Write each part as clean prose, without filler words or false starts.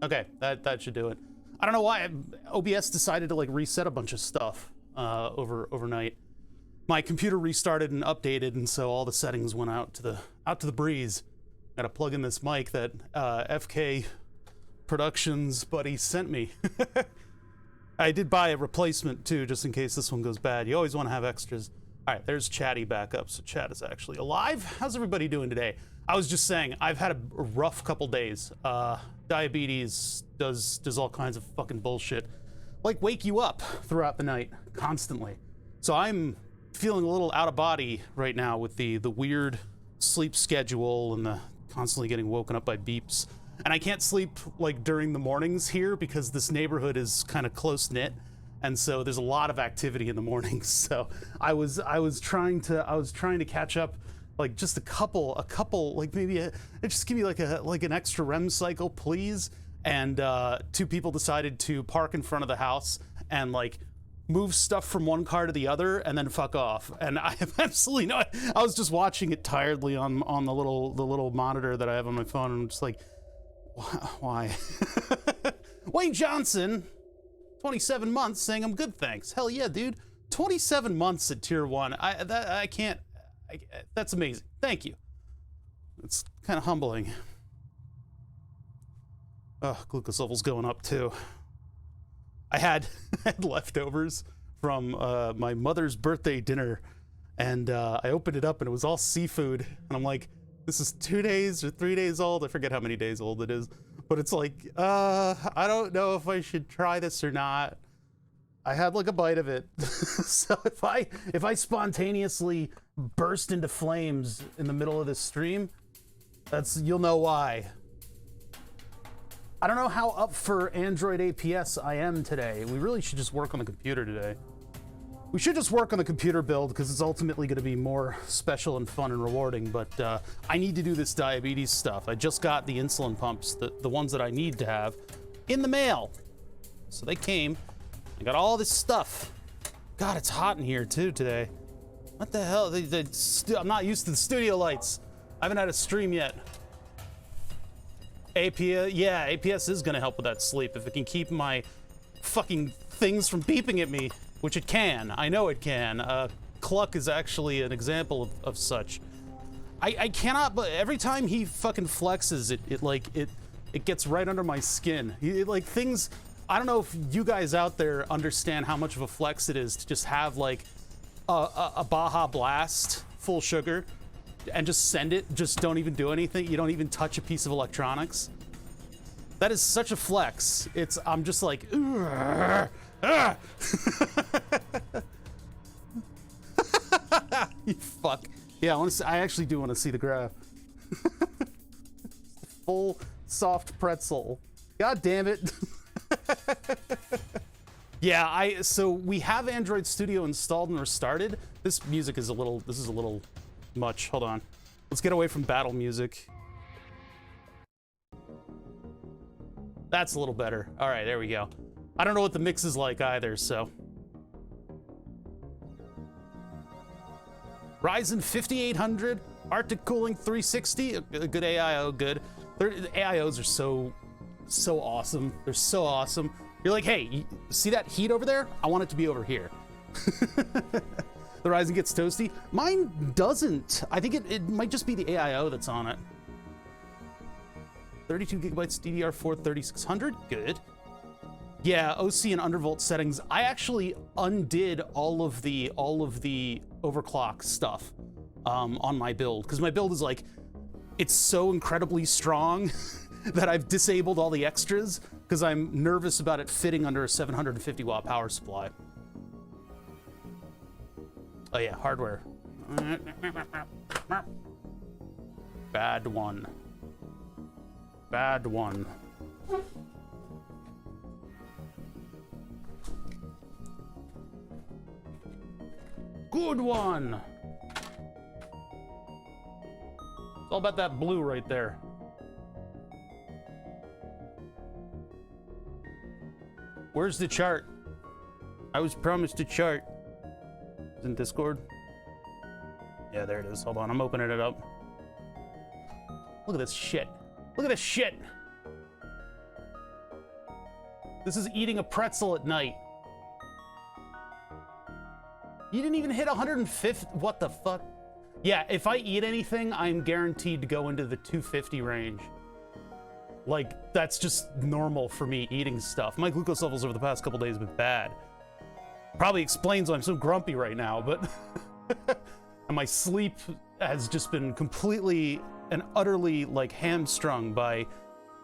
Okay, that should do it. I don't know why OBS decided to like reset a bunch of stuff overnight. My computer restarted and updated, and so all the settings went out to the breeze. Gotta plug in this mic that FK Productions buddy sent me. I did buy a replacement too, just in case this one goes bad. You always want to have extras. All right, there's Chatty back up, so Chat is actually alive. How's everybody doing today? I was just saying, I've had a rough couple days. Diabetes does all kinds of fucking bullshit, like wake you up throughout the night constantly. So I'm feeling a little out of body right now with the weird sleep schedule and the constantly getting woken up by beeps. And I can't sleep like during the mornings here because this neighborhood is kind of close knit, and so there's a lot of activity in the mornings. So I was trying to catch up, like just a couple, like maybe just give me like an extra REM cycle, please. And two people decided to park in front of the house and like move stuff from one car to the other and then fuck off. And I have absolutely no. I was just watching it tiredly on the little monitor that I have on my phone, and I'm just like, why? Wayne Johnson, 27 months, saying I'm good, thanks. Hell yeah, dude. 27 months at tier 1. I can't. That's amazing. Thank you. It's kind of humbling. Oh, glucose level's going up too. I had leftovers from my mother's birthday dinner, and I opened it up and it was all seafood, and I'm like, this is 2 days or 3 days old. I forget how many days old it is, but it's like, I don't know if I should try this or not. I had like a bite of it. So if I spontaneously burst into flames in the middle of this stream, you'll know why. I don't know how up for Android APS I am today. We really should just work on the computer today. We should just work on the computer build because it's ultimately going to be more special and fun and rewarding, but I need to do this diabetes stuff. I just got the insulin pumps, the ones that I need to have, in the mail. So they came. I got all this stuff. God, it's hot in here too today. What the hell? I'm not used to the studio lights. I haven't had a stream yet. APS, yeah, APS is gonna help with that sleep if it can keep my fucking things from beeping at me, which it can. I know it can. Cluck is actually an example of such. I cannot, but every time he fucking flexes, it gets right under my skin. Like things, I don't know if you guys out there understand how much of a flex it is to just have like a Baja Blast full sugar and just send it, just don't even do anything. You don't even touch a piece of electronics. That is such a flex. I'm just like, you fuck. Yeah, I actually do want to see the graph. Full soft pretzel. God damn it. Yeah, so we have Android Studio installed and restarted. This music is a little much. Hold on. Let's get away from battle music. That's a little better. All right, there we go. I don't know what the mix is like either, so. Ryzen 5800, Arctic Cooling 360, a good AIO, good. The AIOs are so awesome. They're so awesome. You're like, hey, you see that heat over there? I want it to be over here. The Ryzen gets toasty. Mine doesn't. I think it might just be the AIO that's on it. 32 gigabytes DDR4 3600, good. Yeah, OC and undervolt settings. I actually undid all of the overclock stuff on my build, because my build is like, it's so incredibly strong that I've disabled all the extras because I'm nervous about it fitting under a 750 watt power supply. Oh yeah, hardware. Bad one. Bad one. Good one. It's all about that blue right there. Where's the chart? I was promised a chart. Is it in Discord? Yeah, there it is. Hold on, I'm opening it up. Look at this shit. Look at this shit. This is eating a pretzel at night. You didn't even hit 150. What the fuck? Yeah, if I eat anything, I'm guaranteed to go into the 250 range. Like, that's just normal for me eating stuff. My glucose levels over the past couple days have been bad. Probably explains why I'm so grumpy right now, but... And my sleep has just been completely and utterly, like, hamstrung by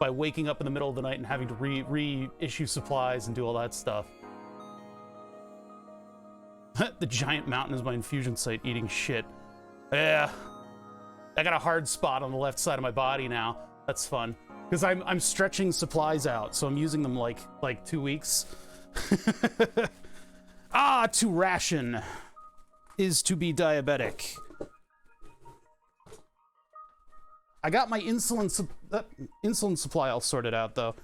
waking up in the middle of the night and having to reissue supplies and do all that stuff. The giant mountain is my infusion site eating shit. Yeah. I got a hard spot on the left side of my body now. That's fun. Because I'm stretching supplies out, so I'm using them like 2 weeks. To ration is to be diabetic. I got my insulin supply all sorted out, though.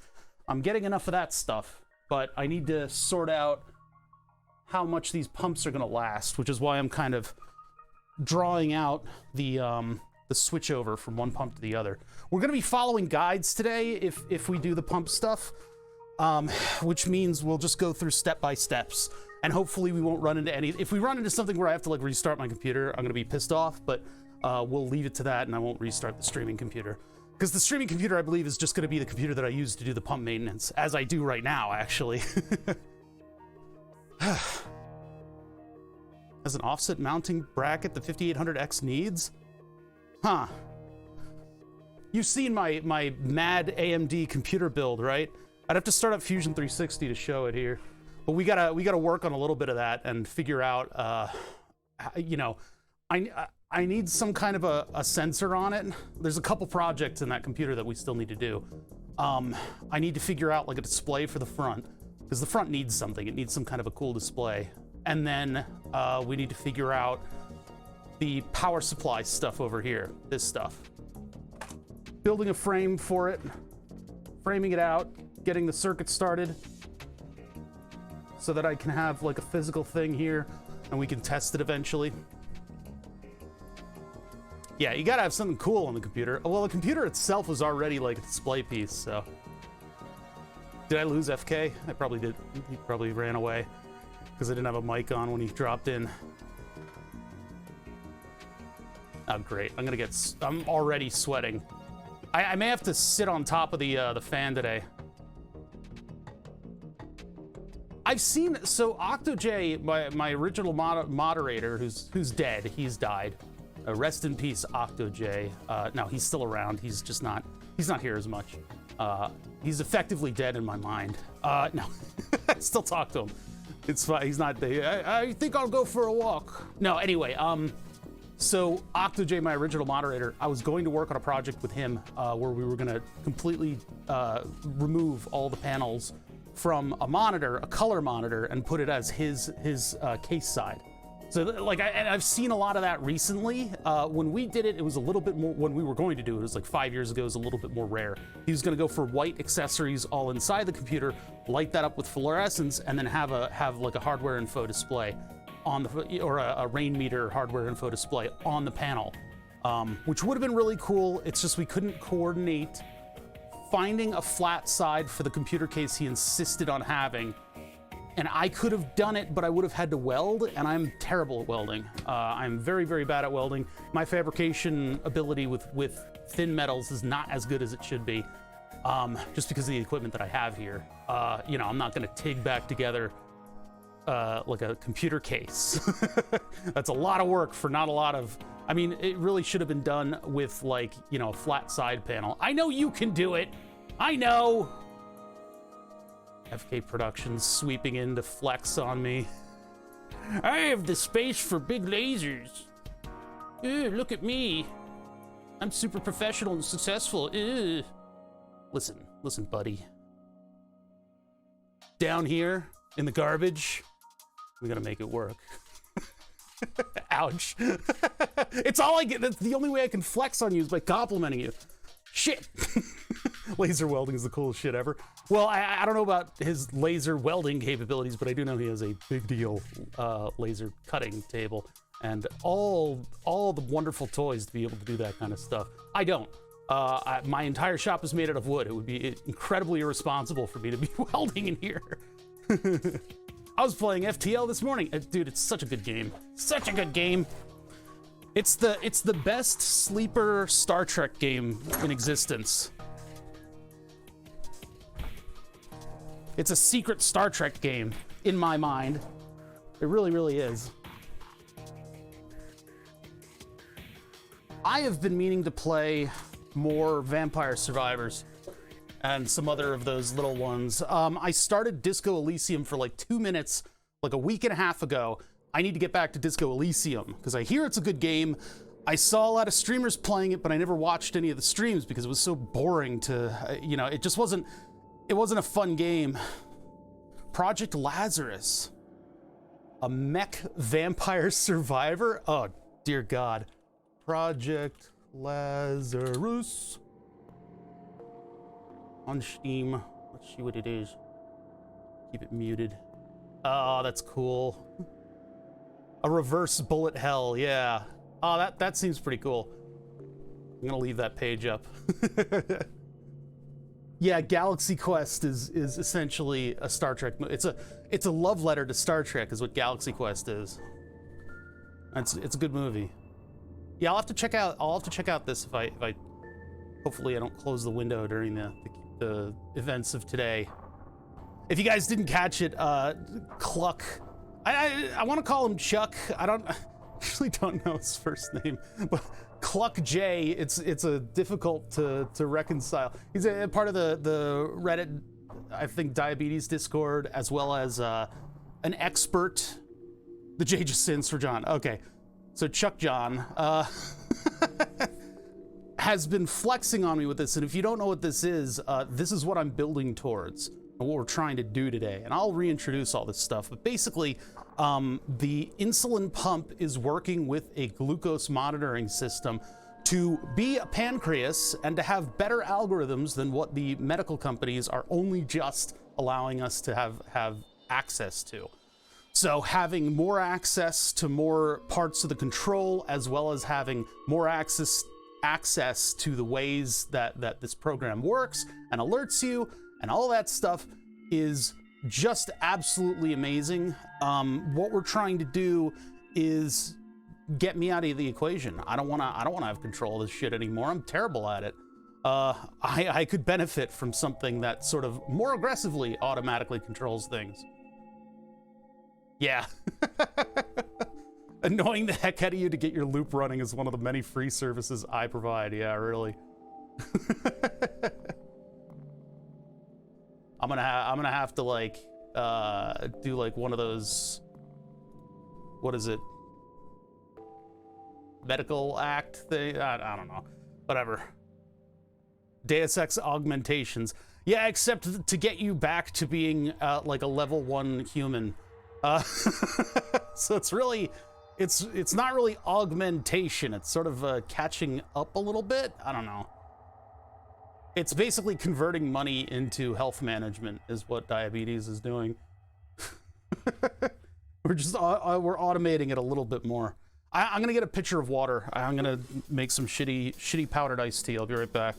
I'm getting enough of that stuff, but I need to sort out how much these pumps are going to last, which is why I'm kind of drawing out the switchover from one pump to the other. We're going to be following guides today if we do the pump stuff, which means we'll just go through step-by-steps, and hopefully we won't run into any... If we run into something where I have to, like, restart my computer, I'm going to be pissed off, but we'll leave it to that, and I won't restart the streaming computer. Because the streaming computer, I believe, is just going to be the computer that I use to do the pump maintenance, as I do right now, actually. As an offset mounting bracket the 5800X needs? Huh. You've seen my mad AMD computer build, right? I'd have to start up Fusion 360 to show it here. But we gotta work on a little bit of that and figure out, you know, I need some kind of a sensor on it. There's a couple projects in that computer that we still need to do. I need to figure out like a display for the front, because the front needs something. It needs some kind of a cool display. And then we need to figure out the power supply stuff over here, this stuff. Building a frame for it, framing it out, getting the circuit started so that I can have like a physical thing here and we can test it eventually. Yeah, you gotta have something cool on the computer. Well, the computer itself was already like a display piece, so. Did I lose FK? I probably did. He probably ran away because I didn't have a mic on when he dropped in. Oh, great. I'm already sweating. I may have to sit on top of the fan today. I've seen, so OctoJ, my original moderator, who's dead, he's died. Rest in peace, OctoJ. No, he's still around. He's just not, he's not here as much. He's effectively dead in my mind. No, I still talk to him. It's fine, he's not there. I think I'll go for a walk. No, anyway, so OctoJ, my original moderator, I was going to work on a project with him where we were gonna completely remove all the panels from a monitor, a color monitor, and put it as his case side. So like, I've seen a lot of that recently. When we did it, it was a little bit more, when we were going to do it was like 5 years ago, it was a little bit more rare. He was gonna go for white accessories all inside the computer, light that up with fluorescence, and then have like a hardware info display on the, or a rain meter hardware info display on the panel, which would have been really cool. It's just we couldn't coordinate finding a flat side for the computer case he insisted on having. And I could have done it, but I would have had to weld, and I'm terrible at welding. I'm very, very bad at welding. My fabrication ability with thin metals is not as good as it should be, just because of the equipment that I have here. You know, I'm not gonna TIG back together like a computer case. That's a lot of work for not a lot of, I mean, it really should have been done with like, you know, a flat side panel. I know you can do it. I know. FK Productions sweeping in to flex on me. I have the space for big lasers. Ew, look at me. I'm super professional and successful. Ew. Listen, buddy. Down here in the garbage, we gotta make it work. Ouch. It's all I get. That's the only way I can flex on you is by complimenting you. Shit. Laser welding is the coolest shit ever. Well, I don't know about his laser welding capabilities, but I do know he has a big deal laser cutting table and all the wonderful toys to be able to do that kind of stuff. I don't. My entire shop is made out of wood. It would be incredibly irresponsible for me to be welding in here. I was playing FTL this morning. Dude, it's such a good game. Such a good game. It's the best sleeper Star Trek game in existence. It's a secret Star Trek game in my mind. It really, really is. I have been meaning to play more Vampire Survivors and some other of those little ones. I started Disco Elysium for like 2 minutes, like a week and a half ago. I need to get back to Disco Elysium because I hear it's a good game. I saw a lot of streamers playing it, but I never watched any of the streams because it was so boring to, you know, it just wasn't a fun game. Project Lazarus, a mech vampire survivor. Oh, dear God. Project Lazarus on Steam. Let's see what it is. Keep it muted. Oh, that's cool. A reverse bullet hell, yeah. Oh, that seems pretty cool. I'm gonna leave that page up. Yeah, Galaxy Quest is essentially a Star Trek. It's a love letter to Star Trek, is what Galaxy Quest is. It's a good movie. Yeah, I'll have to check out this if I hopefully I don't close the window during the events of today. If you guys didn't catch it, Cluck, I want to call him Chuck. I actually don't know his first name, but cluckj, it's a difficult to reconcile. He's a part of the Reddit, I think, diabetes Discord, as well as an expert. The J just stands for John. Okay, so Chuck John has been flexing on me with this, and if you don't know what this is what I'm building towards, and what we're trying to do today. And I'll reintroduce all this stuff, but basically, the insulin pump is working with a glucose monitoring system to be a pancreas and to have better algorithms than what the medical companies are only just allowing us to have access to. So having more access to more parts of the control, as well as having more access to the ways that this program works and alerts you and all that stuff is just absolutely amazing. What we're trying to do is get me out of the equation. I don't want to have control of this shit anymore. I'm terrible at it. I could benefit from something that sort of more aggressively automatically controls things. Yeah. Annoying the heck out of you to get your loop running is one of the many free services I provide. Yeah, really. I'm gonna have to like do like one of those, what is it, medical act thing? I don't know, whatever. Deus Ex augmentations. Yeah, except to get you back to being like a level 1 human. So it's really, it's not really augmentation. It's sort of catching up a little bit. I don't know. It's basically converting money into health management is what diabetes is doing. We're automating it a little bit more. I'm gonna get a pitcher of water. I'm gonna make some shitty powdered iced tea. I'll be right back.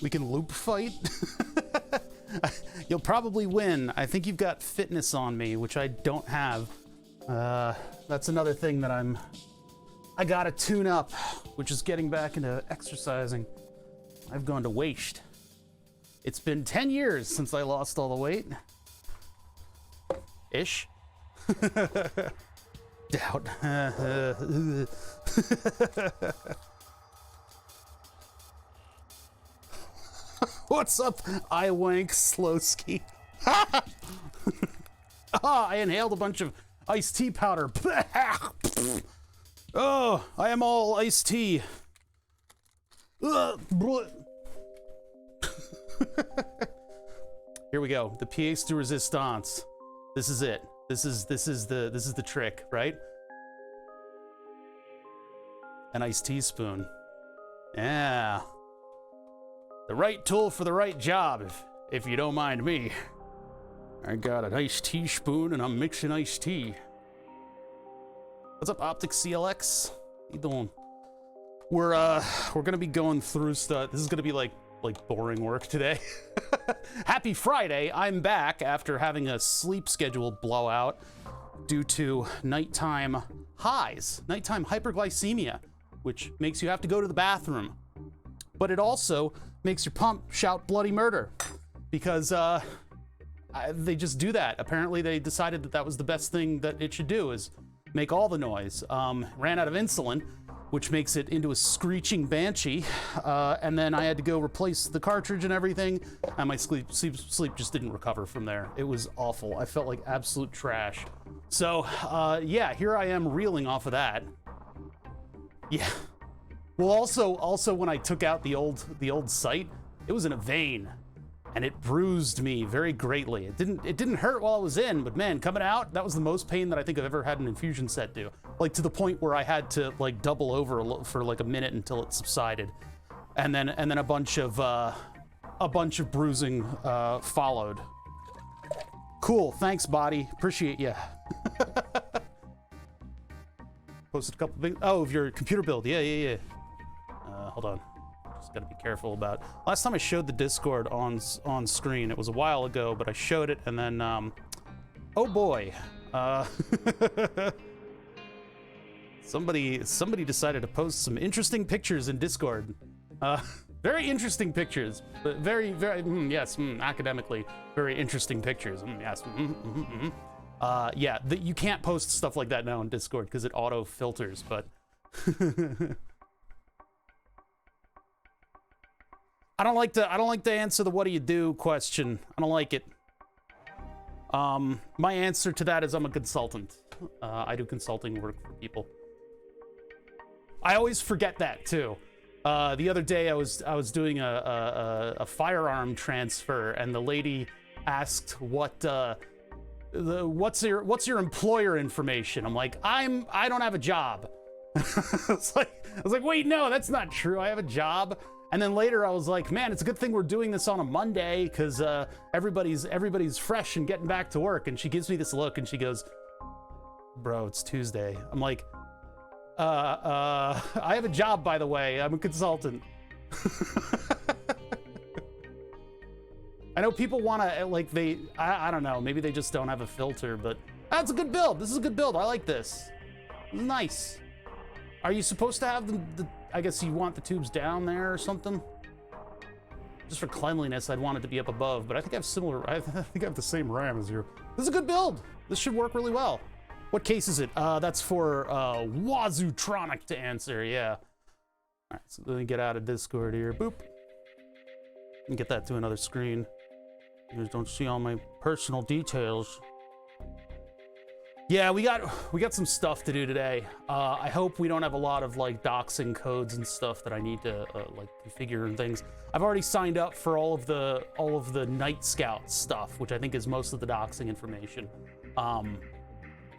We can loop fight. You'll probably win. I think you've got fitness on me, which I don't have. That's another thing that I gotta tune up, which is getting back into exercising. I've gone to waste. It's been 10 years since I lost all the weight. Ish. Doubt. What's up, Iwank Slowski? I inhaled a bunch of iced tea powder. Oh, I am all iced tea. Here we go. The pièce de résistance. This is it. This is the trick, right? An iced teaspoon. Yeah. The right tool for the right job, if you don't mind me. I got an iced teaspoon and I'm mixing iced tea. What's up, Optic CLX? How you doing? We're gonna be going through stuff. This is gonna be like boring work today. Happy Friday. I'm back after having a sleep schedule blowout due to nighttime highs, nighttime hyperglycemia, which makes you have to go to the bathroom. But it also makes your pump shout bloody murder because they just do that. Apparently they decided that was the best thing that it should do, is make all the noise. Ran out of insulin, which makes it into a screeching banshee. And then I had to go replace the cartridge and everything. And my sleep just didn't recover from there. It was awful. I felt like absolute trash. So yeah, here I am reeling off of that. Yeah. Well, also when I took out the old sight, it was in a vein, and it bruised me very greatly. It didn't hurt while I was in, but man, coming out, that was the most pain that I think I've ever had an infusion set do. Like to the point where I had to like double over for like a minute until it subsided, and then a bunch of bruising followed. Cool, thanks, body. Appreciate you. Posted a couple things. Oh, of your computer build. Yeah. Hold on. Just gotta be careful about. Last time I showed the Discord on screen, it was a while ago, but I showed it and then, oh boy. Somebody decided to post some interesting pictures in Discord. Very interesting pictures, but very, yes, academically, very interesting pictures. Yes. Yeah, you can't post stuff like that now in Discord because it auto filters, but I don't like to answer the what do you do question. I don't like it. My answer to that is I'm a consultant. I do consulting work for people. I always forget that too. The other day I was doing a firearm transfer, and the lady asked what's your employer information. I'm like, I don't have a job. I was like, wait, no, that's not true. I have a job. And then later I was like, man, it's a good thing we're doing this on a Monday because everybody's fresh and getting back to work. And she gives me this look and she goes, bro, it's Tuesday. I'm like, I have a job, by the way. I'm a consultant. I know people want to, like, I don't know, maybe they just don't have a filter, but that's a good build. This is a good build. I like this. This is nice. Are you supposed to have the I guess you want the tubes down there or something? Just for cleanliness, I'd want it to be up above, but I think I have similar, I think I have the same RAM as you. This is a good build. This should work really well. What case is it? That's for Wazootronic to answer, yeah. All right, so let me get out of Discord here, boop. And get that to another screen. You guys don't see all my personal details. Yeah, we got some stuff to do today. I hope we don't have a lot of like doxing codes and stuff that I need to like configure and things. I've already signed up for all of the Night Scout stuff, which I think is most of the doxing information.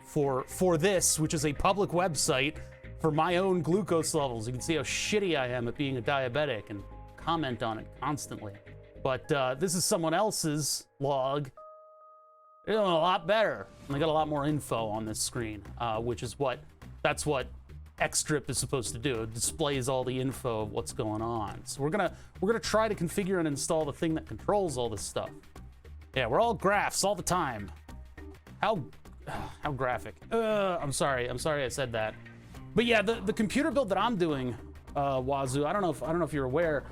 For this, which is a public website for my own glucose levels. You can see how shitty I am at being a diabetic and comment on it constantly. But this is someone else's log. They're doing a lot better. And they got a lot more info on this screen, which is that's what X-strip is supposed to do. It displays all the info of what's going on. So we're gonna try to configure and install the thing that controls all this stuff. Yeah, we're all graphs all the time. How graphic. I'm sorry I said that. But yeah, the computer build that I'm doing, Wazoo, I don't know if you're aware,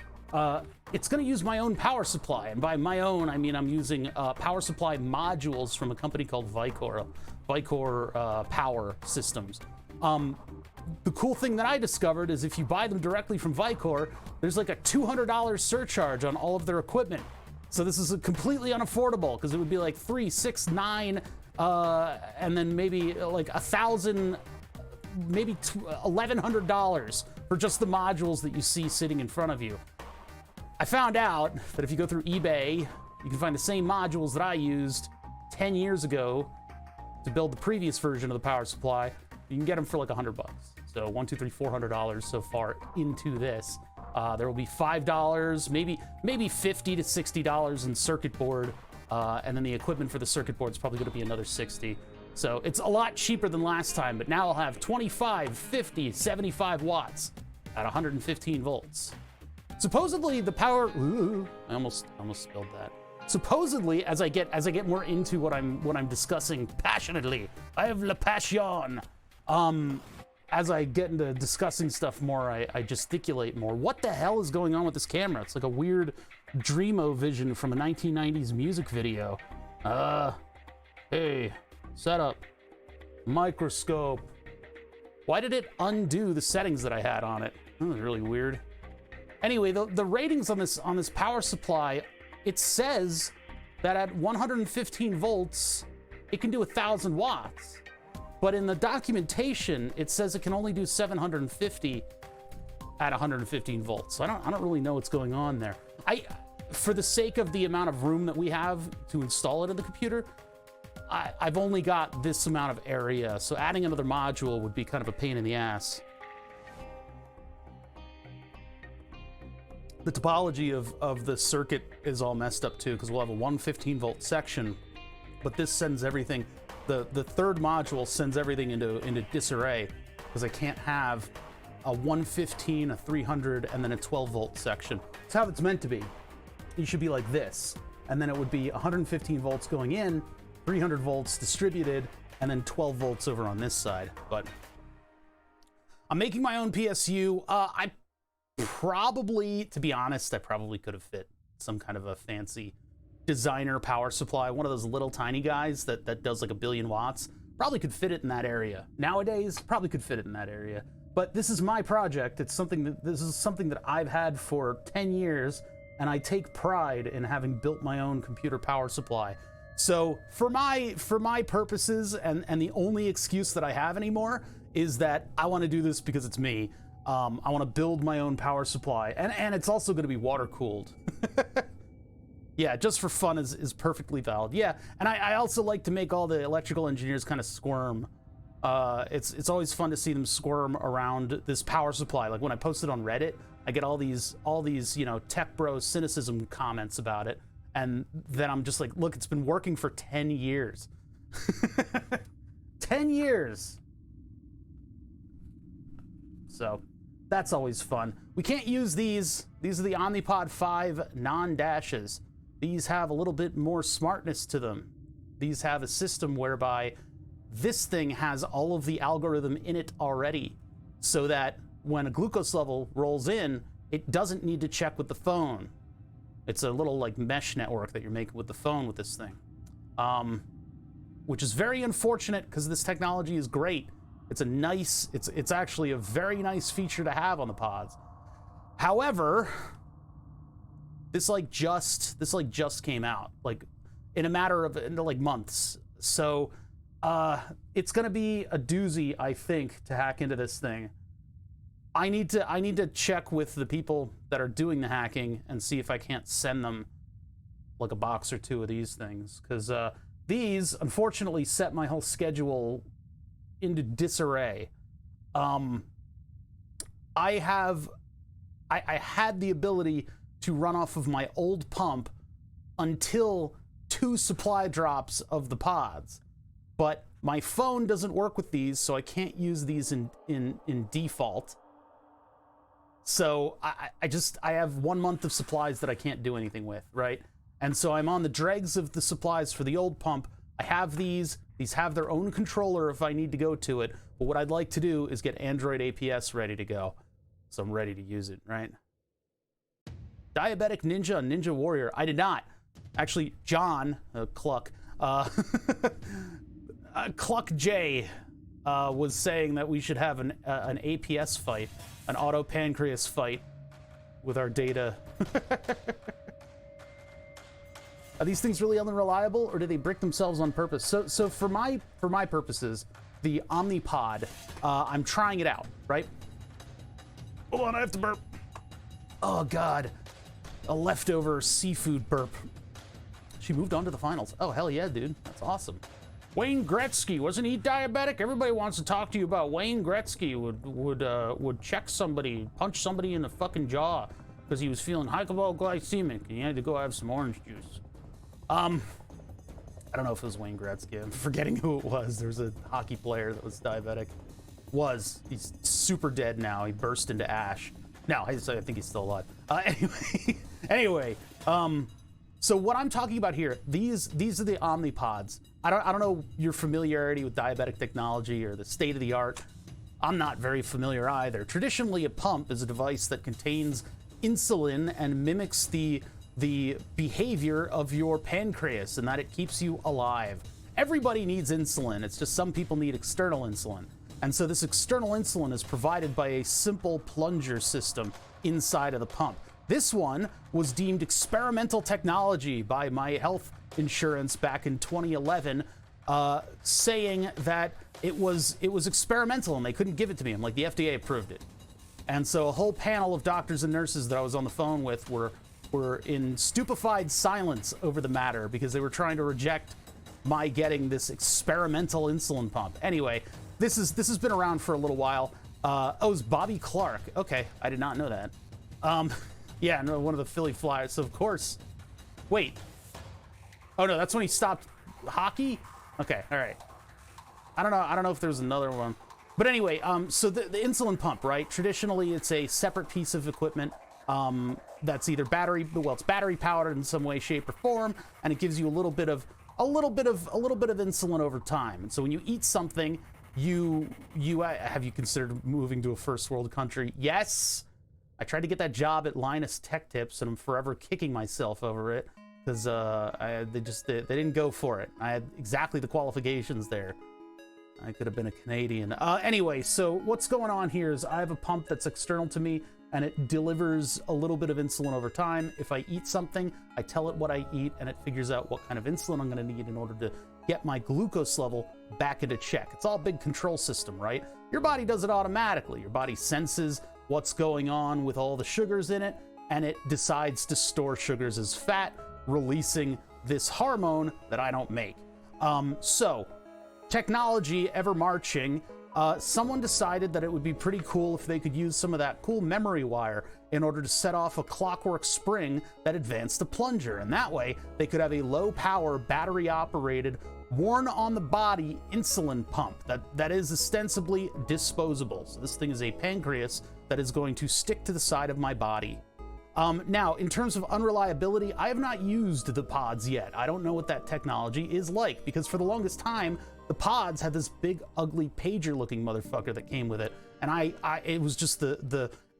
it's gonna use my own power supply. And by my own, I mean I'm using power supply modules from a company called Vicor Power Systems. The cool thing that I discovered is if you buy them directly from Vicor, there's like a $200 surcharge on all of their equipment. So this is completely unaffordable because it would be like $300, $600, $900, and then maybe like $1,000, maybe $1,100 for just the modules that you see sitting in front of you. I found out that if you go through eBay, you can find the same modules that I used 10 years ago to build the previous version of the power supply. You can get them for like $100. So $100, $200, $300, $400 so far into this. There will be $5, maybe $50 to $60 in circuit board, and then the equipment for the circuit board is probably going to be another $60. So it's a lot cheaper than last time, but now I'll have 25, 50, 75 watts at 115 volts. Supposedly the power. Ooh, I almost spilled that. Supposedly, as I get more into what I'm discussing passionately, I have la passion. As I get into discussing stuff more, I gesticulate more. What the hell is going on with this camera? It's like a weird Dreamo vision from a 1990s music video. Hey, setup, microscope. Why did it undo the settings that I had on it? That was really weird. Anyway, the ratings on this power supply, it says that at 115 volts, it can do 1,000 watts. But in the documentation, it says it can only do 750 at 115 volts. So I don't really know what's going on there. For the sake of the amount of room that we have to install it in the computer, I've only got this amount of area. So adding another module would be kind of a pain in the ass. The topology of the circuit is all messed up too, because we'll have a 115 volt section, but this sends everything. The third module sends everything into disarray because I can't have a 115, a 300, and then a 12 volt section. It's how it's meant to be. It should be like this, and then it would be 115 volts going in, 300 volts distributed, and then 12 volts over on this side. But I'm making my own PSU. I probably, to be honest, I probably could have fit some kind of a fancy designer power supply, one of those little tiny guys that does like 1 billion watts. Probably could fit it in that area. Nowadays, probably could fit it in that area. But this is my project. This is something that I've had for 10 years, and I take pride in having built my own computer power supply. So for my purposes, and the only excuse that I have anymore is that I want to do this because it's me. I want to build my own power supply, and it's also going to be water cooled. Yeah, just for fun is perfectly valid. Yeah, and I also like to make all the electrical engineers kind of squirm. It's always fun to see them squirm around this power supply. Like when I post it on Reddit, I get all these tech bro cynicism comments about it, and then I'm just like, look, it's been working for 10 years. 10 years. So that's always fun. We can't use these. These are the Omnipod 5 non-dashes. These have a little bit more smartness to them. These have a system whereby this thing has all of the algorithm in it already, so that when a glucose level rolls in, it doesn't need to check with the phone. It's a little like mesh network that you're making with the phone with this thing, which is very unfortunate because this technology is great. It's a nice, it's actually a very nice feature to have on the pods. However, this just came out, like in a matter of like months. So it's gonna be a doozy, I think, to hack into this thing. I need to check with the people that are doing the hacking and see if I can't send them like a box or two of these things, because these unfortunately set my whole schedule into disarray. I had the ability to run off of my old pump until 2 supply drops of the pods, but My phone doesn't work with these, so I can't use these in default. So I have 1 month of supplies that I can't do anything with, right? And so I'm on the dregs of the supplies for the old pump. I have these have their own controller if I need to go to it. But what I'd like to do is get Android APS ready to go. So I'm ready to use it, right? Diabetic Ninja, Ninja Warrior. I did not. Actually, John, Cluck, cluckj was saying that we should have an APS fight, an auto pancreas fight with our data. Are these things really unreliable, or do they brick themselves on purpose? So for my purposes, the Omnipod, I'm trying it out, right? Hold on, I have to burp. Oh God, a leftover seafood burp. She moved on to the finals. Oh hell yeah, dude, that's awesome. Wayne Gretzky, wasn't he diabetic? Everybody wants to talk to you about Wayne Gretzky. Would check somebody, punch somebody in the fucking jaw because he was feeling hypoglycemic and he had to go have some orange juice. I don't know if it was Wayne Gretzky. I'm forgetting who it was. There's a hockey player that was diabetic. He's super dead now. He burst into ash. No, I think he's still alive. Anyway, so what I'm talking about here, these are the Omnipods. I don't know your familiarity with diabetic technology or the state of the art. I'm not very familiar either. Traditionally, a pump is a device that contains insulin and mimics the behavior of your pancreas and that it keeps you alive. Everybody needs insulin. It's just some people need external insulin. And so this external insulin is provided by a simple plunger system inside of the pump. This one was deemed experimental technology by my health insurance back in 2011, saying that it was experimental and they couldn't give it to me. I'm like, the FDA approved it. And so a whole panel of doctors and nurses that I was on the phone with were in stupefied silence over the matter because they were trying to reject my getting this experimental insulin pump. Anyway, this has been around for a little while. Oh, it was Bobby Clark. Okay, I did not know that. Yeah, no, one of the Philly Flyers, so of course. Wait. Oh no, that's when he stopped hockey? Okay, all right. I don't know if there's another one. But anyway, so the insulin pump, right? Traditionally, it's a separate piece of equipment. That's either it's battery powered in some way, shape, or form, and it gives you a little bit of insulin over time. And so when you eat something, have you considered moving to a first world country? Yes. I tried to get that job at Linus Tech Tips, and I'm forever kicking myself over it because they didn't go for it. I had exactly the qualifications there. I could have been a Canadian. Anyway, so what's going on here is I have a pump that's external to me, and it delivers a little bit of insulin over time. If I eat something, I tell it what I eat, and it figures out what kind of insulin I'm going to need in order to get my glucose level back into check. It's all a big control system, right? Your body does it automatically. Your body senses what's going on with all the sugars in it, and it decides to store sugars as fat, releasing this hormone that I don't make. So, technology ever marching, someone decided that it would be pretty cool if they could use some of that cool memory wire in order to set off a clockwork spring that advanced the plunger. And that way, they could have a low-power, battery-operated, worn-on-the-body insulin pump that is ostensibly disposable. So this thing is a pancreas that is going to stick to the side of my body. Now, in terms of unreliability, I have not used the pods yet. I don't know what that technology is like, because for the longest time, the pods had this big, ugly pager-looking motherfucker that came with it, and it was just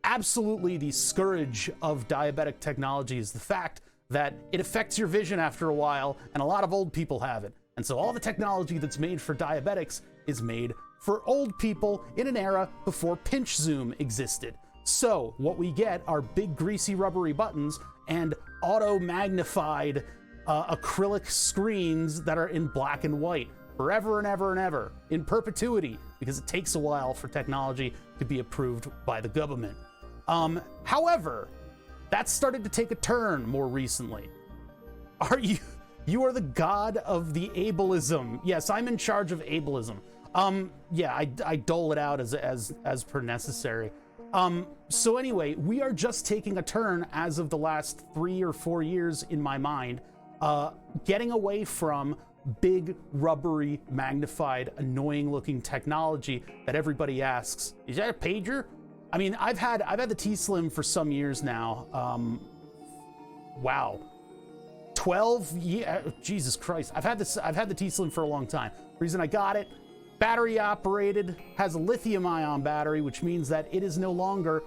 absolutely the scourge of diabetic technology is the fact that it affects your vision after a while, and a lot of old people have it. And so all the technology that's made for diabetics is made for old people in an era before pinch zoom existed. So what we get are big, greasy, rubbery buttons and auto-magnified acrylic screens that are in black and white forever and ever and ever, in perpetuity, because it takes a while for technology to be approved by the government. However, that's started to take a turn more recently. You are the god of the ableism. Yes, I'm in charge of ableism. Yeah, I dole it out as per necessary. So anyway, we are just taking a turn as of the last 3 or 4 years in my mind, getting away from big, rubbery, magnified, annoying-looking technology that everybody asks, is that a pager? I mean, I've had the T-Slim for some years now. Wow. 12 years, Jesus Christ. I've had the T-Slim for a long time. The reason I got it, battery operated, has a lithium ion battery, which means that it is no longer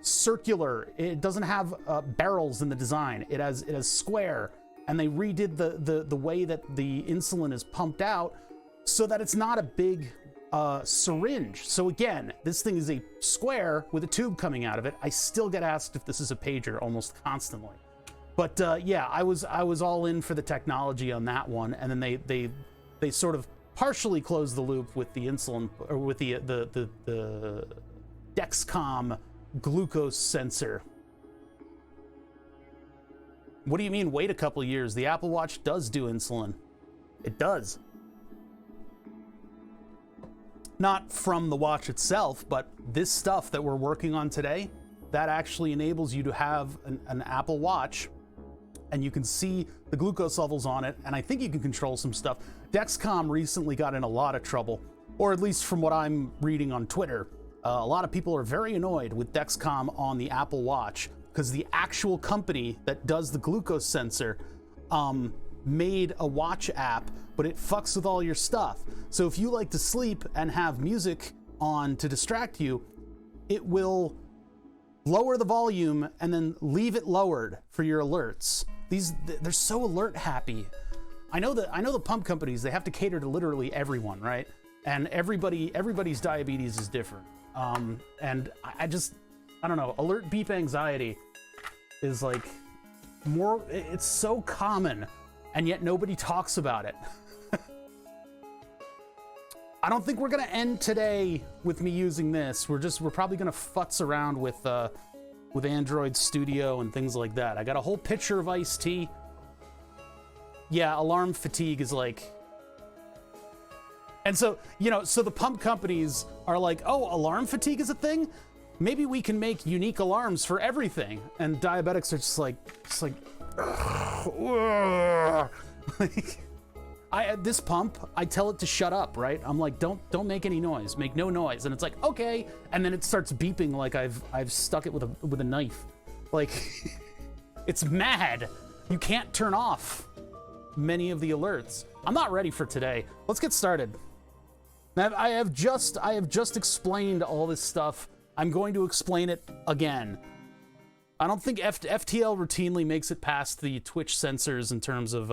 circular. It doesn't have barrels in the design. It has square, and they redid the way that the insulin is pumped out so that it's not a big syringe. So again, this thing is a square with a tube coming out of it. I still get asked if this is a pager almost constantly. But yeah, I was all in for the technology on that one, and then they sort of partially closed the loop with the insulin, or with the Dexcom glucose sensor. What do you mean wait a couple years? The Apple Watch does do insulin. It does. Not from the watch itself, but this stuff that we're working on today, that actually enables you to have an Apple Watch, and you can see the glucose levels on it, and I think you can control some stuff. Dexcom recently got in a lot of trouble, or at least from what I'm reading on Twitter. A lot of people are very annoyed with Dexcom on the Apple Watch because the actual company that does the glucose sensor made a watch app, but it fucks with all your stuff. So if you like to sleep and have music on to distract you, it will lower the volume and then leave it lowered for your alerts. They're so alert happy. I know the pump companies, they have to cater to literally everyone, right? And everybody's diabetes is different. And I don't know, alert beep anxiety is like more, it's so common, and yet nobody talks about it. I don't think we're gonna end today with me using this. We're probably gonna futz around with Android Studio and things like that. I got a whole picture of iced tea. Yeah, alarm fatigue is like, and so, you know, so the pump companies are like, oh, alarm fatigue is a thing? Maybe we can make unique alarms for everything. And diabetics are just like, this pump, I tell it to shut up, right? I'm like, don't make any noise, make no noise. And it's like, okay. And then it starts beeping like I've stuck it with a knife. Like, it's mad. You can't turn off many of the alerts. I'm not ready for today. Let's get started. Now, I have just explained all this stuff. I'm going to explain it again. I don't think FTL routinely makes it past the Twitch censors in terms of,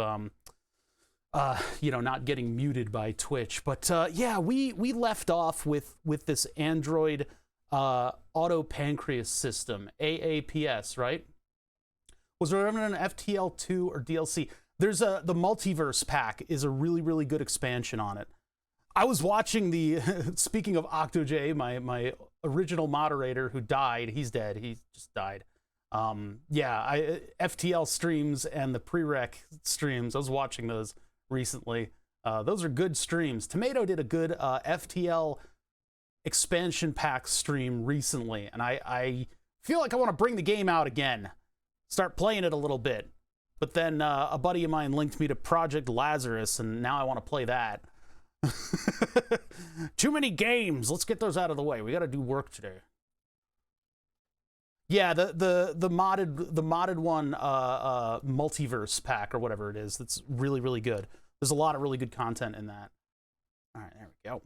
you know, not getting muted by Twitch. But yeah, we left off with this Android auto pancreas system, AAPS, right? Was there ever an FTL2 or DLC? There's the multiverse pack is a really, really good expansion on it. I was watching the, speaking of OctoJ, my original moderator who died, he's dead, he just died. Yeah, FTL streams and the prereq streams, I was watching those recently. Those are good streams. Tomato did a good FTL expansion pack stream recently, and I feel like I want to bring the game out again, start playing it a little bit. But then a buddy of mine linked me to Project Lazarus, and now I want to play that. Too many games. Let's get those out of the way. We got to do work today. Yeah, the modded one, multiverse pack or whatever it is. That's really, really good. There's a lot of really good content in that. All right, there we go.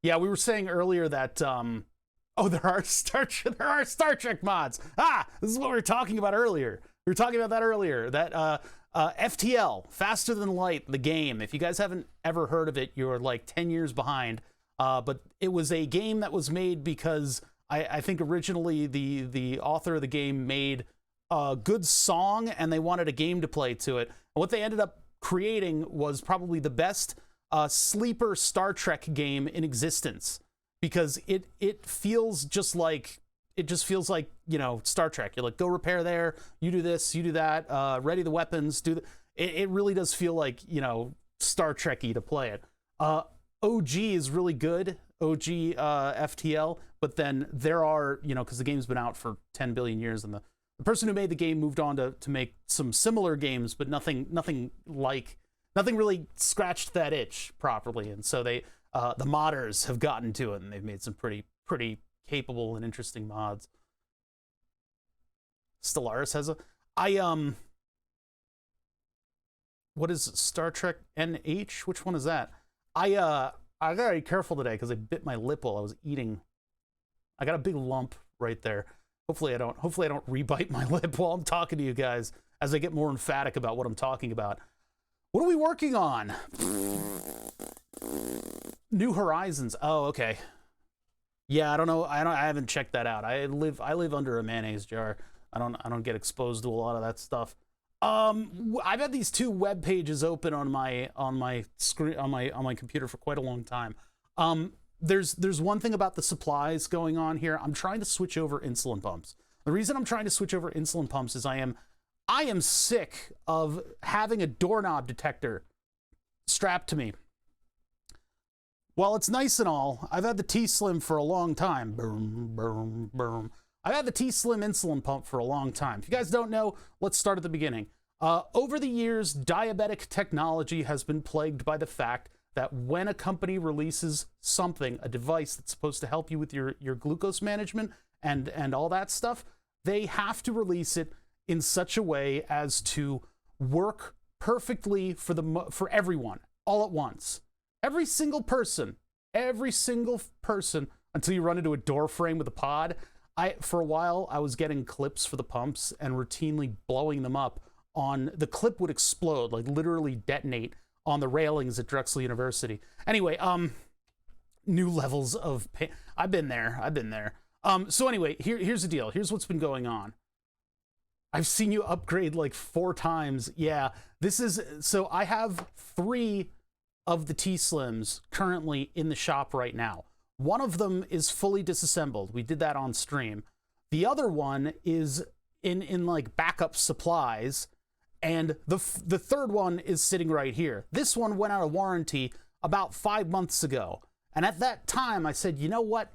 Yeah, we were saying earlier that oh, there are Star Trek mods. Ah, this is what we were talking about earlier. We were talking about that earlier. That FTL, Faster Than Light, the game. If you guys haven't ever heard of it, you're like 10 years behind. But it was a game that was made because I think originally the author of the game made a good song and they wanted a game to play to it. And what they ended up creating was probably the best sleeper Star Trek game in existence, because it feels just like, it just feels like, you know, Star Trek. You're like, go repair there, you do this, you do that, ready the weapons, do the, it really does feel like, you know, Star Trek-y to play it. OG is really good, OG FTL, but then there are, you know, because the game's been out for 10 billion years, and the person who made the game moved on to make some similar games, but nothing like nothing really scratched that itch properly, and so they the modders have gotten to it, and they've made some pretty capable and interesting mods. Stellaris has a what is it, Star Trek NH? Which one is that? I gotta be careful today because I bit my lip while I was eating. I got a big lump right there. Hopefully I don't rebite my lip while I'm talking to you guys as I get more emphatic about what I'm talking about. What are we working on? New Horizons. Oh, okay. Yeah, I don't know. I haven't checked that out. I live under a mayonnaise jar. I don't get exposed to a lot of that stuff. I've had these two web pages open on my screen on my computer for quite a long time. There's one thing about the supplies going on here. I'm trying to switch over insulin pumps. The reason I'm trying to switch over insulin pumps is I am sick of having a doorknob detector strapped to me. While it's nice and all, I've had the T-Slim for a long time. Boom, boom, boom. I've had the T-Slim insulin pump for a long time. If you guys don't know, let's start at the beginning. Over the years, diabetic technology has been plagued by the fact that when a company releases something, a device that's supposed to help you with your glucose management and all that stuff, they have to release it in such a way as to work perfectly for everyone, all at once. Every single person, until you run into a door frame with a pod. For a while, I was getting clips for the pumps and routinely blowing them up the clip would explode, like literally detonate on the railings at Drexel University. Anyway, new levels of pain. I've been there. So anyway, here's the deal. Here's what's been going on. I've seen you upgrade like 4 times. Yeah, so I have 3 of the T-Slims currently in the shop right now. One of them is fully disassembled. We did that on stream. The other one is in like backup supplies, and the third one is sitting right here. This one went out of warranty about 5 months ago. And at that time, I said, you know what?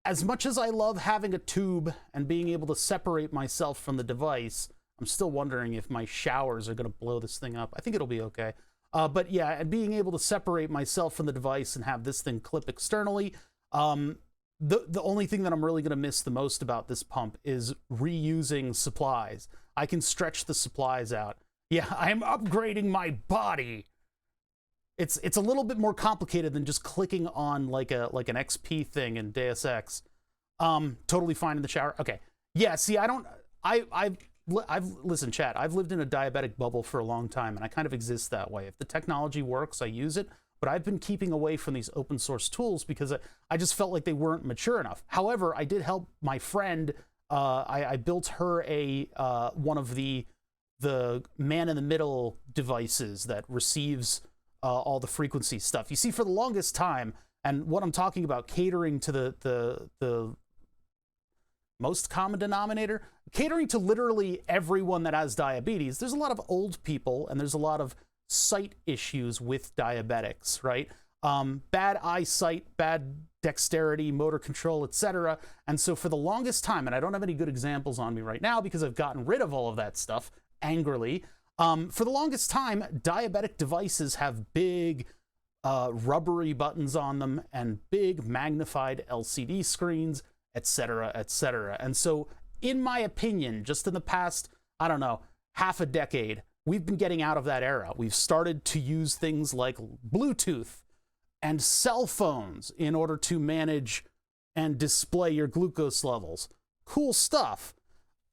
As much as I love having a tube and being able to separate myself from the device, I'm still wondering if my showers are going to blow this thing up. I think it'll be okay. But yeah, and being able to separate myself from the device and have this thing clip externally, the only thing that I'm really going to miss the most about this pump is reusing supplies. I can stretch the supplies out. Yeah, I'm upgrading my body. It's a little bit more complicated than just clicking on like an XP thing in Deus Ex. Totally fine in the shower. Okay. Yeah, see, listen, chat, I've lived in a diabetic bubble for a long time, and I kind of exist that way. If the technology works, I use it, but I've been keeping away from these open source tools because I just felt like they weren't mature enough. However, I did help my friend. I built her one of the man-in-the-middle devices that receives all the frequency stuff. You see, for the longest time, and what I'm talking about, catering to the most common denominator, catering to literally everyone that has diabetes. There's a lot of old people, and there's a lot of sight issues with diabetics, right? Bad eyesight, bad dexterity, motor control, etc. And so for the longest time, and I don't have any good examples on me right now because I've gotten rid of all of that stuff angrily, for the longest time, diabetic devices have big rubbery buttons on them and big magnified LCD screens, etc., etc. And so, in my opinion, just in the past, I don't know, half a decade, we've been getting out of that era. We've started to use things like Bluetooth and cell phones in order to manage and display your glucose levels. Cool stuff.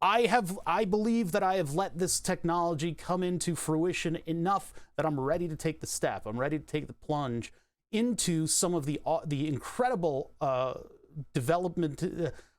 I believe that I have let this technology come into fruition enough that I'm ready to take the step. I'm ready to take the plunge into some of the incredible development,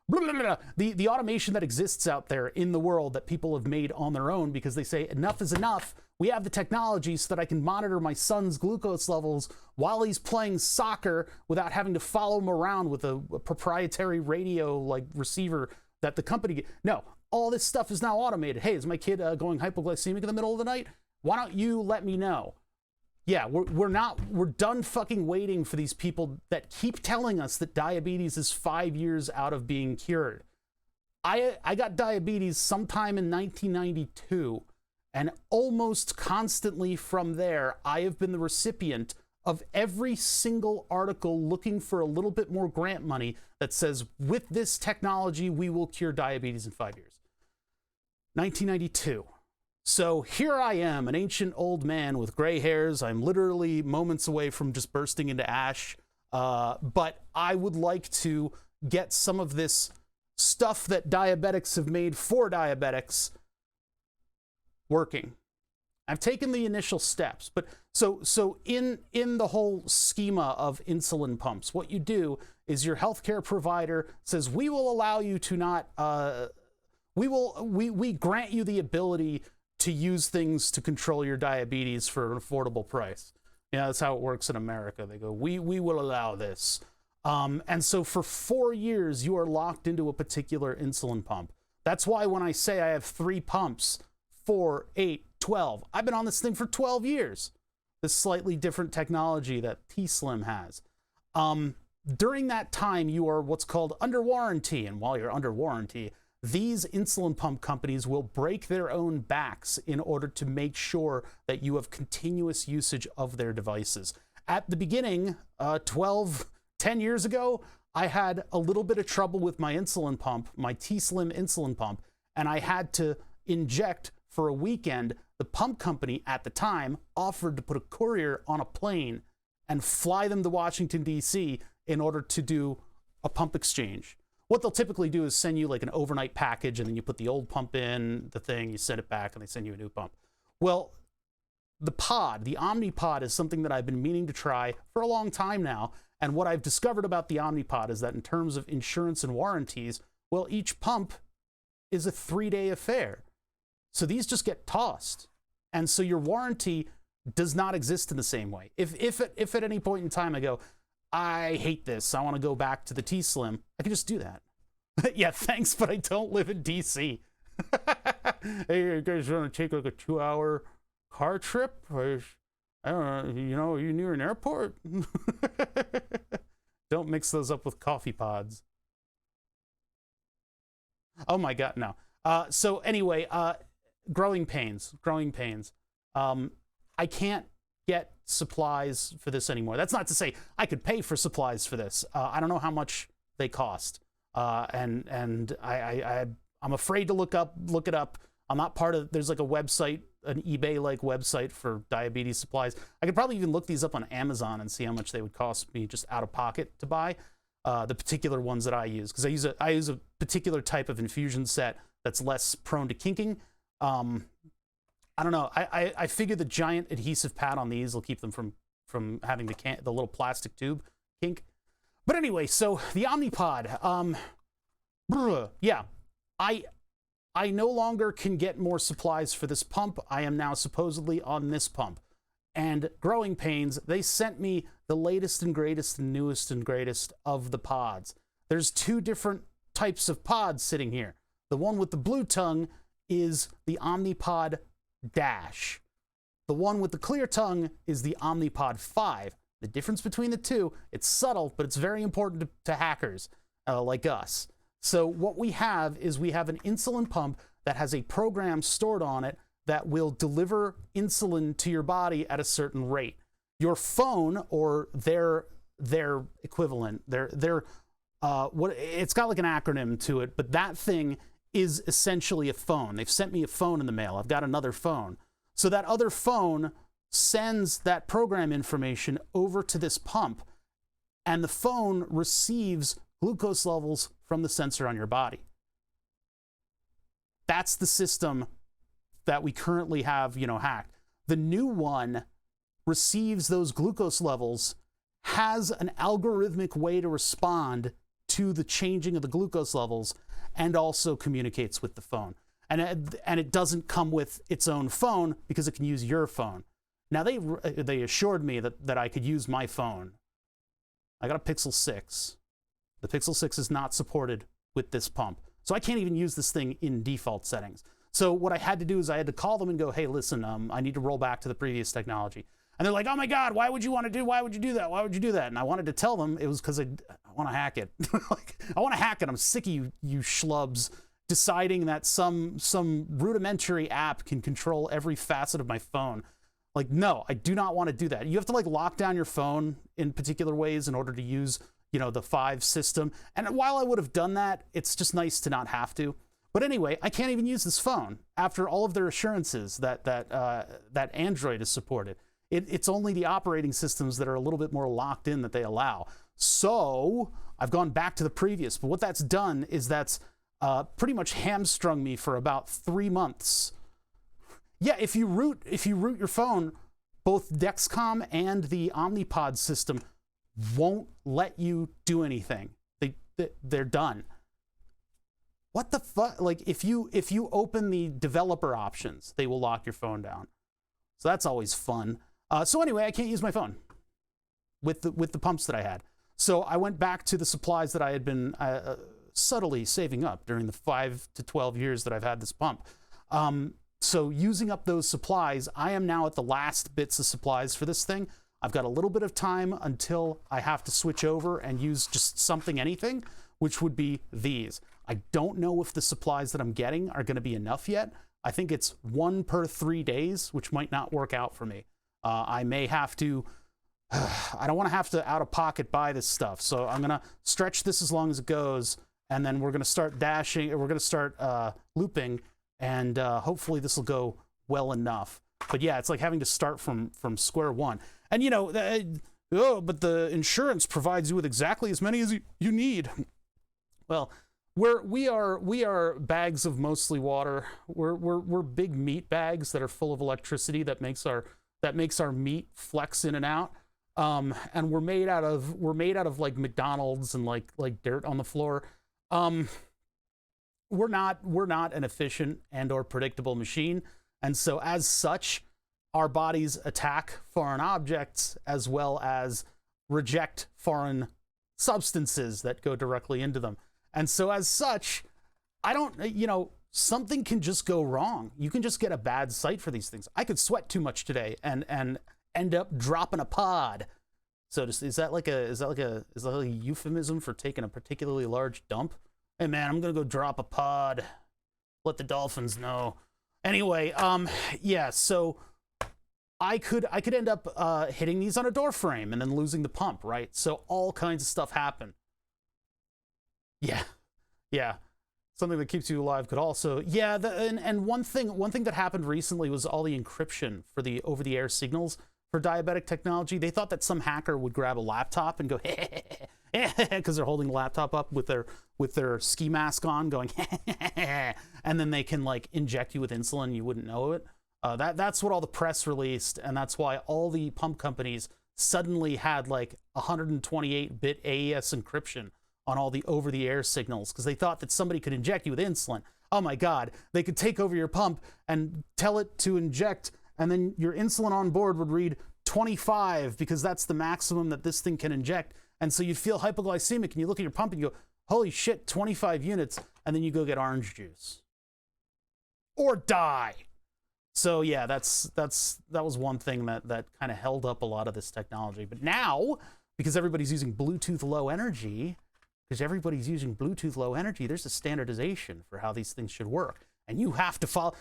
the automation that exists out there in the world that people have made on their own because they say enough is enough. We have the technology so that I can monitor my son's glucose levels while he's playing soccer without having to follow him around with a proprietary radio like receiver that the company. No, all this stuff is now automated. Hey, is my kid going hypoglycemic in the middle of the night? Why don't you let me know? Yeah, we're done fucking waiting for these people that keep telling us that diabetes is 5 years out of being cured. I got diabetes sometime in 1992, And almost constantly from there, I have been the recipient of every single article looking for a little bit more grant money that says, with this technology, we will cure diabetes in 5 years. 1992. So here I am, an ancient old man with gray hairs. I'm literally moments away from just bursting into ash. But I would like to get some of this stuff that diabetics have made for diabetics working. I've taken the initial steps, but so in the whole schema of insulin pumps, what you do is your healthcare provider says, we will allow you to not, we grant you the ability to use things to control your diabetes for an affordable price. Yeah, that's how it works in America. They go, we will allow this. And so for 4 years, you are locked into a particular insulin pump. That's why when I say I have 3 pumps, 4, 8, 12, I've been on this thing for 12 years. This slightly different technology that T-Slim has. During that time, you are what's called under warranty. And while you're under warranty, these insulin pump companies will break their own backs in order to make sure that you have continuous usage of their devices. At the beginning, 10 years ago, I had a little bit of trouble with my insulin pump, my T-Slim insulin pump, and I had to inject for a weekend. The pump company at the time offered to put a courier on a plane and fly them to Washington, D.C. in order to do a pump exchange. What they'll typically do is send you like an overnight package, and then you put the old pump in the thing, you send it back, and they send you a new pump. Well, the pod, the Omnipod, is something that I've been meaning to try for a long time now. And what I've discovered about the Omnipod is that in terms of insurance and warranties, well, each pump is a 3-day affair. So these just get tossed. And so your warranty does not exist in the same way. If at any point in time I go, I hate this, I want to go back to the T-Slim, I can just do that. Yeah, thanks, but I don't live in DC. Hey, you guys want to take like a 2-hour car trip? I don't know, you know, are you near an airport? Don't mix those up with coffee pods. Oh my God, no. So anyway, growing pains. I can't get supplies for this anymore. That's not to say I could pay for supplies for this. I don't know how much they cost. And I'm afraid to look it up. I'm not part of, there's like a website, an eBay-like website for diabetes supplies. I could probably even look these up on Amazon and see how much they would cost me just out of pocket to buy. The particular ones that I use, because I use a particular type of infusion set that's less prone to kinking. I don't know. I figure the giant adhesive pad on these will keep them from having the little plastic tube kink. But anyway, so the Omnipod. Yeah, I no longer can get more supplies for this pump. I am now supposedly on this pump. And growing pains, they sent me the latest and greatest and newest and greatest of the pods. There's 2 different types of pods sitting here. The one with the blue tongue is the Omnipod Dash. The one with the clear tongue is the Omnipod 5. The difference between the 2, it's subtle, but it's very important to hackers like us. So what we have is we have an insulin pump that has a program stored on it that will deliver insulin to your body at a certain rate. Your phone or their equivalent, it's got like an acronym to it, but that thing is essentially a phone. They've sent me a phone in the mail. I've got another phone. So that other phone sends that program information over to this pump, and the phone receives glucose levels from the sensor on your body. That's the system that we currently have, hacked. The new one receives those glucose levels, has an algorithmic way to respond to the changing of the glucose levels, and also communicates with the phone. And it doesn't come with its own phone because it can use your phone. Now, they assured me that I could use my phone. I got a Pixel 6. The Pixel 6 is not supported with this pump. So I can't even use this thing in default settings. So what I had to do is I had to call them and go, hey, listen, I need to roll back to the previous technology. And they're like, oh my God, why would you do that? Why would you do that? And I wanted to tell them it was because I want to hack it. Like, I want to hack it. I'm sick of you schlubs deciding that some rudimentary app can control every facet of my phone. Like, no, I do not want to do that. You have to like lock down your phone in particular ways in order to use, you know, the 5 system. And while I would have done that, it's just nice to not have to. But anyway, I can't even use this phone after all of their assurances that Android is supported. It's only the operating systems that are a little bit more locked in that they allow. So I've gone back to the previous, but what that's done is that's pretty much hamstrung me for about 3 months. Yeah, if you root your phone, both Dexcom and the Omnipod system won't let you do anything. They're done. What the fuck? Like, if you open the developer options, they will lock your phone down. So that's always fun. So anyway, I can't use my phone with the pumps that I had. So I went back to the supplies that I had been subtly saving up during the 5 to 12 years that I've had this pump. So using up those supplies, I am now at the last bits of supplies for this thing. I've got a little bit of time until I have to switch over and use just something, anything, which would be these. I don't know if the supplies that I'm getting are going to be enough yet. I think it's 1 per 3 days, which might not work out for me. I may have to, I don't want to have to out of pocket buy this stuff. So I'm going to stretch this as long as it goes. And then we're going to start dashing, or we're going to start looping. And hopefully this will go well enough. But yeah, it's like having to start from square one. And you know, but the insurance provides you with exactly as many as you need. Well, we are bags of mostly water. We're big meat bags that are full of electricity that makes our meat flex in and out. And we're made out of like McDonald's and like dirt on the floor. We're not an efficient and or predictable machine. And so as such, our bodies attack foreign objects as well as reject foreign substances that go directly into them. And so as such, I don't, you know, something can just go wrong. You can just get a bad sight for these things. I could sweat too much today and end up dropping a pod. So is that like a euphemism for taking a particularly large dump? Hey man, I'm gonna go drop a pod. Let the dolphins know. Anyway, yeah, so I could end up hitting these on a door frame and then losing the pump, right? So all kinds of stuff happen. Yeah. Something that keeps you alive could also, yeah. And one thing that happened recently was all the encryption for the over-the-air signals for diabetic technology. They thought that some hacker would grab a laptop and go, because they're holding the laptop up with their ski mask on, going, and then they can like inject you with insulin. You wouldn't know it. That's what all the press released, and that's why all the pump companies suddenly had like 128-bit AES encryption on all the over-the-air signals, because they thought that somebody could inject you with insulin. Oh my God, they could take over your pump and tell it to inject, and then your insulin on board would read 25, because that's the maximum that this thing can inject. And so you'd feel hypoglycemic, and you look at your pump and you go, holy shit, 25 units, and then you go get orange juice. Or die. So yeah, that was one thing that kind of held up a lot of this technology. But now, because everybody's using Bluetooth Low Energy, there's a standardization for how these things should work. And you have to follow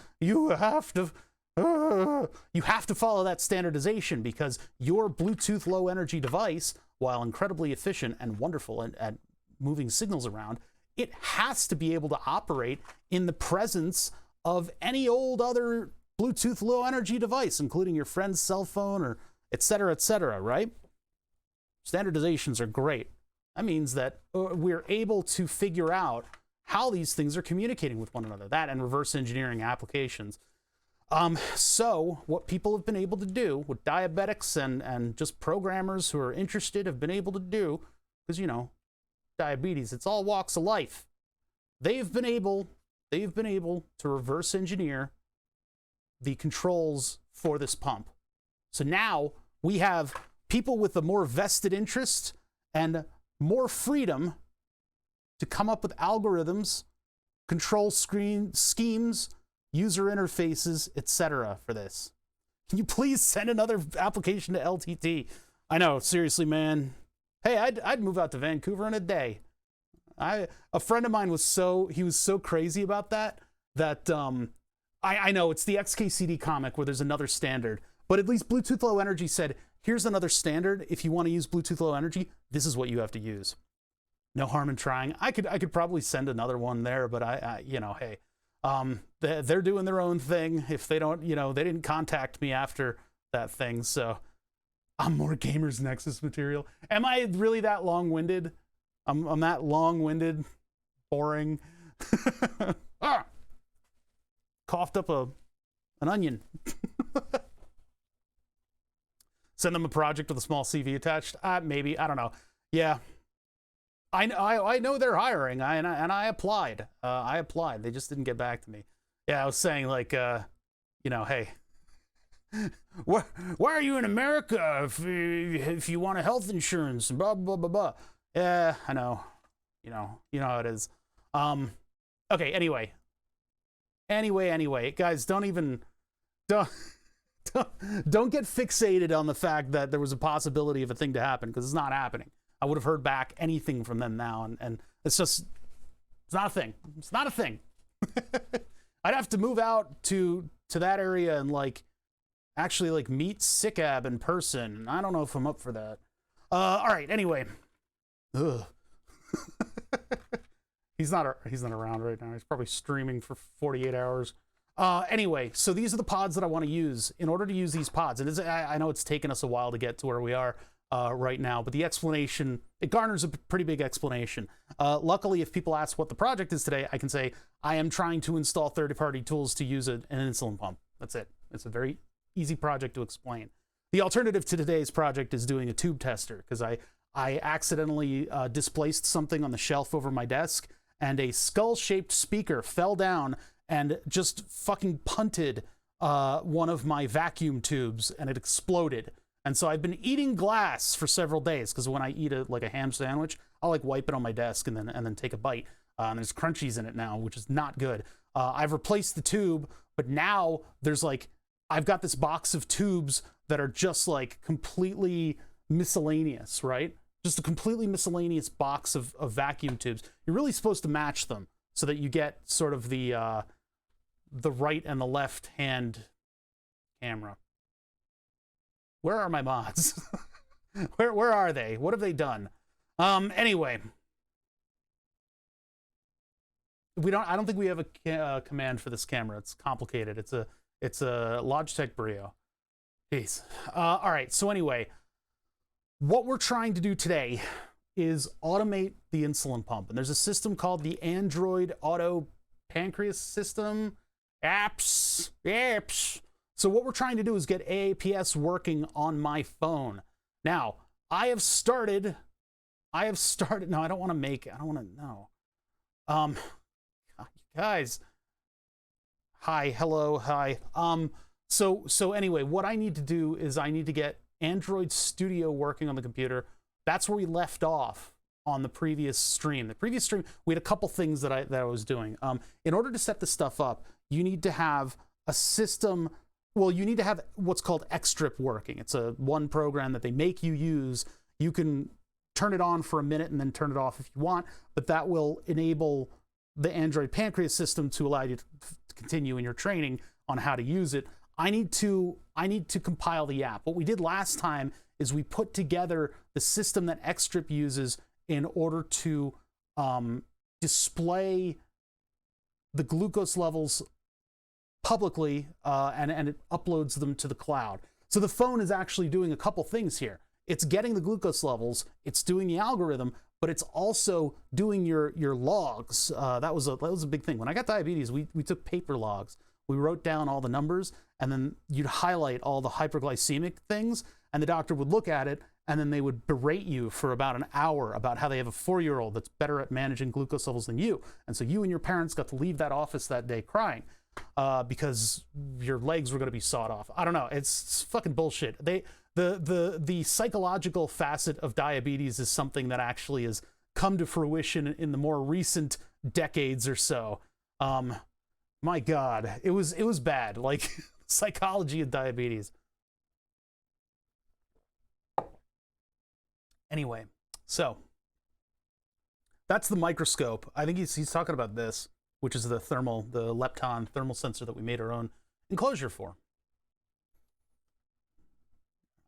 that standardization, because your Bluetooth Low Energy device, while incredibly efficient and wonderful at moving signals around, it has to be able to operate in the presence of any old other Bluetooth Low Energy device, including your friend's cell phone or et cetera, right? Standardizations are great. That means that we're able to figure out how these things are communicating with one another, that and reverse engineering applications. So what people have been able to do, what diabetics and just programmers who are interested have been able to do, because, you know, diabetes, it's all walks of life. They've been able to reverse engineer the controls for this pump. So now we have people with a more vested interest and more freedom to come up with algorithms, control schemes, user interfaces, etc. for this. Can you please send another application to LTT? I know, seriously, man. Hey, I'd move out to Vancouver in a day. A friend of mine was so crazy about that I know it's the XKCD comic where there's another standard, but at least Bluetooth Low Energy said, here's another standard. If you want to use Bluetooth Low Energy, this is what you have to use. No harm in trying. I could probably send another one there, but I you know, hey, they're doing their own thing. If they don't, you know, they didn't contact me after that thing, so I'm more Gamers Nexus material. Am I really that long-winded? I'm that long-winded, boring. Ah! Coughed up an onion. Send them a project with a small CV attached. Maybe, I don't know. Yeah, I know they're hiring, and I applied. I applied. They just didn't get back to me. Yeah, I was saying like, you know, hey, why are you in America if you want a health insurance and blah blah blah blah. Yeah, I know. You know how it is. Okay. Anyway, guys, don't get fixated on the fact that there was a possibility of a thing to happen, because it's not happening. I would have heard back anything from them now, and it's not a thing. It's not a thing. I'd have to move out to that area and like actually like meet Sickab in person. I don't know if I'm up for that. All right. Anyway, ugh. He's not around right now. He's probably streaming for 48 hours. Anyway, so these are the pods that I want to use. In order to use these pods, and I know it's taken us a while to get to where we are right now, but the explanation, it garners a pretty big explanation. Luckily, if people ask what the project is today, I can say I am trying to install third-party tools to use an insulin pump. That's it. It's a very easy project to explain. The alternative to today's project is doing a tube tester, because I accidentally displaced something on the shelf over my desk, and a skull-shaped speaker fell down and just fucking punted one of my vacuum tubes, and it exploded. And so I've been eating glass for several days, because when I eat like a ham sandwich, I'll like wipe it on my desk and then take a bite. And there's crunchies in it now, which is not good. I've replaced the tube, but now there's like, I've got this box of tubes that are just like completely miscellaneous, right? Just a completely miscellaneous box of vacuum tubes. You're really supposed to match them so that you get sort of the right and the left hand camera. Where are my mods? Where are they? What have they done? Anyway, I don't think we have a command for this camera. It's complicated. It's a Logitech Brio. Jeez. All right. So anyway, what we're trying to do today is automate the insulin pump. And there's a system called the Android Auto Pancreas System. AAPS. So what we're trying to do is get AAPS working on my phone. Now, I have started, no, I don't want to, no. Guys, hi, hello, hi. So anyway, what I need to do is I need to get Android Studio working on the computer. That's where we left off on the previous stream. The previous stream, we had a couple things that I was doing. In order to set this stuff up, you need to have a system. Well, you need to have what's called Xstrip working. It's one program that they make you use. You can turn it on for a minute and then turn it off if you want, but that will enable the Android Pancreas system to allow you to continue in your training on how to use it. I need to compile the app. What we did last time is we put together the system that Xstrip uses in order to display the glucose levels publicly, and it uploads them to the cloud. So the phone is actually doing a couple things here. It's getting the glucose levels, it's doing the algorithm, but it's also doing your logs. That was a big thing. When I got diabetes, we took paper logs. We wrote down all the numbers, and then you'd highlight all the hyperglycemic things, and the doctor would look at it, and then they would berate you for about an hour about how they have a 4-year-old that's better at managing glucose levels than you. And so you and your parents got to leave that office that day crying because your legs were going to be sawed off. I don't know. It's fucking bullshit. The psychological facet of diabetes is something that actually has come to fruition in the more recent decades or so. My God, it was bad. Like psychology of diabetes. Anyway, so That's the microscope. I think he's talking about this, which is the lepton thermal sensor that we made our own enclosure for.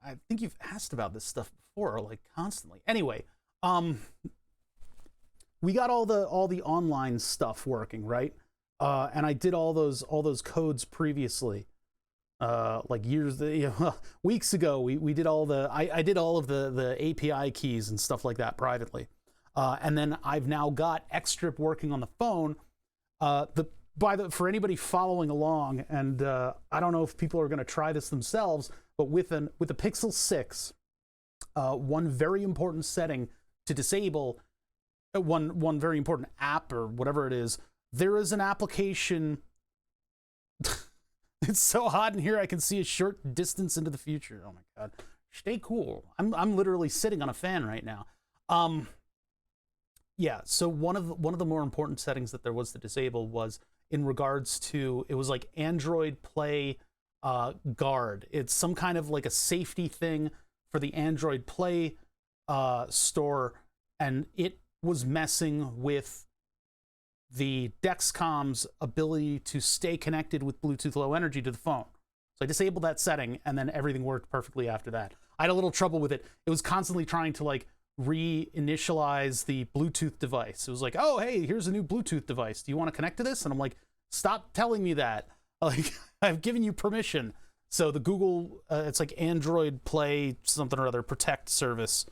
I think you've asked about this stuff before, like constantly. Anyway, we got all the online stuff working, right? And I did all those codes previously, like weeks ago. We did all I did all of the API keys and stuff like that privately, and then I've now got Xstrip working on the phone. For anybody following along, and I don't know if people are going to try this themselves, but with the Pixel 6, one very important setting to disable, one very important app or whatever it is, there is an application. It's so hot in here I can see a short distance into the future. Oh my god. Stay cool. I'm literally sitting on a fan right now. Yeah, so one of the more important settings that there was to disable was in regards to, it was like Android Play guard. It's some kind of like a safety thing for the Android Play store, and it was messing with the Dexcom's ability to stay connected with Bluetooth Low Energy to the phone. So I disabled that setting, and then everything worked perfectly after that. I had a little trouble with it. It was constantly trying to like reinitialize the Bluetooth device. It was like, oh, hey, here's a new Bluetooth device. Do you want to connect to this? And I'm like, stop telling me that. Like, I've given you permission. So the Google, it's like Android Play something or other Protect service,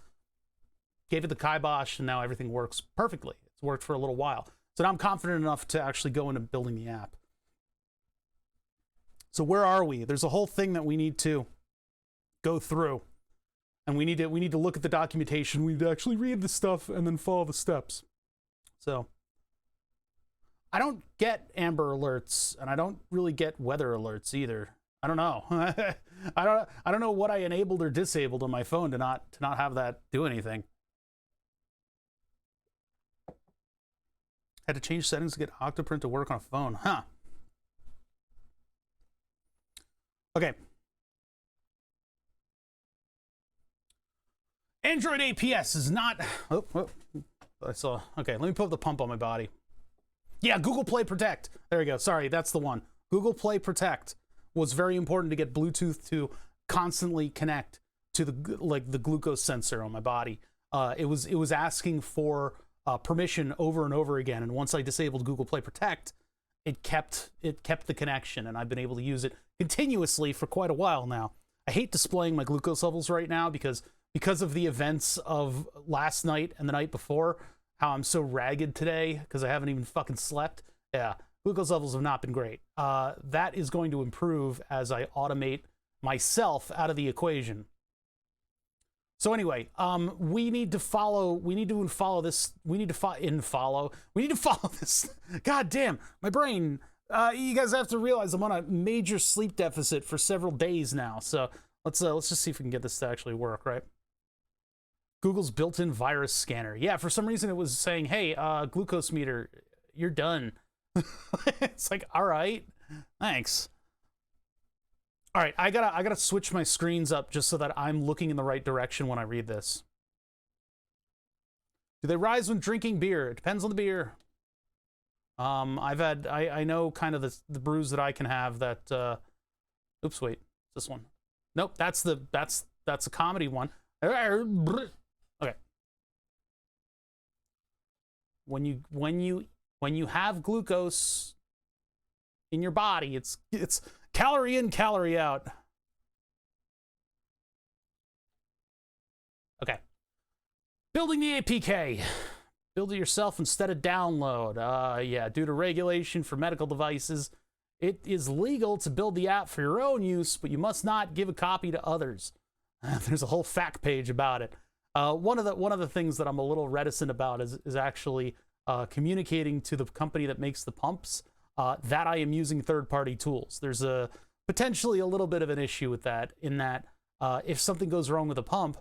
gave it the kibosh, and now everything works perfectly. It's worked for a little while. So now I'm confident enough to actually go into building the app. So where are we? There's a whole thing that we need to go through. And we need to look at the documentation. We need to actually read the stuff and then follow the steps. So I don't get Amber Alerts, and I don't really get weather alerts either. I don't know. I don't know what I enabled or disabled on my phone to not have that do anything. Had to change settings to get Octoprint to work on a phone. Huh. Okay. Android APS is not... Oh, I saw... Okay, let me put the pump on my body. Yeah, Google Play Protect. There we go. Sorry, that's the one. Google Play Protect was very important to get Bluetooth to constantly connect to the glucose sensor on my body. It was asking for permission over and over again, and once I disabled Google Play Protect, it kept the connection, and I've been able to use it continuously for quite a while now. I hate displaying my glucose levels right now because of the events of last night and the night before, how I'm so ragged today because I haven't even fucking slept. Yeah, glucose levels have not been great. That is going to improve as I automate myself out of the equation. So anyway, we need to follow this. God damn, my brain. You guys have to realize I'm on a major sleep deficit for several days now. So let's just see if we can get this to actually work, right? Google's built-in virus scanner. Yeah, for some reason it was saying, hey, glucose meter, you're done. It's like, all right, thanks. All right, I gotta switch my screens up just so that I'm looking in the right direction when I read this. Do they rise when drinking beer? It depends on the beer. I know kind of the brews that I can have that. Oops, wait, this one. Nope, that's a comedy one. Okay. When you have glucose in your body, it's calorie in, calorie out. Okay. Building the APK. Build it yourself instead of download. Yeah, due to regulation for medical devices, it is legal to build the app for your own use, but you must not give a copy to others. There's a whole fact page about it. One of the things that I'm a little reticent about is actually communicating to the company that makes the pumps that I am using third-party tools. There's potentially a little bit of an issue with that, in that if something goes wrong with a pump,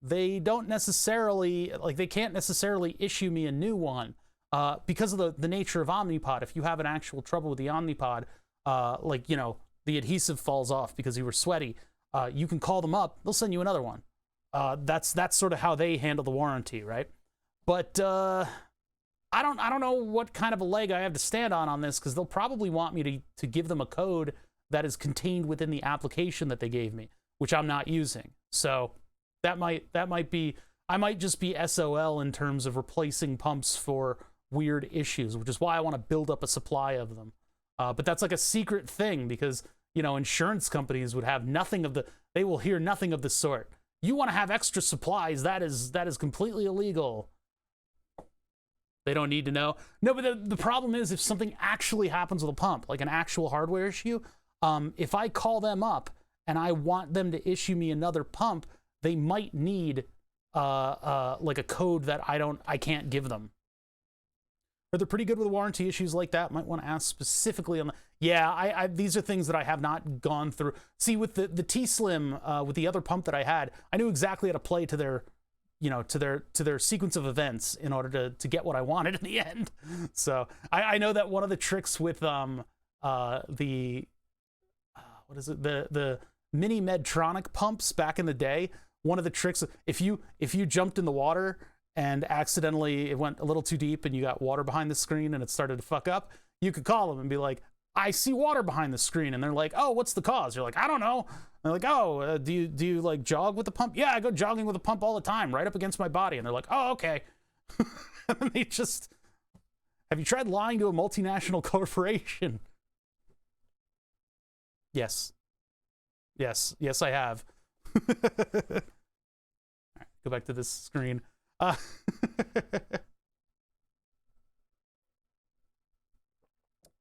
they can't necessarily issue me a new one because of the nature of Omnipod. If you have an actual trouble with the Omnipod, the adhesive falls off because you were sweaty, you can call them up, they'll send you another one. That's sort of how they handle the warranty, right? But I don't know what kind of a leg I have to stand on this, because they'll probably want me to give them a code that is contained within the application that they gave me, which I'm not using. So that might be, I might just be SOL in terms of replacing pumps for weird issues, which is why I want to build up a supply of them. But that's like a secret thing, because, you know, insurance companies would have nothing of the, they will hear nothing of the sort. You want to have extra supplies, that is completely illegal. They don't need to know. No, but the problem is, if something actually happens with a pump, like an actual hardware issue, if I call them up and I want them to issue me another pump, they might need like a code that I can't give them. Are they pretty good with warranty issues like that? Might want to ask specifically on the... Yeah, these are things that I have not gone through. See, with the T-Slim, with the other pump that I had, I knew exactly how to play to their, you know, to their sequence of events in order to get what I wanted in the end. So I know that one of the tricks with what is it, the mini Medtronic pumps back in the day, one of the tricks, if you jumped in the water and accidentally it went a little too deep and you got water behind the screen and it started to fuck up, you could call them and be like, I see water behind the screen. And they're like, oh, what's the cause? You're like, I don't know. And they're like, oh, do you like jog with the pump? Yeah, I go jogging with a pump all the time, right up against my body. And they're like, oh, okay. And they just, have you tried lying to a multinational corporation? Yes. Yes, I have. All right, go back to this screen.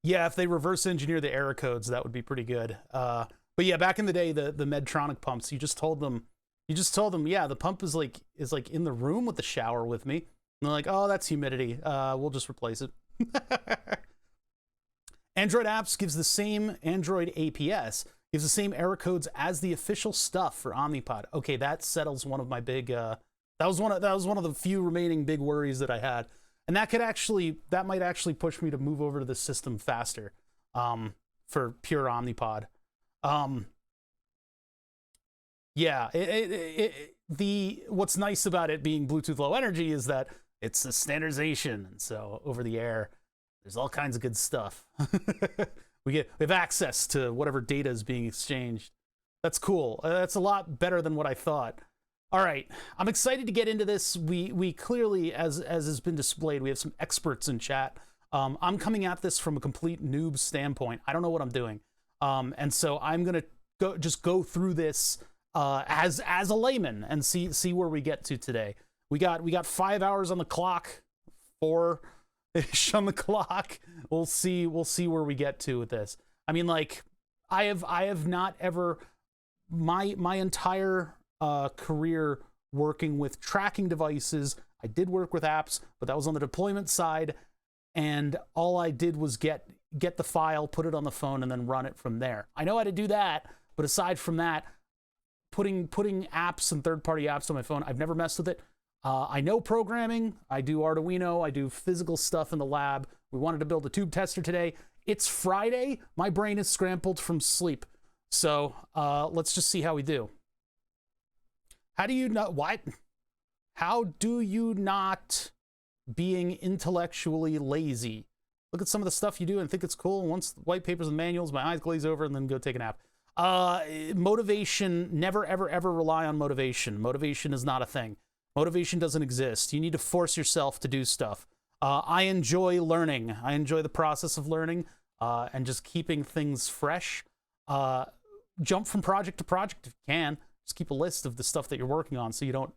Yeah, if they reverse engineer the error codes, that would be pretty good. But yeah, back in the day, the Medtronic pumps, you just told them, yeah, the pump is like in the room with the shower with me. And they're like, oh, that's humidity. We'll just replace it. Android apps gives the same, Android AAPS gives the same error codes as the official stuff for Omnipod. Okay, that settles one of my big, that was one of the few remaining big worries that I had. And that might actually push me to move over to the system faster, for pure Omnipod. Yeah, what's nice about it being Bluetooth Low Energy is that it's a standardization, and so over the air, there's all kinds of good stuff. We have access to whatever data is being exchanged. That's cool. That's a lot better than what I thought. All right, I'm excited to get into this. We clearly, as has been displayed, we have some experts in chat. I'm coming at this from a complete noob standpoint. I don't know what I'm doing, and so I'm gonna go through this as a layman and see where we get to today. We got 5 hours on the clock, 4-ish on the clock. We'll see where we get to with this. I mean, like, I have not ever, my entire career working with tracking devices. I did work with apps, but that was on the deployment side, and all I did was get the file, put it on the phone, and then run it from there. I know how to do that, but aside from that, putting apps and third-party apps on my phone, I've never messed with it. I know programming. I do Arduino. I do physical stuff in the lab. We wanted to build a tube tester today. It's Friday. My brain is scrambled from sleep. So let's just see how we do. How do you not, what? How do you not being intellectually lazy? Look at some of the stuff you do and think it's cool. Once white papers and manuals, my eyes glaze over and then go take a nap. Motivation, never, ever, ever rely on motivation. Motivation is not a thing. Motivation doesn't exist. You need to force yourself to do stuff. I enjoy learning. I enjoy the process of learning and just keeping things fresh. Jump from project to project if you can. Just keep a list of the stuff that you're working on so you don't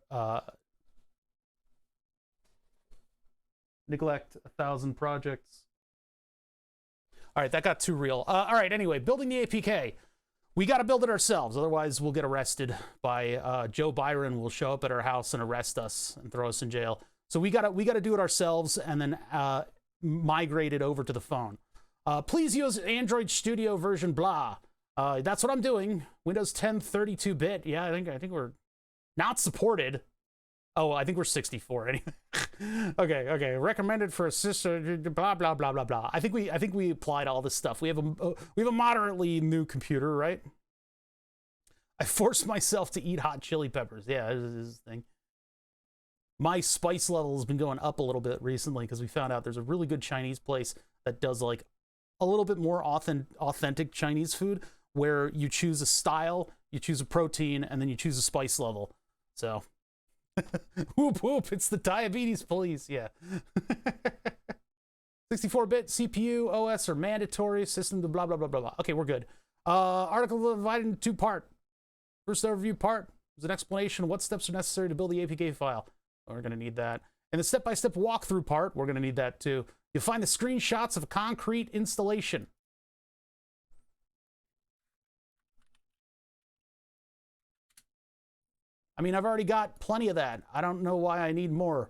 neglect 1,000 projects. All right, that got too real. All right, anyway, building the APK. We got to build it ourselves, otherwise we'll get arrested by Joe Byron will show up at our house and arrest us and throw us in jail. So we gotta do it ourselves and then migrate it over to the phone. Please use Android Studio version blah. That's what I'm doing. Windows 10 32-bit. Yeah, I think we're not supported. Oh, I think we're 64 anyway. Okay. Recommended for a sister. Blah blah blah blah blah. I think we applied all this stuff. We have a moderately new computer, right? I forced myself to eat hot chili peppers. Yeah, this is the thing. my spice level has been going up a little bit recently because we found out there's a really good Chinese place that does like a little bit more authentic Chinese food, where you choose a style, you choose a protein, and then you choose a spice level. So, whoop whoop, it's the diabetes police, yeah. 64-bit CPU, OS are mandatory, system to blah, blah, blah, blah, blah. Okay, we're good. Article divided into 2-part. First overview part is an explanation of what steps are necessary to build the APK file. We're going to need that. And the step-by-step walkthrough part, we're going to need that too. You'll find the screenshots of a concrete installation. I mean, I've already got plenty of that. I don't know why I need more.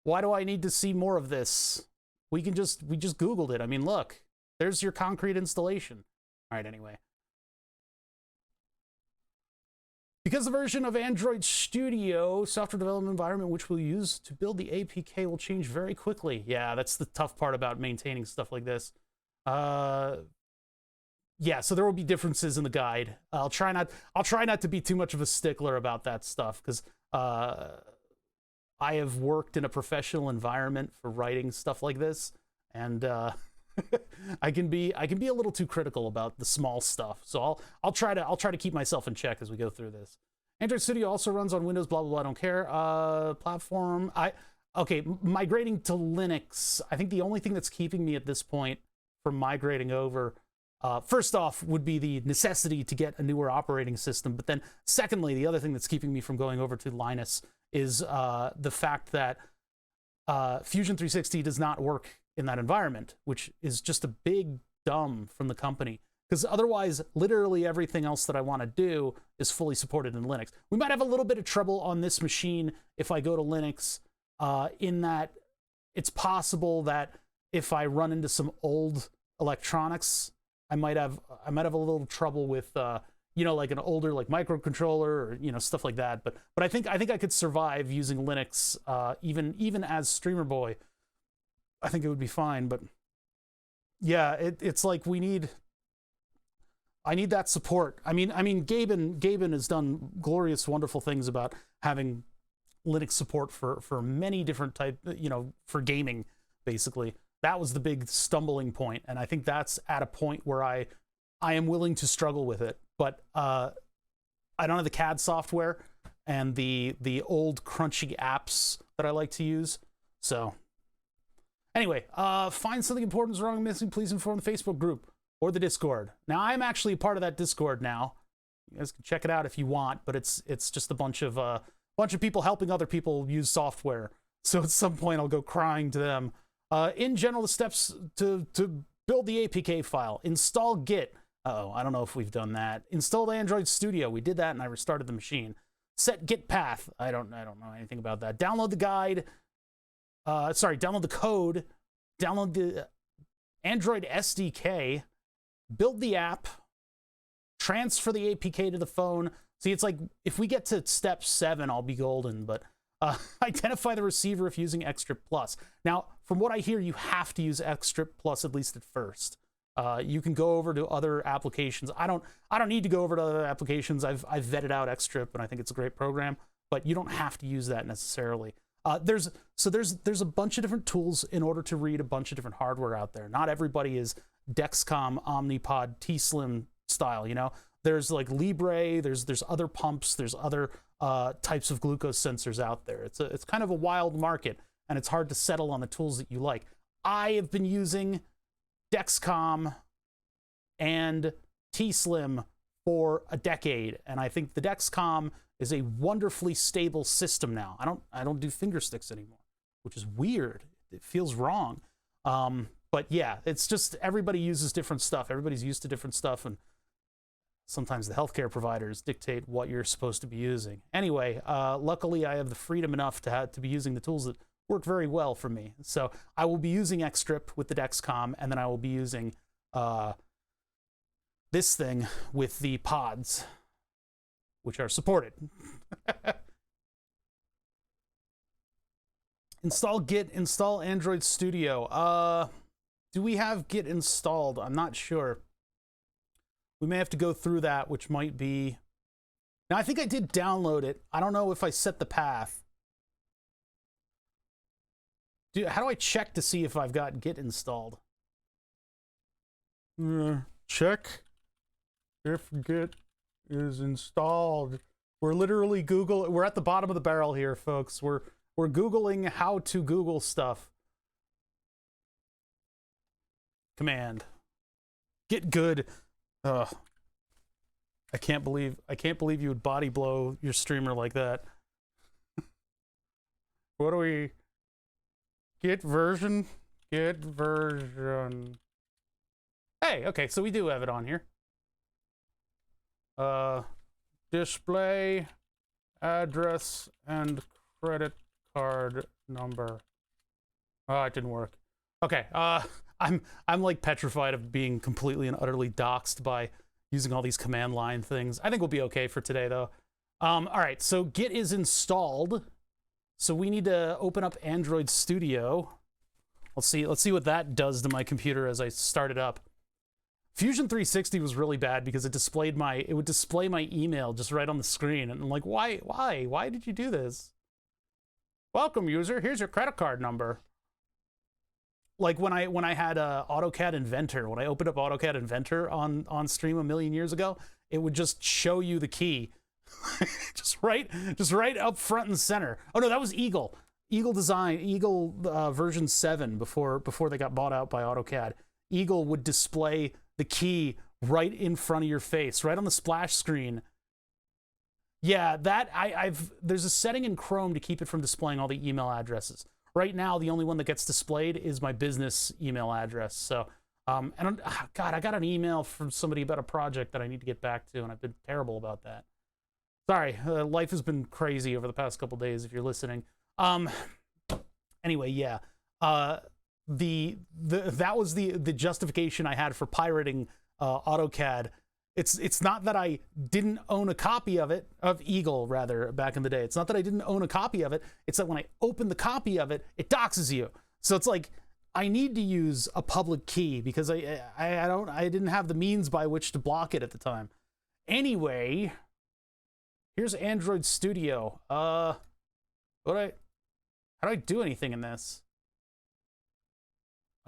Why do I need to see more of this? We just Googled it. I mean, look, there's your concrete installation. All right, anyway. Because the version of Android Studio software development environment which we'll use to build the APK will change very quickly. Yeah, that's the tough part about maintaining stuff like this. Yeah, so there will be differences in the guide. I'll try not to be too much of a stickler about that stuff, because I have worked in a professional environment for writing stuff like this, and I can be a little too critical about the small stuff. So I'll try to keep myself in check as we go through this. Android Studio also runs on Windows, blah blah blah. I don't care. Platform. Okay, migrating to Linux. I think the only thing that's keeping me at this point from migrating over, first off, would be the necessity to get a newer operating system. But then, secondly, the other thing that's keeping me from going over to Linus is the fact that Fusion 360 does not work in that environment, which is just a big dumb from the company. Because otherwise, literally everything else that I want to do is fully supported in Linux. We might have a little bit of trouble on this machine if I go to Linux, in that it's possible that if I run into some old electronics, I might have a little trouble with you know, like an older like microcontroller or, you know, stuff like that. But I think I could survive using Linux, even as Streamer Boy. I think it would be fine. But yeah, it's like I need that support. I mean, Gaben has done glorious, wonderful things about having Linux support for many different type, you know, for gaming, basically. That was the big stumbling point, and I think that's at a point where I am willing to struggle with it. But I don't have the CAD software and the old crunchy apps that I like to use. So anyway, find something important is wrong or missing, please inform the Facebook group or the Discord. Now, I'm actually a part of that Discord now. You guys can check it out if you want, but it's just a bunch of people helping other people use software. So at some point I'll go crying to them. In general, the steps to build the APK file: install Git. Uh-oh, I don't know if we've done that. Install the Android Studio. We did that, and I restarted the machine. Set Git path. I don't know anything about that. Download the guide. Download the code. Download the Android SDK. Build the app. Transfer the APK to the phone. See, it's like if we get to step 7, I'll be golden. But identify the receiver if using Xstrip Plus. Now, from what I hear, you have to use Xstrip Plus at least at first. You can go over to other applications. I don't need to go over to other applications. I've vetted out Xstrip, and I think it's a great program. But you don't have to use that necessarily. There's a bunch of different tools in order to read a bunch of different hardware out there. Not everybody is Dexcom, Omnipod, T-Slim style. You know, there's like Libre. There's other pumps. There's other types of glucose sensors out there. It's kind of a wild market, and it's hard to settle on the tools that you like. I have been using Dexcom and T-Slim for a decade, and I think the Dexcom is a wonderfully stable system now. I don't do finger sticks anymore, which is weird. It feels wrong. But yeah, it's just everybody uses different stuff. Everybody's used to different stuff, and sometimes the healthcare providers dictate what you're supposed to be using. Anyway, luckily I have the freedom enough to be using the tools that work very well for me. So I will be using Xstrip with the Dexcom, and then I will be using this thing with the pods, which are supported. Install Git, install Android Studio. Do we have Git installed? I'm not sure. We may have to go through that, which might be... Now, I think I did download it. I don't know if I set the path. how do I check to see if I've got Git installed? Check if Git is installed. We're literally we're at the bottom of the barrel here, folks. We're Googling how to Google stuff. Command. Get good. Ugh. I can't believe you would body blow your streamer like that. What do we... Git version? Git version. Hey, okay, so we do have it on here. Display address and credit card number. Oh, it didn't work. Okay, I'm like petrified of being completely and utterly doxxed by using all these command line things. I think we'll be okay for today though. All right, so Git is installed. So we need to open up Android Studio. Let's see what that does to my computer as I start it up. Fusion 360 was really bad because it would display my email just right on the screen, and I'm like, why did you do this? Welcome, user. Here's your credit card number. Like when I had AutoCAD Inventor, when I opened up AutoCAD Inventor on stream a million years ago, it would just show you the key, just right up front and center. Oh no, that was Eagle version 7 before they got bought out by AutoCAD. Eagle would display the key right in front of your face, right on the splash screen. Yeah, that there's a setting in Chrome to keep it from displaying all the email addresses. Right now, the only one that gets displayed is my business email address. So, God, I got an email from somebody about a project that I need to get back to, and I've been terrible about that. Sorry, life has been crazy over the past couple days, if you're listening. Anyway, yeah. That was the justification I had for pirating AutoCAD. It's not that I didn't own a copy of Eagle, rather, back in the day. It's not that I didn't own a copy of it. It's that when I open the copy of it, it doxes you. So it's like, I need to use a public key because I didn't have the means by which to block it at the time. Anyway, here's Android Studio. How do I do anything in this?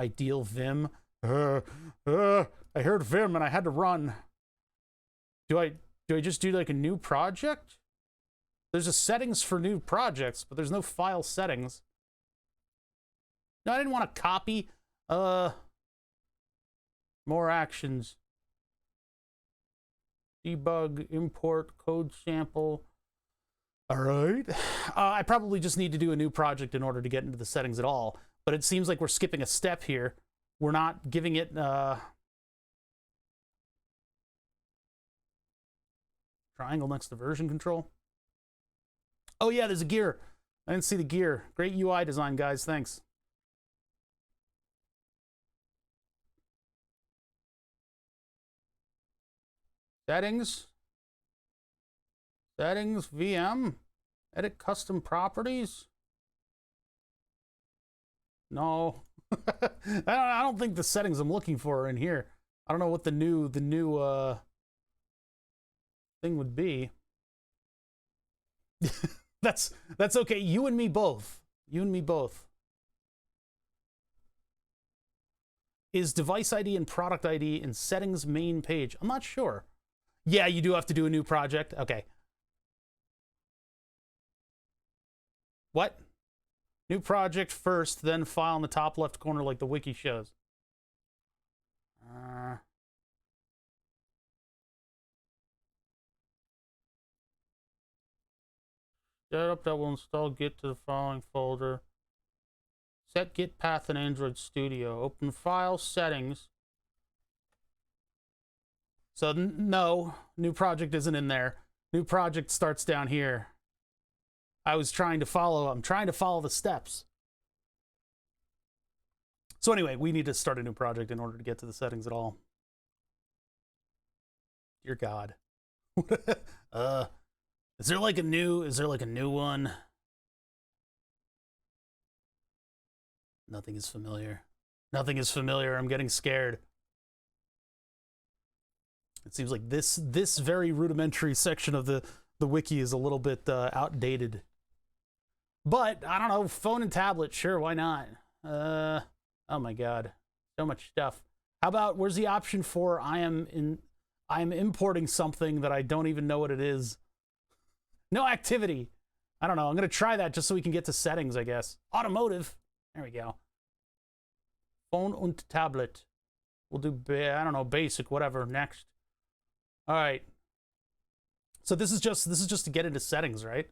Ideal Vim. I heard Vim and I had to run. Do I just do like a new project? There's a settings for new projects, but there's no file settings. No, I didn't want to copy. More actions. Debug, import, code sample. All right. I probably just need to do a new project in order to get into the settings at all. But it seems like we're skipping a step here. We're not giving it... Triangle next to version control. Oh yeah, there's a gear. I didn't see the gear. Great UI design, guys. Thanks. Settings. Settings, VM. Edit custom properties. No. I don't think the settings I'm looking for are in here. I don't know what the new thing would be. That's okay. You and me both. You and me both. Is device ID and product ID in settings main page? I'm not sure. Yeah, you do have to do a new project. Okay. What? New project first, then file in the top left corner like the wiki shows. Setup that will install Git to the following folder. Set Git path in Android Studio. Open file settings. So no, new project isn't in there. New project starts down here. I'm trying to follow the steps. So anyway, we need to start a new project in order to get to the settings at all. Dear God. Is there like a new one? Nothing is familiar. Nothing is familiar. I'm getting scared. It seems like this very rudimentary section of the wiki is a little bit outdated. But I don't know, phone and tablet, sure, why not? Oh my god, so much stuff. How about, where's the option for I am importing something that I don't even know what it is? No activity. I don't know. I'm gonna try that just so we can get to settings, I guess. Automotive. There we go. Phone und tablet. We'll do, I don't know, basic, whatever. Next. All right. So this is just to get into settings, right?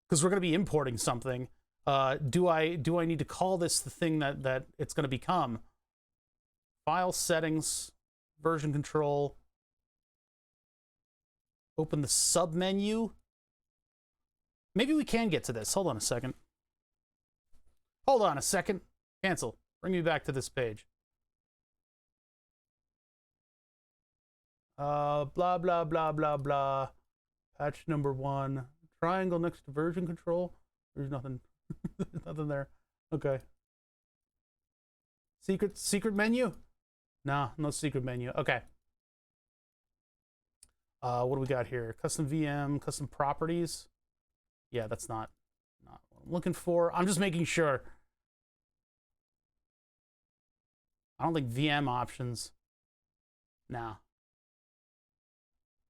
Because we're gonna be importing something. Do I need to call this the thing that it's gonna become? File settings, version control. Open the sub menu. Maybe we can get to this. Hold on a second. Hold on a second. Cancel. Bring me back to this page. Blah, blah, blah, blah, blah. Patch number 1. Triangle next to version control. There's nothing. There's nothing there. Okay. Secret menu? No, no secret menu. Okay. What do we got here? Custom VM, custom properties. Yeah, that's not what I'm looking for. I'm just making sure. I don't think VM options. No.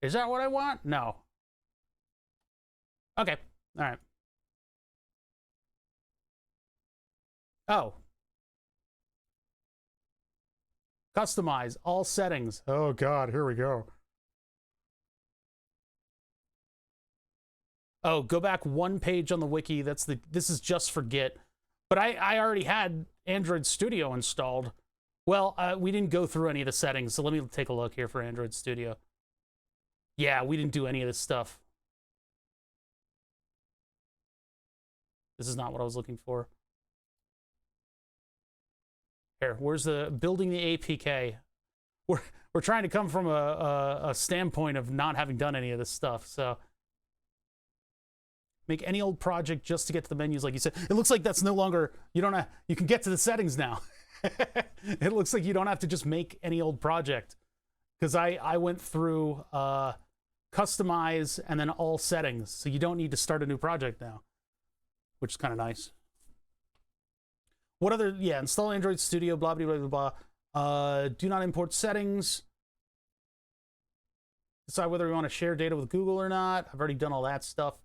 Is that what I want? No. Okay. All right. Oh. Customize all settings. Oh God, here we go. Oh, go back one page on the wiki. This is just for Git. But I already had Android Studio installed. Well, we didn't go through any of the settings, so let me take a look here for Android Studio. Yeah, we didn't do any of this stuff. This is not what I was looking for. Here, where's the building the APK? We're trying to come from a standpoint of not having done any of this stuff, so make any old project just to get to the menus, like you said. It looks like that's no longer, you can get to the settings now. It looks like you don't have to just make any old project, because I went through customize and then all settings, so you don't need to start a new project now, which is kind of nice. What other, yeah, install Android Studio, blah, blah, blah, blah, blah. Do not import settings. Decide whether we want to share data with Google or not. I've already done all that stuff.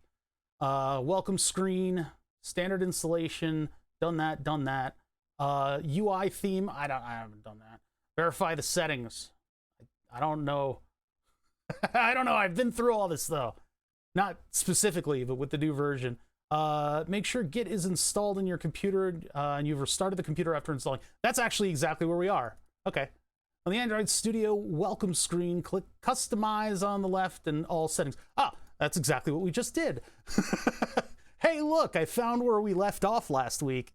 Welcome screen, standard installation, done that, done that. UI theme, I haven't done that. Verify the settings. I don't know. I don't know. I've been through all this though. Not specifically, but with the new version. Make sure Git is installed in your computer and you've restarted the computer after installing. That's actually exactly where we are. Okay. On the Android Studio welcome screen, click Customize on the left and all settings. Ah, that's exactly what we just did. Hey, look, I found where we left off last week.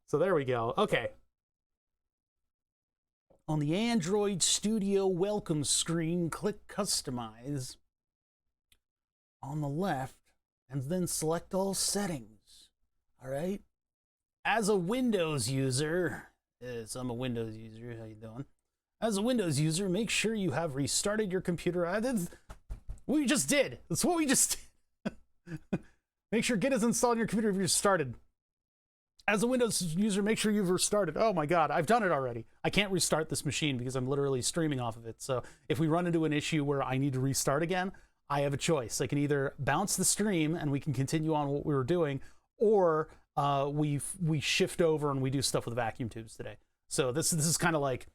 So there we go. Okay. On the Android Studio welcome screen, click Customize on the left and then select all settings. All right. As a Windows user, yes, I'm a Windows user. How you doing? As a Windows user, make sure you have restarted your computer. We just did. That's what we just did. Make sure Git is installed on your computer if you're started. As a Windows user, make sure you've restarted. Oh my God, I've done it already. I can't restart this machine because I'm literally streaming off of it. So if we run into an issue where I need to restart again, I have a choice. I can either bounce the stream and we can continue on what we were doing, or we shift over and we do stuff with vacuum tubes today. So this is kind of like,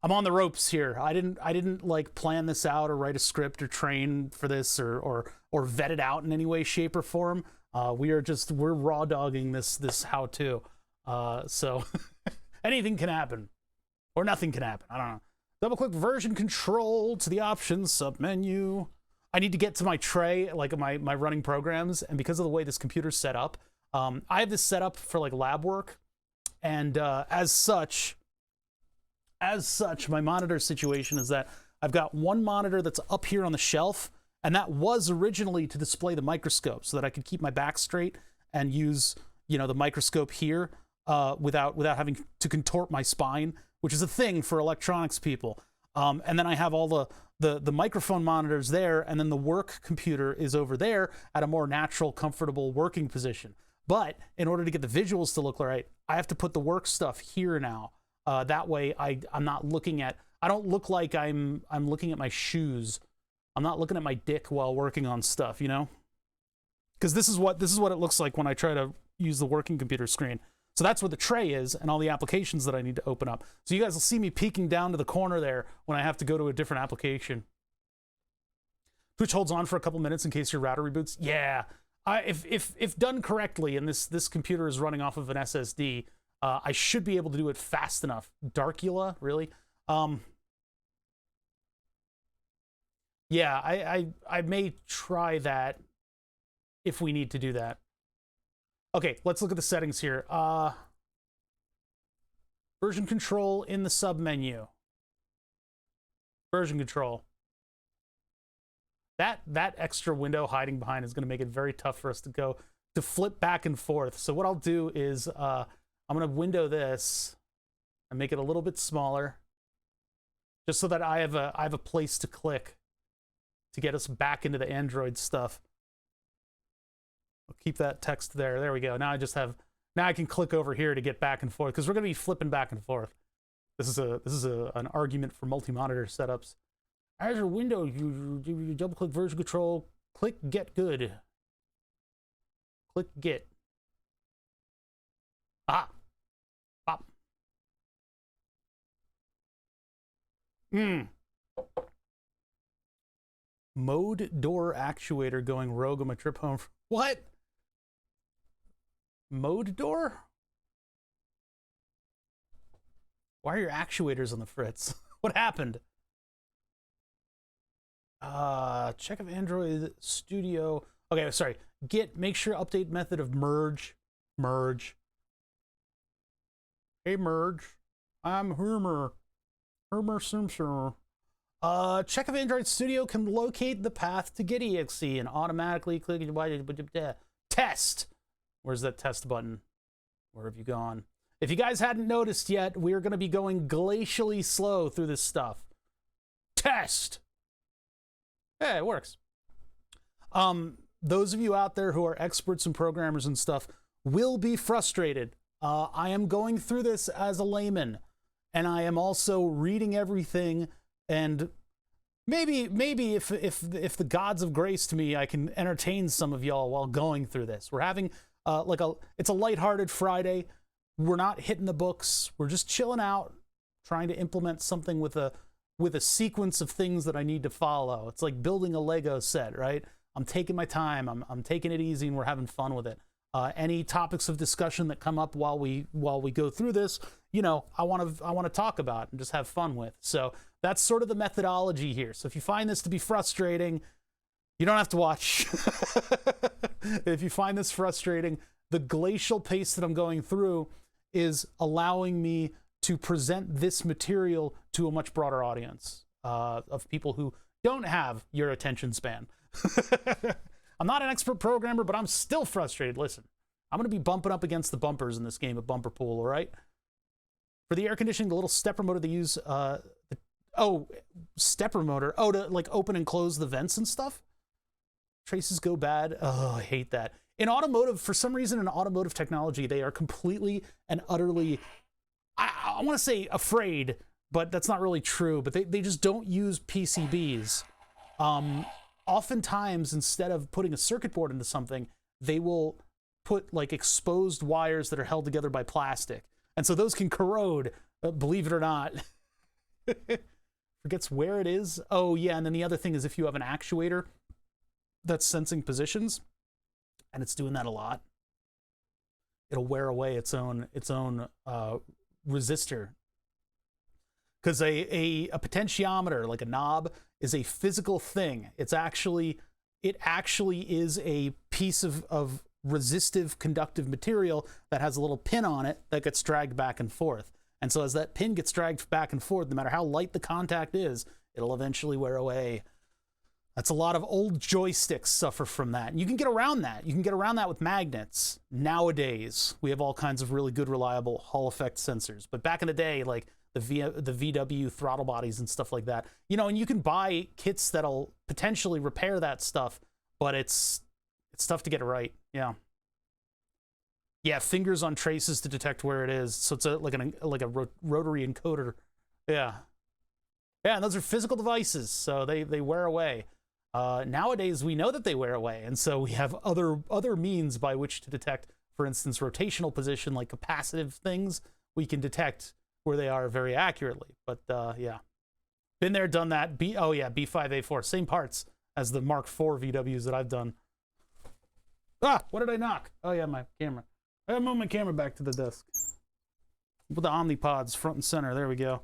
I'm on the ropes here. I didn't like plan this out or write a script or train for this or vet it out in any way, shape, or form. We're raw dogging this how-to. So anything can happen or nothing can happen. I don't know. Double click version control to the options submenu. I need to get to my tray, like my running programs. And because of the way this computer's set up, I have this set up for like lab work. And as such, my monitor situation is that I've got one monitor that's up here on the shelf, and that was originally to display the microscope so that I could keep my back straight and use, the microscope here without having to contort my spine, which is a thing for electronics people. And then I have all the microphone monitors there, and then the work computer is over there at a more natural, comfortable working position. But in order to get the visuals to look right, I have to put the work stuff here now. That way I'm not looking at, I don't look like I'm looking at my shoes. I'm not looking at my dick while working on stuff, you know? Because this is what it looks like when I try to use the working computer screen. So that's where the tray is and all the applications that I need to open up. So you guys will see me peeking down to the corner there when I have to go to a different application. Twitch holds on for a couple minutes in case your router reboots. Yeah, if done correctly, and this computer is running off of an SSD, I should be able to do it fast enough. Darkula, really? Yeah, I may try that if we need to do that. Okay, let's look at the settings here. Version control in the sub menu. Version control. That extra window hiding behind is going to make it very tough for us to flip back and forth. So what I'll do is I'm going to window this and make it a little bit smaller, just so that I have a place to click to get us back into the Android stuff. I'll keep that text there. There we go. Now I can click over here to get back and forth, because we're going to be flipping back and forth. This is an argument for multi-monitor setups. As your window, you double click version control, click get good. Click get. Ah. Pop. Mode door actuator going rogue on my trip home. What? Mode door? Why are your actuators on the fritz? What happened? Check if Android Studio. Okay, sorry. Git, make sure update method of merge. Merge. Hey, merge. I'm Hermer. Hermer Simpson. Check if Android Studio can locate the path to Git.exe and automatically click test. Where's that test button? Where have you gone? If you guys hadn't noticed yet, we're going to be going glacially slow through this stuff. Test. Yeah, it works. Those of you out there who are experts and programmers and stuff will be frustrated. I am going through this as a layman, and I am also reading everything, and maybe if the gods of grace to me, I can entertain some of y'all while going through this. We're having it's a lighthearted Friday. We're not hitting the books. We're just chilling out, trying to implement something with a sequence of things that I need to follow. It's like building a Lego set, right? I'm taking my time. I'm taking it easy, and we're having fun with it. Any topics of discussion that come up while we go through this, you know, I want to talk about and just have fun with. So that's sort of the methodology here. So if you find this to be frustrating, you don't have to watch. If you find this frustrating, the glacial pace that I'm going through is allowing me to present this material to a much broader audience of people who don't have your attention span. I'm not an expert programmer, but I'm still frustrated. Listen, I'm going to be bumping up against the bumpers in this game of Bumper Pool, all right? For the air conditioning, the little stepper motor they use, stepper motor, to like open and close the vents and stuff. Traces go bad. Oh, I hate that. In automotive, for some reason, in automotive technology, they are completely and utterly, I want to say afraid, but that's not really true, but they just don't use PCBs. Oftentimes, instead of putting a circuit board into something, they will put like exposed wires that are held together by plastic. And so those can corrode, believe it or not. Forgets where it is. Oh yeah, and then the other thing is if you have an actuator that's sensing positions, and it's doing that a lot, it'll wear away its own resistor. Because a potentiometer, like a knob, is a physical thing. It actually is a piece of resistive conductive material that has a little pin on it that gets dragged back and forth. And so as that pin gets dragged back and forth, no matter how light the contact is, it'll eventually wear away. That's a lot of old joysticks suffer from that. And you can get around that. You can get around that with magnets. Nowadays, we have all kinds of really good, reliable Hall effect sensors. But back in the day, like the VW throttle bodies and stuff like that. You know, and you can buy kits that'll potentially repair that stuff, but it's tough to get it right. Yeah. Yeah, fingers on traces to detect where it is. So it's like a rotary encoder. Yeah. Yeah, and those are physical devices, so they wear away. Nowadays, we know that they wear away, and so we have other means by which to detect, for instance, rotational position, like capacitive things. We can detect where they are very accurately. But yeah, been there, done that. B5A4, same parts as the Mark IV VWs that I've done. Ah, what did I knock? Oh yeah, my camera. I moved my camera back to the desk. Put the Omnipods front and center. There we go.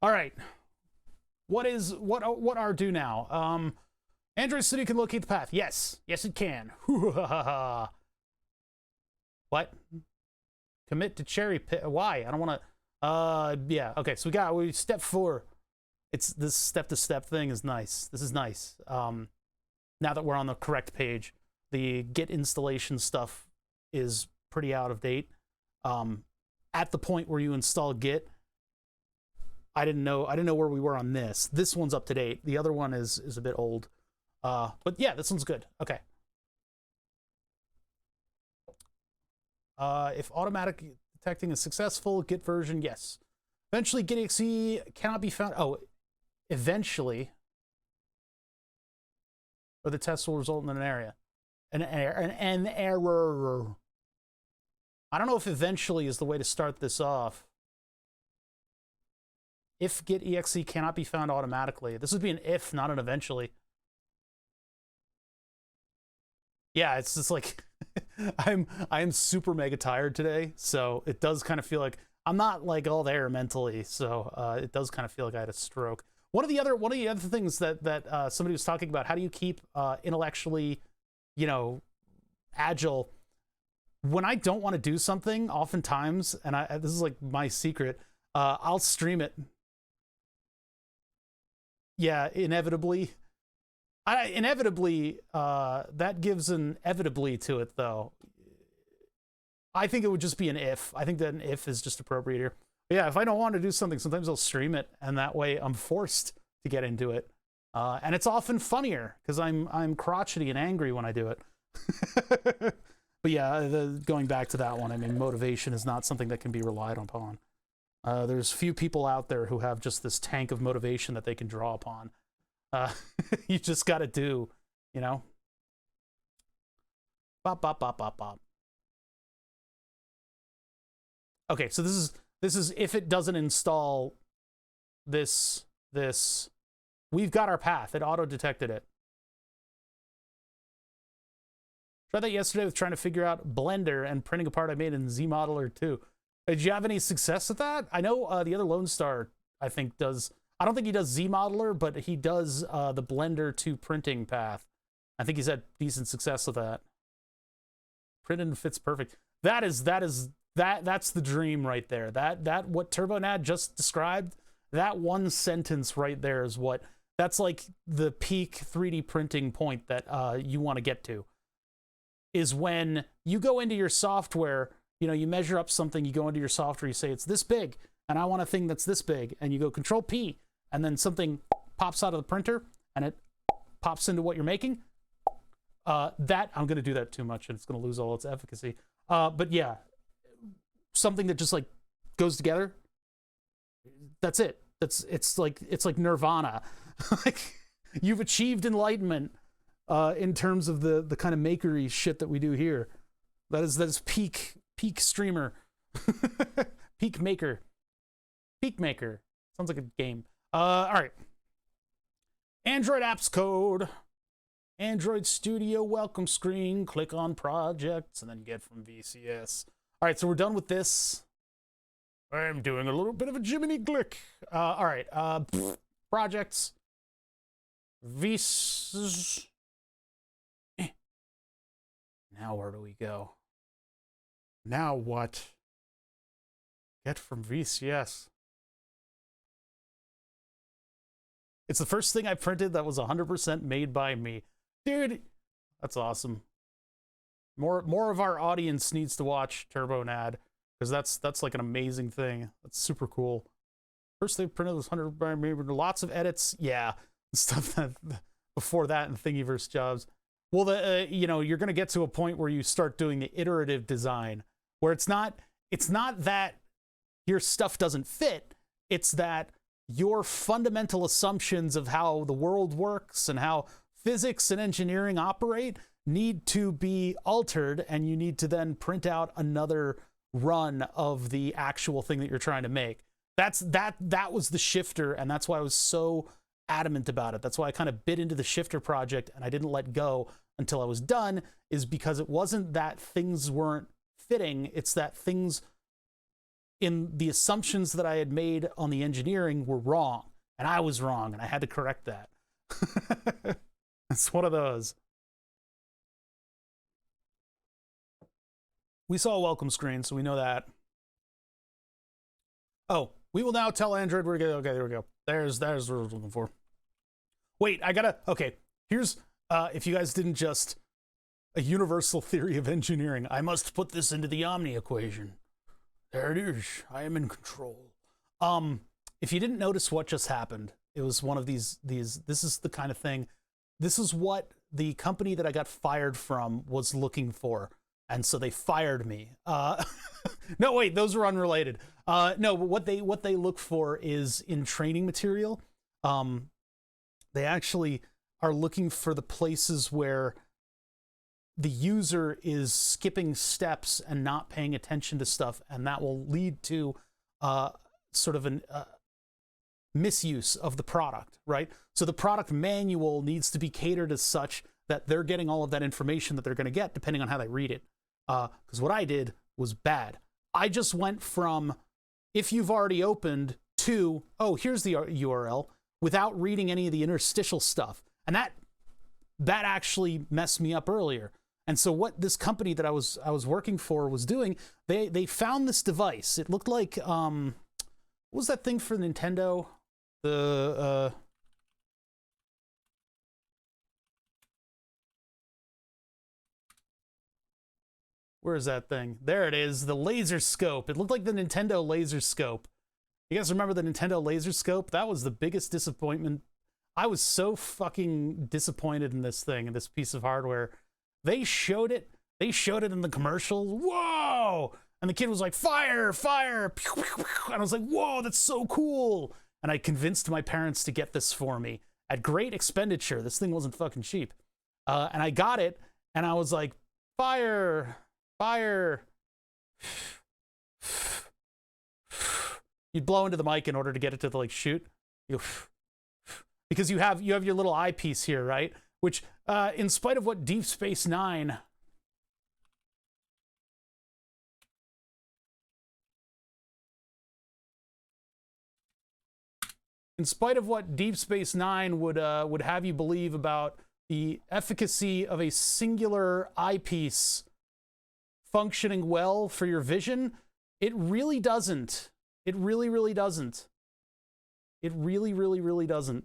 All right. What are due now? Android Studio can locate the path. Yes, it can. What? Commit to cherry pick. Why? I don't want to. Yeah. Okay. So we step 4. It's this step-to-step thing is nice. This is nice. Now that we're on the correct page, the Git installation stuff is pretty out of date. At the point where you install Git, I didn't know where we were on this. This one's up to date. The other one is a bit old. But yeah, this one's good. Okay. If automatic detecting is successful, Git version, yes. Eventually, Git.exe cannot be found. Oh, eventually. Or the test will result in an error. An error. I don't know if eventually is the way to start this off. If Git.exe cannot be found automatically. This would be an if, not an eventually. Yeah, it's just like I'm super mega tired today, so it does kind of feel like I'm not like all there mentally, so it does kind of feel like I had a stroke. One of the other things that somebody was talking about, how do you keep intellectually, agile? When I don't want to do something, oftentimes, and this is like my secret, I'll stream it. Yeah, inevitably. That gives an inevitably to it, though. I think it would just be an if. I think that an if is just appropriate here. But yeah, if I don't want to do something, sometimes I'll stream it, and that way I'm forced to get into it. And it's often funnier, because I'm crotchety and angry when I do it. But yeah, going back to that one, I mean, motivation is not something that can be relied upon. There's few people out there who have just this tank of motivation that they can draw upon. You just got to do, Bop, bop, bop, bop, bop. Okay, so this is if it doesn't install this, we've got our path. It auto-detected it. Tried that yesterday with trying to figure out Blender and printing a part I made in ZModeler 2. Did you have any success with that? I know the other Lone Star, I think, does. I don't think he does ZModeler, but he does the Blender 2 printing path. I think he's had decent success with that. Printed and fits perfect. That's the dream right there. That what TurboNAD just described, that one sentence right there is that's like the peak 3D printing point that you want to get to. Is when you go into your software, you measure up something, you go into your software, you say it's this big, and I want a thing that's this big, and you go Control P, and then something pops out of the printer, and it pops into what you're making. That I'm going to do that too much, and it's going to lose all its efficacy. But yeah, something that just like goes together. That's it. It's like Nirvana. Like you've achieved enlightenment. In terms of the kind of makery shit that we do here. That is peak streamer. Peak maker. Sounds like a game. All right. Android apps code. Android Studio welcome screen. Click on projects and then get from VCS. All right, so we're done with this. I'm doing a little bit of a Jiminy Glick. All right. Projects. VCS. Now where do we go? Now what? Get from VCS. It's the first thing I printed that was 100% made by me. Dude, that's awesome. More of our audience needs to watch TurboNAD. because that's like an amazing thing. That's super cool. First they printed this 100 by maybe lots of edits, yeah, stuff that before that in Thingiverse jobs. Well, you know, you're gonna get to a point where you start doing the iterative design, where it's not that your stuff doesn't fit, it's that your fundamental assumptions of how the world works and how physics and engineering operate need to be altered, and you need to then print out another run of the actual thing that you're trying to make. That was the shifter, and that's why I was so adamant about it. That's why I kind of bit into the shifter project and I didn't let go until I was done, is because it wasn't that things weren't fitting, it's that things in the assumptions that I had made on the engineering were wrong, and I was wrong, and I had to correct that. It's one of those. We saw a welcome screen, so we know that. Oh, we will now tell Android where to go. Okay, there we go. There's what I was looking for. Wait, okay, here's, if you guys didn't just, a universal theory of engineering. I must put this into the Omni equation. There it is. I am in control. If you didn't notice what just happened, it was one of these, this is the kind of thing, this is what the company that I got fired from was looking for. And so they fired me. No, wait, those are unrelated. No, but what they look for is in training material. They actually are looking for the places where the user is skipping steps and not paying attention to stuff, and that will lead to sort of an misuse of the product, right? So the product manual needs to be catered as such that they're getting all of that information that they're going to get depending on how they read it. Because what I did was bad. I just went from, if you've already opened, to, oh, here's the URL, without reading any of the interstitial stuff. And that actually messed me up earlier. And so what this company that I was working for was doing, they found this device. It looked like, what was that thing for Nintendo? The, where is that thing? There it is, the laser scope. It looked like the Nintendo laser scope. You guys remember the Nintendo laser scope? That was the biggest disappointment. I was so fucking disappointed in this thing, in this piece of hardware. They showed it in the commercial. Whoa! And the kid was like, fire, fire. And I was like, whoa, that's so cool. And I convinced my parents to get this for me at great expenditure. This thing wasn't fucking cheap. And I got it, and I was like, fire, fire. You'd blow into the mic in order to get it to like shoot. Because you have your little eyepiece here, right? Which, in spite of what Deep Space Nine would have you believe about the efficacy of a singular eyepiece functioning well for your vision, it really doesn't. It really, really doesn't. It really, really, really doesn't.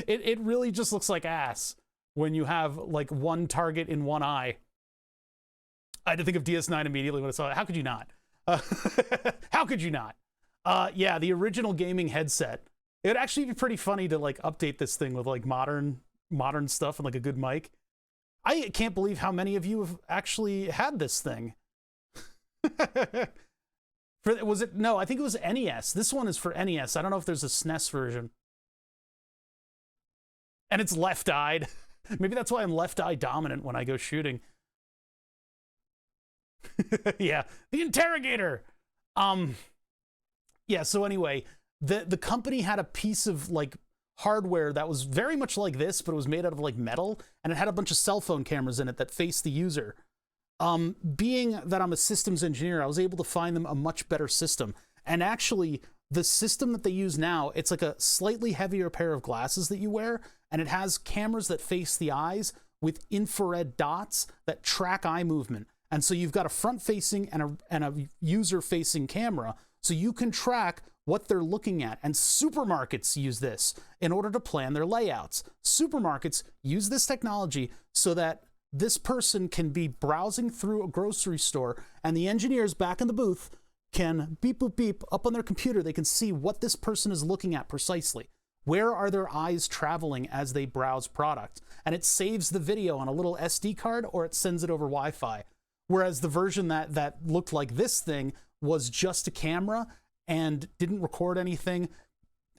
It really just looks like ass when you have like one target in one eye. I had to think of DS9 immediately when I saw it. How could you not? How could you not? Yeah, the original gaming headset. It would actually be pretty funny to like update this thing with like modern stuff and like a good mic. I can't believe how many of you have actually had this thing. Was it? No, I think it was NES. This one is for NES. I don't know if there's a SNES version. And it's left-eyed. Maybe that's why I'm left-eye dominant when I go shooting. Yeah, the interrogator. Yeah, so anyway, the company had a piece of like hardware that was very much like this, but it was made out of like metal, and it had a bunch of cell phone cameras in it that faced the user. Being that I'm a systems engineer, I was able to find them a much better system. And actually, the system that they use now, it's like a slightly heavier pair of glasses that you wear, and it has cameras that face the eyes with infrared dots that track eye movement. And so you've got a front-facing and a user-facing camera, so you can track what they're looking at. And supermarkets use this in order to plan their layouts. Supermarkets use this technology so that this person can be browsing through a grocery store, and the engineers back in the booth can beep, boop, beep up on their computer. They can see what this person is looking at precisely. Where are their eyes traveling as they browse products? And it saves the video on a little SD card, or it sends it over Wi-Fi. Whereas the version that looked like this thing was just a camera and didn't record anything,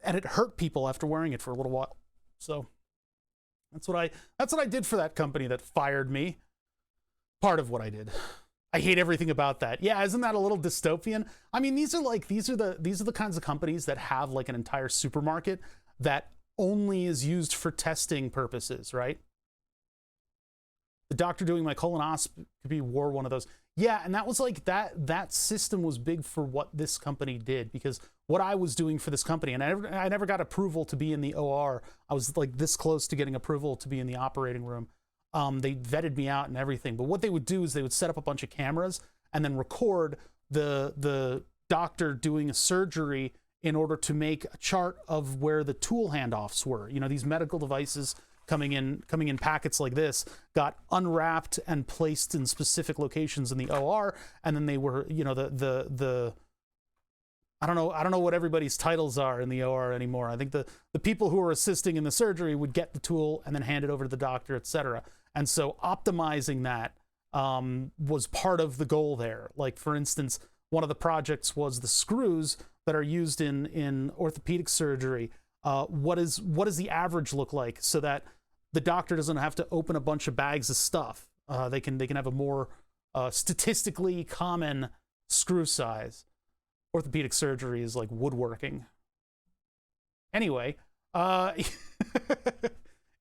and it hurt people after wearing it for a little while. So that's what I did for that company that fired me. Part of what I did. I hate everything about that. Yeah, isn't that a little dystopian? I mean, these are the kinds of companies that have like an entire supermarket that only is used for testing purposes, right? The doctor doing my colonoscopy wore one of those. Yeah, and that was like that system was big for what this company did, because what I was doing for this company, and I never got approval to be in the OR. I was like this close to getting approval to be in the operating room. They vetted me out and everything, but what they would do is they would set up a bunch of cameras and then record the doctor doing a surgery in order to make a chart of where the tool handoffs were. You know, these medical devices coming in packets like this got unwrapped and placed in specific locations in the OR, and then they were, you know, the I don't know what everybody's titles are in the OR anymore. I think the people who were assisting in the surgery would get the tool and then hand it over to the doctor, etc. And so optimizing that was part of the goal there. Like, for instance, one of the projects was the screws that are used in orthopedic surgery. What does the average look like, so that the doctor doesn't have to open a bunch of bags of stuff? They can have a more statistically common screw size. Orthopedic surgery is like woodworking. Anyway,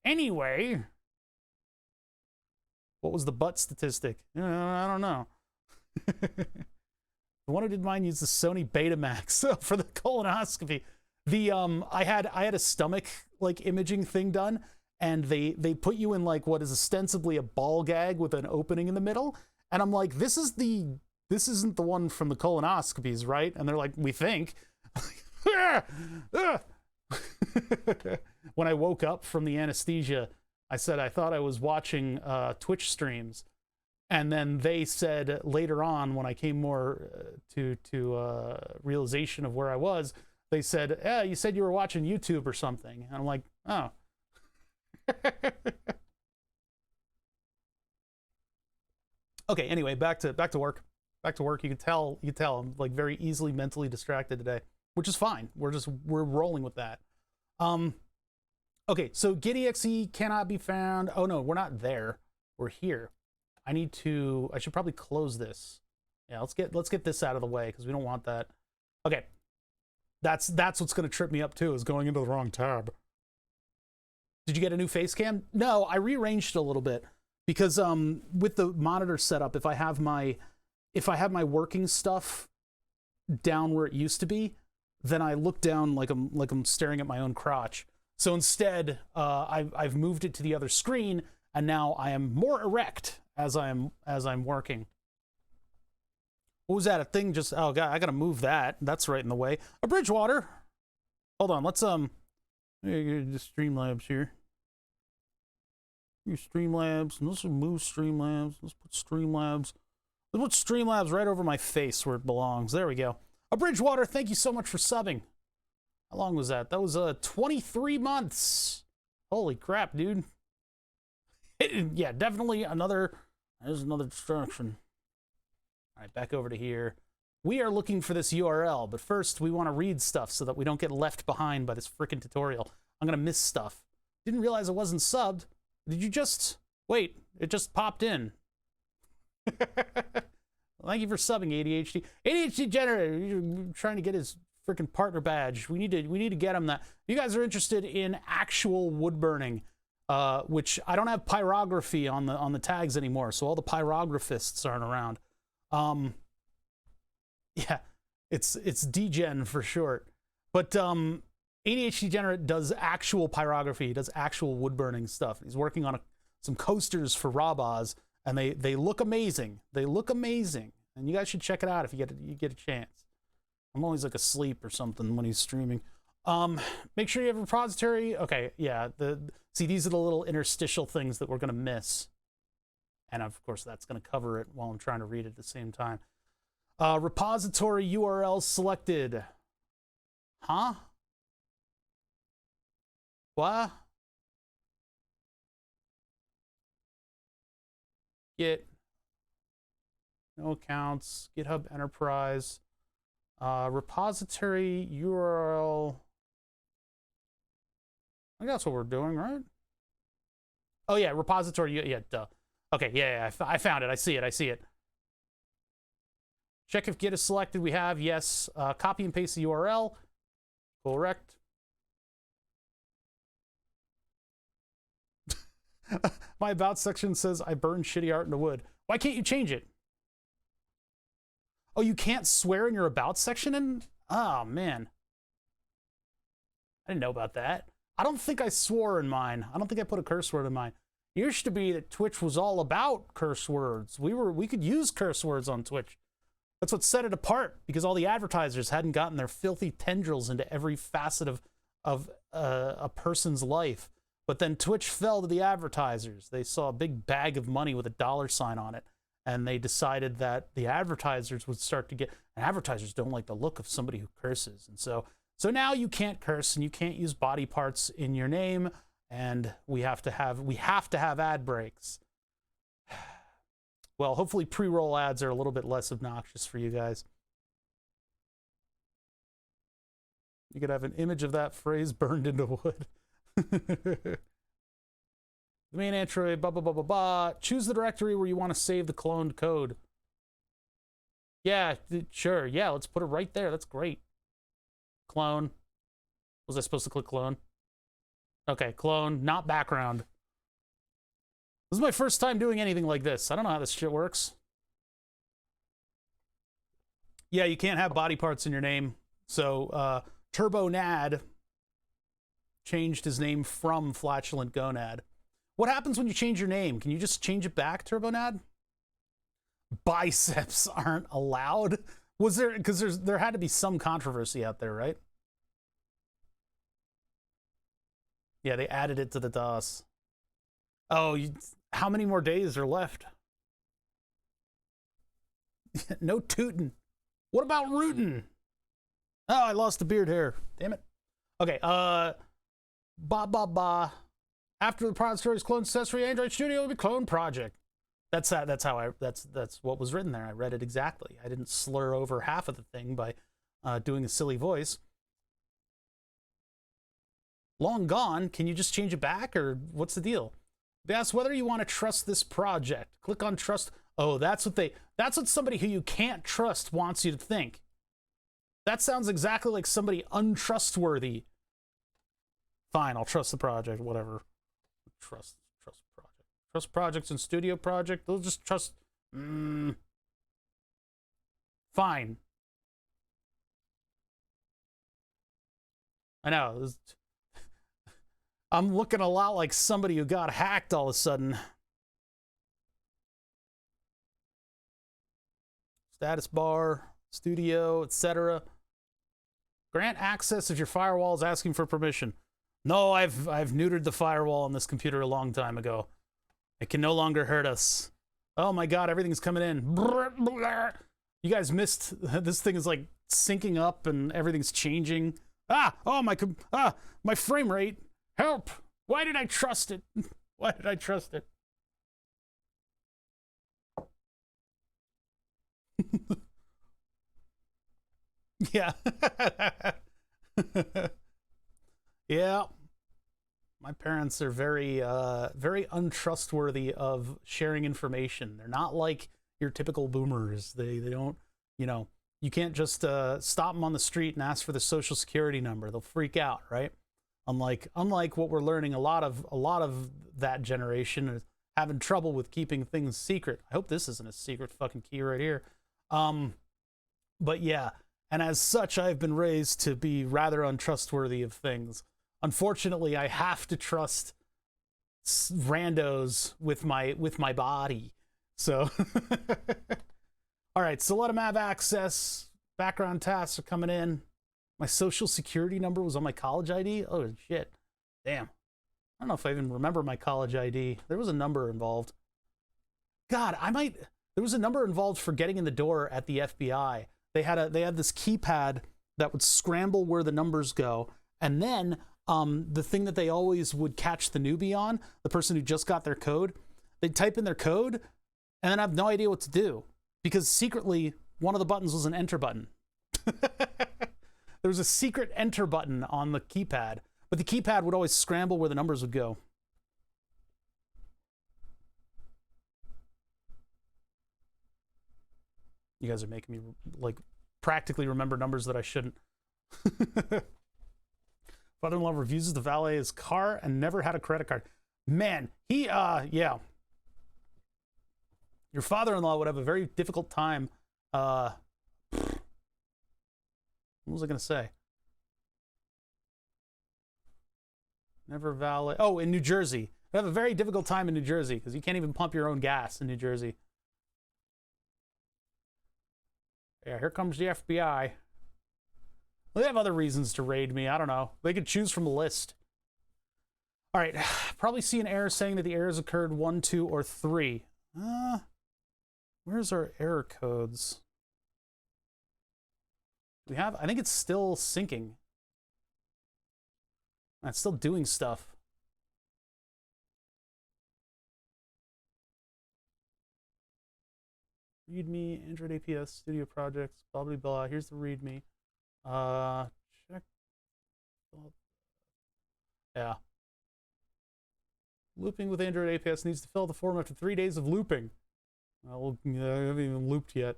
anyway, what was the butt statistic? I don't know. The one who did mine used the Sony Betamax for the colonoscopy. I had a stomach like imaging thing done, and they put you in like what is ostensibly a ball gag with an opening in the middle, and I'm like, this isn't the one from the colonoscopies, right? And they're like, we think. When I woke up from the anesthesia, I said I thought I was watching Twitch streams, and then they said later on, when I came more to realization of where I was, they said, yeah, you said you were watching YouTube or something. And I'm like, oh. Okay, anyway, back to work. Back to work. You can tell I'm like very easily mentally distracted today, which is fine. We're rolling with that. Okay, so GetExe cannot be found. Oh no, we're not there. We're here. I should probably close this. Yeah, let's get this out of the way, because we don't want that. Okay. That's what's going to trip me up too, is going into the wrong tab. Did you get a new face cam? No, I rearranged it a little bit, because with the monitor setup, if I have my working stuff down where it used to be, then I look down like I'm staring at my own crotch. So instead, I've moved it to the other screen, and now I am more erect as I'm working. What was that? A thing just, oh god, I gotta move that. That's right in the way. A Bridgewater. Hold on, let's just Streamlabs here. Your Streamlabs, and let's move Streamlabs. Let's put Streamlabs. Let's put Streamlabs right over my face where it belongs. There we go. A Bridgewater, thank you so much for subbing. How long was that? That was 23 months. Holy crap, dude. Yeah, definitely there's another distraction. All right, back over to here. We are looking for this URL, but first we want to read stuff so that we don't get left behind by this freaking tutorial. I'm going to miss stuff. Didn't realize it wasn't subbed. Did you just... Wait, it just popped in. Thank you for subbing, ADHD. ADHD Generator, you're trying to get his freaking partner badge. We need to get him that. If you guys are interested in actual wood burning, which I don't have pyrography on the tags anymore, so all the pyrographists aren't around. Yeah, it's DGen for short. But ADHD Generate does actual pyrography. He does actual wood burning stuff. He's working on some coasters for Rabaz, and they look amazing. They look amazing, and you guys should check it out if you get a chance. I'm always like asleep or something when he's streaming. Make sure you have a repository. Okay, yeah. See, these are the little interstitial things that we're gonna miss. And of course, that's going to cover it while I'm trying to read it at the same time. Repository URL selected. Huh? What? Git. No accounts. GitHub Enterprise. Repository URL. I think that's what we're doing, right? Oh, yeah, repository. Yeah, duh. Okay, yeah, I found it. I see it. Check if Git is selected. We have, yes. Copy and paste the URL. Correct. My about section says I burned shitty art in the wood. Why can't you change it? Oh, you can't swear in your about section? And oh, man. I didn't know about that. I don't think I swore in mine. I don't think I put a curse word in mine. It used to be that Twitch was all about curse words. We could use curse words on Twitch. That's what set it apart, because all the advertisers hadn't gotten their filthy tendrils into every facet of a person's life. But then Twitch fell to the advertisers. They saw a big bag of money with a $sign on it, and they decided that the advertisers would start to get. And advertisers don't like the look of somebody who curses, and so now you can't curse and you can't use body parts in your name, and we have to have ad breaks. Well, hopefully pre-roll ads are a little bit less obnoxious for you guys. You could have an image of that phrase burned into wood. The main entry, blah, blah, blah, blah, blah. Choose the directory where you want to save the cloned code. Yeah, sure. Yeah, let's put it right there. That's great. Clone. Was I supposed to click clone? Okay, clone, not background. This is my first time doing anything like this. I don't know how this shit works. Yeah, you can't have body parts in your name. So, Turbo Nad changed his name from Flatulent Gonad. What happens when you change your name? Can you just change it back, Turbo Nad? Biceps aren't allowed? Was there, because there had to be some controversy out there, right? Yeah, they added it to the DOS. Oh, how many more days are left? No tootin'. What about rootin'? Oh, I lost the beard hair. Damn it. Okay, After the repository's clone accessory Android Studio will be clone project. That's what was written there. I read it exactly. I didn't slur over half of the thing by doing a silly voice. Long gone. Can you just change it back, or what's the deal? They ask whether you want to trust this project. Click on trust. Oh, that's what somebody who you can't trust wants you to think. That sounds exactly like somebody untrustworthy. Fine, I'll trust the project, whatever. Trust project. Trust projects and studio project. They'll just trust. Fine. I know. I'm looking a lot like somebody who got hacked all of a sudden. Status bar, studio, etc. Grant access if your firewall is asking for permission. No, I've neutered the firewall on this computer a long time ago. It can no longer hurt us. Oh my god, everything's coming in. You guys missed. This thing is like syncing up and everything's changing. My frame rate. Help! Why did I trust it? Why did I trust it? Yeah. Yeah. My parents are very untrustworthy of sharing information. They're not like your typical boomers. They don't, you can't just stop them on the street and ask for the social security number. They'll freak out, right? Unlike what we're learning, a lot of that generation is having trouble with keeping things secret. I hope this isn't a secret fucking key right here. But yeah, and as such, I've been raised to be rather untrustworthy of things. Unfortunately, I have to trust randos with my body. So, all right, so let them have access. Background tasks are coming in. My social security number was on my college ID. Oh, shit. Damn. I don't know if I even remember my college ID. There was a number involved. God, there was a number involved for getting in the door at the FBI. They had this keypad that would scramble where the numbers go, and then the thing that they always would catch the newbie on, the person who just got their code, they'd type in their code and then have no idea what to do because secretly one of the buttons was an enter button. There was a secret enter button on the keypad, but the keypad would always scramble where the numbers would go. You guys are making me like practically remember numbers that I shouldn't. Father-in-law refuses to valet his car and never had a credit card. Man, yeah. Your father-in-law would have a very difficult time. What was I going to say? Never valet. Oh, in New Jersey. They have a very difficult time in New Jersey because you can't even pump your own gas in New Jersey. Yeah, here comes the FBI. Well, they have other reasons to raid me. I don't know. They could choose from a list. All right. Probably see an error saying that the errors occurred 1, 2, or 3. Where's our error codes? I think it's still syncing. It's still doing stuff. README, Android APS, Studio Projects, blah, blah, blah. Here's the README. Check. Yeah. Looping with Android APS needs to fill out the form after 3 days of looping. Well, I haven't even looped yet.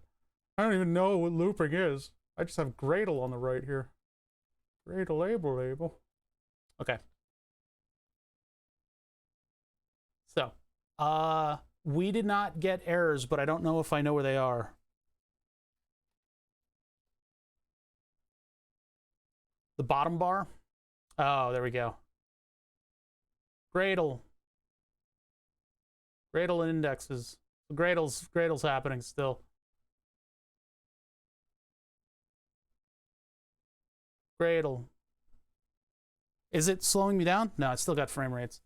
I don't even know what looping is. I just have gradle on the right here. Gradle label. Okay. So, we did not get errors, but I don't know if I know where they are. The bottom bar? Oh, there we go. Gradle. Gradle and indexes. Gradle's happening still. Gradle. Is it slowing me down? No, I still got frame rates.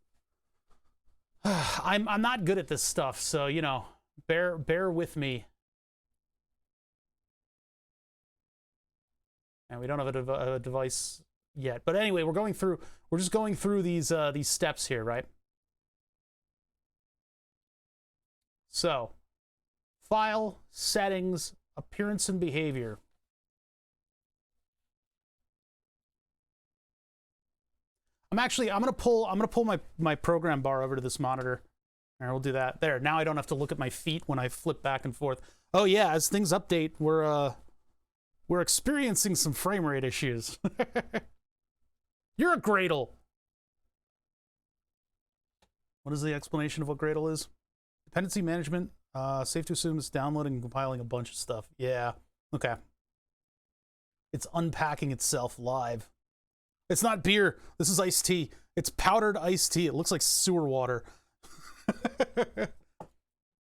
I'm not good at this stuff, so you know, bear with me. And we don't have a device yet, but anyway, we're just going through these steps here, right? So, file, settings, appearance and behavior. I'm gonna pull my program bar over to this monitor. All right, we'll do that. There. Now I don't have to look at my feet when I flip back and forth. Oh yeah, as things update, we're experiencing some frame rate issues. You're a gradle. What is the explanation of what gradle is? Dependency management. Safe to assume it's downloading and compiling a bunch of stuff. Yeah. Okay. It's unpacking itself live. It's not beer. This is iced tea. It's powdered iced tea. It looks like sewer water.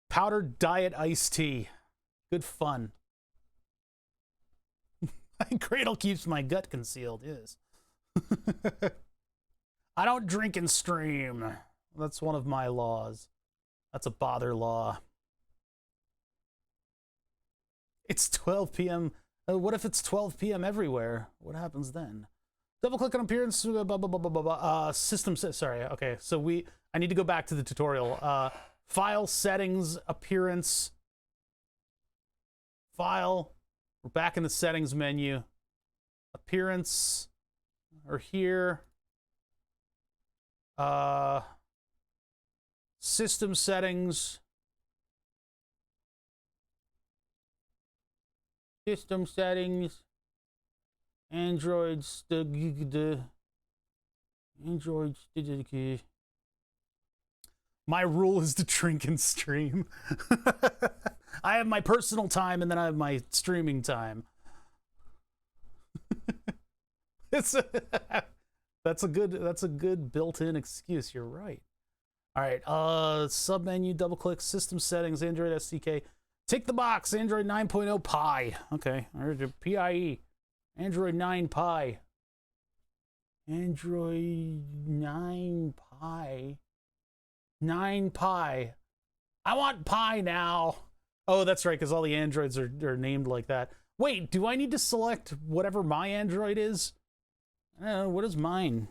Powdered diet iced tea. Good fun. Gradle keeps my gut concealed. Yes. I don't drink and stream. That's one of my laws. That's a bother law. It's 12 p.m. What if it's 12 p.m. everywhere? What happens then? Double click on appearance, blah, blah, blah, blah, blah, blah. System, sorry, okay. So I need to go back to the tutorial. File, settings, appearance, file. We're back in the settings menu. Appearance, or here. System settings. System settings. Androids. My rule is to drink and stream. I have my personal time and then I have my streaming time. That's a good built-in excuse. You're right. All right. Submenu, double click, system settings, Android SDK. Tick the box. Android 9.0 Pie. Okay. PIE. Android 9 Pie. Android 9 Pie. 9 Pie. I want Pi now. Oh, that's right, because all the androids are named like that. Wait, do I need to select whatever my android is? What is mine?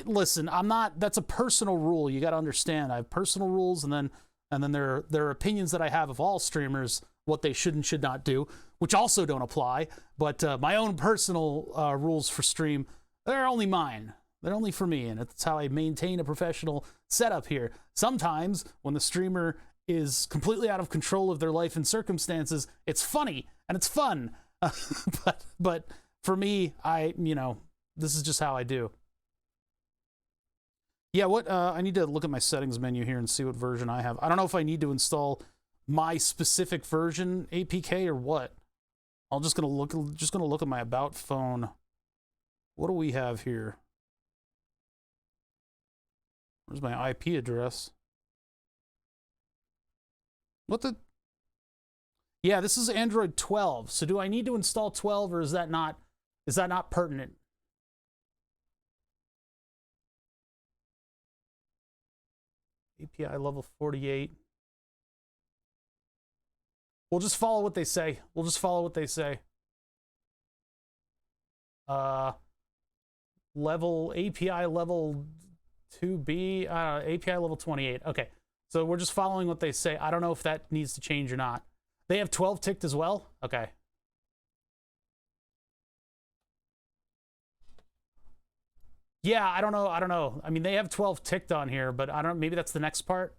Listen, I'm not, that's a personal rule. You got to understand. I have personal rules, and then there are opinions that I have of all streamers, what they should and should not do, which also don't apply. But my own personal rules for stream, they're only mine. They're only for me, and it's how I maintain a professional setup here. Sometimes when the streamer is completely out of control of their life and circumstances, it's funny and it's fun. But for me, this is just how I do. Yeah, I need to look at my settings menu here and see what version I have. I don't know if I need to install my specific version APK or what. I'm just gonna look at my about phone. What do we have here? Where's my IP address? What the? Yeah, this is Android 12. So do I need to install 12, or is that not pertinent? API level 48. We'll just follow what they say. API level 2B, API level 28. Okay, so we're just following what they say. I don't know if that needs to change or not. They have 12 ticked as well? Okay. Yeah, I don't know. I mean, they have 12 ticked on here, but I don't, maybe that's the next part.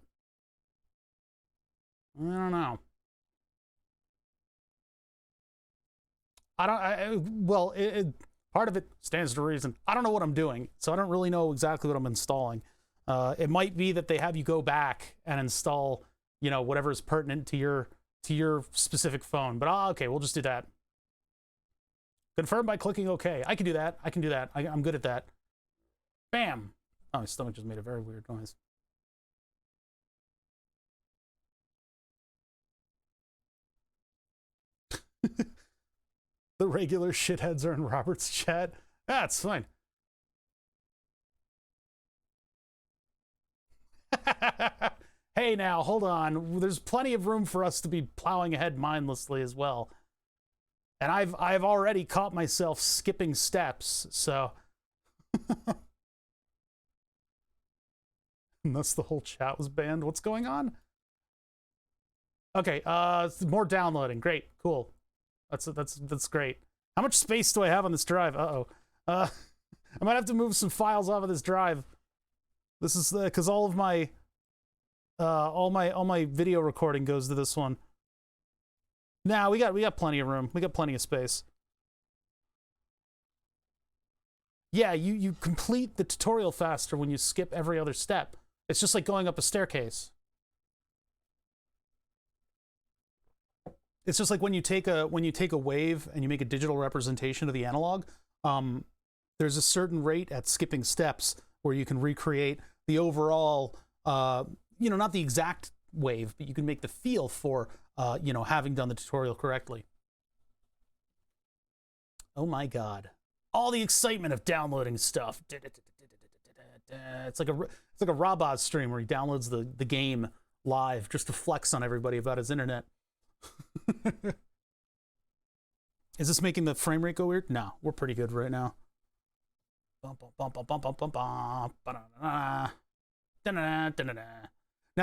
I don't know. Part of it stands to reason. I don't know what I'm doing, so I don't really know exactly what I'm installing. It might be that they have you go back and install, whatever is pertinent to your specific phone. But okay, we'll just do that. Confirm by clicking OK. I can do that. I'm good at that. Bam! Oh, my stomach just made a very weird noise. The regular shitheads are in Robert's chat. That's fine. Hey, now, hold on. There's plenty of room for us to be plowing ahead mindlessly as well. And I've already caught myself skipping steps, so... Unless the whole chat was banned. What's going on? Okay, more downloading. Great, cool. That's great. How much space do I have on this drive? I might have to move some files off of this drive. This is because all my video recording goes to this one. Nah, we got plenty of room. We got plenty of space. Yeah, you complete the tutorial faster when you skip every other step. It's just like going up a staircase. It's just like when you take a wave and you make a digital representation of the analog, there's a certain rate at skipping steps where you can recreate the overall, not the exact wave, but you can make the feel for, having done the tutorial correctly. Oh my God. All the excitement of downloading stuff. It's like a Robot stream where he downloads the game live just to flex on everybody about his internet. Is this making the frame rate go weird? No, we're pretty good right now. Now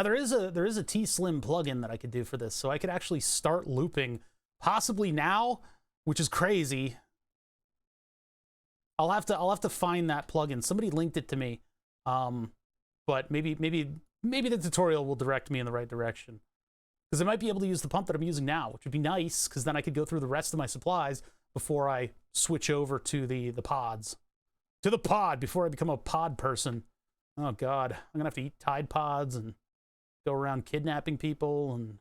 there is a T-Slim plugin that I could do for this, so I could actually start looping possibly now, which is crazy. I'll have to find that plugin. Somebody linked it to me, but maybe the tutorial will direct me in the right direction. Because I might be able to use the pump that I'm using now, which would be nice, because then I could go through the rest of my supplies before I switch over to the pods. To the pod, before I become a pod person. Oh, God. I'm going to have to eat Tide Pods and go around kidnapping people. And,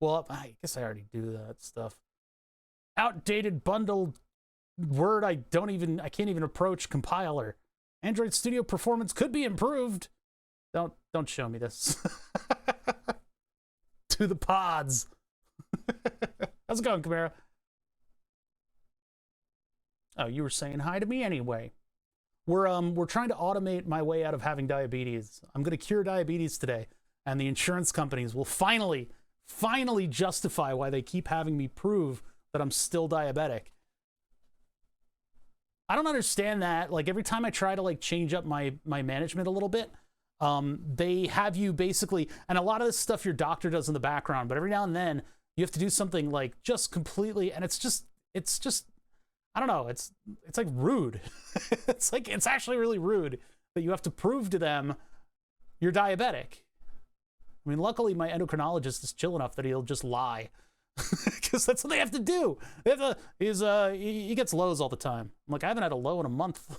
well, I guess I already do that stuff. Outdated bundled word I can't even approach compiler. Android Studio performance could be improved. Don't show me this. To the pods. How's it going, Camara? Oh, you were saying hi to me anyway. We're trying to automate my way out of having diabetes. I'm going to cure diabetes today, and the insurance companies will finally justify why they keep having me prove that I'm still diabetic. I don't understand that. Like, every time I try to like change up my management a little bit, they have you basically, and a lot of this stuff your doctor does in the background, but every now and then you have to do something like just completely, and it's just I don't know, it's like rude. It's actually really rude that you have to prove to them you're diabetic. I mean, luckily my endocrinologist is chill enough that he'll just lie, because that's what they have to do. They have to, he gets lows all the time. I'm like, I haven't had a low in a month.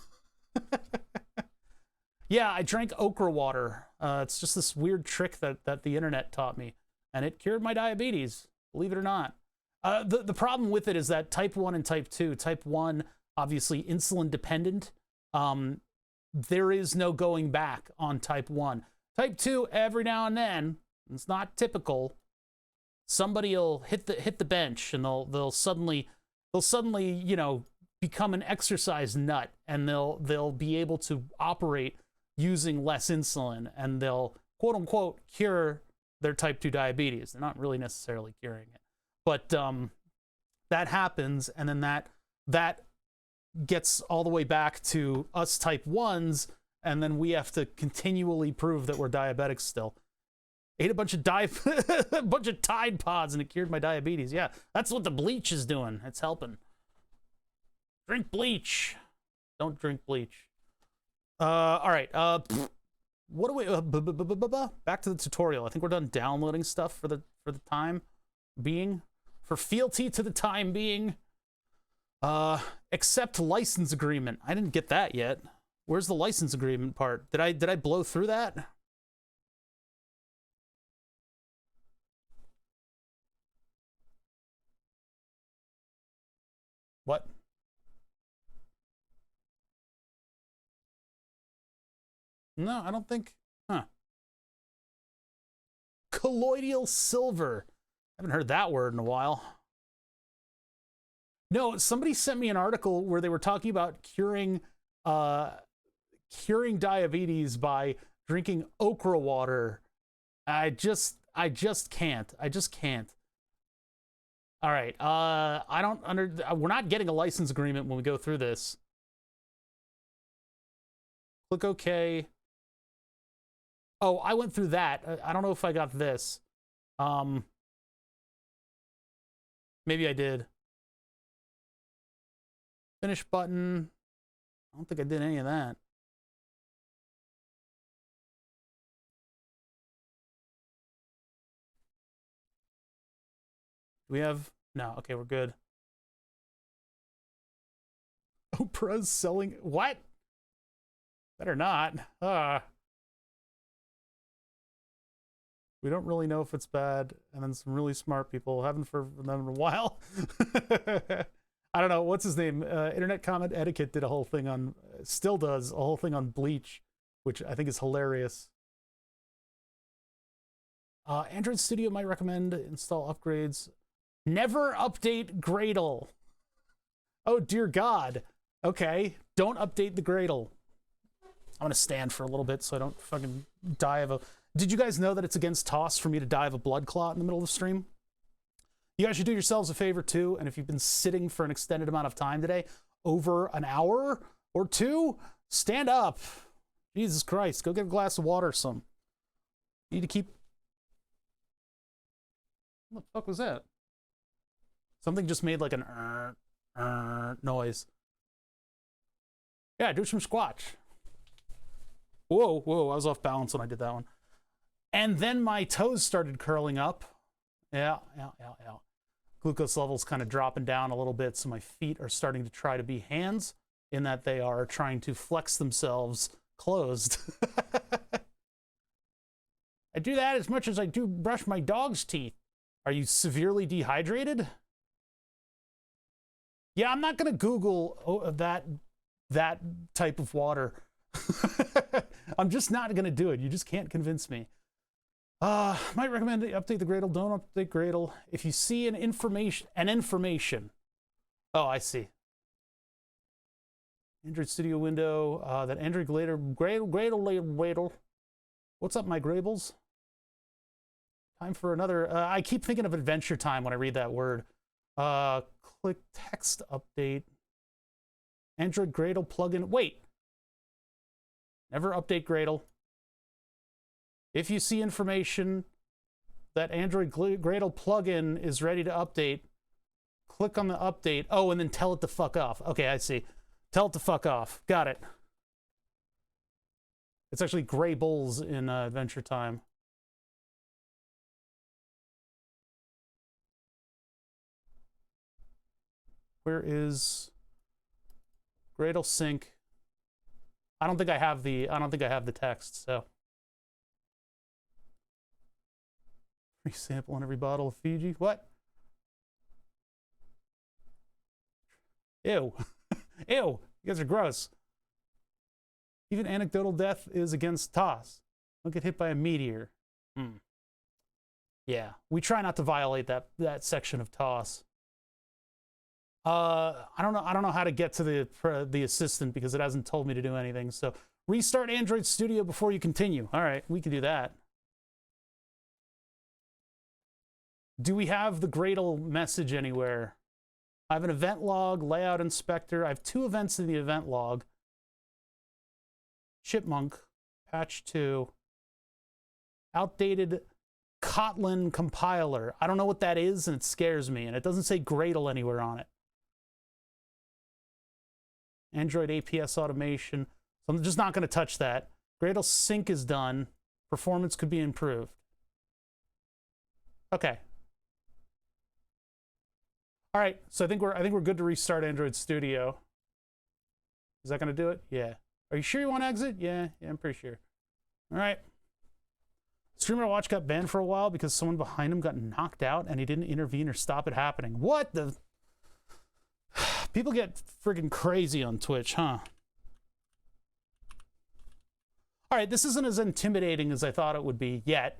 Yeah, I drank okra water. It's just this weird trick that the internet taught me, and it cured my diabetes, believe it or not. The problem with it is that type 1 and type 2, type 1, obviously insulin dependent. There is no going back on type 1. Type 2, every now and then, it's not typical, somebody will hit the bench, and they'll suddenly, you know, become an exercise nut, and they'll be able to operate using less insulin, and they'll quote unquote cure their type 2 diabetes. They're not really necessarily curing it, but that happens, and then that gets all the way back to us type 1s, and then we have to continually prove that we're diabetics still. Ate a bunch of Tide Pods, and it cured my diabetes. Yeah, that's what the bleach is doing. It's helping. Drink bleach. Don't drink bleach. All right. What do we? Back to the tutorial. I think we're done downloading stuff for the time being. For fealty to the time being. Accept license agreement. I didn't get that yet. Where's the license agreement part? Did I blow through that? What? No, I don't think. Huh. Colloidal silver. I haven't heard that word in a while. No, somebody sent me an article where they were talking about curing diabetes by drinking okra water. I just can't. I just can't. All right. We're not getting a license agreement when we go through this. Click OK. Oh, I went through that. I don't know if I got this. Maybe I did. Finish button. I don't think I did any of that. Do we have? No. Okay, we're good. Oprah's selling. What? Better not. We don't really know if it's bad, and then some really smart people haven't for them in a while. I don't know, what's his name? Internet Comment Etiquette did a whole thing on, still does, a whole thing on bleach, which I think is hilarious. Android Studio might recommend install upgrades. Never update Gradle. Oh, dear God. Okay, don't update the Gradle. I'm gonna stand for a little bit so I don't fucking die of a... Did you guys know that it's against TOS for me to die of a blood clot in the middle of the stream? You guys should do yourselves a favor too, and if you've been sitting for an extended amount of time today, over an hour or two, stand up. Jesus Christ, go get a glass of water or some. You need to keep... What the fuck was that? Something just made like an noise. Yeah, do some squats. Whoa, I was off balance when I did that one. And then my toes started curling up. Yeah. Glucose levels kind of dropping down a little bit, so my feet are starting to try to be hands, in that they are trying to flex themselves closed. I do that as much as I do brush my dog's teeth. Are you severely dehydrated? Yeah, I'm not gonna Google that type of water. I'm just not gonna do it. You just can't convince me. Might recommend to update the Gradle. Don't update Gradle. If you see an information. Oh, I see. Android Studio window, that Android gradle. What's up, my Grables? Time for another, I keep thinking of Adventure Time when I read that word. Click text update. Android Gradle plugin. Wait. Never update Gradle. If you see information that Android Gradle plugin is ready to update, click on the update. Oh, and then tell it to fuck off. Okay, I see. Tell it to fuck off. Got it. It's actually Gray Bulls in Adventure Time. Where is Gradle sync? I don't think I have the text, so. Free sample on every bottle of Fiji. What? Ew. Ew. You guys are gross. Even anecdotal death is against TOS. Don't get hit by a meteor. Yeah, we try not to violate that section of TOS. I don't know how to get to the assistant because it hasn't told me to do anything. So restart Android Studio before you continue. All right, we can do that. Do we have the Gradle message anywhere? I have an event log, layout inspector. I have 2 events in the event log. Chipmunk, patch 2. Outdated Kotlin compiler. I don't know what that is, and it scares me. And it doesn't say Gradle anywhere on it. Android APS automation. So I'm just not going to touch that. Gradle sync is done. Performance could be improved. Okay. All right. So I think we're good to restart Android Studio. Is that going to do it? Yeah. Are you sure you want to exit? Yeah, I'm pretty sure. All right. Streamer I watched got banned for a while because someone behind him got knocked out and he didn't intervene or stop it happening. What the? People get freaking crazy on Twitch, huh? All right, this isn't as intimidating as I thought it would be yet.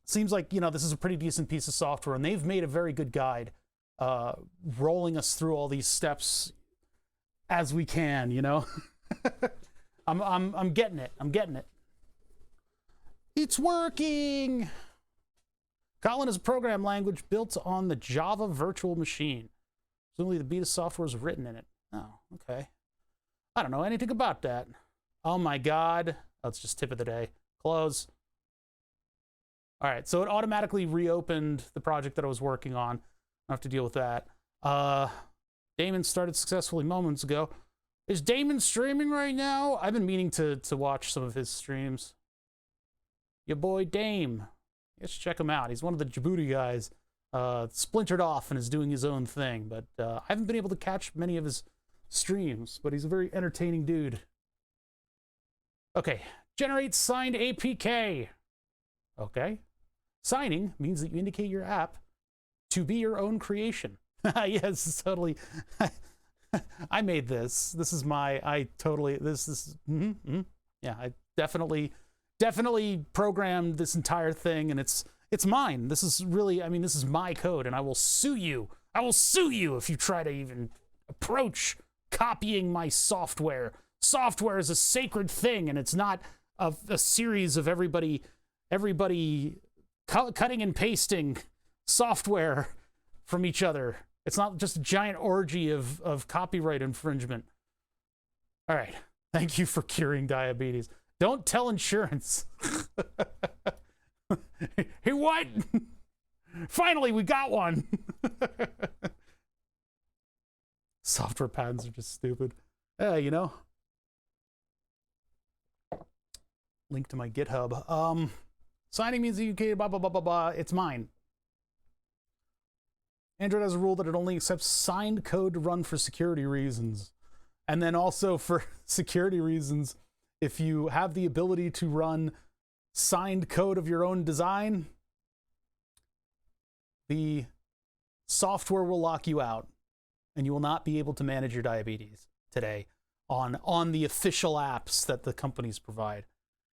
Seems like, you know, this is a pretty decent piece of software, and they've made a very good guide, rolling us through all these steps as we can, you know? I'm getting it. I'm getting it. It's working! Kotlin is a program language built on the Java virtual machine. Presumably the beta software is written in it. Oh, okay. I don't know anything about that. Oh my God. That's just tip of the day. Close. All right, so it automatically reopened the project that I was working on. I have to deal with that. Damon started successfully moments ago. Is Damon streaming right now? I've been meaning to watch some of his streams. Your boy Dame. Let's check him out. He's one of the Djibouti guys. Splintered off and is doing his own thing, but I haven't been able to catch many of his streams, but he's a very entertaining dude. Okay, generate signed APK. Okay. Signing means that you indicate your app to be your own creation. Yes, totally. I made this. This is my, yeah, I definitely programmed this entire thing, and it's mine. This is really, I mean, this is my code, and I will sue you. I will sue you if you try to even approach copying my software. Software is a sacred thing, and it's not a series of everybody cutting and pasting software from each other. It's not just a giant orgy of copyright infringement. All right. Thank you for curing diabetes. Don't tell insurance. Hey, what? Finally, we got one. Software patents are just stupid. You know. Link to my GitHub. Signing means that you can blah, blah, blah, blah, blah. It's mine. Android has a rule that it only accepts signed code to run for security reasons. And then also for security reasons, if you have the ability to run signed code of your own design, the software will lock you out and you will not be able to manage your diabetes today on the official apps that the companies provide.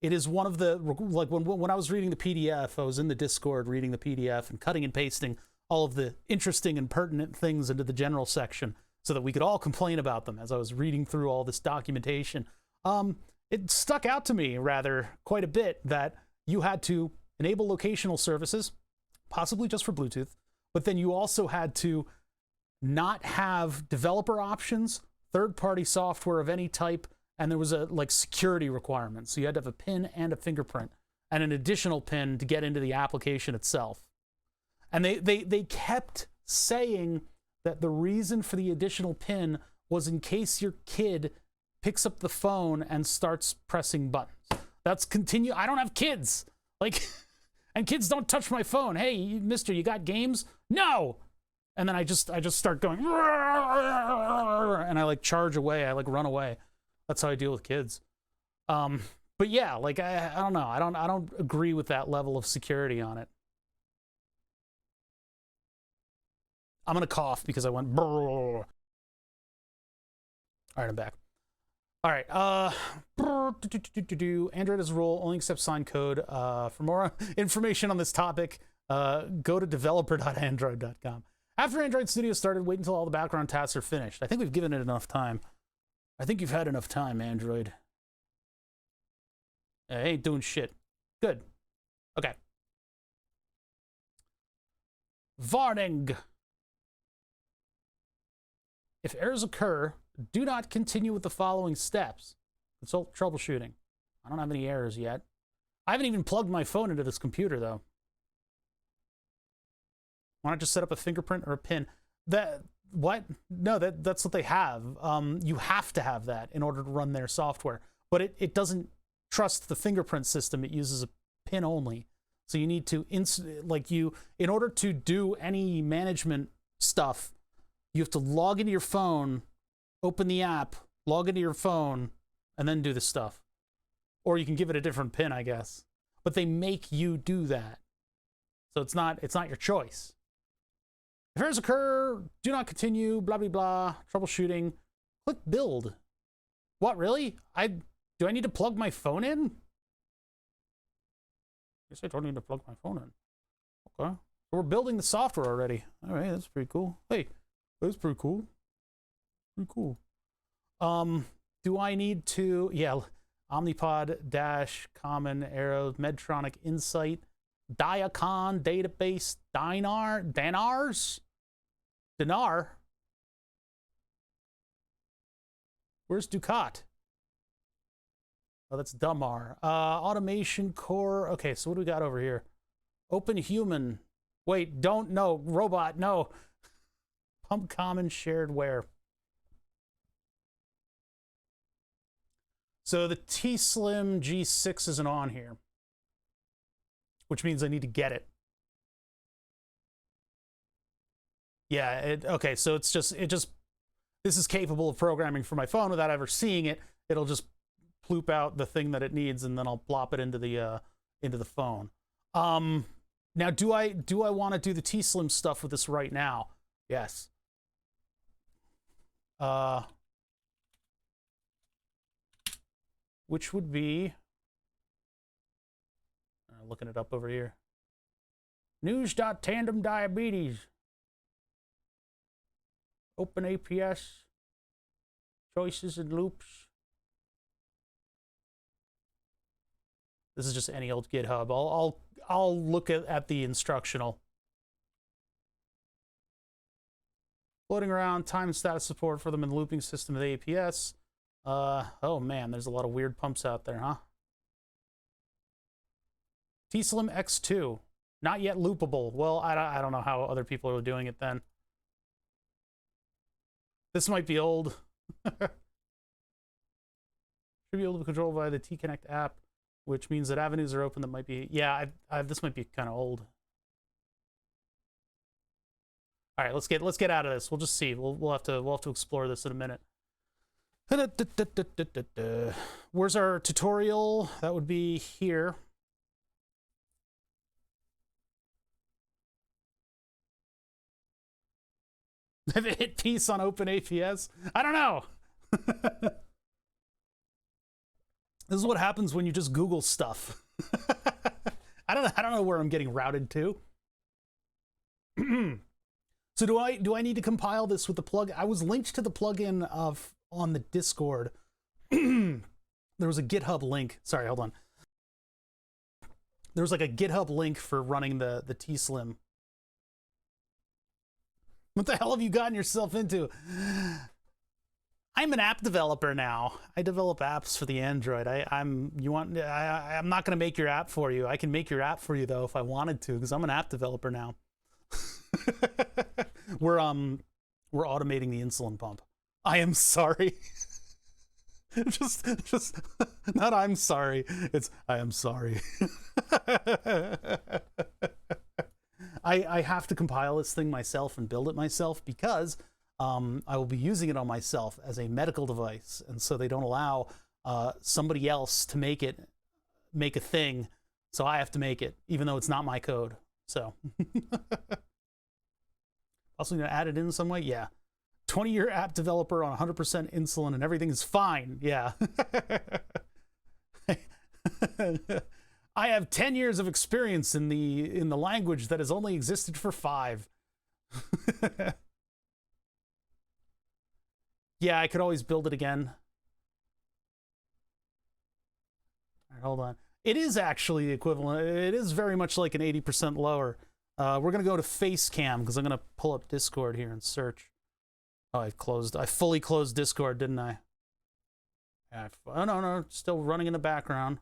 It is one of the, like when I was reading the PDF, I was in the Discord reading the PDF and cutting and pasting all of the interesting and pertinent things into the general section. so that we could all complain about them as I was reading through all this documentation. It stuck out to me rather quite a bit that you had to enable locational services, possibly just for Bluetooth, but then you also had to not have developer options, third-party software of any type, and there was a like security requirement. So you had to have a PIN and a fingerprint and an additional PIN to get into the application itself. And they kept saying that the reason for the additional PIN was in case your kid picks up the phone and starts pressing buttons. That's continue. I don't have kids. Like, and kids don't touch my phone. Hey, mister, you got games? No. And then I just start going, and I like charge away. I like run away. That's how I deal with kids. But yeah, like I don't know. I don't agree with that level of security on it. I'm gonna cough because I went. All right, I'm back. All right. Android as a rule only accepts signed code. For more information on this topic, go to developer.android.com. After Android Studio started, wait until all the background tasks are finished. I think we've given it enough time. I think you've had enough time, Android. I ain't doing shit. Good. Okay. Warning. If errors occur, do not continue with the following steps. Consult troubleshooting. I don't have any errors yet. I haven't even plugged my phone into this computer, though. Why not just set up a fingerprint or a PIN? What? No, that's what they have. You have to have that in order to run their software. But it doesn't trust the fingerprint system. It uses a PIN only. So you need to, in order to do any management stuff, you have to log into your phone, open the app, log into your phone, and then do the stuff. Or you can give it a different PIN, I guess. But they make you do that. So it's not your choice. If errors occur, do not continue, blah, blah, blah, troubleshooting. Click build. What, really? Do I need to plug my phone in? I guess I don't need to plug my phone in. Okay. So we're building the software already. All right, that's pretty cool. Hey, that's pretty cool. Pretty cool. Do I need to, yeah, Omnipod, Dash, Common, Arrow, Medtronic, Insight, Diacon, Database, Dinar. Where's Ducat? Oh, that's Dumar. Automation Core. Okay, so what do we got over here? Open Human. Wait, no. Robot, no. Pump Common Sharedware. So the T-Slim G6 isn't on here, which means I need to get it. Yeah, okay, so this is capable of programming for my phone without ever seeing it. It'll just ploop out the thing that it needs, and then I'll plop it into the phone. Now, do I want to do the T-Slim stuff with this right now? Yes. Which would be, looking it up over here. News.tandem diabetes. Open APS. Choices and loops. This is just any old GitHub. I'll look at the instructional. Floating around, time and status support for them in the looping system of the APS. Oh man, there's a lot of weird pumps out there, huh? T-Slim X2, not yet loopable. Well, I don't know how other people are doing it then. This might be old. Should be able to control via the T-Connect app, which means that avenues are open that might be, yeah, this might be kind of old. All right, let's get out of this. We'll just see. We'll have to explore this in a minute. Where's our tutorial? That would be here. Have it hit peace on Open APS? I don't know. This is what happens when you just Google stuff. I don't know where I'm getting routed to. So do I need to compile this with the plug? I was linked to the plugin on the Discord. There was a GitHub link. Sorry, hold on. There was like a GitHub link for running the T-Slim. What the hell have you gotten yourself into? I'm an app developer now. I develop apps for the Android. I'm not going to make your app for you. I can make your app for you though if I wanted to, because I'm an app developer now. We're automating the insulin pump. I am sorry. just not I'm sorry. It's I am sorry. I have to compile this thing myself and build it myself because I will be using it on myself as a medical device, and so they don't allow somebody else to make a thing, so I have to make it, even though it's not my code. So also gonna add it in some way, yeah. 20-year app developer on 100% insulin and everything is fine, yeah. I have 10 years of experience in the language that has only existed for 5. Yeah, I could always build it again. All right, hold on. It is actually the equivalent. It is very much like an 80% lower. We're going to go to Facecam because I'm going to pull up Discord here and search. Oh, I fully closed Discord, didn't I? Oh, no, still running in the background.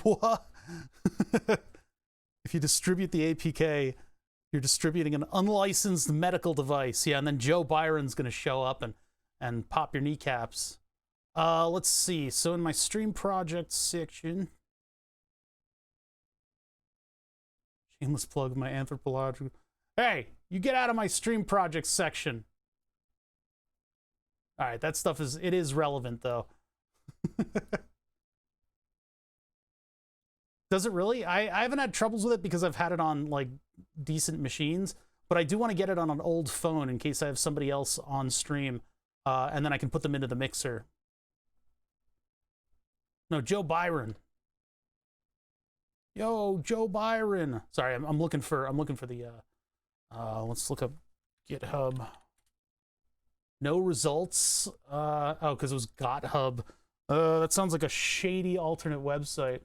What? If you distribute the APK, you're distributing an unlicensed medical device. Yeah, and then Joe Byron's going to show up and pop your kneecaps. Let's see. So in my stream project section, shameless plug, my anthropological. Hey, you get out of my stream project section. All right, that stuff is relevant though. Does it really? I haven't had troubles with it because I've had it on like decent machines, but I do want to get it on an old phone in case I have somebody else on stream, and then I can put them into the mixer. No, Joe Byron. Yo, Joe Byron. Sorry, I'm looking for the let's look up GitHub. No results. Oh, because it was GotHub. That sounds like a shady alternate website.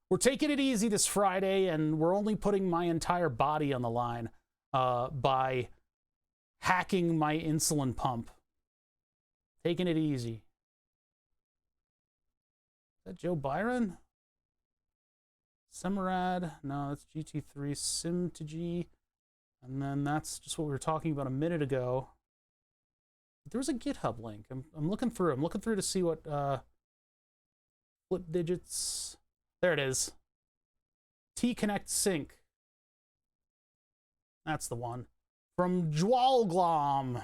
We're taking it easy this Friday, and we're only putting my entire body on the line by hacking my insulin pump. Taking it easy. Is that Joe Byron? Semarad? No, that's GT3 Sim to G. And then that's just what we were talking about a minute ago. There was a GitHub link. I'm looking through. I'm looking through to see what flip digits. There it is. T-Connect Sync. That's the one. From Jwalglom.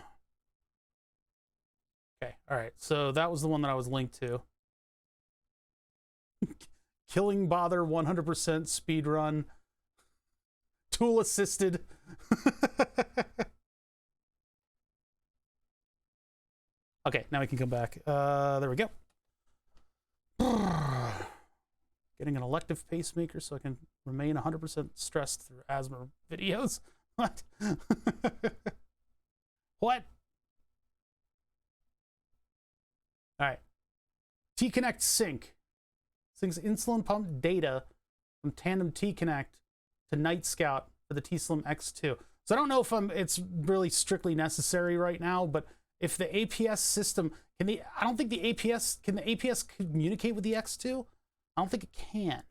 Okay, all right. So that was the one that I was linked to. Killing Bother 100% speed run. Tool assisted. Okay, now we can come back. There we go. Getting an elective pacemaker so I can remain 100% stressed through asthma videos. What? What? All right. T-Connect Sync. Syncs insulin pump data from Tandem T-Connect to Night Scout for the T-Slim X2. So I don't know if it's really strictly necessary right now, but if the APS system can can the APS communicate with the X2? I don't think it can.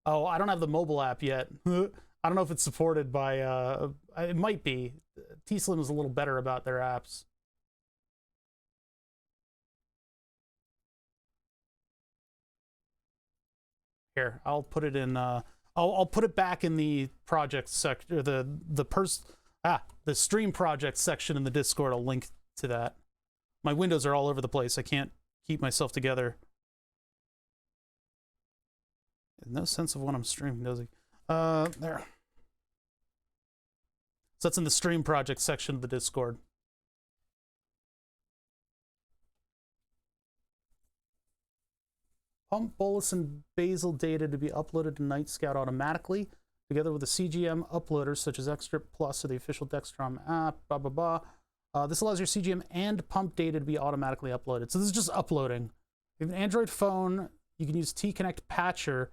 Oh, I don't have the mobile app yet. I don't know if it's supported by, it might be. T-Slim is a little better about their apps. Here, I'll put it in, I'll put it back in the project section, the stream project section in the Discord. I'll link to that. My windows are all over the place. I can't keep myself together. No sense of when I'm streaming, does he? There. So that's in the stream project section of the Discord. pump, bolus, and basal data to be uploaded to Night Scout automatically, together with the CGM uploaders such as Xtrip Plus or the official Dexcom app, blah, blah, blah. This allows your CGM and pump data to be automatically uploaded. So this is just uploading. If you have an Android phone, you can use T-Connect Patcher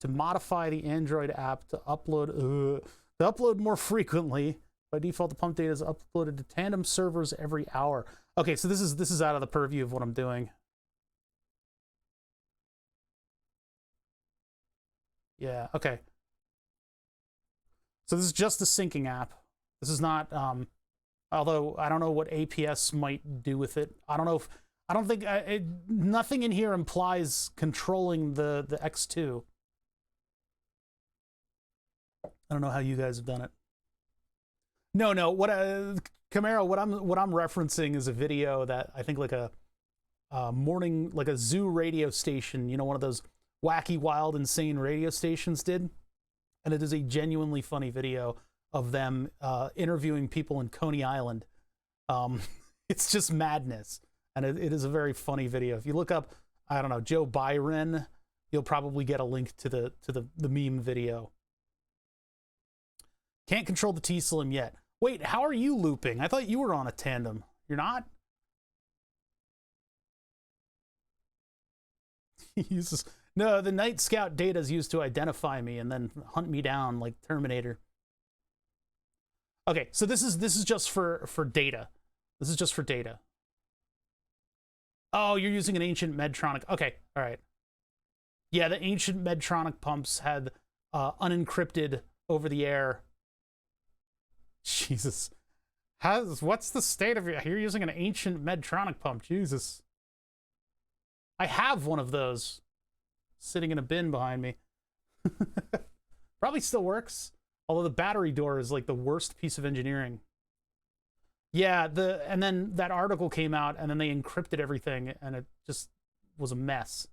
to modify the Android app to upload more frequently. By default, the pump data is uploaded to tandem servers every hour. Okay, so this is out of the purview of what I'm doing. Yeah, okay. So this is just a syncing app. This is not, although I don't know what AAPS might do with it. I don't know if, I don't think, nothing in here implies controlling the X2. I don't know how you guys have done it. No, what Camaro, what I'm referencing is a video that I think like a morning, like a zoo radio station, you know, one of those wacky, wild, insane radio stations did. And it is a genuinely funny video of them interviewing people in Coney Island. It's just madness. And it is a very funny video. If you look up, I don't know, Joe Byron, you'll probably get a link to the meme video. Can't control the T-Slim yet. Wait, how are you looping? I thought you were on a tandem. You're not? No, the Night Scout data is used to identify me and then hunt me down like Terminator. Okay, so this is just for data. This is just for data. Oh, you're using an ancient Medtronic. Okay, all right. Yeah, the ancient Medtronic pumps had unencrypted over-the-air. Jesus. What's the state of your... You're using an ancient Medtronic pump. Jesus. I have one of those sitting in a bin behind me. Probably still works. Although the battery door is like the worst piece of engineering. Yeah, and then that article came out and then they encrypted everything and it just was a mess.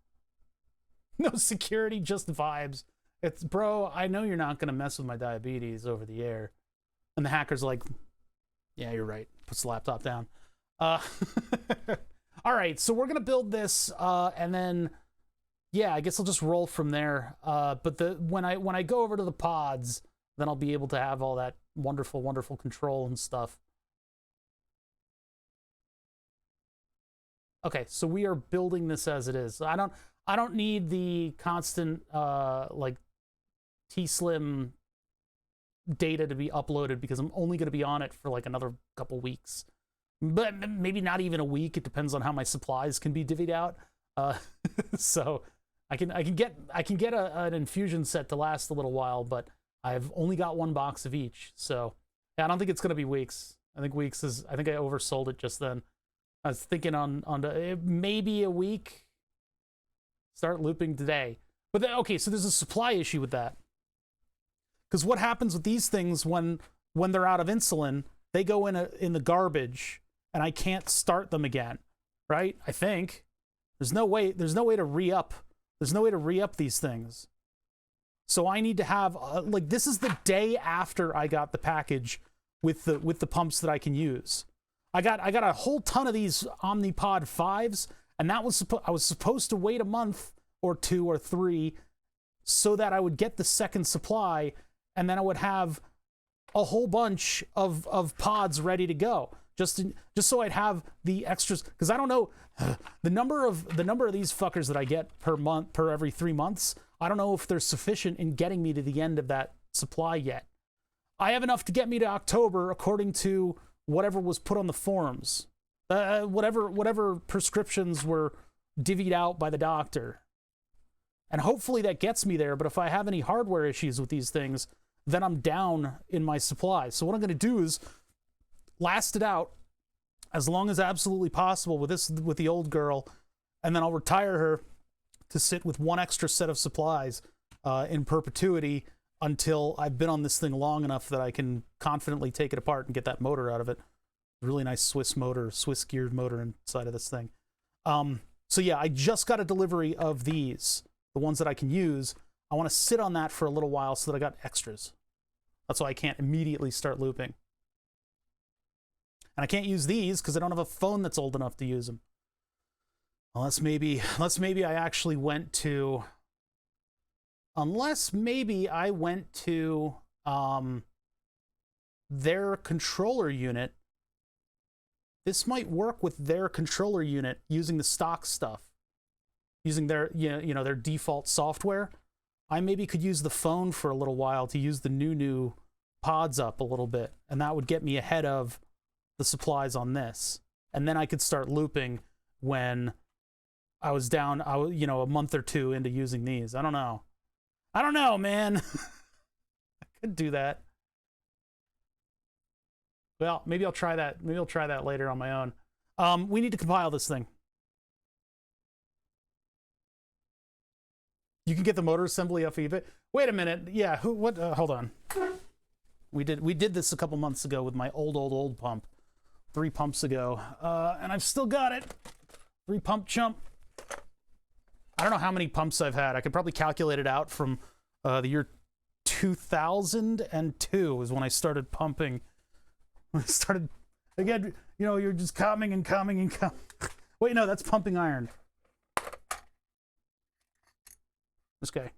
No security, just vibes. It's, bro, I know you're not going to mess with my diabetes over the air. And the hacker's like, yeah, you're right. Puts the laptop down. All right, so we're going to build this and then, yeah, I guess I'll just roll from there. But when I go over to the pods, then I'll be able to have all that wonderful, wonderful control and stuff. Okay, so we are building this as it is. I don't need the constant like T-Slim data to be uploaded because I'm only going to be on it for like another couple weeks, but maybe not even a week. It depends on how my supplies can be divvied out. So I can get an infusion set to last a little while, but I've only got one box of each. So yeah, I don't think it's going to be weeks. I think I oversold it just then. I was thinking on maybe a week. Start looping today. But then, okay, so there's a supply issue with that. Because what happens with these things when they're out of insulin, they go in the garbage and I can't start them again, right? I think there's no way to re-up. There's no way to re-up these things. So I need to have like, this is the day after I got the package with the pumps that I can use. I got a whole ton of these Omnipod 5s, and that was I was supposed to wait a month or 2 or 3 so that I would get the second supply, and then I would have a whole bunch of pods ready to go, just so I'd have the extras. Because I don't know the number of these fuckers that I get per every 3 months. I don't know if they're sufficient in getting me to the end of that supply yet. I have enough to get me to October, according to whatever was put on the forums, whatever prescriptions were divvied out by the doctor. And hopefully that gets me there, but if I have any hardware issues with these things, then I'm down in my supply. So what I'm going to do is last it out as long as absolutely possible with the old girl, and then I'll retire her to sit with one extra set of supplies in perpetuity until I've been on this thing long enough that I can confidently take it apart and get that motor out of it. Really nice Swiss geared motor inside of this thing. So yeah, I just got a delivery of these, the ones that I can use. I want to sit on that for a little while so that I got extras. That's why I can't immediately start looping. And I can't use these because I don't have a phone that's old enough to use them. Unless maybe I actually went to, their controller unit. This might work with their controller unit using the stock stuff, using their, their default software. I maybe could use the phone for a little while to use the new pods up a little bit, and that would get me ahead of the supplies on this. And then I could start looping when I was down, a month or two into using these. I don't know, man. I could do that. Well, maybe I'll try that. Maybe I'll try that later on my own. We need to compile this thing. You can get the motor assembly off eBay. Wait a minute. Yeah, what? Hold on. We did this a couple months ago with my old pump. 3 pumps ago. And I've still got it. 3 pump chump. I don't know how many pumps I've had. I could probably calculate it out from the year 2002 is when I started pumping. When I started, again, you're just coming and coming and coming. Wait, no, that's pumping iron. This guy.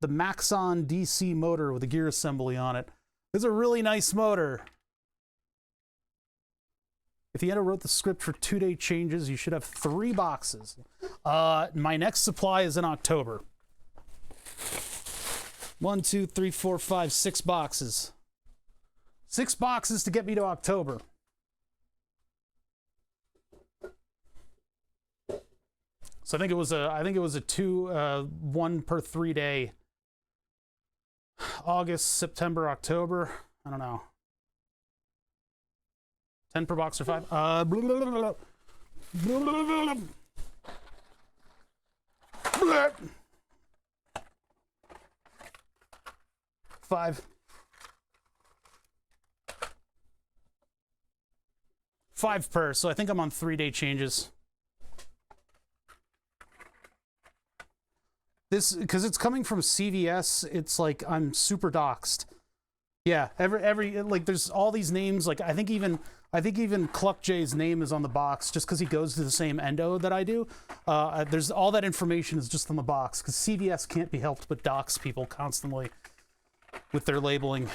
The Maxon DC motor with a gear assembly on it. It's a really nice motor. If Ian wrote the script for 2-day changes, you should have 3 boxes. My next supply is in October. 1, 2, 3, 4, 5, 6 boxes. 6 boxes to get me to October. So I think it was a 1 per 3 day. August, September, October. I don't know. 10 per box or 5? 5. 5 per, so I think I'm on 3-day changes. This, because it's coming from CVS, it's like I'm super doxed. Yeah, every like there's all these names, like I think even cluckj's name is on the box just because he goes to the same endo that I do. There's all that information is just on the box because CVS can't be helped but dox people constantly with their labeling.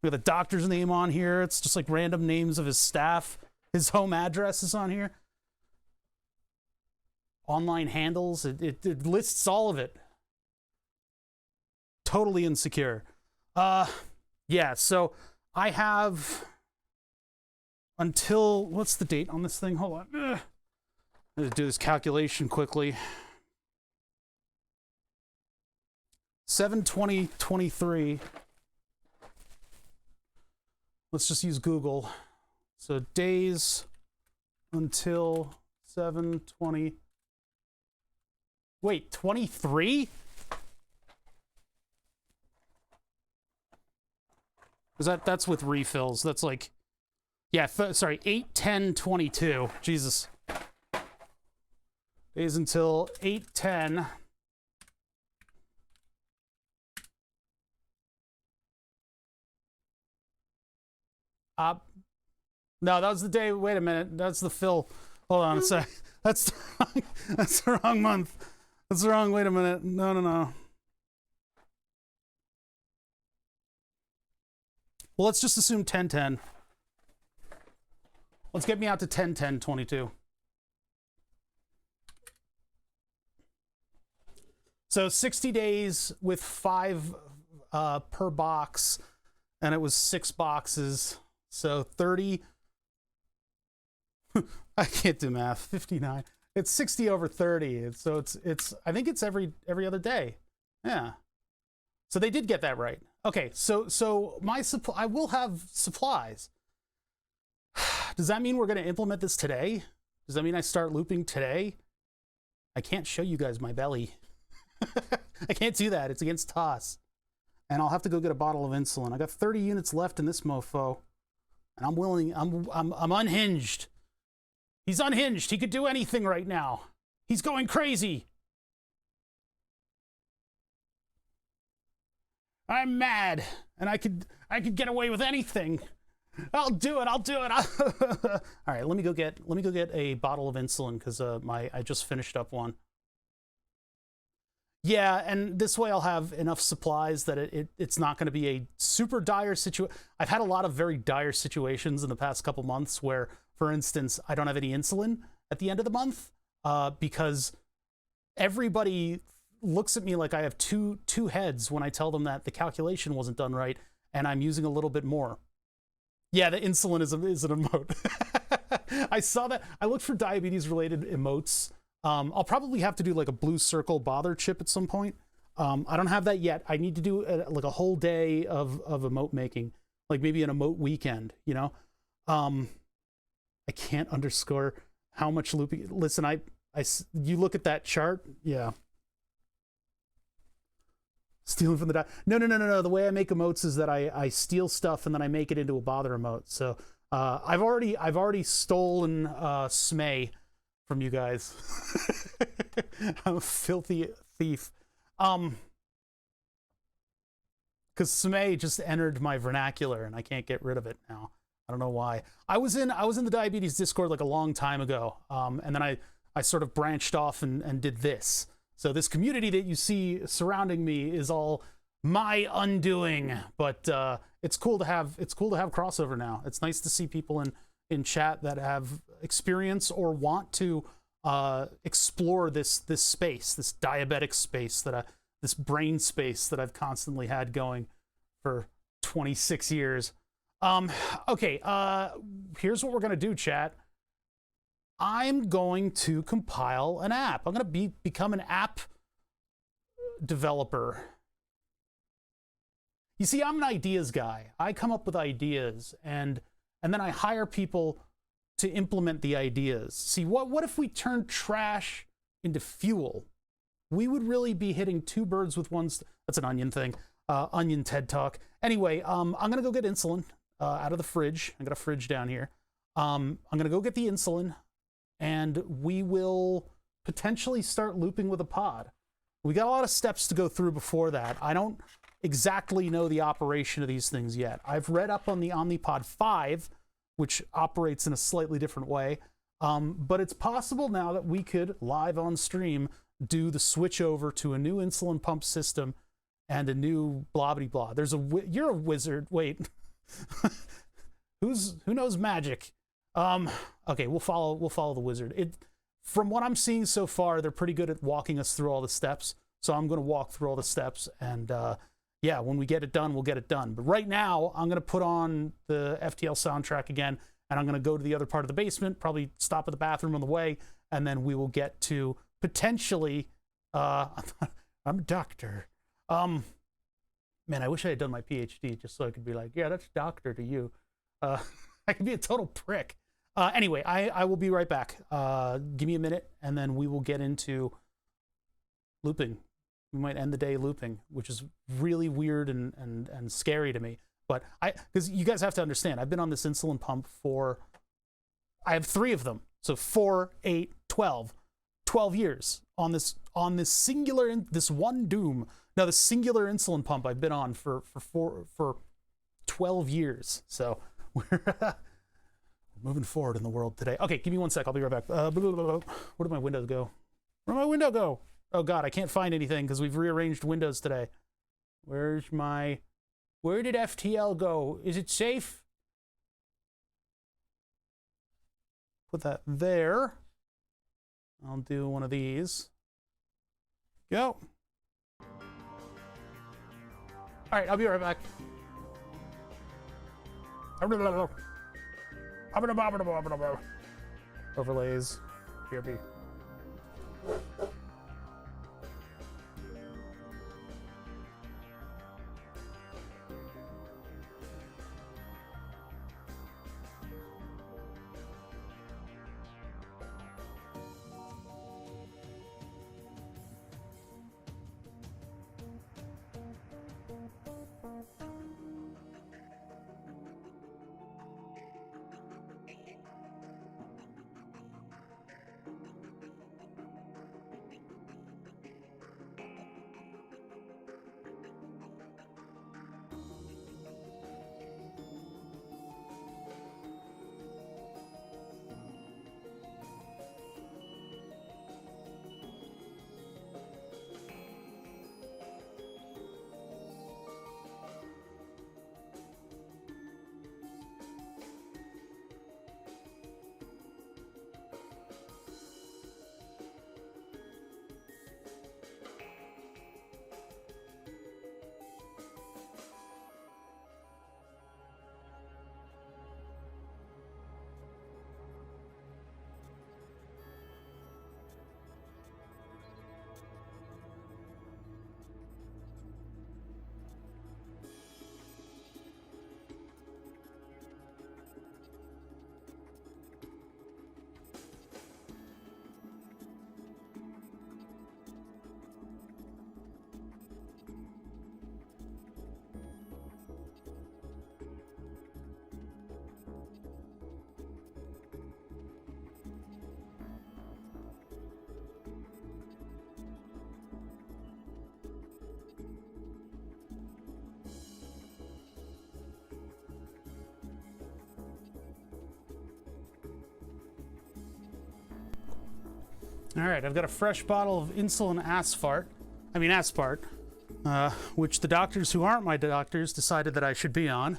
We have the doctor's name on here. It's just like random names of his staff. His home address is on here. Online handles. It lists all of it. Totally insecure. Yeah, so I have until, what's the date on this thing? Hold on. I'm gonna do this calculation quickly. 7/20/23. Let's just use Google. So days until 7/20. Wait, 23? Because that's with refills. That's like, yeah, sorry, 8/10/22. Jesus. Days until 8/10. No, that was the day. Wait a minute. That's the fill. Hold on a sec. That's the wrong month. That's the wrong. Wait a minute. No. Well, let's just assume 10/10. Let's get me out to 10/10/22. So 60 days with 5 per box, and it was 6 boxes. So 30. I can't do math. 59. It's 60 over 30. So it's I think it's every other day. Yeah. So they did get that right. Okay, so my supply, I will have supplies. Does that mean we're going to implement this today? Does that mean I start looping today? I can't show you guys my belly. I can't do that. It's against TOS. And I'll have to go get a bottle of insulin. I got 30 units left in this mofo. And I'm unhinged. He's unhinged. He could do anything right now. He's going crazy. I'm mad, and I could get away with anything. I'll do it. I'll do it. All right, let me go get a bottle of insulin because I just finished up one. Yeah, and this way I'll have enough supplies that it's not going to be a super dire situation. I've had a lot of very dire situations in the past couple months where, for instance, I don't have any insulin at the end of the month because everybody looks at me like I have two heads when I tell them that the calculation wasn't done right and I'm using a little bit more. Yeah, the insulin is an emote. I saw that. I looked for diabetes-related emotes. I'll probably have to do like a blue circle bother chip at some point. I don't have that yet. I need to do like a whole day of emote making, like maybe an emote weekend, you know? I can't underscore how much looping. Listen, you look at that chart. Yeah. Stealing from the no. The way I make emotes is that I steal stuff and then I make it into a bother emote. So I've already stolen Smay from you guys. I'm a filthy thief. Because Smay just entered my vernacular and I can't get rid of it now. I don't know why. I was in the diabetes Discord like a long time ago, and then I sort of branched off and did this. So this community that you see surrounding me is all my undoing, but it's cool to have crossover now. It's nice to see people in chat that have experience or want to explore this space, this diabetic space this brain space that I've constantly had going for 26 years. Okay, here's what we're gonna do, chat. I'm going to compile an app. I'm going to become an app developer. You see, I'm an ideas guy. I come up with ideas and then I hire people to implement the ideas. See, what if we turn trash into fuel? We would really be hitting two birds with one. That's an onion thing. Onion TED Talk. Anyway, I'm going to go get insulin out of the fridge. I got a fridge down here. I'm going to go get the insulin. And we will potentially start looping with a pod. We got a lot of steps to go through before that. I don't exactly know the operation of these things yet. I've read up on the Omnipod 5, which operates in a slightly different way. But it's possible now that we could, live on stream, do the switch over to a new insulin pump system and a new blah-blah-blah. You're a wizard. Wait. Who knows magic? Okay, we'll follow the wizard. From what I'm seeing so far, they're pretty good at walking us through all the steps. So I'm going to walk through all the steps, and yeah, when we get it done, we'll get it done. But right now, I'm going to put on the FTL soundtrack again, and I'm going to go to the other part of the basement, probably stop at the bathroom on the way, and then we will get to potentially. I'm a doctor. Man, I wish I had done my PhD just so I could be like, yeah, that's doctor to you. I could be a total prick. Anyway, I will be right back. Give me a minute, and then we will get into looping. We might end the day looping, which is really weird and scary to me. But because you guys have to understand, I've been on this insulin pump I have 3 of them. So 4, 8, 12. 12 years on this singular, this one doom. Now, the singular insulin pump I've been on for 12 years. So we're moving forward in the world today. Okay, give me 1 sec. I'll be right back. Where did my windows go? Where'd my window go? Oh God, I can't find anything because we've rearranged windows today. Where did FTL go? Is it safe? Put that there. I'll do one of these. Go. All right, I'll be right back. Overlays. BRB. All right, I've got a fresh bottle of insulin aspart, which the doctors who aren't my doctors decided that I should be on.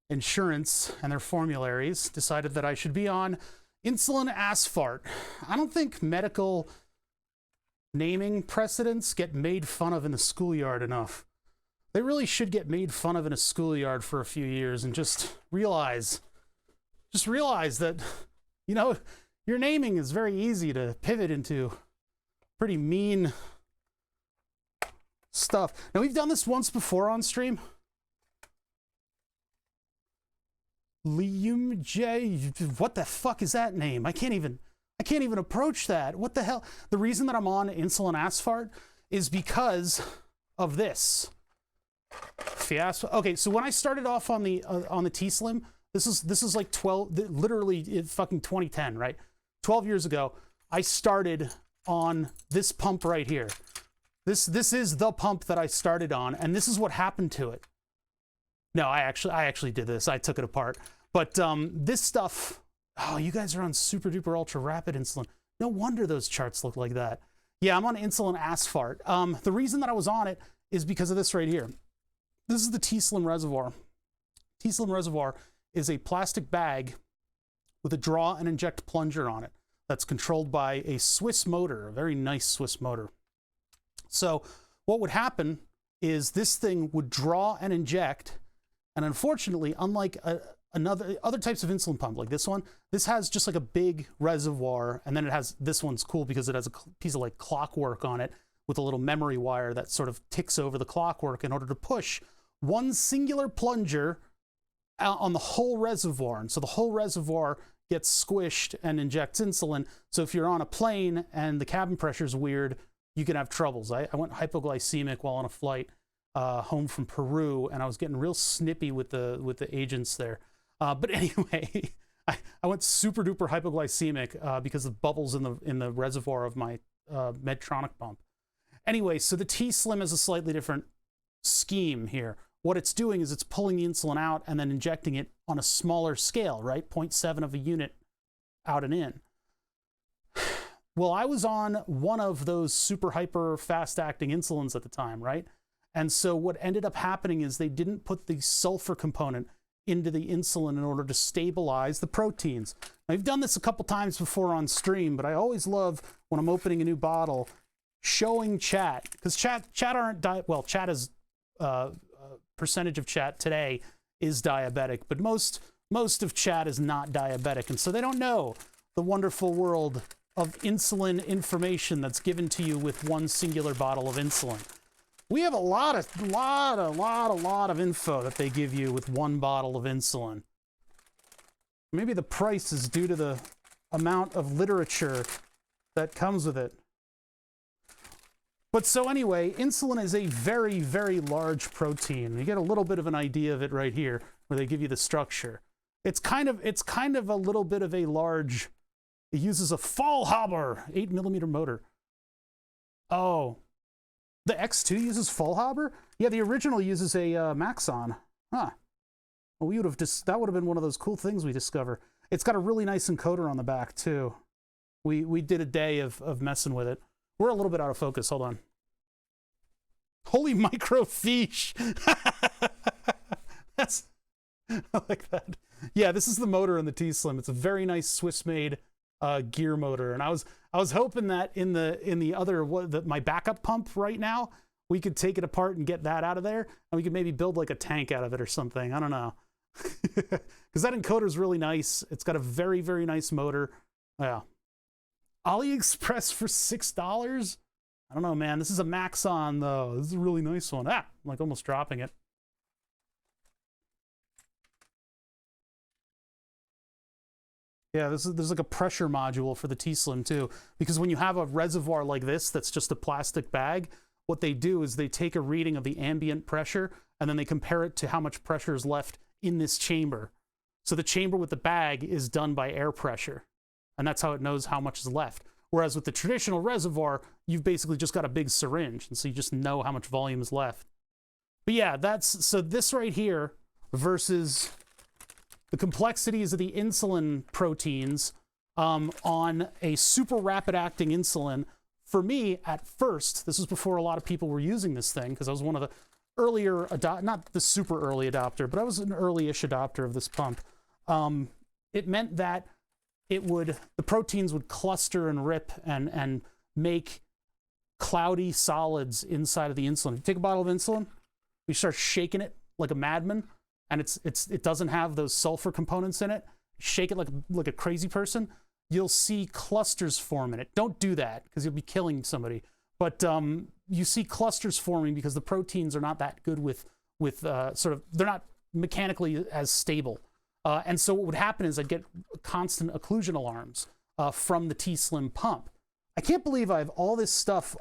Insurance and their formularies decided that I should be on insulin aspart. I don't think medical naming precedents get made fun of in the schoolyard enough. They really should get made fun of in a schoolyard for a few years and just realize that, you know, your naming is very easy to pivot into pretty mean stuff. Now, we've done this once before on stream. Lium J, what the fuck is that name? I can't even approach that. What the hell? The reason that I'm on insulin aspart is because of this fiasco. Okay, so when I started off on the T-Slim, this is like literally fucking 2010, right? 12 years ago, I started on this pump right here. This is the pump that I started on, and this is what happened to it. No, I actually did this. I took it apart. But this stuff, oh, you guys are on super duper ultra rapid insulin. No wonder those charts look like that. Yeah, I'm on insulin aspart. The reason that I was on it is because of this right here. This is the T-Slim reservoir. T-Slim reservoir is a plastic bag with a draw and inject plunger on it that's controlled by a Swiss motor, a very nice Swiss motor. So what would happen is this thing would draw and inject, and unfortunately, unlike other types of insulin pump like this one, this has just like a big reservoir, and then it has, this one's cool because it has a piece of like clockwork on it with a little memory wire that sort of ticks over the clockwork in order to push one singular plunger out on the whole reservoir. And so the whole reservoir gets squished and injects insulin. So if you're on a plane and the cabin pressure is weird, you can have troubles. I went hypoglycemic while on a flight home from Peru, and I was getting real snippy with the agents there. But anyway, I went super duper hypoglycemic because of bubbles in the reservoir of my Medtronic pump. Anyway, so the T-Slim is a slightly different scheme here. What it's doing is it's pulling the insulin out and then injecting it on a smaller scale, right? 0.7 of a unit out and in. Well, I was on one of those super hyper fast acting insulins at the time, right? And so what ended up happening is they didn't put the sulfur component into the insulin in order to stabilize the proteins. Now, I've done this a couple times before on stream, but I always love when I'm opening a new bottle showing chat, because chat is percentage of chat today is diabetic, but most of chat is not diabetic, and so they don't know the wonderful world of insulin information that's given to you with one singular bottle of insulin. We have a lot of info that they give you with one bottle of insulin. Maybe the price is due to the amount of literature that comes with it. But so anyway, insulin is a very, very large protein. You get a little bit of an idea of it right here, where they give you the structure. It's kind of a little bit of a large. It uses a Fallhaber 8mm motor. Oh, the X2 uses Fallhaber? Yeah, the original uses a Maxon. Huh. Well, that would have been one of those cool things we discover. It's got a really nice encoder on the back too. We did a day of messing with it. We're a little bit out of focus. Hold on. Holy microfiche. That's, I like that. Yeah, this is the motor in the T-Slim. It's a very nice Swiss-made gear motor, and I was hoping that in the other my backup pump right now, we could take it apart and get that out of there, and we could maybe build like a tank out of it or something. I don't know, because that encoder is really nice. It's got a very, very nice motor. Yeah. AliExpress for $6? I don't know, man. This is a Maxon, though. This is a really nice one. I'm like almost dropping it. Yeah, there's like a pressure module for the T-Slim, too. Because when you have a reservoir like this that's just a plastic bag, what they do is they take a reading of the ambient pressure, and then they compare it to how much pressure is left in this chamber. So the chamber with the bag is done by air pressure. And that's how it knows how much is left. Whereas with the traditional reservoir, you've basically just got a big syringe, and so you just know how much volume is left. But yeah, so this right here versus the complexities of the insulin proteins on a super rapid acting insulin. For me, at first, this was before a lot of people were using this thing, because I was one of the earlier, not the super early adopter, but I was an early-ish adopter of this pump. It meant that the proteins would cluster and rip and make cloudy solids inside of the insulin. You take a bottle of insulin, you start shaking it like a madman, and it doesn't have those sulfur components in it. Shake it like a crazy person, you'll see clusters form in it. Don't do that, because you'll be killing somebody. But you see clusters forming because the proteins are not that good with they're not mechanically as stable. And so what would happen is I'd get constant occlusion alarms from the T-Slim pump. I can't believe I have all this stuff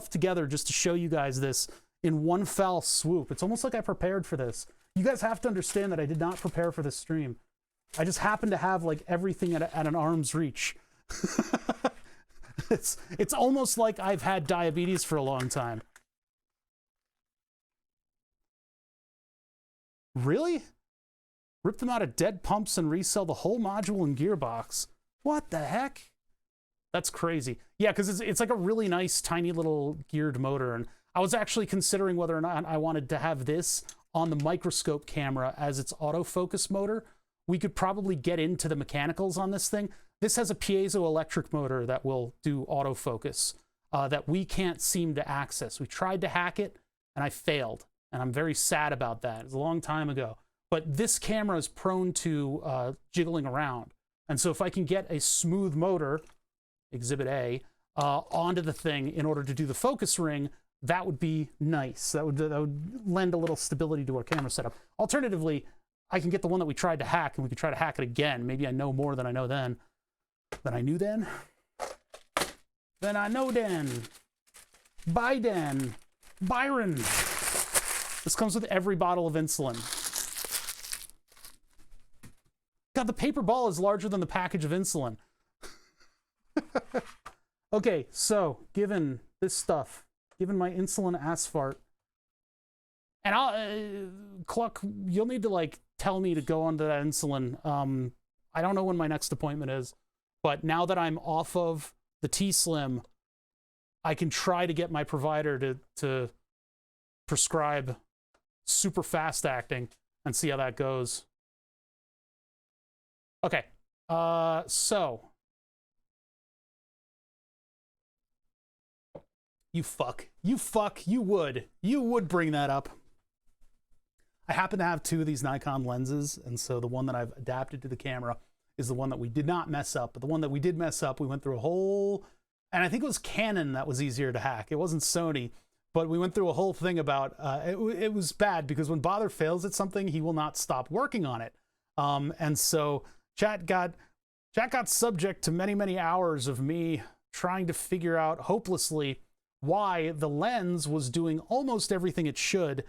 together just to show you guys this in one foul swoop. It's almost like I prepared for this. You guys have to understand that I did not prepare for this stream. I just happen to have like everything at an arm's reach. It's almost like I've had diabetes for a long time. Really? Rip them out of dead pumps and resell the whole module and gearbox. What the heck? That's crazy. Yeah, because it's like a really nice, tiny little geared motor. And I was actually considering whether or not I wanted to have this on the microscope camera as its autofocus motor. We could probably get into the mechanicals on this thing. This has a piezoelectric motor that will do autofocus that we can't seem to access. We tried to hack it, and I failed. And I'm very sad about that. It was a long time ago. But this camera is prone to jiggling around. And so if I can get a smooth motor, Exhibit A, onto the thing in order to do the focus ring, that would be nice. That would lend a little stability to our camera setup. Alternatively, I can get the one that we tried to hack, and we could try to hack it again. Maybe I know more than I know then. Than I knew then? Then I know then. Biden. Byron. This comes with every bottle of insulin. God, the paper ball is larger than the package of insulin. Okay, so given this stuff, given my insulin ass fart, and Cluck, you'll need to like tell me to go onto that insulin. I don't know when my next appointment is, but now that I'm off of the T-Slim, I can try to get my provider to prescribe super fast acting and see how that goes. Okay, so you would bring that up. I happen to have two of these Nikon lenses, and so the one that I've adapted to the camera is the one that we did not mess up. But the one that we did mess up, we went through a whole, and I think it was Canon that was easier to hack. It wasn't Sony, but we went through a whole thing about, it was bad because when Bother fails at something, he will not stop working on it. And so chat got subject to many, many hours of me trying to figure out hopelessly why the lens was doing almost everything it should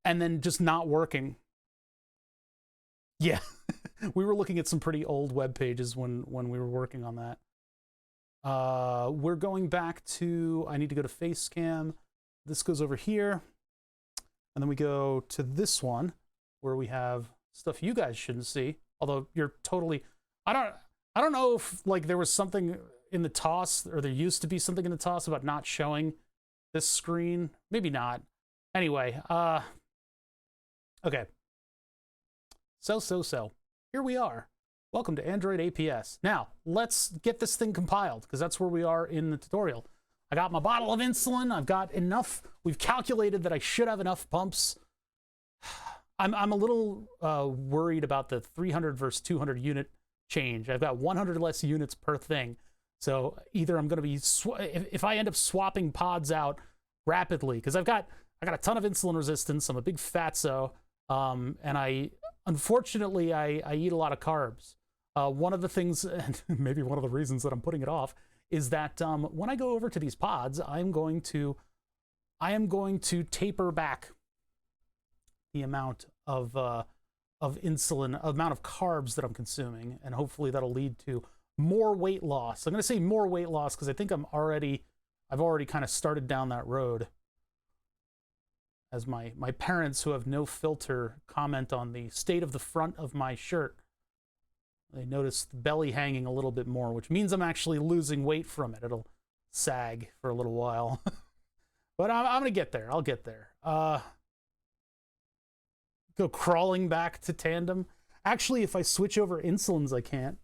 and then just not working. Yeah, we were looking at some pretty old web pages when we were working on that. We're going back to, I need to go to Facecam. This goes over here. And then we go to this one where we have stuff you guys shouldn't see. Although you're totally, I don't know if like there was something in the toss, or there used to be something in the toss about not showing this screen. Maybe not. Anyway, okay. So. Here we are. Welcome to Android APS. Now, let's get this thing compiled, because that's where we are in the tutorial. I got my bottle of insulin. I've got enough. We've calculated that I should have enough pumps. I'm a little worried about the 300 versus 200 unit change. I've got 100 less units per thing. So either I'm going to be, if I end up swapping pods out rapidly, because I got a ton of insulin resistance. I'm a big fatso. And unfortunately, I eat a lot of carbs. One of the things, and maybe one of the reasons that I'm putting it off, is that when I go over to these pods, I am going to taper back the amount of insulin, amount of carbs that I'm consuming, and hopefully that'll lead to more weight loss. I'm going to say more weight loss because I think I've already kind of started down that road. As my parents, who have no filter, comment on the state of the front of my shirt. I notice the belly hanging a little bit more, which means I'm actually losing weight from it. It'll sag for a little while. But I'm going to get there. I'll get there. Go crawling back to tandem. Actually, if I switch over insulins, I can't.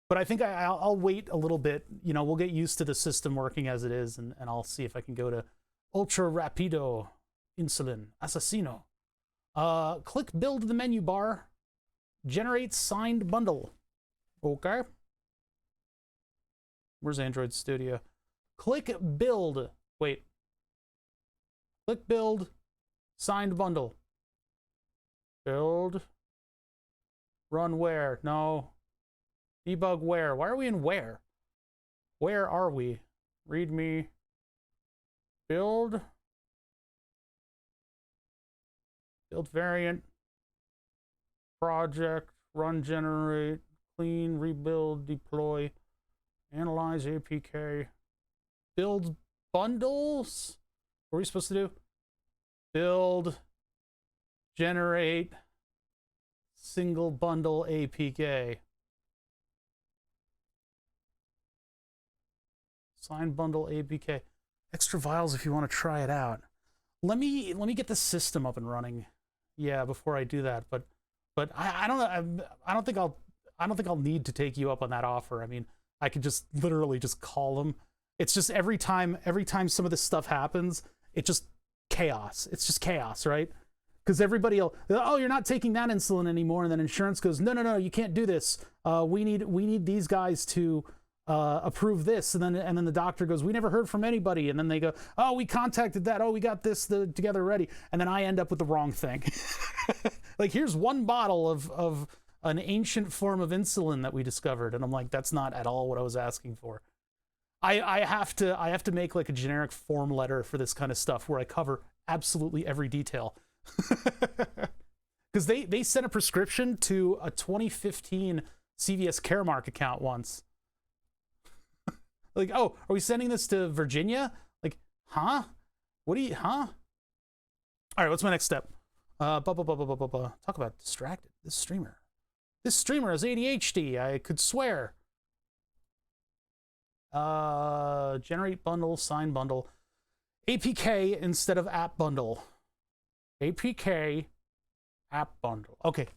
But I think I'll wait a little bit. You know, we'll get used to the system working as it is, and I'll see if I can go to Ultra Rapido Insulin Assassino. Click build the menu bar. Generate signed bundle. Okay. Where's Android Studio? Click build. Wait. Click build. Signed bundle. Build. Run where? No. Debug where? Why are we in where? Where are we? Read me. Build. Build variant. Project. Run generate. Clean. Rebuild. Deploy. Analyze APK. Build bundles? What are we supposed to do? Build. Generate. Single bundle APK. Sign bundle APK. Extra vials if you want to try it out. Let me get the system up and running. Yeah, before I do that. But I don't know. I don't think I'll need to take you up on that offer. I mean, I could just literally just call them. It's just every time some of this stuff happens, it's just chaos. It's just chaos, right? Because everybody will, oh, you're not taking that insulin anymore, and then insurance goes, no, you can't do this. We need these guys to approve this, and then the doctor goes, we never heard from anybody, and then they go, oh, we contacted that, oh, we got this together already, and then I end up with the wrong thing. Like, here's one bottle of an ancient form of insulin that we discovered, and I'm like, that's not at all what I was asking for. I have to make like a generic form letter for this kind of stuff where I cover absolutely every detail. Because they sent a prescription to a 2015 CVS Caremark account once. Like, oh, are we sending this to Virginia? Like, huh? What do you, huh? All right, what's my next step? Talk about distracted. This streamer has ADHD. I could swear. Generate bundle, sign bundle. APK instead of app bundle. APK, app bundle. Okay.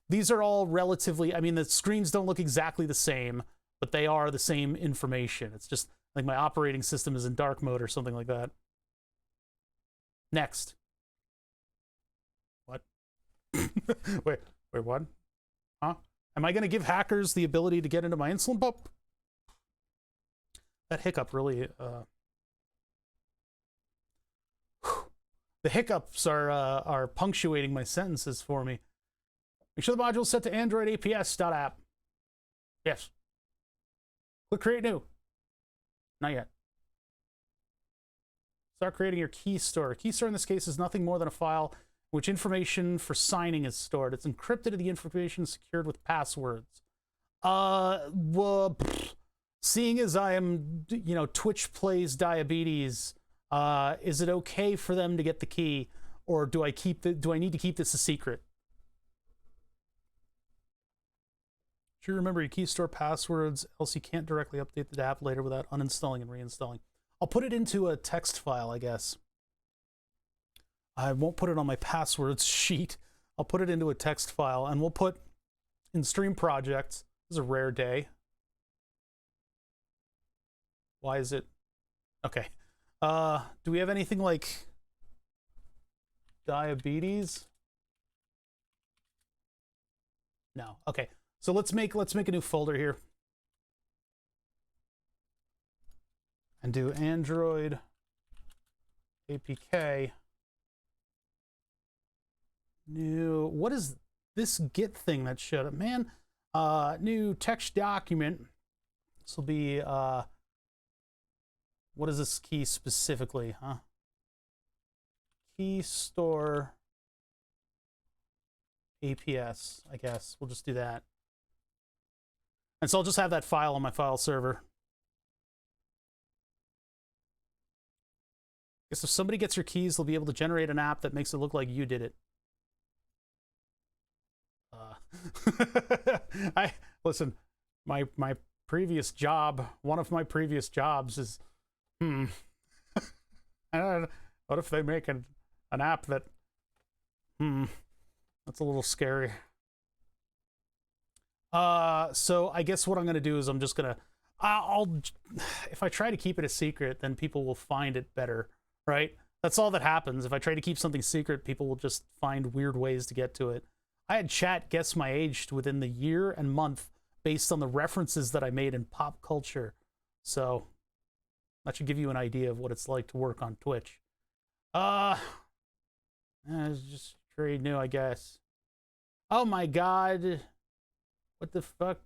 These are all relatively, I mean, the screens don't look exactly the same, but they are the same information. It's just like my operating system is in dark mode or something like that. Next. What? wait, what? Huh? Am I going to give hackers the ability to get into my insulin pump? That hiccup really, the hiccups are punctuating my sentences for me. Make sure the module is set to Android APS.app. Yes. Click create new. Not yet. Start creating your key store. A key store in this case is nothing more than a file in which information for signing is stored. It's encrypted and the information is secured with passwords. Well, seeing as I am, you know, Twitch plays diabetes, is it okay for them to get the key, or do I need to keep this a secret? Sure, remember your key store passwords, else you can't directly update the app later without uninstalling and reinstalling. I'll put it into a text file, I guess. I won't put it on my passwords sheet. I'll put it into a text file, and we'll put in stream projects. This is a rare day. Why is it? Okay. Do we have anything like diabetes? No. Okay. So let's make a new folder here. And do Android APK. New, what is this Git thing that showed up? Man, new text document. This will be, what is this key specifically, huh? Key store APS, I guess. We'll just do that. And so I'll just have that file on my file server. I guess if somebody gets your keys, they'll be able to generate an app that makes it look like you did it. Listen, my previous job, one of my previous jobs is, I don't know, what if they make an app that, that's a little scary. So I guess what I'm gonna do is I'm just gonna, if I try to keep it a secret, then people will find it better, right? That's all that happens. If I try to keep something secret, people will just find weird ways to get to it. I had chat guess my age within the year and month based on the references that I made in pop culture. So that should give you an idea of what it's like to work on Twitch. It's just very new, I guess. Oh my god. What the fuck?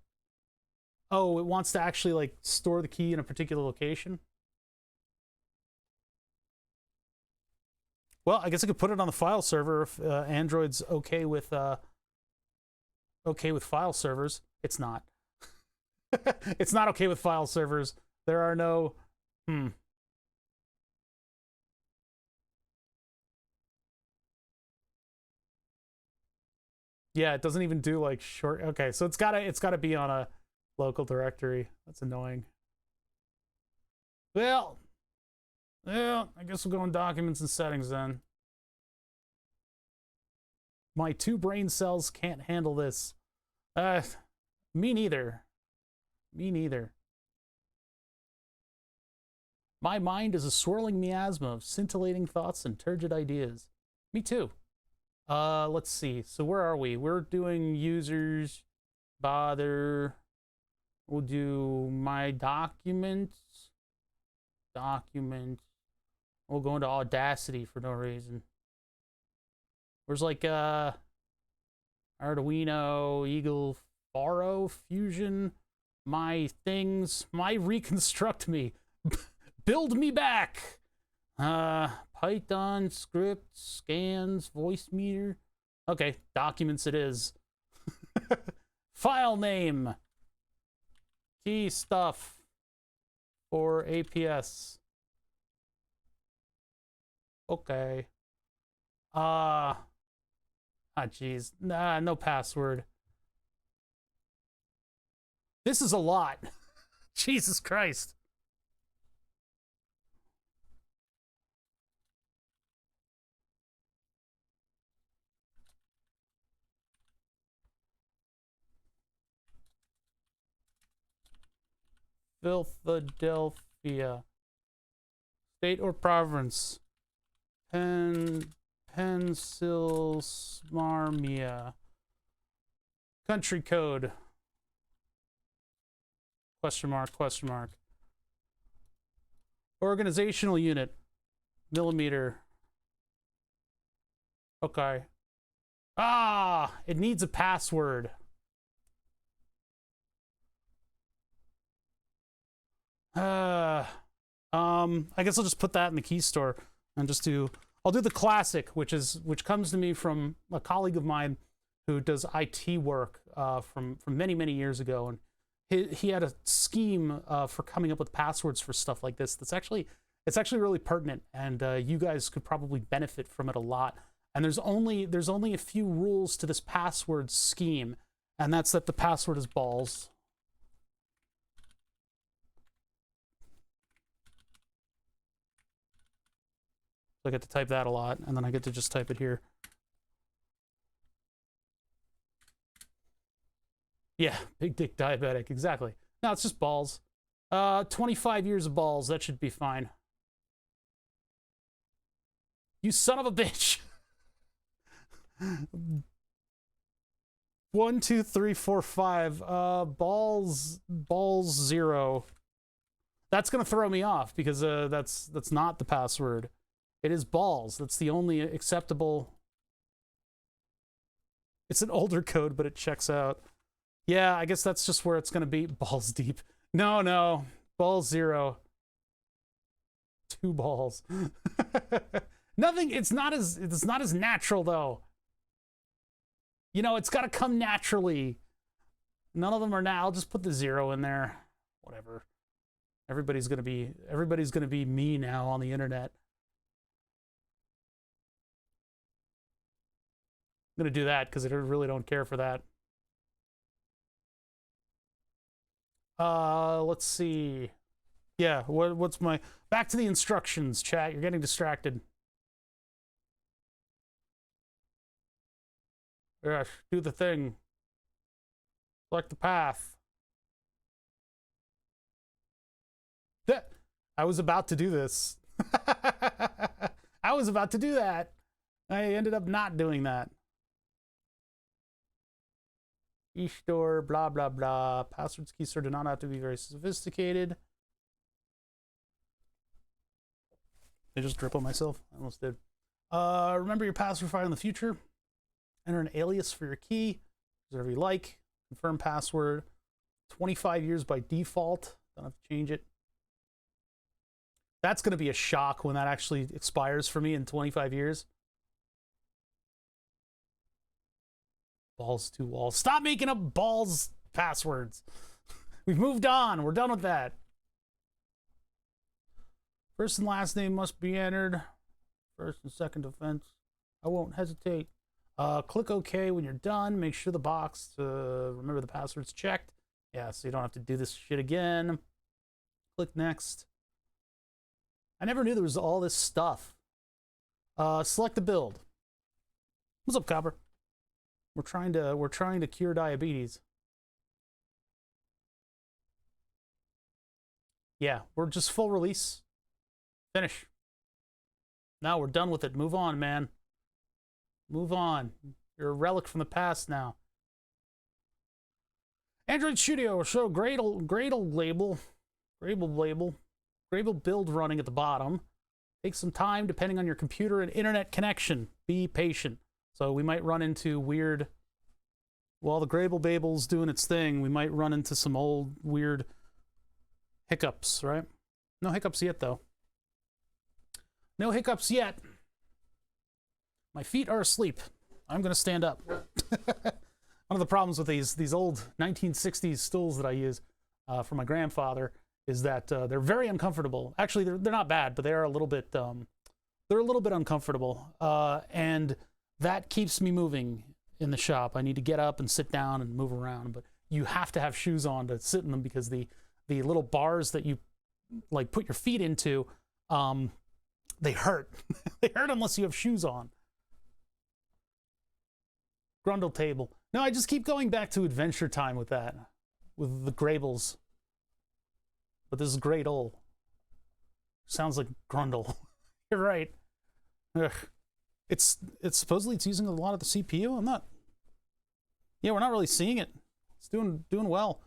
Oh, it wants to actually like store the key in a particular location. Well, I guess I could put it on the file server if Android's okay with file servers. It's not. It's not okay with file servers. There are no Yeah, it doesn't even do like short. Okay, so it's gotta be on a local directory. That's annoying. Well, I guess we'll go in documents and settings then. My 2 brain cells can't handle this. Me neither. Me neither. My mind is a swirling miasma of scintillating thoughts and turgid ideas. Me too. Let's see. So where are we? We're doing users, bother. We'll do my documents. Document. We'll go into Audacity for no reason. Where's like Arduino, Eagle, Faro, Fusion, my things, my reconstruct me, build me back. Python, script, scans, voice meter. Okay, documents it is. File name. Key stuff for APS. Okay. Geez. Nah, no password. This is a lot. Jesus Christ. Philadelphia. State or province? Pennsylvania. Country code. Question mark, question mark. Organizational unit. Millimeter. Okay. It needs a password. I guess I'll just put that in the key store and just I'll do the classic, which comes to me from a colleague of mine who does IT work from many years ago, and he had a scheme for coming up with passwords for stuff like this. It's actually really pertinent, and you guys could probably benefit from it a lot. And there's only a few rules to this password scheme, and that's that the password is balls. I get to type that a lot, and then I get to just type it here. Yeah, big dick diabetic, exactly. No, it's just balls. 25 years of balls, that should be fine. You son of a bitch. 1, 2, 3, 4, 5. Balls 0. That's gonna throw me off because that's not the password. It is balls. That's the only acceptable. It's an older code, but it checks out. Yeah, I guess that's just where it's gonna be. Balls deep. No. Balls 0. 2 balls. Nothing. It's not as natural though. You know, it's got to come naturally. None of them are now. I'll just put the 0 in there. Whatever. Everybody's gonna be me now on the internet. I'm gonna do that because I really don't care for that. Let's see. Yeah, what's my... Back to the instructions, chat. You're getting distracted. Yes, do the thing. Select the path. I was about to do this. I was about to do that. I ended up not doing that. E-store, blah, blah, blah. Passwords, keystore do not have to be very sophisticated. I just drip on myself. I almost did. Remember your password file in the future. Enter an alias for your key. Whatever you like. Confirm password. 25 years by default. Don't have to change it. That's going to be a shock when that actually expires for me in 25 years. Balls to walls. Stop making up balls passwords. We've moved on. We're done with that. First and last name must be entered. First and second offense. I won't hesitate. Click OK when you're done. Make sure the box to remember the password's checked. Yeah, so you don't have to do this shit again. Click next. I never knew there was all this stuff. Select the build. What's up, Copper? We're trying to cure diabetes. Yeah, we're just full release. Finish. Now we're done with it. Move on, man. Move on. You're a relic from the past now. Android Studio will show gradle label. Gradle build running at the bottom. Takes some time depending on your computer and internet connection. Be patient. So we might run into weird... While the Gradle Babel's doing its thing, we might run into some old weird hiccups, right? No hiccups yet, though. No hiccups yet. My feet are asleep. I'm going to stand up. One of the problems with these old 1960s stools that I use for my grandfather is that they're very uncomfortable. Actually, they're not bad, but they are a little bit uncomfortable, and that keeps me moving in the shop. I need to get up and sit down and move around, but you have to have shoes on to sit in them because the little bars that you like put your feet into, they hurt. They hurt unless you have shoes on. Grundle table. No, I just keep going back to Adventure Time with that, with the Grables. But this is Gradle. Sounds like Grundle. You're right. Ugh. It's supposedly it's using a lot of the CPU. I'm not. Yeah, we're not really seeing it. It's doing well.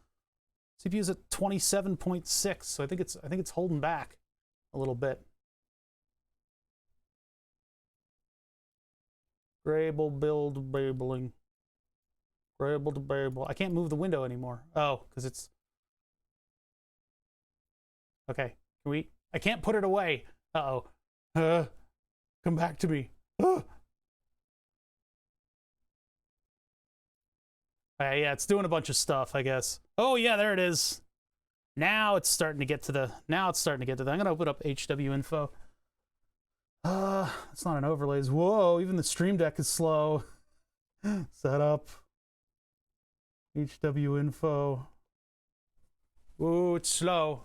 CPU's at 27.6, so I think it's holding back a little bit. Grable build babeling. Grable to babel. I can't move the window anymore. Oh, because it's. Okay, can we? I can't put it away. Uh-oh. Come back to me. Yeah, it's doing a bunch of stuff, I guess. Oh yeah, there it is. Now it's starting to get to the. I'm gonna open up HW info. It's not an overlays. Whoa, even the Stream Deck is slow. Setup. HW info. Ooh, it's slow.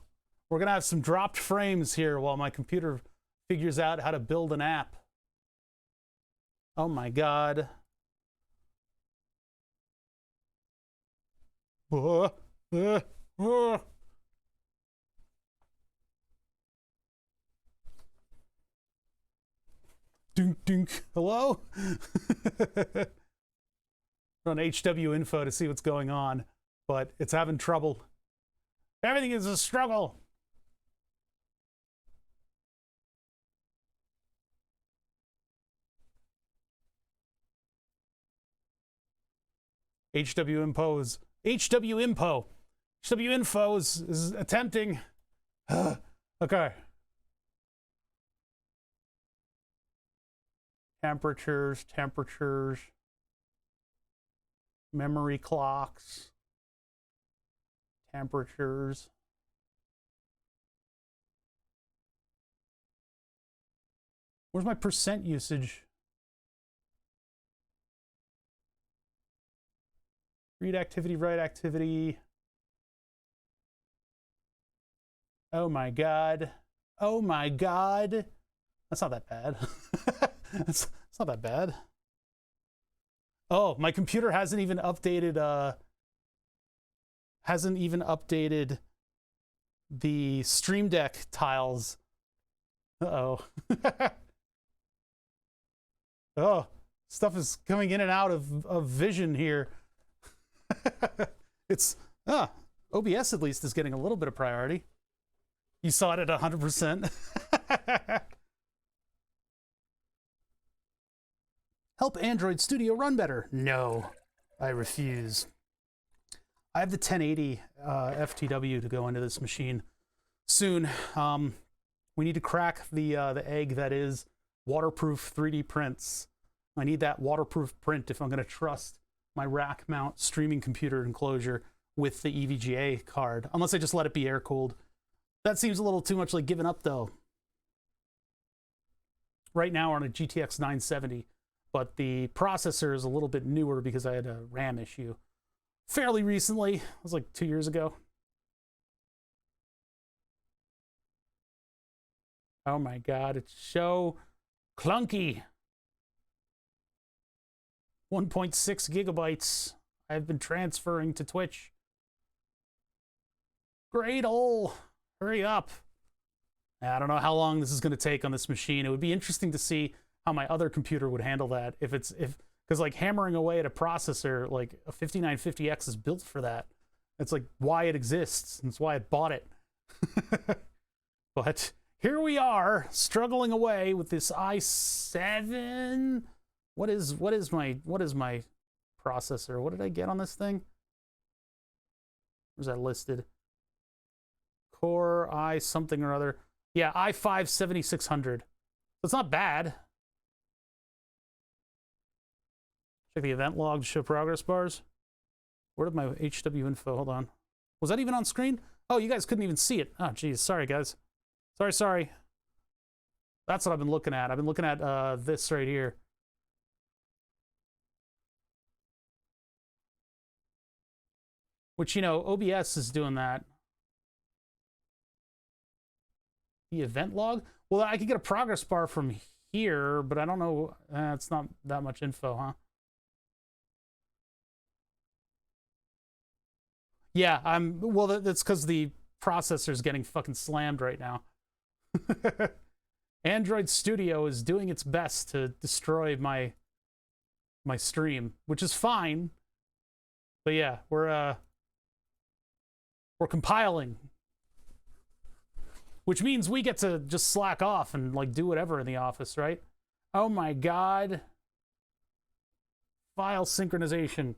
We're gonna have some dropped frames here while my computer figures out how to build an app. Oh my god. Dunk dunk. Hello? On HW info to see what's going on, but it's having trouble. Everything is a struggle. HW info is attempting. Okay. Temperatures, memory clocks, temperatures. Where's my percent usage? Read activity, write activity. Oh my god. Oh my god. That's not that bad. It's not that bad. Oh, my computer hasn't even updated the Stream Deck tiles. Uh-oh. Oh, stuff is coming in and out of vision here. It's OBS at least is getting a little bit of priority. You saw it at 100%. Help Android Studio run better. No, I refuse. I have the 1080 FTW to go into this machine soon. We need to crack the egg that is waterproof 3D prints. I need that waterproof print if I'm going to trust my rack mount streaming computer enclosure with the EVGA card, unless I just let it be air cooled. That seems a little too much like giving up though. Right now we're on a GTX 970, but the processor is a little bit newer because I had a RAM issue fairly recently. It was like 2 years ago. Oh my god, it's so clunky. 1.6 gigabytes. I've been transferring to Twitch. Gradle, hurry up. I don't know how long this is going to take on this machine. It would be interesting to see how my other computer would handle that. Because like hammering away at a processor, like a 5950X is built for that. It's like why it exists. That's why I bought it. But here we are, struggling away with this i7. What is my processor? What did I get on this thing? Where's that listed? Core i something or other. Yeah, i5 7600. It's not bad. Check the event log to show progress bars. Where did my HW info? Hold on. Was that even on screen? Oh, you guys couldn't even see it. Oh, geez. Sorry, guys. Sorry. That's what I've been looking at. I've been looking at this right here. Which, you know, OBS is doing that. The event log? Well, I could get a progress bar from here, but I don't know. It's not that much info, huh? Yeah, well, that's because the processor's getting fucking slammed right now. Android Studio is doing its best to destroy my stream, which is fine. But yeah, we're compiling, which means we get to just slack off and like do whatever in the office, right? Oh my god. File synchronization.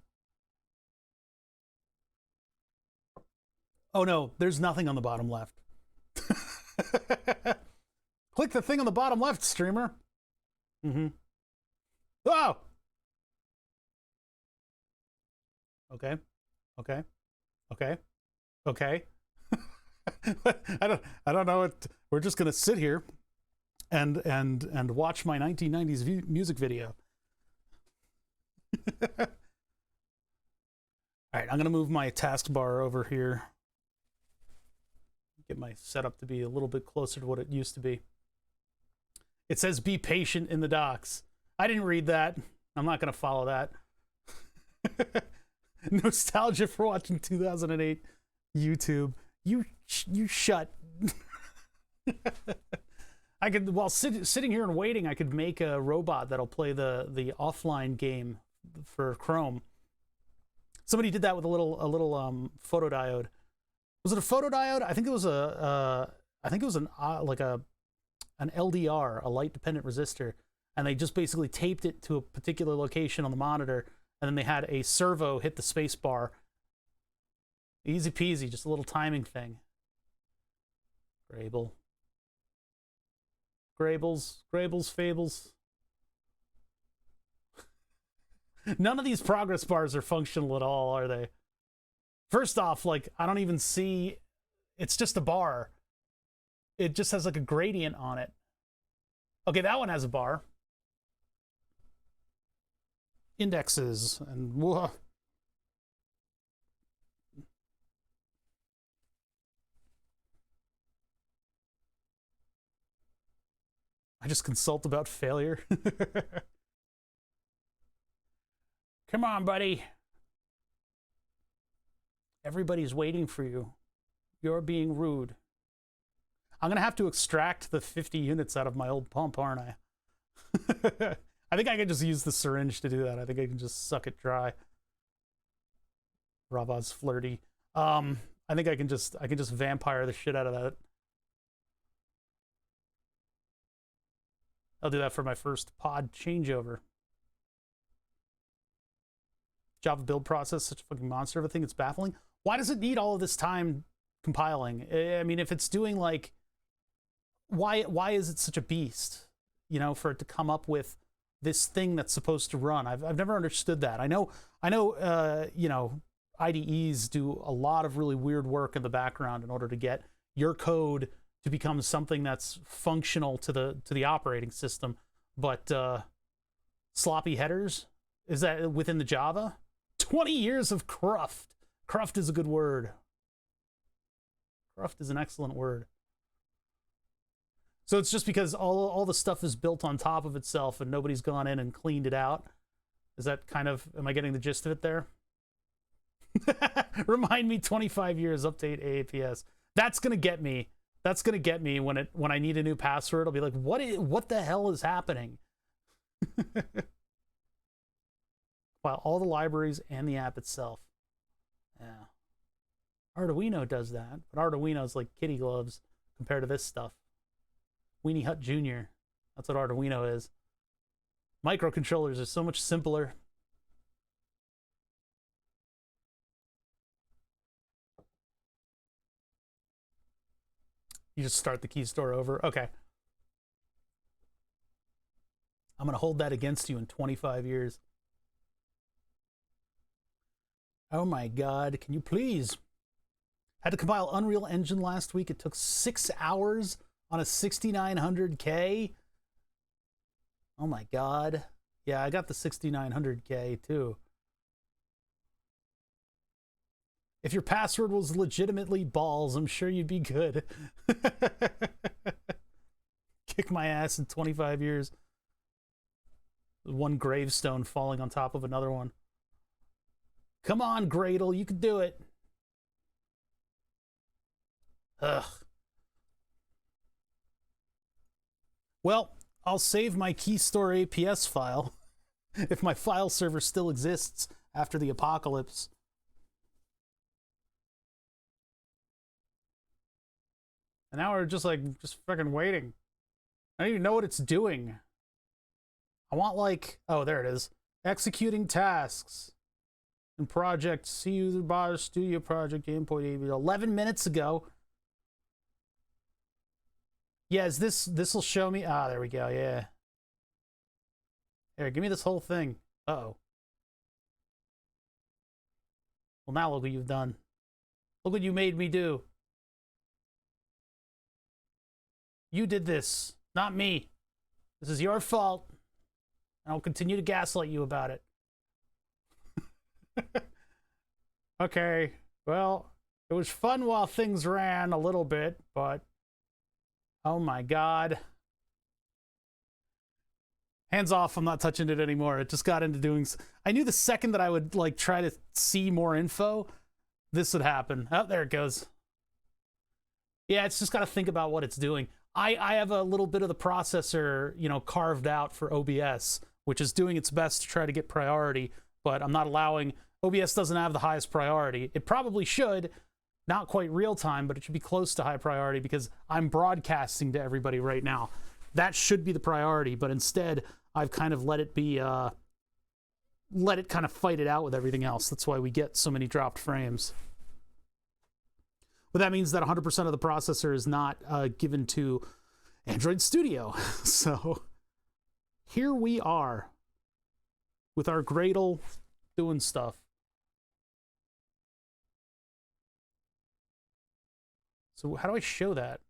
Oh no, there's nothing on the bottom left. Click the thing on the bottom left, streamer. Oh! Okay. I don't know what. We're just gonna sit here and watch my 1990s music video. All right, I'm gonna move my taskbar over here. Get my setup to be a little bit closer to what it used to be. It says be patient in the docs. I didn't read that. I'm not gonna follow that. Nostalgia for watching 2008 YouTube. You shut. I could, while sitting here and waiting, I could make a robot that'll play the offline game for Chrome. Somebody did that with a little photodiode. Was it a photodiode? I think it was an LDR, a light dependent resistor, and they just basically taped it to a particular location on the monitor, and then they had a servo hit the space bar. Easy peasy, just a little timing thing. Grables, fables. None of these progress bars are functional at all, are they? First off, like, I don't even see, it's just a bar. It just has like a gradient on it. Okay, that one has a bar. Indexes and whoa. I just consult about failure. Come on, buddy. Everybody's waiting for you. You're being rude. I'm going to have to extract the 50 units out of my old pump, aren't I? I think I can just use the syringe to do that. I think I can just suck it dry. Rava's flirty. I think I can just vampire the shit out of that. I'll do that for my first pod changeover. Java build process, such a fucking monster of a thing. It's baffling. Why does it need all of this time compiling? I mean, if it's doing like, why is it such a beast? You know, for it to come up with this thing that's supposed to run. I've never understood that. I know. You know, IDEs do a lot of really weird work in the background in order to get your code to become something that's functional to the operating system. But sloppy headers, is that within the Java? 20 years of cruft. Cruft is a good word. Cruft is an excellent word. So it's just because all the stuff is built on top of itself and nobody's gone in and cleaned it out. Is that kind of, am I getting the gist of it there? Remind me 25 years, update AAPS. That's going to get me. That's going to get me when I need a new password. I'll be like, what the hell is happening? Well, all the libraries and the app itself. Yeah. Arduino does that, but Arduino's like kitty gloves compared to this stuff. Weenie Hut Jr. That's what Arduino is. Microcontrollers are so much simpler. You just start the key store over. Okay. I'm going to hold that against you in 25 years. Oh my God. Can you please? Had to compile Unreal Engine last week. It took 6 hours on a 6900K. Oh my God. Yeah, I got the 6900K too. If your password was legitimately balls, I'm sure you'd be good. Kick my ass in 25 years. One gravestone falling on top of another one. Come on, Gradle, you can do it. Ugh. Well, I'll save my keystore APS file if my file server still exists after the apocalypse. And now we're just freaking waiting. I don't even know what it's doing. I want like, oh, there it is. Executing tasks in project C user bar studio project endpoint 11 minutes ago. Yeah, this will show me. Ah, there we go. Yeah. Here, give me this whole thing. Uh-oh. Well, now look what you've done. Look what you made me do. You did this, not me. This is your fault. And I'll continue to gaslight you about it. Okay, well, it was fun while things ran a little bit, but oh my God. Hands off, I'm not touching it anymore. It just got into doing... I knew the second that I would like try to see more info, this would happen. Oh, there it goes. Yeah, it's just got to think about what it's doing. I have a little bit of the processor, you know, carved out for OBS, which is doing its best to try to get priority, but I'm not allowing... OBS doesn't have the highest priority. It probably should, not quite real time, but it should be close to high priority because I'm broadcasting to everybody right now. That should be the priority, but instead I've kind of let it be, let it kind of fight it out with everything else. That's why we get so many dropped frames. But that means that 100% of the processor is not given to Android Studio. So here we are with our Gradle doing stuff. So how do I show that?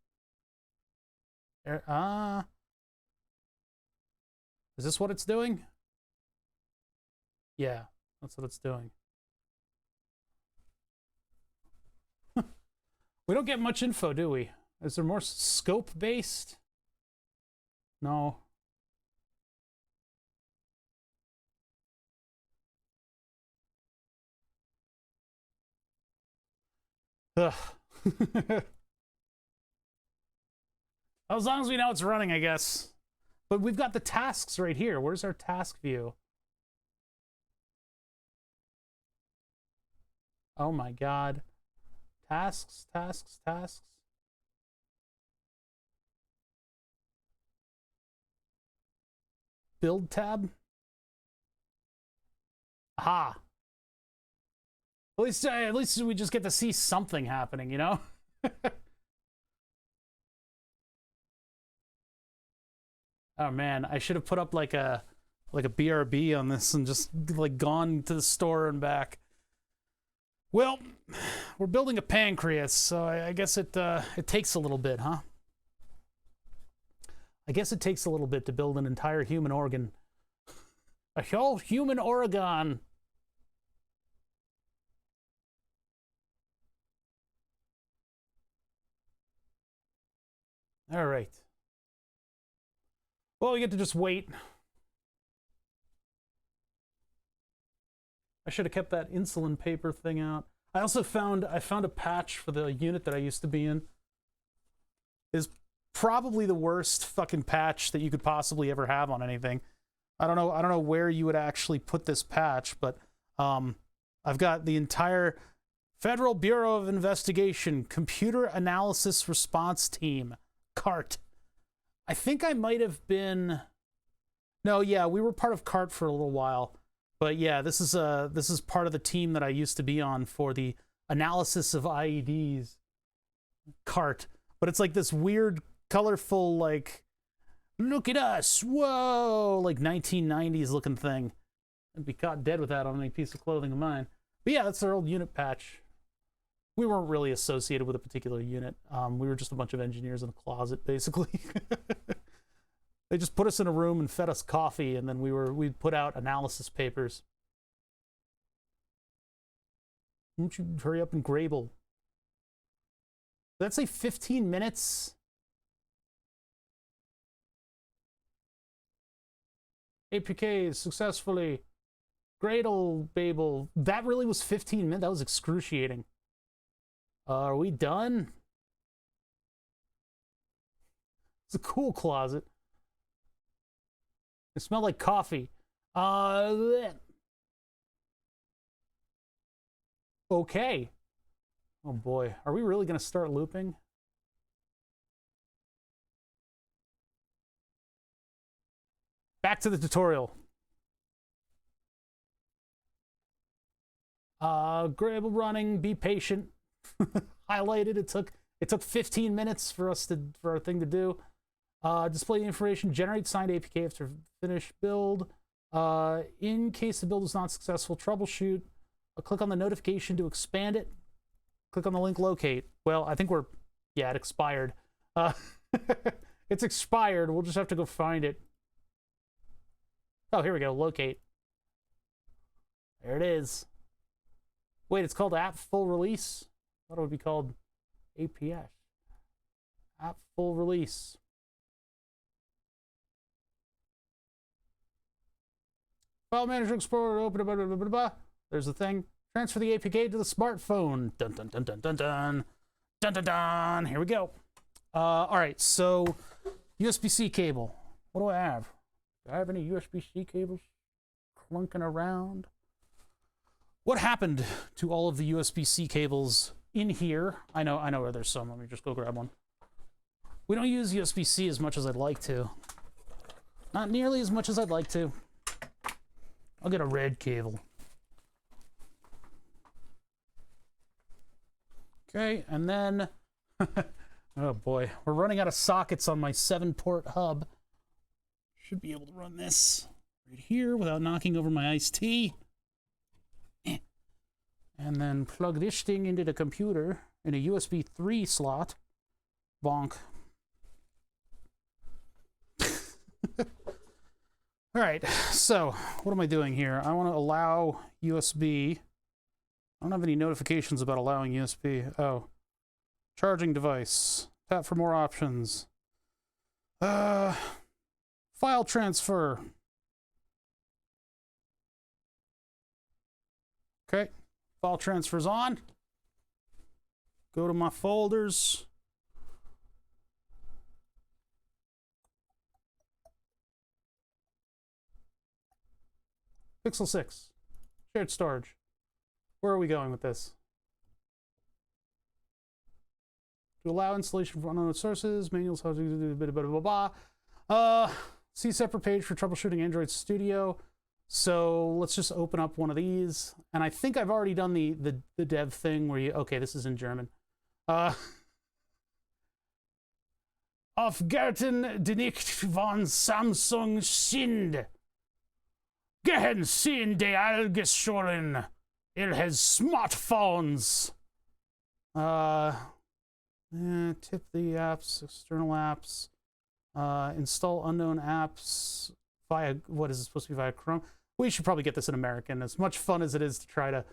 Is this what it's doing? Yeah, that's what it's doing. We don't get much info, do we? Is there more scope-based? No. Ugh. As long as we know it's running, I guess. But we've got the tasks right here. Where's our task view? Oh my god. Tasks, tasks, tasks. Build tab. Aha. At least we just get to see something happening, you know? Oh man, I should have put up like a BRB on this and just like gone to the store and back. Well, we're building a pancreas, so I guess it takes a little bit, huh? I guess it takes a little bit to build an entire human organ. A whole human organ. All right. Well, we get to just wait. I should have kept that insulin paper thing out. I also found a patch for the unit that I used to be in. Is probably the worst fucking patch that you could possibly ever have on anything. I don't know where you would actually put this patch, but I've got the entire Federal Bureau of Investigation Computer Analysis Response Team, CART. I think I might have been... No, yeah, we were part of CART for a little while. But yeah, this is part of the team that I used to be on for the analysis of IEDs. CART. But it's like this weird, colorful, like, look at us, whoa, like 1990s looking thing. I'd be caught dead with that on any piece of clothing of mine. But yeah, that's our old unit patch. We weren't really associated with a particular unit. We were just a bunch of engineers in a closet, basically. They just put us in a room and fed us coffee, and then we'd put out analysis papers. Won't you hurry up and gradle? Did that say 15 minutes? APK successfully. Gradle, Babel. That really was 15 minutes? That was excruciating. Are we done? It's a cool closet. It smelled like coffee. Okay. Oh boy, are we really gonna start looping? Back to the tutorial. Grable running, be patient. Highlighted, it took 15 minutes for our thing to do. Display the information, generate signed APK after finish build. In case the build is not successful, troubleshoot. Click on the notification to expand it. Click on the link locate. Well, I think it expired. It's expired. We'll just have to go find it. Oh, here we go. Locate. There it is. Wait, it's called app full release? I thought it would be called APS. App full release. File Manager Explorer, open, blah, blah, blah, blah, blah. There's the thing. Transfer the APK to the smartphone. Dun, dun, dun, dun, dun, dun. Dun, dun, dun. Here we go. All right, so USB-C cable. What do I have? Do I have any USB-C cables clunking around? What happened to all of the USB-C cables in here? I know where there's some. Let me just go grab one. We don't use USB-C as much as I'd like to. Not nearly as much as I'd like to. I'll get a red cable. Okay, and then, oh boy, we're running out of sockets on my 7-port hub. Should be able to run this right here without knocking over my iced tea. And then plug this thing into the computer in a USB 3 slot. Bonk. All right, so what am I doing here? I want to allow USB. I don't have any notifications about allowing USB. Oh, charging device. Tap for more options. file transfer. Okay, file transfer's on. Go to my folders. Pixel 6, shared storage. Where are we going with this? To allow installation from unknown sources, manuals, how to do blah, blah, blah, blah, blah. See separate page for troubleshooting Android Studio. So let's just open up one of these. And I think I've already done the dev thing where you, okay, this is in German. Aufgarten die nicht von Samsung sind. Gehen Sie in die Allgeschollen. It has smartphones. Tip the apps, external apps. Install unknown apps via, what is it supposed to be via Chrome? We should probably get this in American. As much fun as it is to try to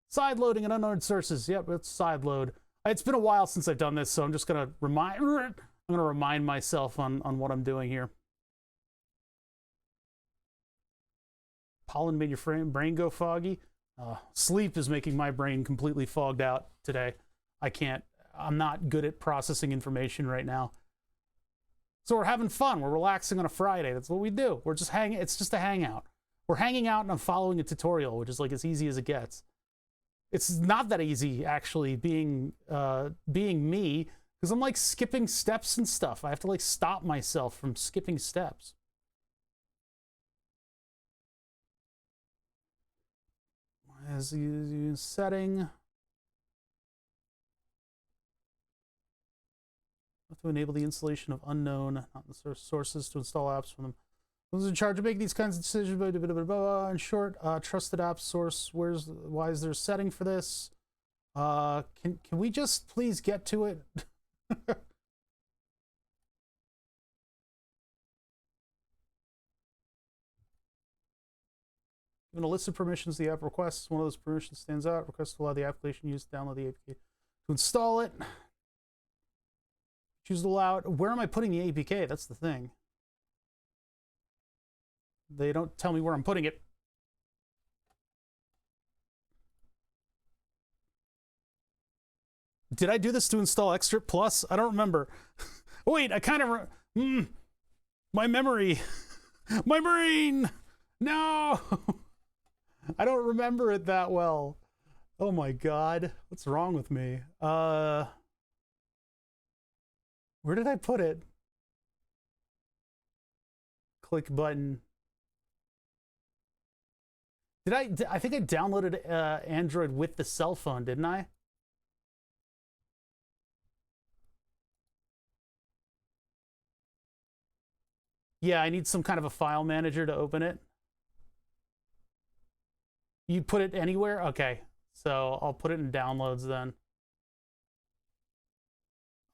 side loading and unknown sources. Yep, it's side load. It's been a while since I've done this, so I'm just gonna remind myself on what I'm doing here. Pollen made your brain go foggy. Sleep is making my brain completely fogged out today. I'm not good at processing information right now. So we're having fun. We're relaxing on a Friday. That's what we do. We're just it's just a hangout. We're hanging out and I'm following a tutorial, which is like as easy as it gets. It's not that easy, actually, being me, because I'm like skipping steps and stuff. I have to like stop myself from skipping steps. As you setting. To enable the installation of unknown, not the sources to install apps from them. Who's in charge of making these kinds of decisions? Blah, blah, blah, blah. In short, trusted app source. Why is there a setting for this? Can we just please get to it? Given a list of permissions the app requests, one of those permissions stands out. Request to allow the application used to download the APK to install it. Choose to allow it. Where am I putting the APK? That's the thing. They don't tell me where I'm putting it. Did I do this to install Xtrip Plus? I don't remember. Wait, I kind of... my memory. My brain! No! I don't remember it that well. Oh my god. What's wrong with me? Where did I put it? Click button. I think I downloaded Android with the cell phone, didn't I? Yeah, I need some kind of a file manager to open it. You put it anywhere? Okay. So I'll put it in downloads then.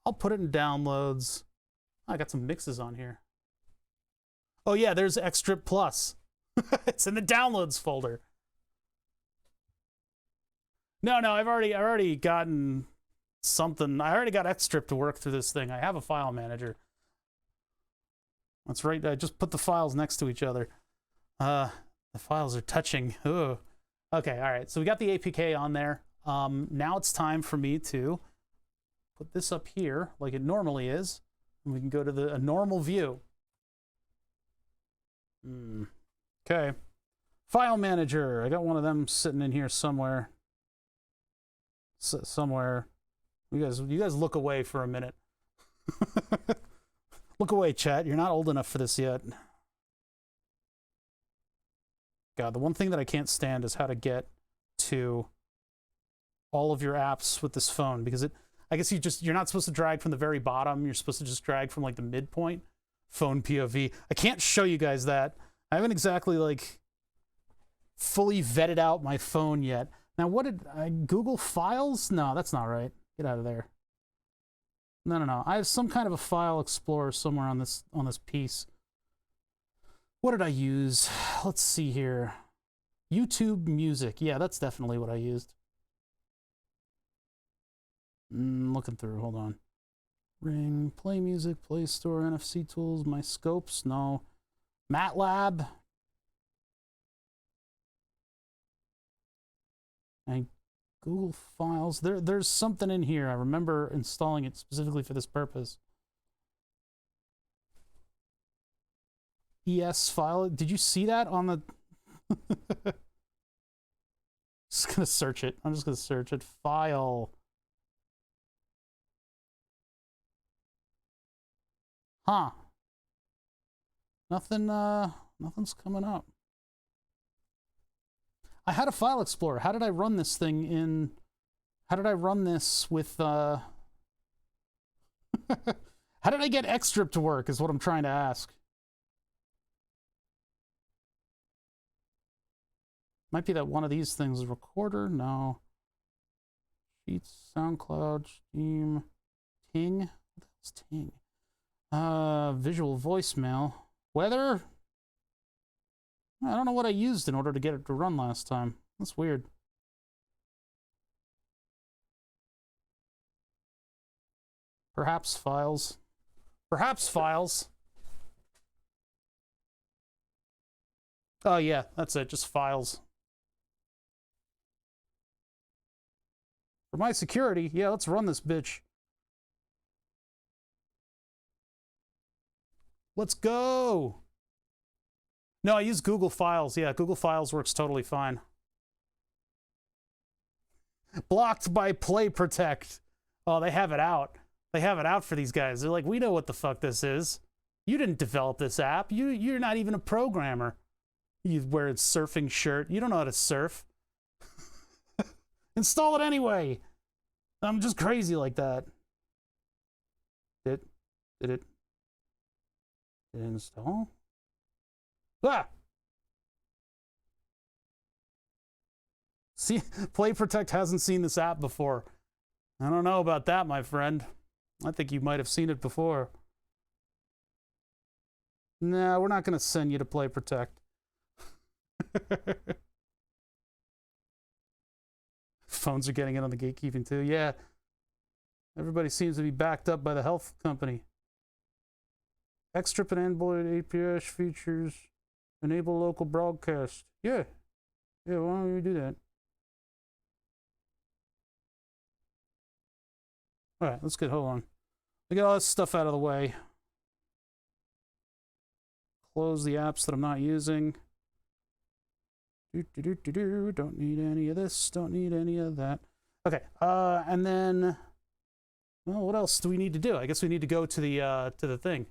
I'll put it in downloads. Oh, I got some mixes on here. Oh yeah, there's Xtrip Plus. It's in the downloads folder. No, I've already gotten something. I already got Xtrip to work through this thing. I have a file manager. That's right. I just put the files next to each other. The files are touching. Ugh. Okay, all right. So we got the APK on there. Now it's time for me to put this up here like it normally is, and we can go to a normal view. Okay. File manager. I got one of them sitting in here somewhere. Somewhere. You guys look away for a minute. Look away, chat. You're not old enough for this yet. God, the one thing that I can't stand is how to get to all of your apps with this phone, because I guess you're not supposed to drag from the very bottom. You're supposed to just drag from like the midpoint. Phone POV. I can't show you guys that. I haven't exactly like fully vetted out my phone yet. Now, what did I Google Files? No, that's not right. Get out of there. No. I have some kind of a file explorer somewhere on this piece. What did I use? Let's see here. YouTube Music. Yeah, that's definitely what I used. Looking through. Hold on. Ring, play music, play store, NFC tools, my scopes, no. MATLAB. My Google Files. There's something in here. I remember installing it specifically for this purpose. ES file. Did you see that on the... Just gonna search it. I'm just gonna search it. File. Huh. Nothing's coming up. I had a file explorer. How did I run this thing in... How did I run this with, How did I get Xstrip to work is what I'm trying to ask. Might be that one of these things is a recorder. No. Sheets, SoundCloud, Steam, Ting. What the hell's Ting? Visual voicemail. Weather? I don't know what I used in order to get it to run last time. That's weird. Perhaps files. Perhaps files. Oh yeah, that's it, just files. For my security, yeah, let's run this bitch. Let's go! No, I use Google Files. Yeah, Google Files works totally fine. Blocked by Play Protect. Oh, they have it out. They have it out for these guys. They're like, we know what the fuck this is. You didn't develop this app. You're not even a programmer. You wear a surfing shirt. You don't know how to surf. Install it anyway. I'm just crazy like that. Did it install? Ah! See, Play Protect hasn't seen this app before. I don't know about that, my friend. I think you might have seen it before. No, we're not going to send you to Play Protect. Phones are getting in on the gatekeeping too. Yeah. Everybody seems to be backed up by the health company. Xstrip and Android AAPS features. Enable local broadcast. Yeah. Yeah, why don't you do that? All right, let's hold on. Let's get all this stuff out of the way. Close the apps that I'm not using. Don't need any of this. Don't need any of that. Okay. And then, well, what else do we need to do? I guess we need to go to the thing.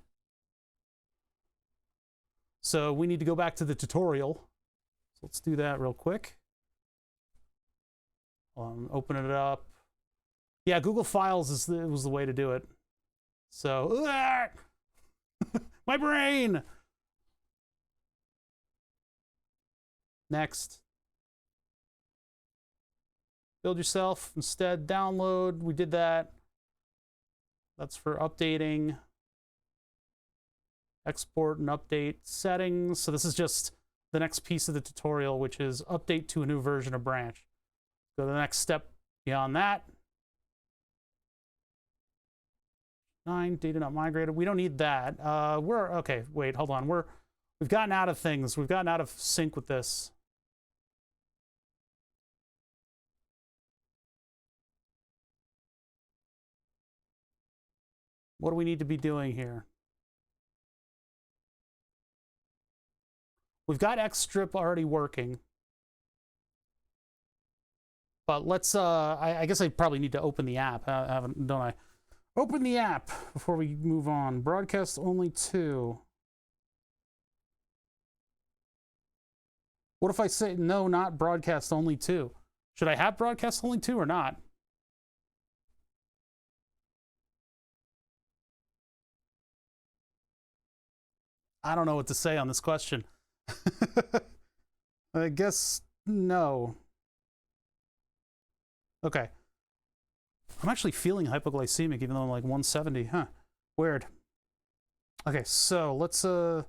So we need to go back to the tutorial. So let's do that real quick. Open it up. Yeah, Google Files was the way to do it. So, my brain. Next. Build yourself. Instead, download. We did that. That's for updating. Export and update settings. So this is just the next piece of the tutorial, which is update to a new version of Branch. Go to the next step beyond that. 9, data not migrated. We don't need that. Okay, wait, hold on. We've gotten out of things. We've gotten out of sync with this. What do we need to be doing here? We've got Xstrip already working. But let's, I guess I probably need to open the app, don't I? Open the app before we move on. Broadcast only 2. What if I say, no, not broadcast only 2? Should I have broadcast only 2 or not? I don't know what to say on this question. I guess no. Okay. I'm actually feeling hypoglycemic even though I'm like 170. Huh. Weird. Okay, so let's go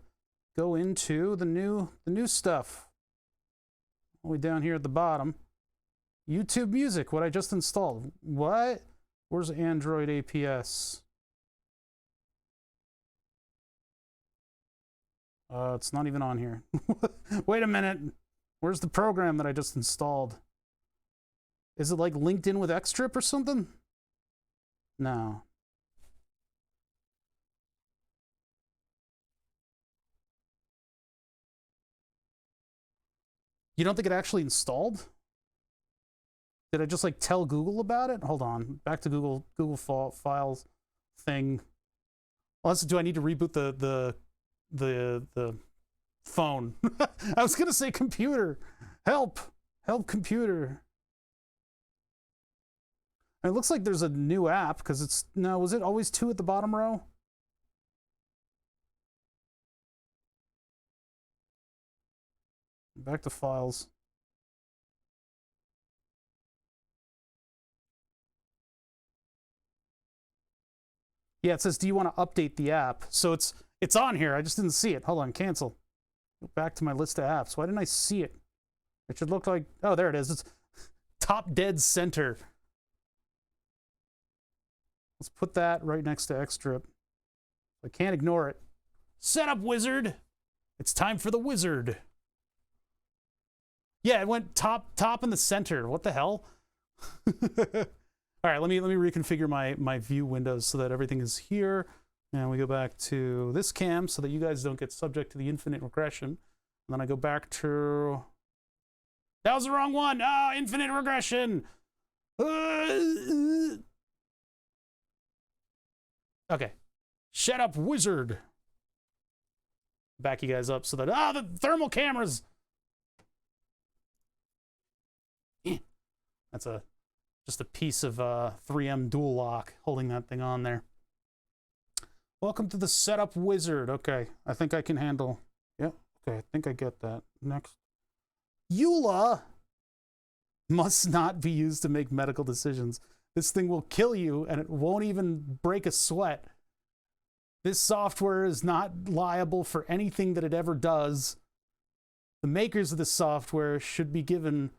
into the new stuff. All the way down here at the bottom. YouTube Music, what I just installed. What? Where's Android APS? It's not even on here. Wait a minute. Where's the program that I just installed? Is it like linked in with Xtrip or something? No. You don't think it actually installed? Did I just like tell Google about it? Hold on. Back to Google Files thing. Also, do I need to reboot the phone? I was gonna say computer. Help computer. It looks like there's a new app because it's no. Was it always 2 at the bottom row? Back to files. Yeah, it says, do you want to update the app? So it's on here. I just didn't see it. Hold on, cancel. Go back to my list of apps. Why didn't I see it? It should look like, oh, there it is. It's top dead center. Let's put that right next to Xtrip. I can't ignore it. Setup wizard. It's time for the wizard. Yeah, it went top in the center. What the hell? All right, let me reconfigure my view windows so that everything is here. And we go back to this cam so that you guys don't get subject to the infinite regression. And then I go back to... That was the wrong one! Ah, infinite regression! Okay. Shut up, wizard! Back you guys up so that... Ah, the thermal cameras! That's just a piece of 3M dual lock holding that thing on there. Welcome to the setup wizard. Okay, I think I can handle. Yep. Okay, I think I get that. Next. EULA must not be used to make medical decisions. This thing will kill you and it won't even break a sweat. This software is not liable for anything that it ever does. The makers of this software should be given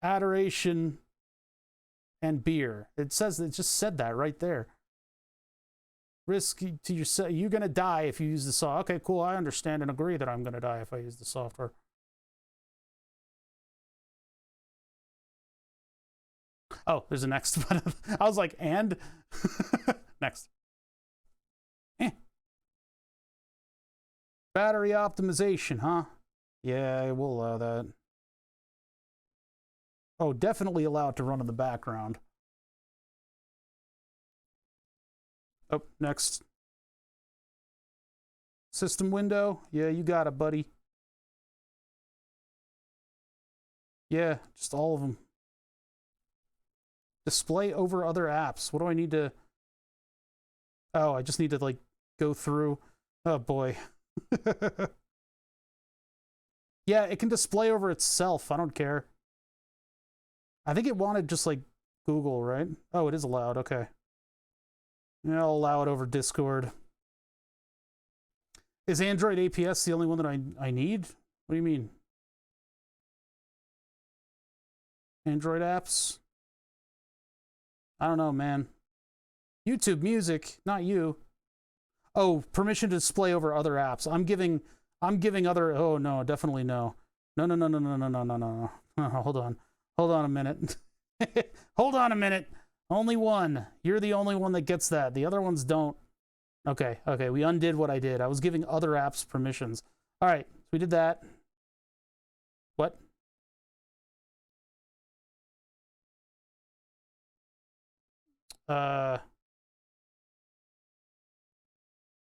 adoration and beer. It just said that right there. Risk to yourself. You're going to die if you use the software. Okay, cool. I understand and agree that I'm going to die if I use the software. Oh, there's a next one. I was like, and? Next. Battery optimization, huh? Yeah, we'll allow that. Oh, definitely allow it to run in the background. Oh, next. System window. Yeah, you got it, buddy. Yeah, just all of them. Display over other apps. What do I need to... Oh, I just need to, like, go through... Oh, boy. Yeah, it can display over itself. I don't care. I think it wanted just, like, Google, right? Oh, it is allowed. Okay. Yeah, I'll allow it over Discord. Is Android APS the only one that I need? What do you mean? Android apps? I don't know, man. YouTube Music, not you. Oh, permission to display over other apps. I'm giving other... Oh, no, definitely no. No. Hold on. Hold on a minute. Hold on a minute. Only one. You're the only one that gets that. The other ones don't. Okay, we undid what I did. I was giving other apps permissions. All right, so we did that. What?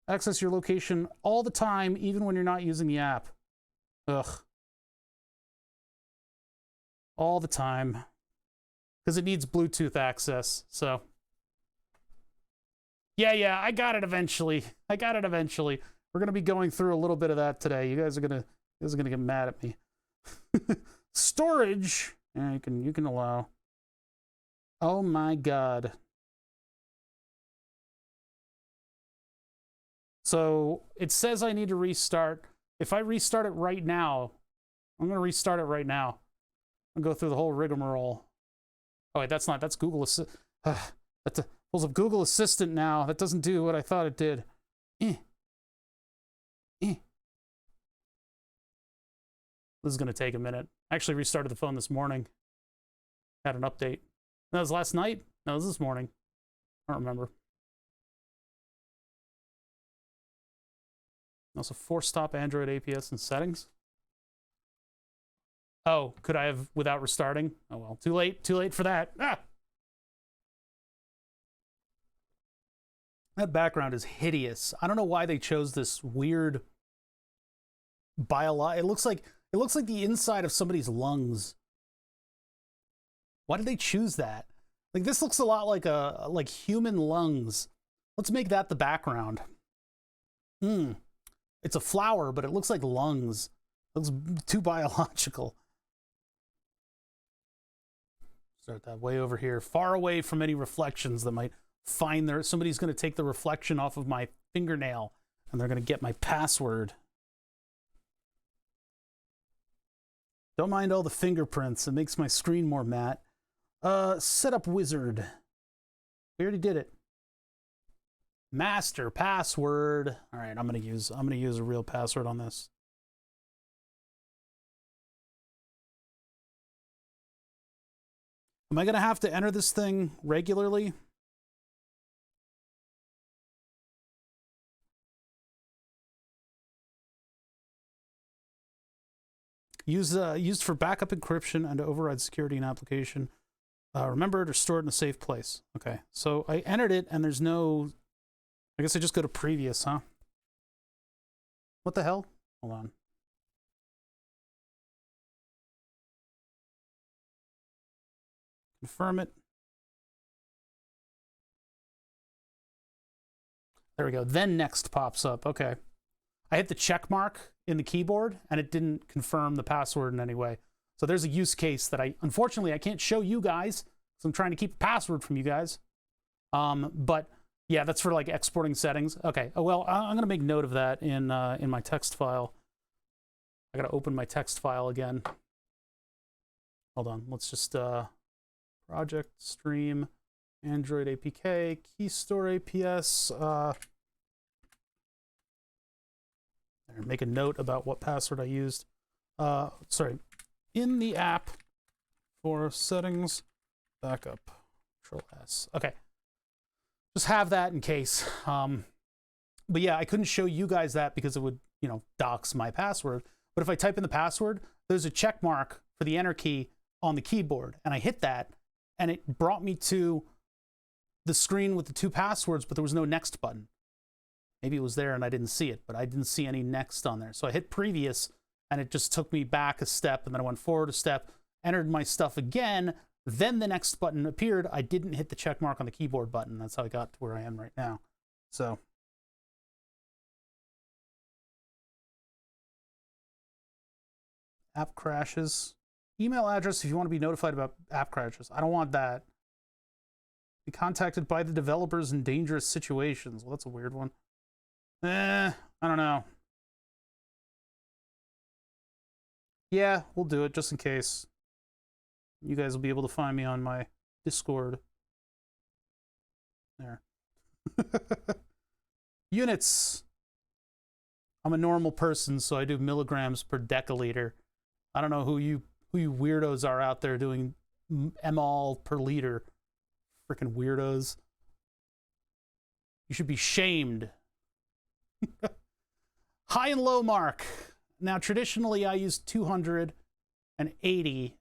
Access your location all the time, even when you're not using the app. Ugh. All the time. Because it needs Bluetooth access, so. Yeah, I got it eventually. We're gonna be going through a little bit of that today. You guys are gonna get mad at me. Storage. Yeah, you can allow. Oh my god. So it says I need to restart. If I restart it right now, I'm gonna restart it right now. I'll go through the whole rigmarole. Oh wait, that's Google Assistant. That's a pulls up Google Assistant now. That doesn't do what I thought it did. This is going to take a minute. I actually restarted the phone this morning. Had an update. That was last night? No, it was this morning. I don't remember. Also, force-stop Android APS and settings. Oh, could I have without restarting? Oh, well, too late. Too late for that. Ah! That background is hideous. I don't know why they chose this weird it looks like the inside of somebody's lungs. Why did they choose that? Like, this looks a lot like human lungs. Let's make that the background. It's a flower, but it looks like lungs. It looks too biological. Start that way over here, far away from any reflections that might find there. Somebody's going to take the reflection off of my fingernail, and they're going to get my password. Don't mind all the fingerprints. It makes my screen more matte. Setup wizard. We already did it. Master password. All right, I'm gonna use a real password on this. Am I gonna have to enter this thing regularly? Used for backup encryption and to override security in application. Remember to store it in a safe place. Okay, so I entered it and there's no. I guess I just go to previous, huh? What the hell? Hold on. Confirm it. There we go. Then next pops up. Okay. I hit the check mark in the keyboard and it didn't confirm the password in any way. So there's a use case that unfortunately I can't show you guys because I'm trying to keep a password from you guys. But yeah, that's for like exporting settings. Okay. Oh, well, I'm going to make note of that in my text file. I got to open my text file again. Hold on. Let's just project stream Android APK key store APS. Make a note about what password I used. Sorry, in the app for settings backup, Control S. Okay, just have that in case. But yeah, I couldn't show you guys that because it would, dox my password. But if I type in the password, there's a check mark for the enter key on the keyboard, and I hit that, and it brought me to the screen with the two passwords, but there was no next button. Maybe it was there and I didn't see it, but I didn't see any next on there. So I hit previous and it just took me back a step, and then I went forward a step, entered my stuff again, then the next button appeared. I didn't hit the check mark on the keyboard button. That's how I got to where I am right now. So app crashes. Email address if you want to be notified about app crashes. I don't want that. Be contacted by the developers in dangerous situations. Well, that's a weird one. I don't know. Yeah, we'll do it just in case. You guys will be able to find me on my Discord. There. Units. I'm a normal person, so I do milligrams per deciliter. I don't know who you weirdos are out there doing ml per liter. Freaking weirdos. You should be shamed. High and low mark. Now, traditionally, I use 280.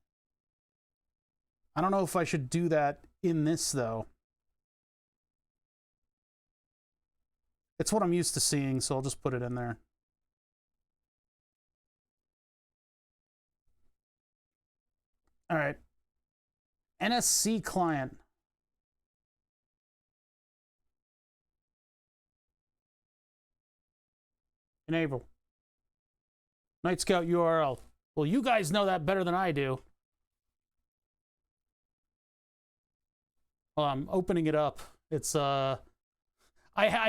I don't know if I should do that in this, though. It's what I'm used to seeing, so I'll just put it in there. All right. NSC client. Enable. Night Scout URL. Well, you guys know that better than I do. Well, I'm opening it up. It's I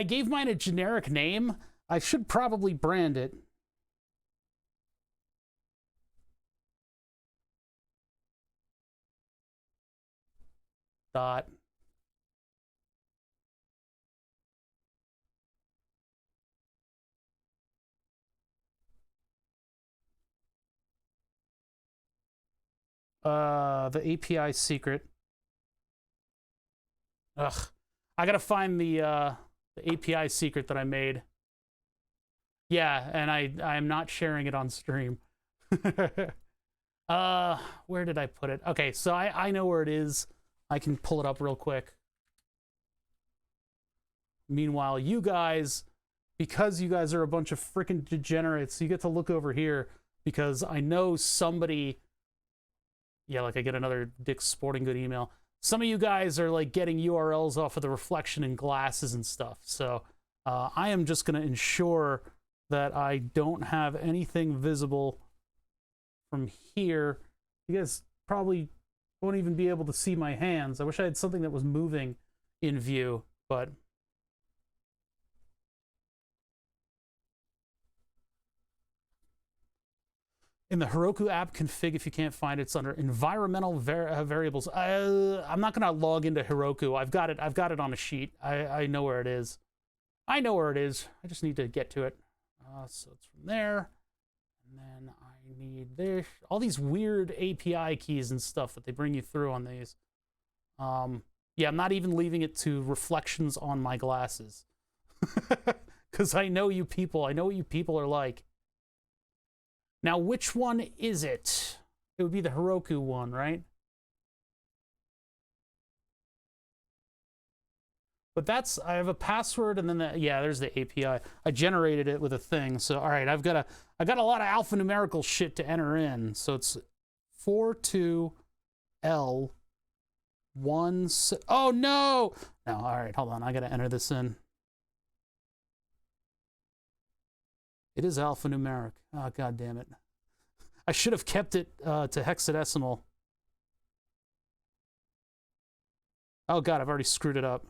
gave mine a generic name. I should probably brand it. Dot. The API secret. Ugh. I gotta find the API secret that I made. Yeah, and I'm not sharing it on stream. Where did I put it? Okay, so I know where it is. I can pull it up real quick. Meanwhile, you guys, because you guys are a bunch of freaking degenerates, you get to look over here because I know somebody, yeah, like I get another Dick's Sporting Good email. Some of you guys are like getting URLs off of the reflection in glasses and stuff. So I am just going to ensure that I don't have anything visible from here. You guys probably won't even be able to see my hands. I wish I had something that was moving in view, but in the Heroku app config, if you can't find it, it's under environmental variables. I'm not gonna log into Heroku. I've got it on a sheet. I know where it is. I know where it is. I just need to get to it. So it's from there, and then I need this. All these weird API keys and stuff that they bring you through on these. Yeah, I'm not even leaving it to reflections on my glasses, because I know you people. I know what you people are like. Now, which one is it? It would be the Heroku one, right? But that's, I have a password, and then yeah, there's the API. I generated it with a thing. So, all right, I got a lot of alphanumerical shit to enter in. So it's 42L1. Oh no! No, all right, hold on. I got to enter this in. It is alphanumeric. Oh, God damn it. I should have kept it to hexadecimal. Oh, God, I've already screwed it up.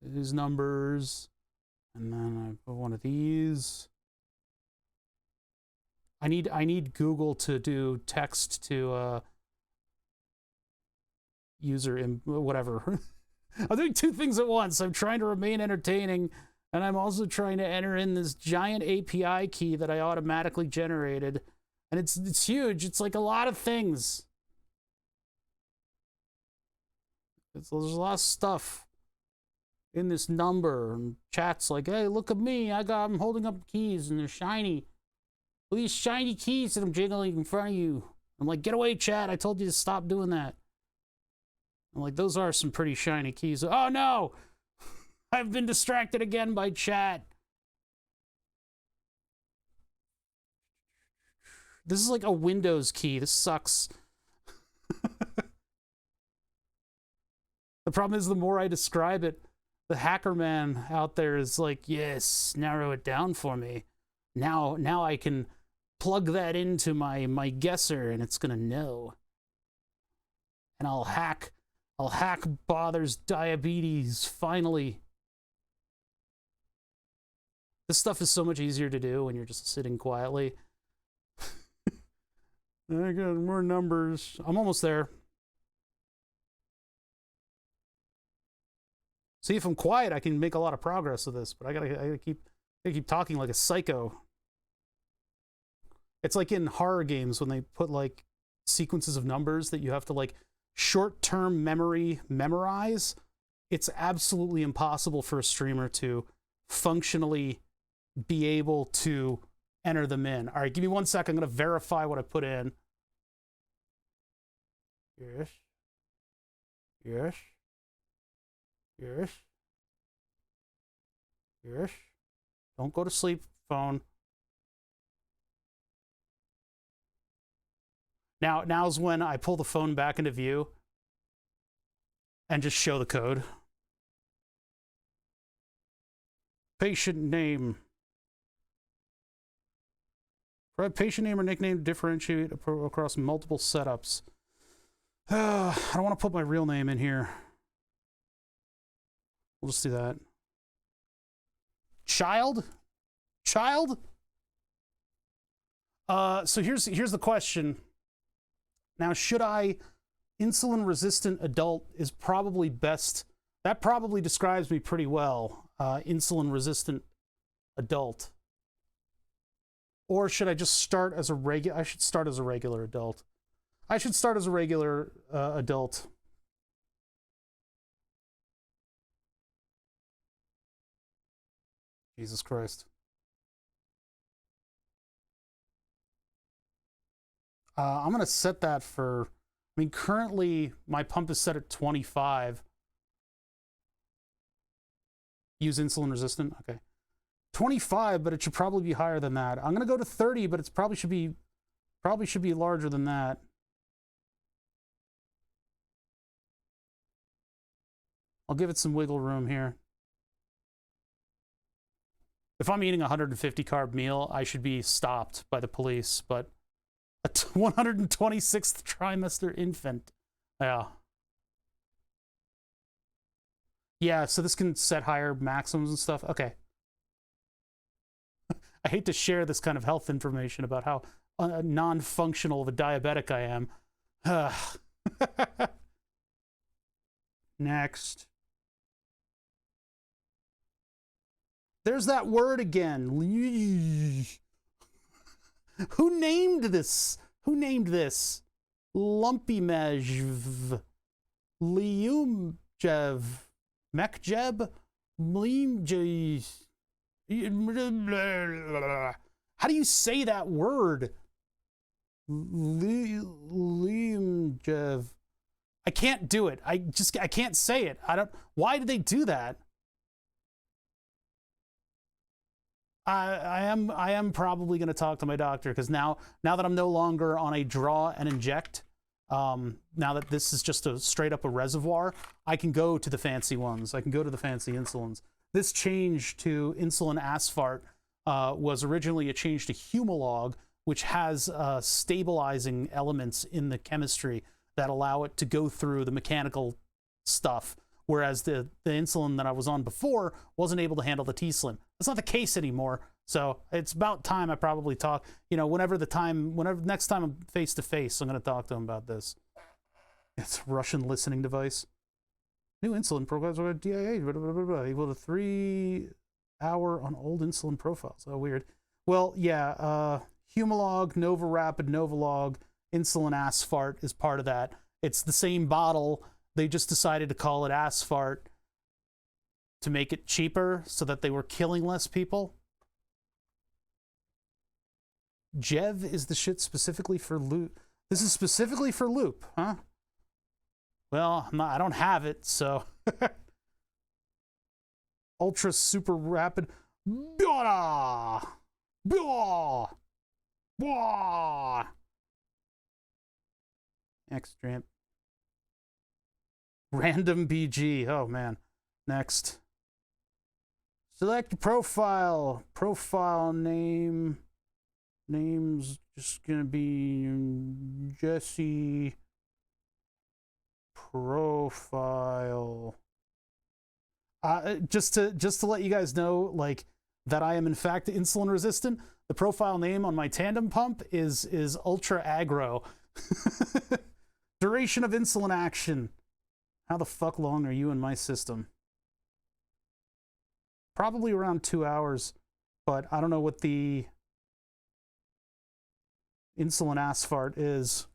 These numbers. And then I put one of these. I need Google to do text to user in whatever. I'm doing two things at once. I'm trying to remain entertaining, and I'm also trying to enter in this giant API key that I automatically generated. And it's huge. It's like a lot of things. There's a lot of stuff in this number. And chat's like, hey, look at me. I'm holding up keys, and they're shiny. Look at these shiny keys that I'm jiggling in front of you. I'm like, get away, chat. I told you to stop doing that. I'm like, those are some pretty shiny keys. Oh, no! I've been distracted again by chat. This is like a Windows key. This sucks. The problem is the more I describe it, the hacker man out there is like, yes, narrow it down for me. Now I can plug that into my guesser, and it's going to know. And I'll hack Bother's diabetes, finally. This stuff is so much easier to do when you're just sitting quietly. I got more numbers. I'm almost there. See, if I'm quiet, I can make a lot of progress with this, but I gotta keep talking like a psycho. It's like in horror games when they put like sequences of numbers that you have to like short-term memory memorize. It's absolutely impossible for a streamer to functionally be able to enter them in. All right, give me 1 sec. I'm going to verify what I put in. Yes. Yes. Yes. Yes. Don't go to sleep, phone. Now's when I pull the phone back into view and just show the code. Patient name. Provide patient name or nickname to differentiate across multiple setups. I don't want to put my real name in here. We'll just do that. Child? Child? So here's the question. Now, should I... Insulin-resistant adult is probably best. That probably describes me pretty well. Insulin-resistant adult. Or should I just start as a regular? I should start as a regular adult. I should start as a regular adult. Jesus Christ. I'm going to set that for, I mean, currently my pump is set at 25. Use insulin resistant. Okay. 25, but it should probably be higher than that. I'm going to go to 30, but it's probably should be larger than that. I'll give it some wiggle room here. If I'm eating a 150 carb meal, I should be stopped by the police, but a 126th trimester infant. Yeah. Yeah, so this can set higher maximums and stuff. Okay. I hate to share this kind of health information about how non-functional of a diabetic I am. Next. There's that word again. Who named this? Who named this? Lumpymej. Liumjev. Mekjeb. Mlimj. How do you say that word? Liumjev. I can't do it. I can't say it. Why did they do that? I am probably going to talk to my doctor, because now that I'm no longer on a draw and inject, now that this is just a straight up a reservoir, I can go to the fancy ones. I can go to the fancy insulins. This change to insulin asphalt was originally a change to Humalog, which has stabilizing elements in the chemistry that allow it to go through the mechanical stuff, whereas the insulin that I was on before wasn't able to handle the T-Slim. That's not the case anymore, so it's about time I probably talk, whenever next time I'm face-to-face, I'm going to talk to him about this. It's a Russian listening device. New insulin profiles are DIA, blah, blah, blah, blah, equal to 3 hour on old insulin profiles. Oh, weird. Well, yeah, Humalog, NovaRapid, Novolog, insulin asphalt is part of that. It's the same bottle. They just decided to call it asphalt to make it cheaper so that they were killing less people. Jev is the shit specifically for loop. This is specifically for loop, huh? Well, I don't have it, so. Ultra super rapid. Blah! Blah! Blah! Extreme. Random BG. Oh, man. Next. Select profile. Profile name. Name's just going to be Jesse. Profile. Just to let you guys know, like, that I am in fact insulin resistant. The profile name on my tandem pump is ultra aggro. Duration of insulin action. How the fuck long are you in my system? Probably around 2 hours, but I don't know what the insulin asphalt is.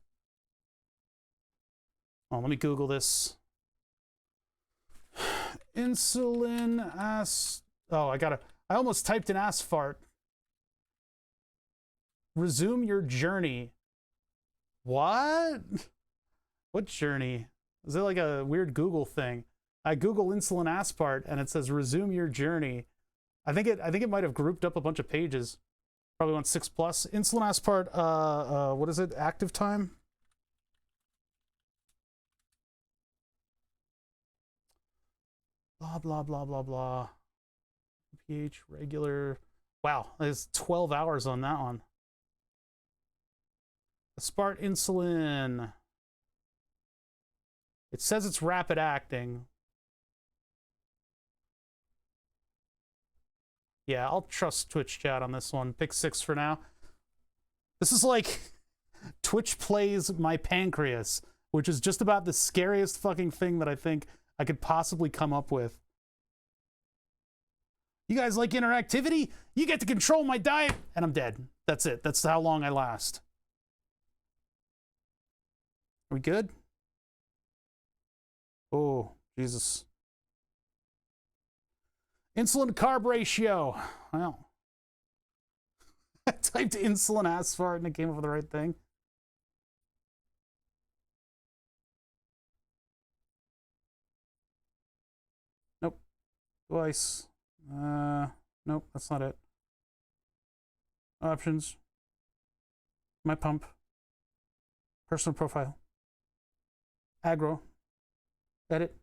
Oh, let me Google this. Insulin Oh, I almost typed in asphalt. Resume your journey. What? What journey? Is it like a weird Google thing? I Google insulin asphalt and it says resume your journey. I think it might have grouped up a bunch of pages. Probably went 6+. Insulin asphalt, what is it? Active time? Blah, blah, blah, blah, blah. pH, regular. Wow, there's 12 hours on that one. Aspart insulin. It says it's rapid acting. Yeah, I'll trust Twitch chat on this one. Pick 6 for now. This is like Twitch plays my pancreas, which is just about the scariest fucking thing that I think I could possibly come up with. You guys like interactivity? You get to control my diet, and I'm dead. That's it. That's how long I last. Are we good? Oh, Jesus. Insulin to carb ratio. Well, I typed insulin asphalt and it came up with the right thing. Nope. Device. Nope, that's not it. Options. My pump. Personal profile. Agro. Edit.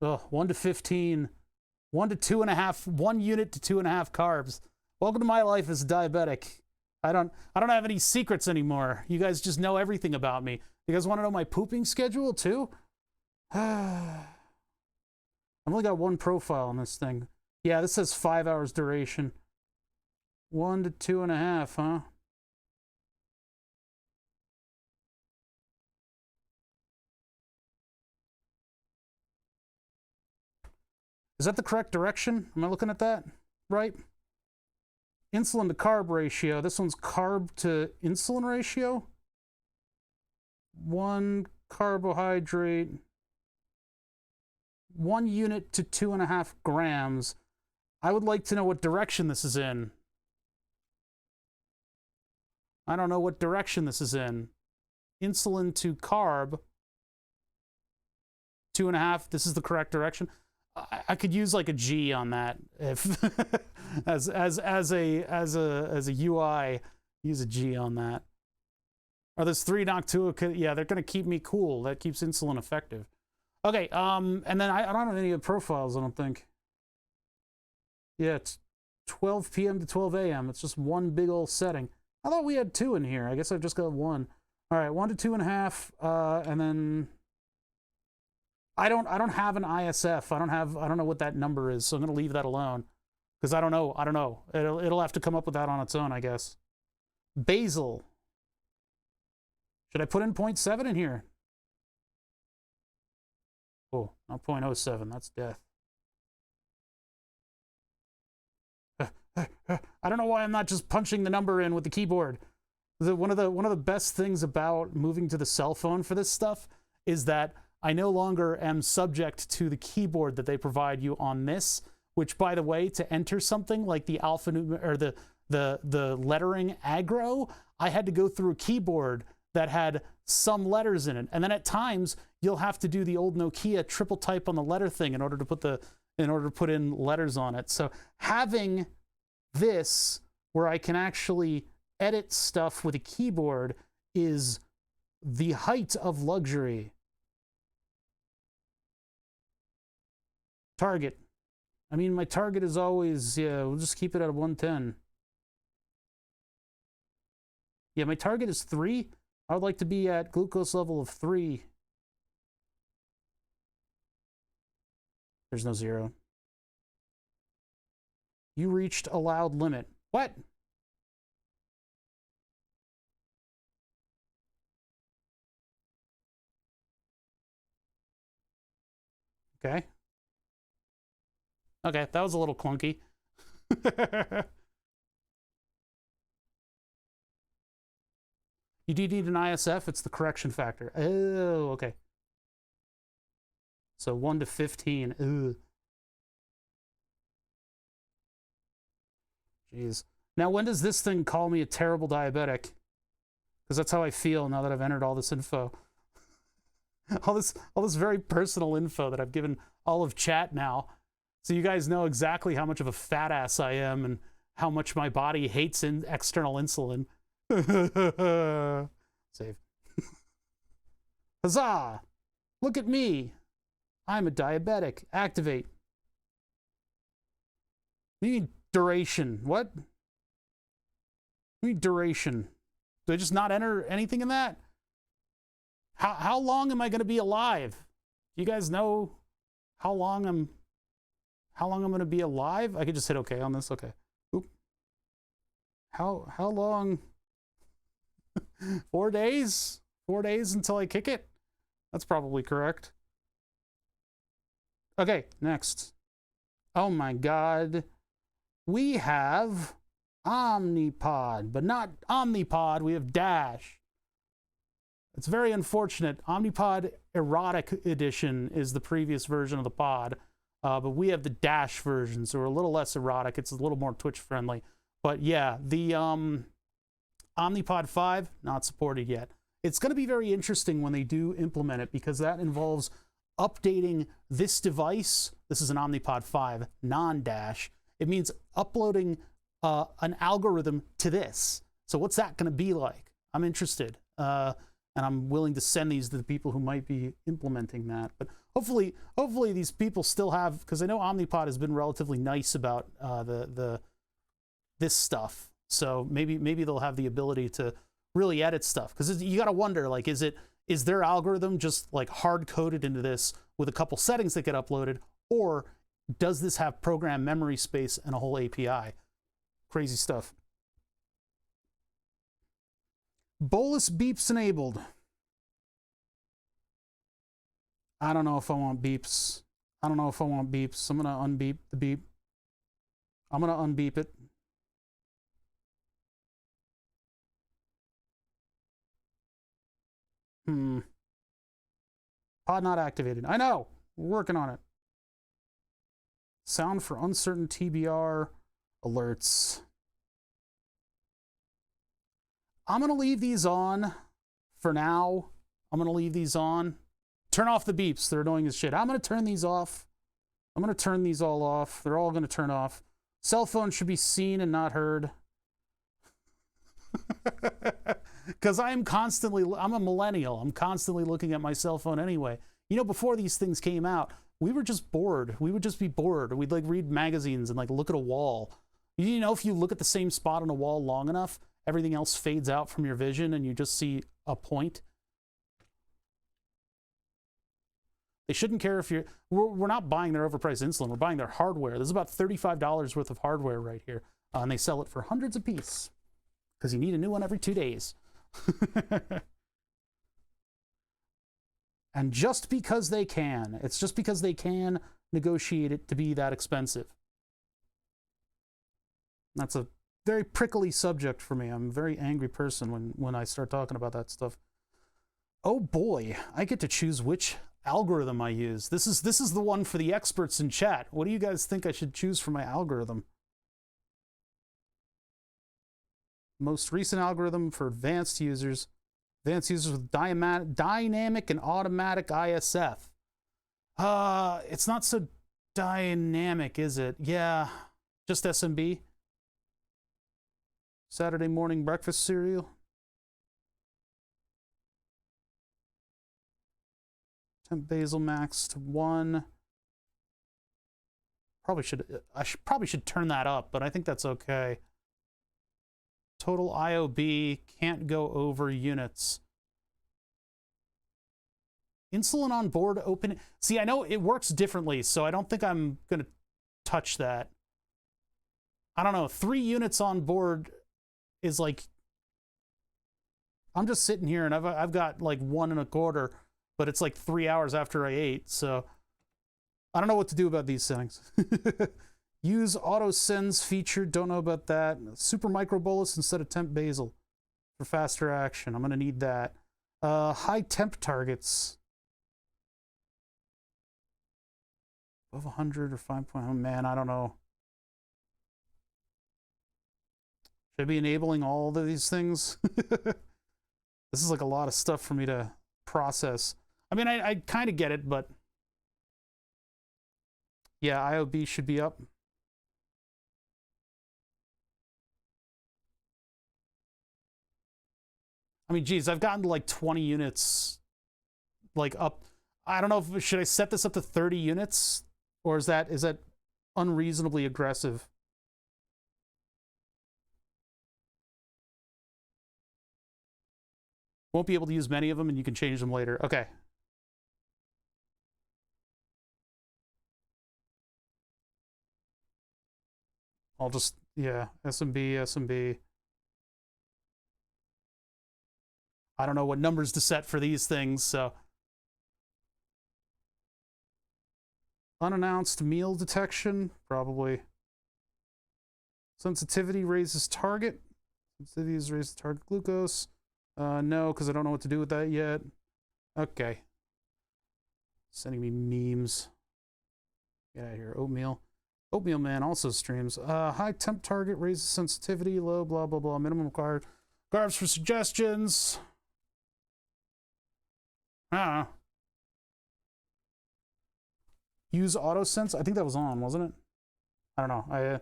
Oh, 1 to 15. 1 to 2.5. 1 unit to 2.5 carbs. Welcome to my life as a diabetic. I don't have any secrets anymore. You guys just know everything about me. You guys want to know my pooping schedule too? I've only got 1 profile on this thing. Yeah, this says 5 hours duration. 1 to 2.5, huh? Is that the correct direction? Am I looking at that right? Insulin to carb ratio. This one's carb to insulin ratio. 1 carbohydrate. 1 unit to 2.5 grams. I would like to know what direction this is in. I don't know what direction this is in. Insulin to carb. 2.5. This is the correct direction. I could use like a G on that if as a UI, use a G on that. Are those 3 Noctua? Yeah, they're gonna keep me cool. That keeps insulin effective. Okay, and then I don't have any of the profiles, I don't think. Yeah, it's 12 p.m. to 12 a.m. It's just 1 big old setting. I thought we had 2 in here. I guess I've just got 1. All right, 1 to 2.5, and then I don't have an ISF. I don't know what that number is, so I'm gonna leave that alone because I don't know. It'll have to come up with that on its own, I guess. Basal. Should I put in 0.7 in here? Oh, not 0.07. That's death. I don't know why I'm not just punching the number in with the keyboard. One of the best things about moving to the cell phone for this stuff is that I no longer am subject to the keyboard that they provide you on this, which, by the way, to enter something like the or the lettering agro, I had to go through a keyboard that had some letters in it. And then at times you'll have to do the old Nokia triple type on the letter thing in order to put in letters on it. So having this where I can actually edit stuff with a keyboard is the height of luxury. Target. I mean, my target is always, yeah, we'll just keep it at 110. Yeah, my target is 3. I would like to be at glucose level of 3. There's no 0. You reached allowed limit. What? Okay. Okay, that was a little clunky. You do need an ISF, it's the correction factor. Oh, okay. So 1 to 15. Ugh. Jeez. Now, when does this thing call me a terrible diabetic? Because that's how I feel now that I've entered all this info. all this very personal info that I've given all of chat now. So you guys know exactly how much of a fat ass I am and how much my body hates external insulin. Save. Huzzah! Look at me. I'm a diabetic. Activate. You need duration. What? You need duration. Do I just not enter anything in that? How long am I going to be alive? You guys know how long I'm going to be alive? I could just hit OK on this. Okay. Oop. How long? 4 days? 4 days until I kick it? That's probably correct. Okay, next. Oh my God. we have Omnipod, but not Omnipod, we have Dash. It's very unfortunate. Omnipod Erotic Edition is the previous version of the pod, but we have the Dash version, so we're a little less erotic. It's a little more Twitch friendly. But yeah, the Omnipod 5, not supported yet. It's going to be very interesting when they do implement it, because that involves updating this device. This is an Omnipod 5 non-Dash. It means uploading an algorithm to this. So what's that going to be like? I'm interested. And I'm willing to send these to the people who might be implementing that. But hopefully these people still have, because I know Omnipod has been relatively nice about this stuff. So maybe they'll have the ability to really edit stuff. Because you got to wonder, like, is their algorithm just like hard coded into this with a couple settings that get uploaded, or does this have program memory space and a whole API? Crazy stuff. Bolus beeps enabled. I don't know if I want beeps. I don't know if I want beeps. I'm going to unbeep the beep. I'm going to unbeep it. Pod not activated. I know. We're working on it. Sound for uncertain TBR alerts. I'm going to leave these on for now. I'm going to leave these on. Turn off the beeps. They're annoying as shit. I'm going to turn these off. I'm going to turn these all off. They're all going to turn off. Cell phone should be seen and not heard. Because I'm a millennial. I'm constantly looking at my cell phone anyway. You know, before these things came out, we were just bored. We would just be bored. We'd like read magazines and like look at a wall. You know, if you look at the same spot on a wall long enough, everything else fades out from your vision and you just see a point. They shouldn't care if we're not buying their overpriced insulin. We're buying their hardware. There's about $35 worth of hardware right here. And they sell it for hundreds a piece because you need a new one every 2 days. And just because they can, it's just because they can negotiate it to be that expensive. That's a very prickly subject for me. I'm a very angry person when I start talking about that stuff. Oh boy, I get to choose which algorithm I use. This is the one for the experts in chat. What do you guys think I should choose for my algorithm? Most recent algorithm for advanced users with dynamic and automatic ISF. It's not so dynamic, is it? Yeah, just SMB. Saturday morning breakfast cereal. Temp basal max to 1. I probably should turn that up, but I think that's okay. Total IOB can't go over units. Insulin on board open. See, I know it works differently, so I don't think I'm going to touch that. I don't know. 3 units on board is like, I'm just sitting here and I've got like 1 1/4, but it's like 3 hours after I ate. So I don't know what to do about these settings. Use auto sends feature. Don't know about that. Super micro bolus instead of temp basal for faster action. I'm going to need that. High temp targets. Above 100 or 5. Oh man, I don't know. Should I be enabling all of these things? This is like a lot of stuff for me to process. I mean, I kind of get it, but yeah, IOB should be up. I mean, geez, I've gotten to like 20 units, like up. I don't know if should I set this up to 30 units, or is that unreasonably aggressive? Won't be able to use many of them, and you can change them later. Okay. I'll just, yeah, SMB. I don't know what numbers to set for these things, so. Unannounced meal detection, probably. Sensitivity raises target. Sensitivity is raised target glucose. No, because I don't know what to do with that yet. Okay. Sending me memes. Get out of here. Oatmeal. Oatmeal Man also streams. High temp target raises sensitivity. Low, blah, blah, blah. Minimum required. Carbs for suggestions. I don't know. Use AutoSense. I think that was on, wasn't it? I don't know.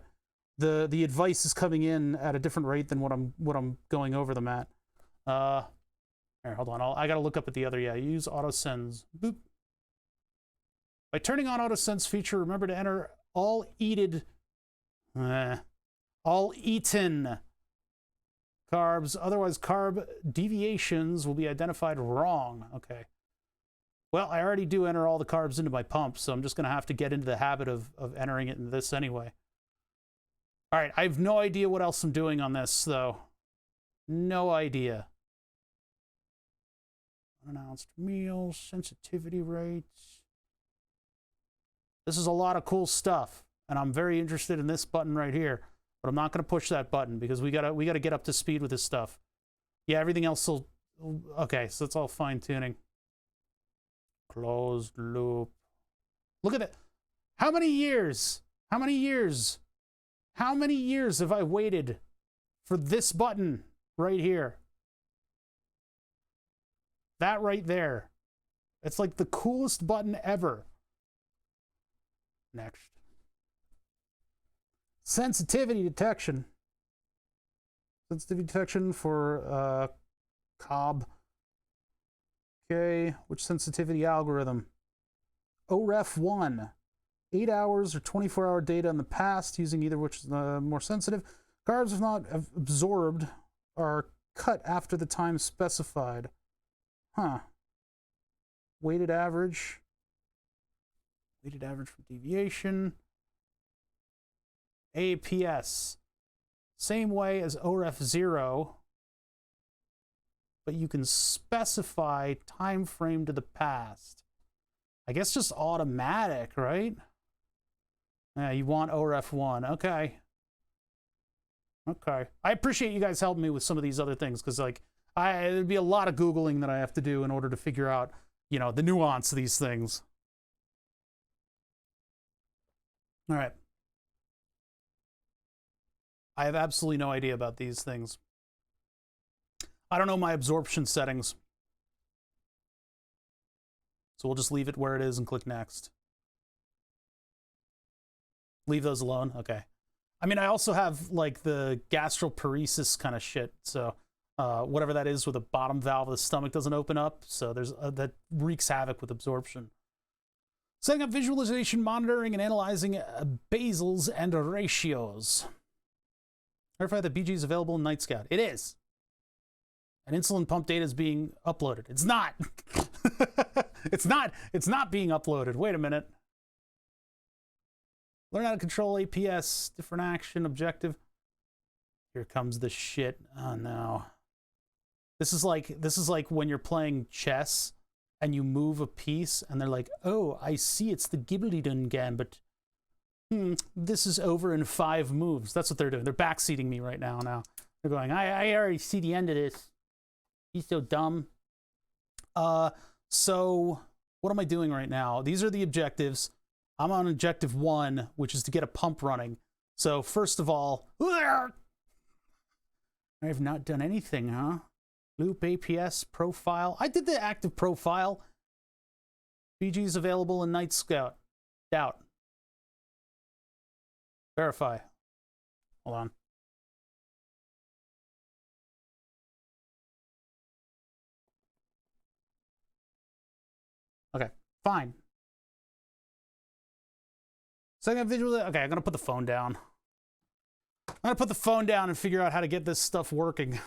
The advice is coming in at a different rate than what I'm going over them at. Here, hold on. I gotta look up at the other. Yeah, use AutoSense. Boop. By turning on AutoSense feature, remember to enter all eaten carbs. Otherwise, carb deviations will be identified wrong. Okay. Well, I already do enter all the carbs into my pump, so I'm just going to have to get into the habit of entering it in this anyway. All right, I have no idea what else I'm doing on this, though. No idea. Unannounced meals, sensitivity rates. This is a lot of cool stuff, and I'm very interested in this button right here, but I'm not going to push that button because we gotta get up to speed with this stuff. Yeah, everything else will... Okay, so it's all fine-tuning. Closed loop. Look at that. How many years? How many years? How many years have I waited for this button right here? That right there. It's like the coolest button ever. Next. Sensitivity detection. Sensitivity detection for Cobb. Okay, which sensitivity algorithm? OREF1. 8 hours or 24-hour data in the past, using either which is more sensitive. Carbs, if not absorbed, are cut after the time specified. Huh. Weighted average. Weighted average for deviation. AAPS. Same way as OREF0. But you can specify time frame to the past. I guess just automatic, right? Yeah, you want OREF1. Okay. Okay. I appreciate you guys helping me with some of these other things, because like there'd be a lot of Googling that I have to do in order to figure out, you know, the nuance of these things. All right. I have absolutely no idea about these things. I don't know my absorption settings. So we'll just leave it where it is and click next. Leave those alone? Okay. I mean, I also have like the gastroparesis kind of shit. So whatever that is, where the bottom valve of the stomach doesn't open up. So there's that wreaks havoc with absorption. Setting up visualization, monitoring, and analyzing basals and ratios. Verify that BG is available in Night Scout. It is. And insulin pump data is being uploaded. It's not. It's not being uploaded. Wait a minute. Learn how to control APS, different action, objective. Here comes the shit. Oh no. This is like when you're playing chess and you move a piece and they're like, "Oh, I see, it's the Ghibli-dun gambit. This is over in 5 moves." That's what they're doing. They're backseating me right now. They're going, I already see the end of this. He's so dumb. So what am I doing right now? These are the objectives. I'm on objective 1, which is to get a pump running. So first of all, I have not done anything, huh? Loop APS profile. I did the active profile. BG is available in Night Scout. Doubt. Verify. Hold on. Okay, fine. Second visual. Okay, I'm gonna put the phone down. I'm gonna put the phone down and figure out how to get this stuff working.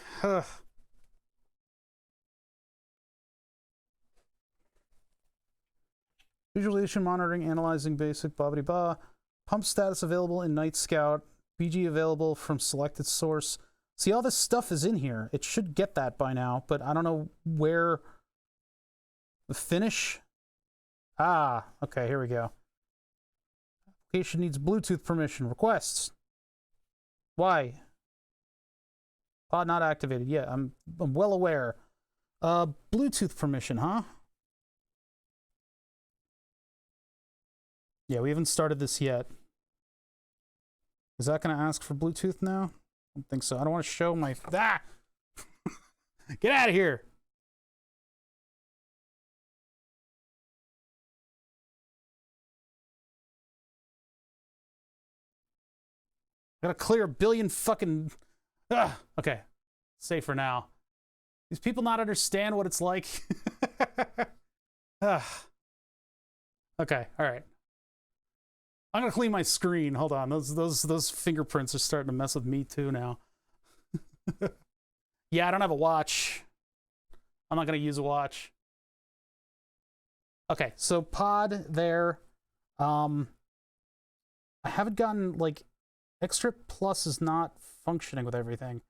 Visualization, monitoring, analyzing basic, blah, blah, blah. Pump status available in Night Scout. BG available from selected source. See, all this stuff is in here. It should get that by now, but I don't know where. Finish. Ah, okay, here we go. Application needs Bluetooth permission. Requests. Why? Pod not activated. Yeah, I'm well aware. Bluetooth permission, huh? Yeah, we haven't started this yet. Is that going to ask for Bluetooth now? I don't think so. I don't want to show my... Ah! Get out of here! Gotta clear a billion fucking... Ugh. Okay. Safe for now. These people not understand what it's like? Ugh. Okay, alright. I'm gonna clean my screen. Hold on. Those fingerprints are starting to mess with me too now. Yeah, I don't have a watch. I'm not gonna use a watch. Okay, so pod there. I haven't gotten like Extra Plus is not functioning with everything.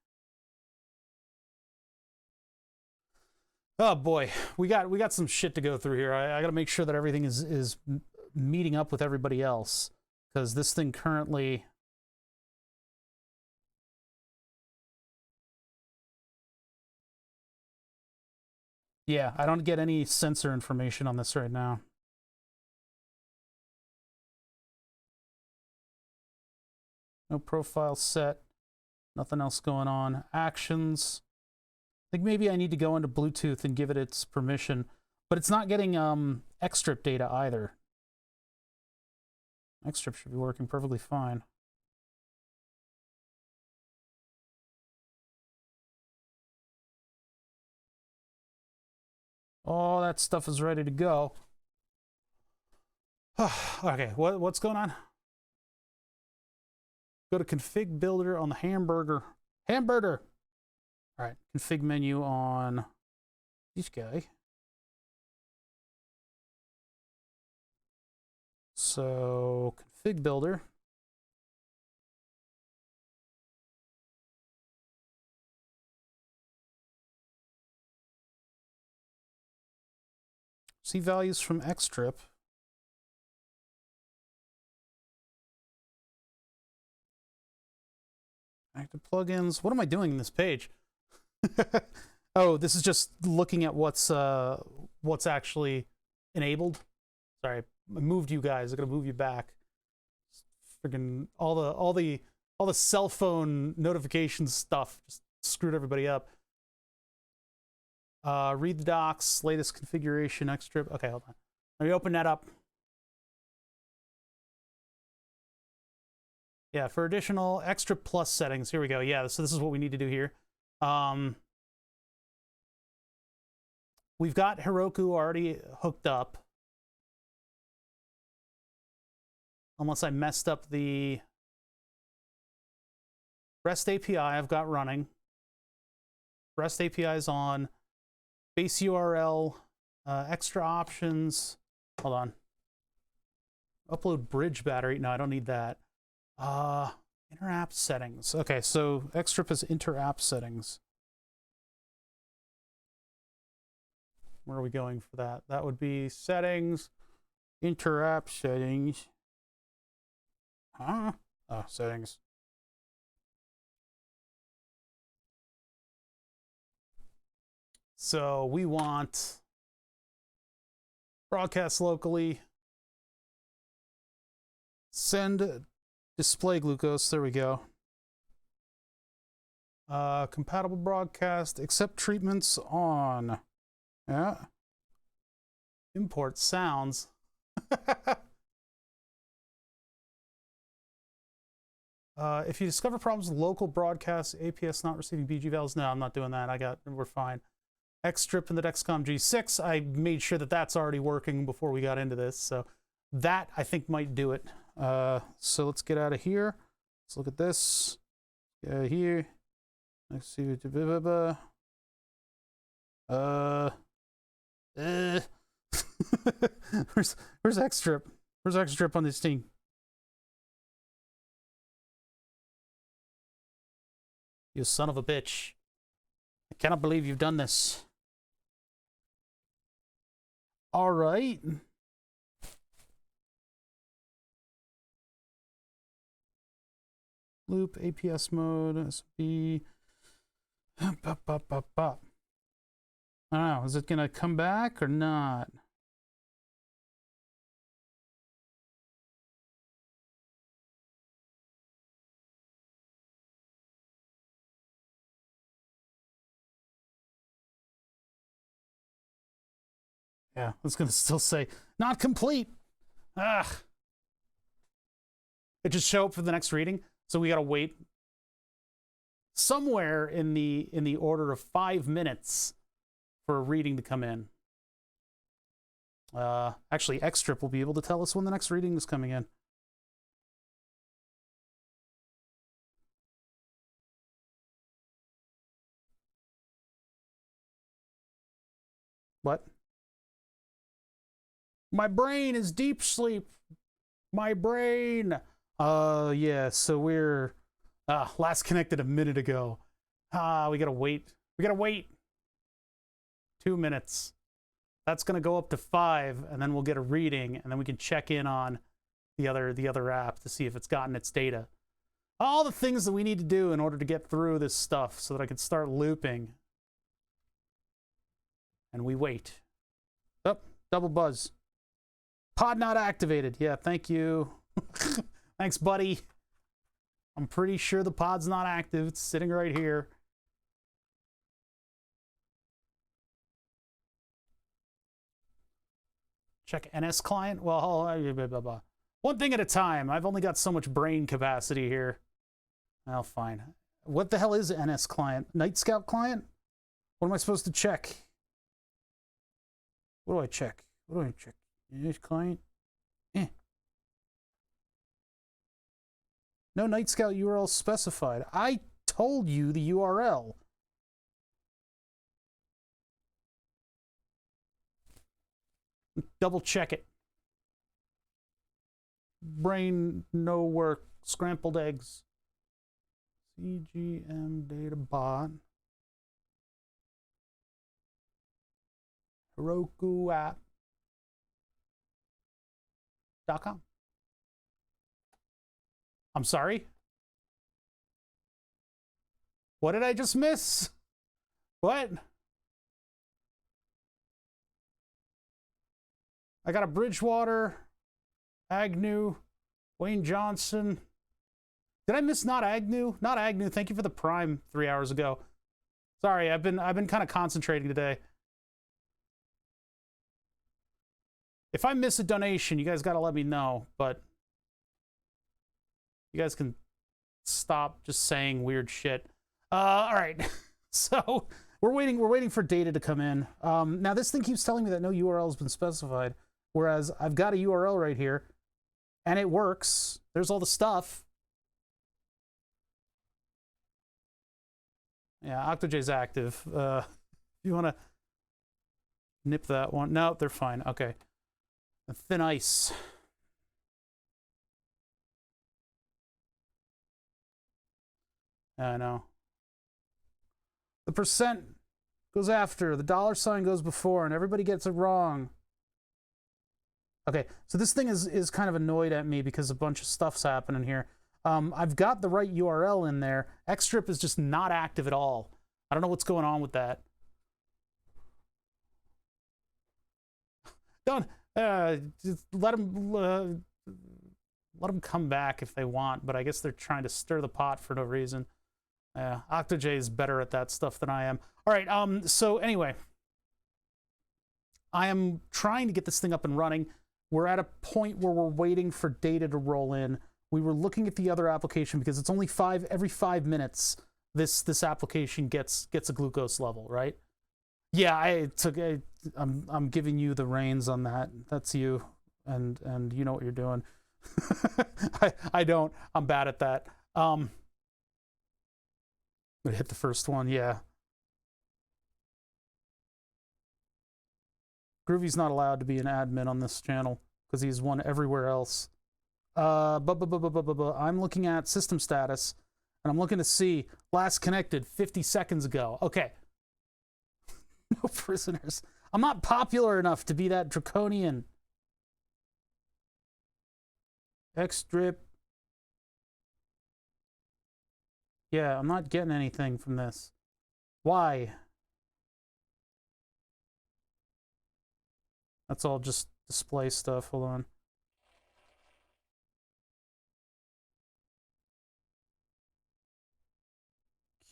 Oh boy, we got some shit to go through here. I got to make sure that everything is meeting up with everybody else, because this thing currently... Yeah, I don't get any sensor information on this right now. No profile set. Nothing else going on. Actions. I think maybe I need to go into Bluetooth and give it its permission, but it's not getting Xstrip data either. Xstrip should be working perfectly fine. All that stuff is ready to go. Okay, what's going on? Go to config builder on the hamburger. Hamburger! All right, config menu on this guy. So, config builder. See values from Xstrip. Active plugins. What am I doing in this page? Oh, this is just looking at what's actually enabled. Sorry, I moved you guys. I'm gonna move you back. Friggin' all the cell phone notification stuff just screwed everybody up. Read the docs, latest configuration, Xstrip. Okay, hold on. Let me open that up. Yeah, for additional Xstrip Plus settings. Here we go. Yeah, so this is what we need to do here. We've got Heroku already hooked up. Unless I messed up the REST API I've got running. REST API is on. Base URL, extra options. Hold on. Upload bridge battery. No, I don't need that. Inter-app settings. Okay, so Xstrip is inter-app settings. Where are we going for that? That would be settings, inter-app settings. Huh? Oh, settings. So we want broadcast locally, send display glucose. There we go. Compatible broadcast, accept treatments on. Yeah. Import sounds. If you discover problems with local broadcast, APS not receiving BG values, no, I'm not doing that. We're fine. Xstrip in the Dexcom G6, I made sure that that's already working before we got into this, so that I think might do it. So let's get out of here. Let's look at this. Get out of here. Let's see. Where's Xstrip? Where's Xstrip on this thing? You son of a bitch. I cannot believe you've done this. All right. loop, APS mode, SB. I don't know, is it gonna come back or not? Yeah, it's gonna still say not complete. Ugh. It just show up for the next reading, so we gotta wait somewhere in the order of 5 minutes for a reading to come in. Actually, Xstrip will be able to tell us when the next reading is coming in. What? My brain is deep sleep. My brain. Yeah, so we're last connected a minute ago. We gotta wait. We gotta wait 2 minutes. That's gonna go up to 5, and then we'll get a reading, and then we can check in on the other app to see if it's gotten its data. All the things that we need to do in order to get through this stuff so that I can start looping. And we wait. Oh, double buzz. Pod not activated. Yeah, thank you. Thanks, buddy. I'm pretty sure the pod's not active. It's sitting right here. Check NS client. Well, one thing at a time. I've only got so much brain capacity here. Well, fine. What the hell is NS client? Night Scout client? What am I supposed to check? What do I check? What do I check? NS client? No Night Scout URL specified. I told you the URL. Double check it. Brain no work. Scrambled eggs. CGM data bot. Heroku app. .com. I'm sorry? What did I just miss? What? I got a Bridgewater, Agnew, Wayne Johnson. Did I miss not Agnew? Not Agnew. Thank you for the Prime 3 hours ago. Sorry, I've been kind of concentrating today. If I miss a donation, you guys got to let me know, but you guys can stop just saying weird shit. All right. So we're waiting for data to come in. Now this thing keeps telling me that no URL has been specified, whereas I've got a URL right here, and it works. There's all the stuff. Yeah, OctoJ's active. You want to nip that one? No, they're fine. Okay. Thin ice. I know. The percent goes after, the $sign goes before, and everybody gets it wrong. Okay, so this thing is kind of annoyed at me because a bunch of stuff's happening here. I've got the right URL in there. Xstrip is just not active at all. I don't know what's going on with that. Don't just let them come back if they want, but I guess they're trying to stir the pot for no reason. OctoJ is better at that stuff than I am. All right, so anyway, I am trying to get this thing up and running. We're at a point where we're waiting for data to roll in. We were looking at the other application because it's only every 5 minutes this application gets a glucose level, right? Yeah, I'm giving you the reins on that. That's you, and you know what you're doing. I don't. I'm bad at that. I hit the first one, yeah. Groovy's not allowed to be an admin on this channel because he's one everywhere else. I'm looking at system status, and I'm looking to see last connected 50 seconds ago. Okay. No prisoners. I'm not popular enough to be that draconian. Xstrip. Yeah, I'm not getting anything from this. Why? That's all just display stuff. Hold on.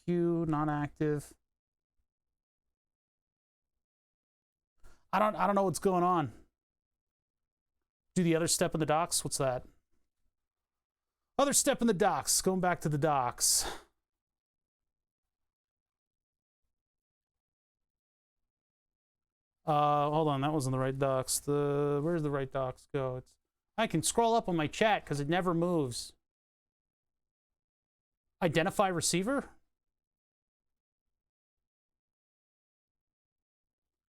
Q, not active. I don't know what's going on. Do the other step in the docs. What's that? Other step in the docs. Going back to the docs. Hold on, that wasn't the right docs. Where's the right docs go? I can scroll up on my chat because it never moves. Identify receiver?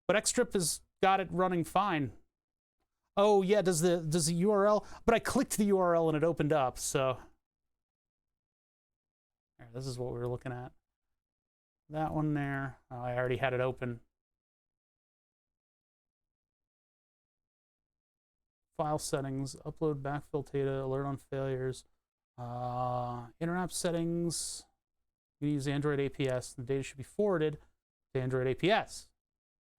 But Xstrip has got it running fine. Oh yeah, does the URL? But I clicked the URL and it opened up. So this is what we were looking at. That one there. Oh, I already had it open. File settings, upload backfill data, alert on failures, internet settings. You use Android APS. The data should be forwarded to Android APS.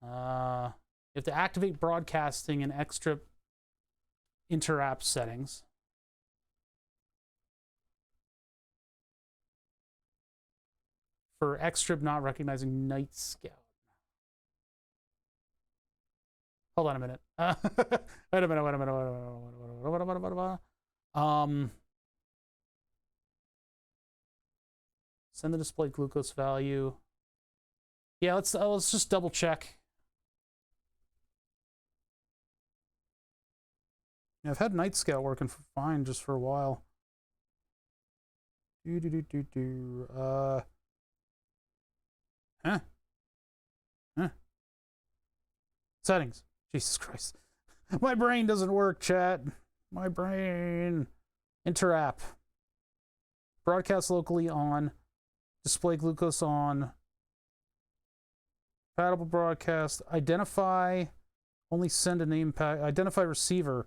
You have to activate broadcasting in Xstrip inter-app settings. For Xstrip not recognizing Night Scout. Hold on a minute. Wait a minute. Send the displayed glucose value. Yeah, let's just double check. Yeah, I've had Night Scout working fine just for a while. Settings. Jesus Christ. My brain doesn't work, chat. My brain. Inter-app. Broadcast locally on. Display glucose on. Compatible broadcast. Identify. Only send a name pack. Identify receiver.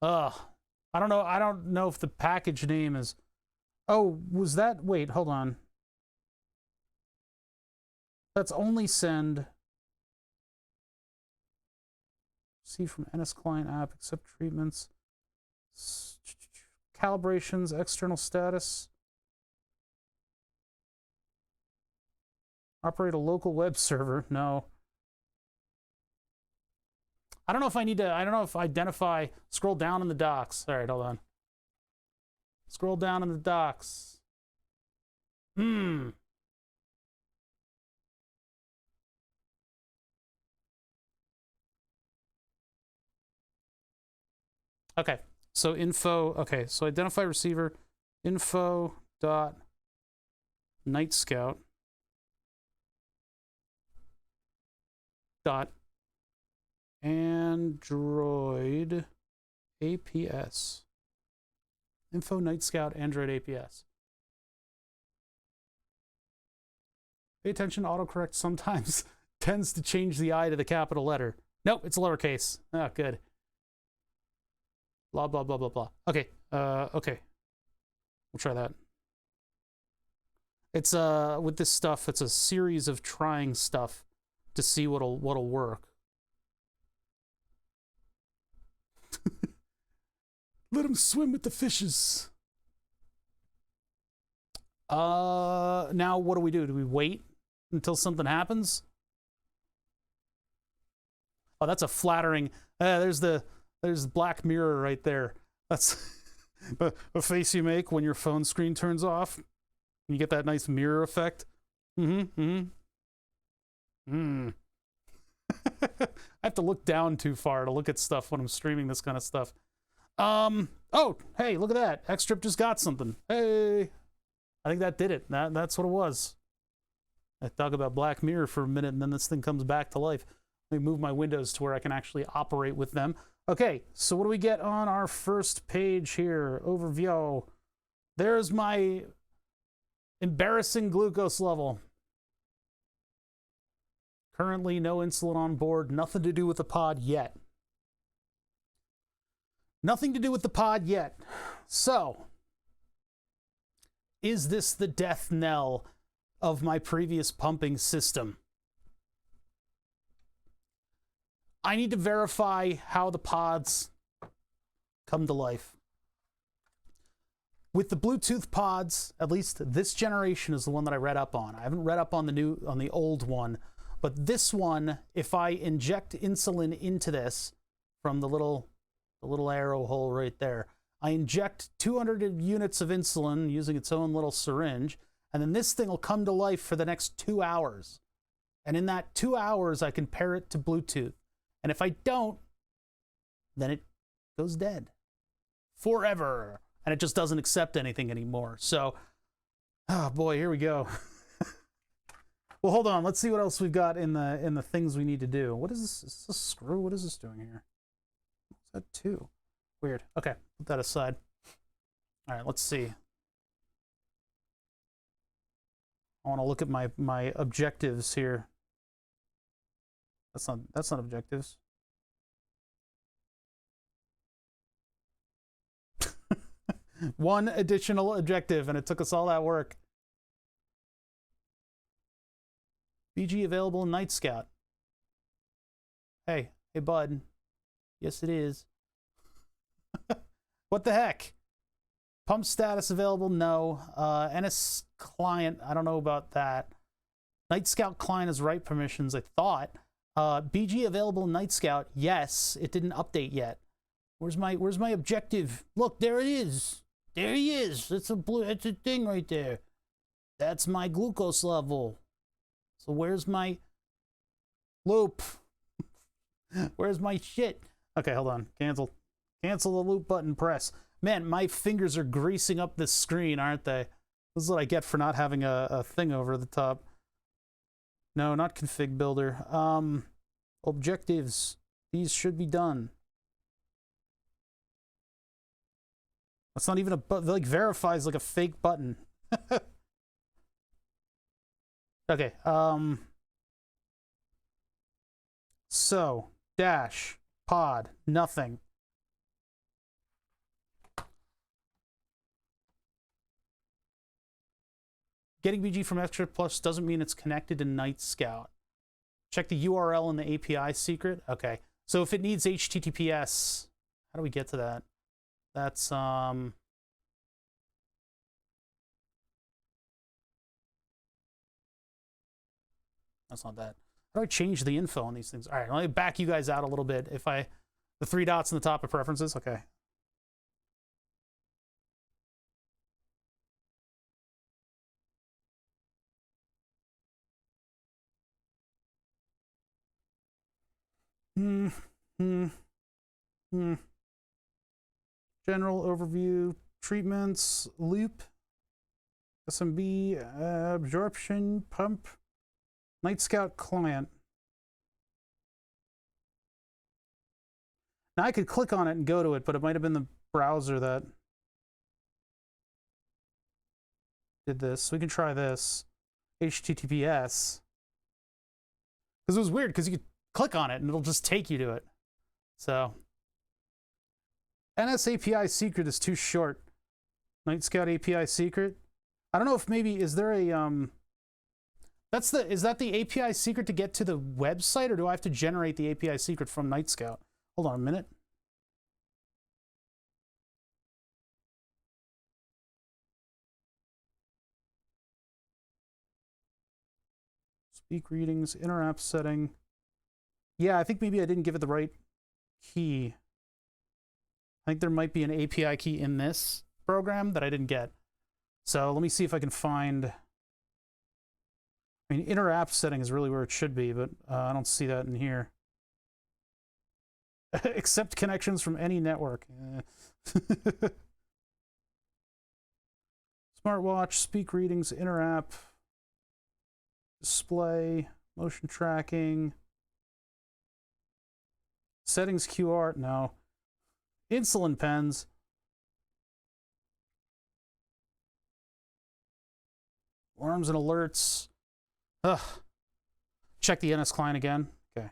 Ugh. I don't know if the package name is... Oh, was that... Wait, hold on. That's only send... See from NS client app, accept treatments, calibrations, external status, operate a local web server. No. I don't know if I need to, I don't know if identify, scroll down in the docs. All right, hold on. Scroll down in the docs. Okay, so info, okay, so identify receiver, info dot Night Scout dot Android APS. Info Night Scout Android APS. Pay attention, autocorrect sometimes tends to change the I to the capital letter. Nope, it's lowercase. Oh, good. Blah, blah, blah, blah, blah. Okay, okay. We'll try that. It's, with this stuff, it's a series of trying stuff to see what'll work. Let him swim with the fishes. Now what do? Do we wait until something happens? Oh, that's a flattering, there's Black Mirror right there. That's a face you make when your phone screen turns off. You get that nice mirror effect. I have to look down too far to look at stuff when I'm streaming this kind of stuff. Oh, hey, look at that. Xstrip just got something. Hey. I think that did it. That's what it was. I talk about Black Mirror for a minute and then this thing comes back to life. Let me move my windows to where I can actually operate with them. Okay, so what do we get on our first page here? Overview. There's my embarrassing glucose level. Currently no insulin on board. Nothing to do with the pod yet. Nothing to do with the pod yet. So, Is this the death knell of my previous pumping system? I need to verify how the pods come to life. With the Bluetooth pods, at least this generation is the one that I read up on. I haven't read up on the old one, but this one, if I inject insulin into this from the little arrow hole right there, I inject 200 units of insulin using its own little syringe, and then this thing will come to life for the next 2 hours. And in that 2 hours, I can pair it to Bluetooth. And if I don't, then it goes dead forever. And it just doesn't accept anything anymore. So, oh boy, here we go. Well, hold on. Let's see what else we've got in the things we need to do. What is this? Is this a screw? What is this doing here? What's that two? Weird. Okay, put that aside. All right, let's see. I want to look at my objectives here. That's not objectives. One additional objective, and it took us all that work. BG available in Night Scout. Hey, bud. Yes, it is. What the heck? Pump status available? No. NS client, I don't know about that. Night Scout client has write permissions, I thought. BG available in Night Scout? Yes. It didn't update yet. Where's my objective? Look, there it is. There he is. It's a thing right there. That's my glucose level. So where's my loop? Where's my shit? Okay, hold on. Cancel the loop button press. Man, my fingers are greasing up this screen, aren't they? This is what I get for not having a thing over the top. No, not config builder. Objectives. These should be done. It's not even like verifies like a fake button. Okay. So dash pod nothing. Getting BG from Extra Plus doesn't mean it's connected to Night Scout. Check the URL in the API secret. Okay. So if it needs HTTPS, how do we get to that? That's that's not that. How do I change the info on these things? All right, let me back you guys out a little bit. If the 3 dots in the top of preferences, okay. General overview, treatments, loop, SMB, absorption, pump, Night Scout client. Now I could click on it and go to it, but it might have been the browser that did this. So we can try this. HTTPS. Because it was weird, because you could click on it and it'll just take you to it. So NS API secret is too short. Night Scout API secret. I don't know if maybe is there a is that the API secret to get to the website, or do I have to generate the API secret from Night Scout? Hold on a minute. Speak readings, inner app setting. Yeah, I think maybe I didn't give it the right key. I think there might be an API key in this program that I didn't get. So let me see if I can find. I mean, inner app setting is really where it should be, but I don't see that in here. Accept connections from any network. Smartwatch, speak readings, inner app, display, motion tracking, settings QR, no. Insulin pens. Alarms and alerts. Ugh. Check the NS client again. Okay.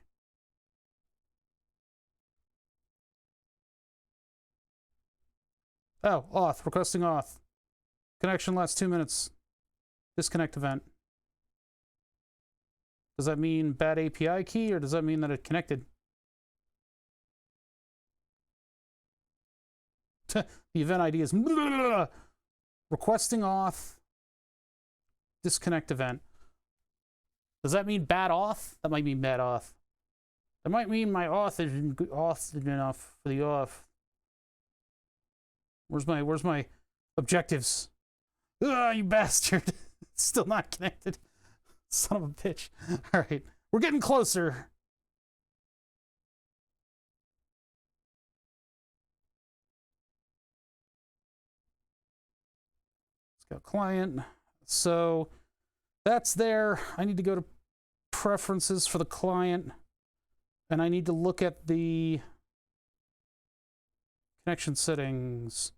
Oh, auth. Requesting auth. Connection lasts 2 minutes. Disconnect event. Does that mean bad API key, or does that mean that it connected? The event ID is requesting auth. Disconnect event. Does that mean bad auth? That might mean bad auth. That might mean my auth isn't authed enough for the auth. Where's my objectives? Ah, you bastard! Still not connected. Son of a bitch. All right, we're getting closer. Let's go client. So that's there. I need to go to preferences for the client, and I need to look at the connection settings.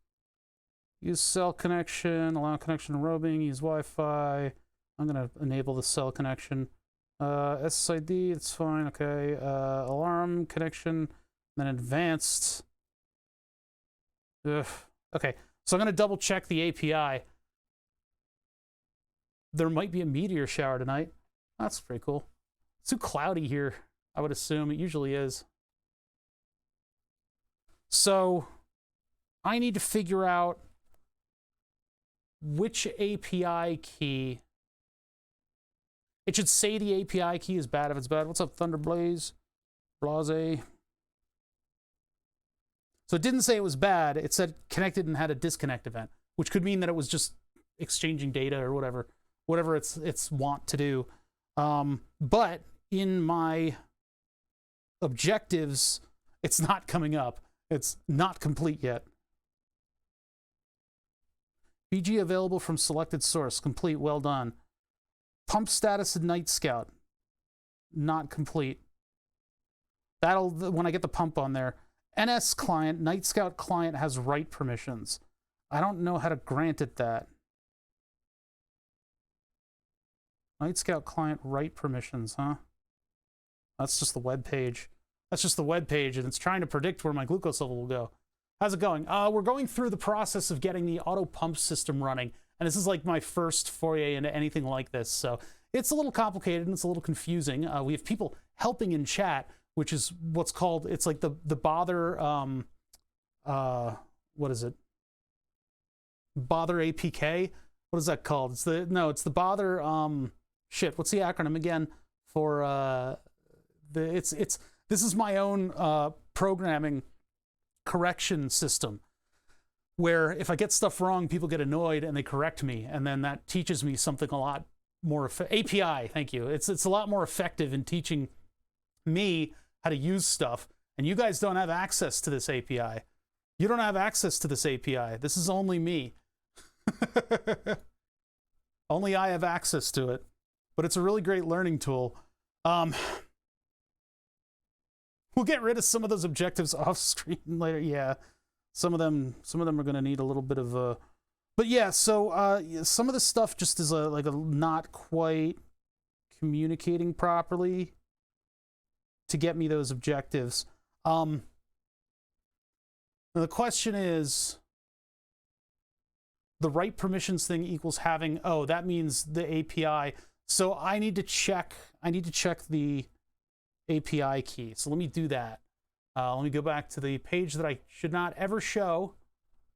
Use cell connection, allow connection to roaming, use Wi-Fi. I'm gonna enable the cell connection. SSID, it's fine, okay. Alarm connection, then advanced. Ugh. Okay, so I'm gonna double check the API. There might be a meteor shower tonight. That's pretty cool. It's too cloudy here, I would assume. It usually is. So I need to figure out which API key. It should say the API key is bad if it's bad. What's up, Thunderblaze? Blase. So it didn't say it was bad. It said connected and had a disconnect event, which could mean that it was just exchanging data or whatever it's want to do. But in my objectives, it's not coming up. It's not complete yet. BG available from selected source. Complete. Well done. Pump status in Night Scout. Not complete. That'll, when I get the pump on there. NS client, Night Scout client has write permissions. I don't know how to grant it that. Night Scout client write permissions, huh? That's just the web page. That's just the web page, and it's trying to predict where my glucose level will go. How's it going? We're going through the process of getting the auto pump system running, and this is like my first foray into anything like this, so it's a little complicated and it's a little confusing. We have people helping in chat, which is what's called, it's like the bother, what is it? Bother APK? What is that called? It's the bother, shit, what's the acronym again for, this is my own programming correction system, where if I get stuff wrong, people get annoyed and they correct me, and then that teaches me something a lot more API, thank you. It's a lot more effective in teaching me how to use stuff, and you guys don't have access to this API. You don't have access to this API. This is only me. Only I have access to it, but it's a really great learning tool. We'll get rid of some of those objectives off screen later. Yeah, some of them are going to need a little bit of a. But yeah, so some of the stuff just is like a not quite communicating properly to get me those objectives. Now the question is, the write permissions thing equals having. Oh, that means the API. So I need to check the API key. So let me do that. Let me go back to the page that I should not ever show.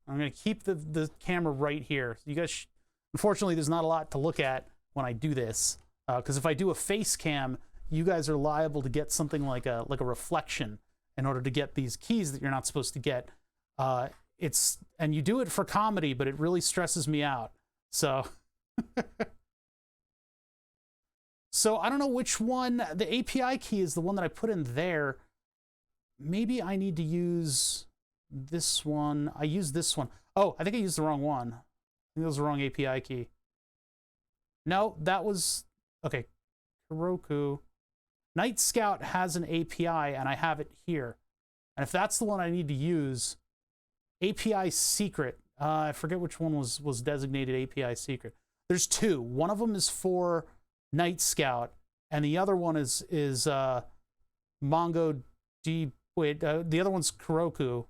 I'm going to keep the camera right here. You guys, unfortunately, there's not a lot to look at when I do this, because if I do a face cam, you guys are liable to get something like a reflection in order to get these keys that you're not supposed to get. And you do it for comedy, but it really stresses me out. So. So I don't know which one. The API key is the one that I put in there. Maybe I need to use this one. I used this one. Oh, I think I used the wrong one. I think that was the wrong API key. No, that was... Okay. Heroku. Night Scout has an API, and I have it here. And if that's the one I need to use, API secret. I forget which one was designated API secret. There's two. One of them is for Night Scout, and the other one is MongoD. Wait, the other one's Heroku.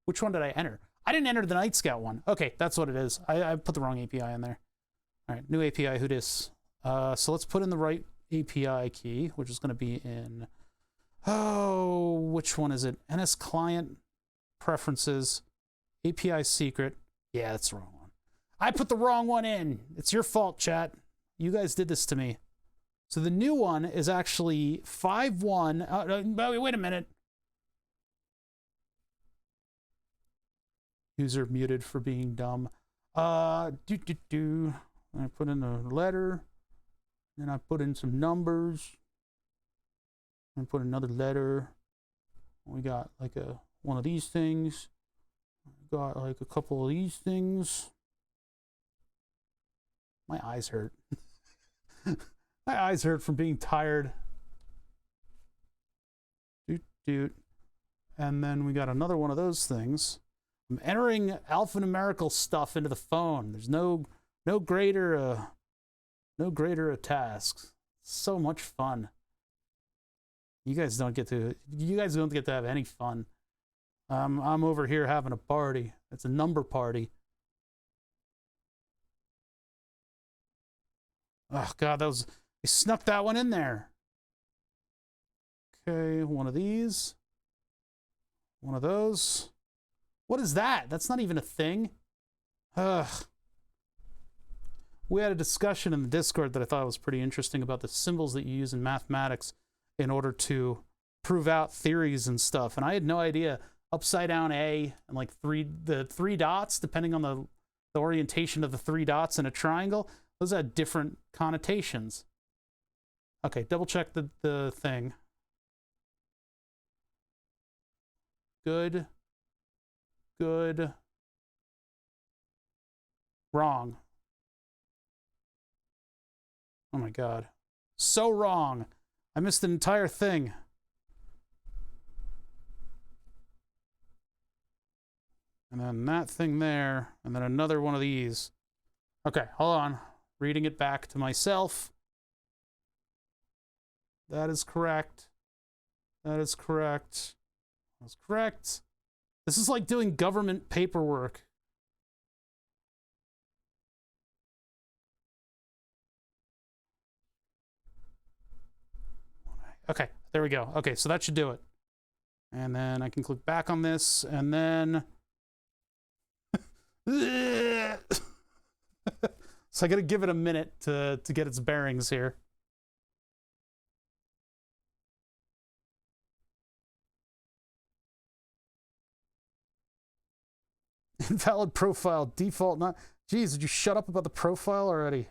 Which one did I enter? I didn't enter the Night Scout one. Okay, that's what it is. I put the wrong API in there. All right, new API, who dis? So let's put in the right API key, which is going to be in, oh, which one is it? NS client preferences, API secret. Yeah, that's the wrong one. I put the wrong one in. It's your fault, chat. You guys did this to me. So the new one is actually 5.1. Wait a minute. User muted for being dumb. I put in a letter, then I put in some numbers, and put another letter. We got like one of these things. We got like a couple of these things. My eyes hurt. My eyes hurt from being tired. And then we got another one of those things. I'm entering alphanumerical stuff into the phone. There's no greater a task. So much fun. You guys don't get to have any fun. I'm over here having a party. It's a number party. Oh god, they snuck that one in there. Okay, one of these. One of those. What is that? That's not even a thing. Ugh. We had a discussion in the Discord that I thought was pretty interesting about the symbols that you use in mathematics in order to prove out theories and stuff. And I had no idea. Upside down A and like the three dots, depending on the orientation of the three dots in a triangle, those had different connotations. Okay, double check the thing. Good. Good. Wrong. Oh my god. So wrong. I missed an entire thing. And then that thing there, and then another one of these. Okay, hold on. Reading it back to myself. That is correct. That is correct. That's correct. This is like doing government paperwork. Okay, there we go. Okay, so that should do it. And then I can click back on this, and then... So I gotta give it a minute to get its bearings here. Invalid profile, default not... Jeez, did you shut up about the profile already?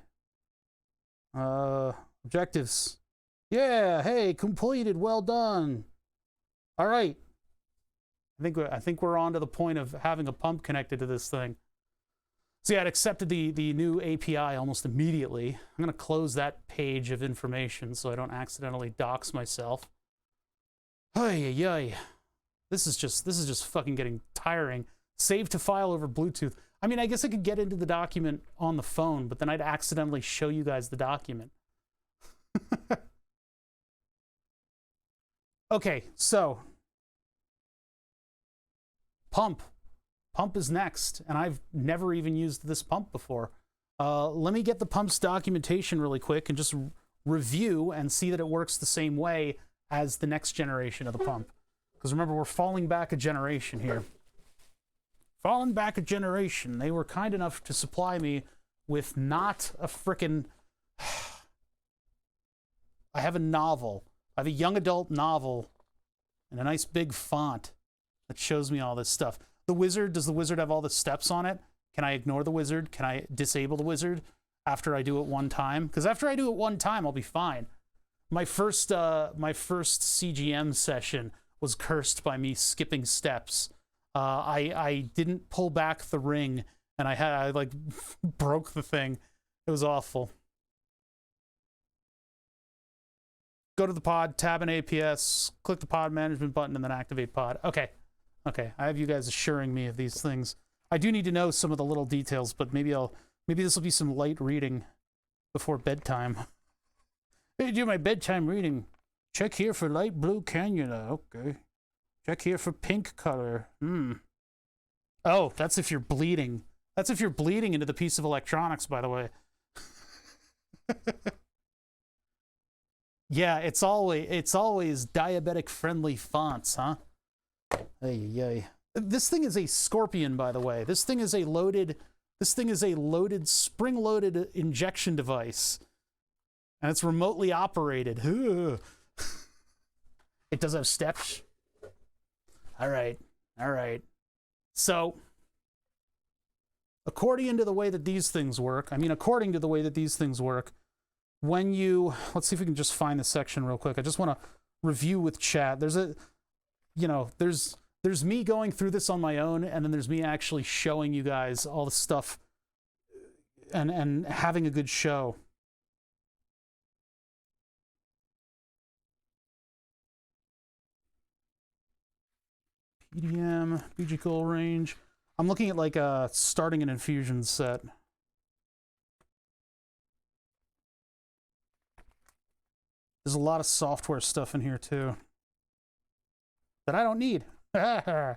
Objectives. Yeah, hey, completed, well done. All right. I think we're on to the point of having a pump connected to this thing. So yeah, it accepted the new API almost immediately. I'm gonna close that page of information so I don't accidentally dox myself. Ay, ay, ay. This is just fucking getting tiring. Save to file over Bluetooth. I mean, I guess I could get into the document on the phone, but then I'd accidentally show you guys the document. Okay, so pump is next, and I've never even used this pump before. Let me get the pump's documentation really quick and just review and see that it works the same way as the next generation of the pump. Because remember, we're falling back a generation here. Falling back a generation. They were kind enough to supply me with not a frickin'... I have a novel. I have a young adult novel and a nice big font that shows me all this stuff. The wizard, does the wizard have all the steps on it? Can I ignore the wizard? Can I disable the wizard after I do it one time? Because after I do it one time, I'll be fine. My first CGM session was cursed by me skipping steps. I didn't pull back the ring, and I like broke the thing. It was awful. Go to the pod, tab in AAPS, click the pod management button, and then activate pod. Okay. Okay, I have you guys assuring me of these things. I do need to know some of the little details, but maybe this will be some light reading before bedtime. Hey, do my bedtime reading. Check here for light blue cannula. Okay. Check here for pink color. Oh, that's if you're bleeding. That's if you're bleeding into the piece of electronics, by the way. Yeah, it's always diabetic friendly fonts, huh? Ay. This thing is a Scorpion, by the way. This thing is a loaded spring-loaded injection device. And it's remotely operated. It does have steps. All right. So, according to the way that these things work, when you, let's see if we can just find the section real quick. I just want to review with chat. There's me going through this on my own, and then there's me actually showing you guys all the stuff and having a good show. PDM, BG goal range. I'm looking at like starting an infusion set. There's a lot of software stuff in here too that I don't need. Okay.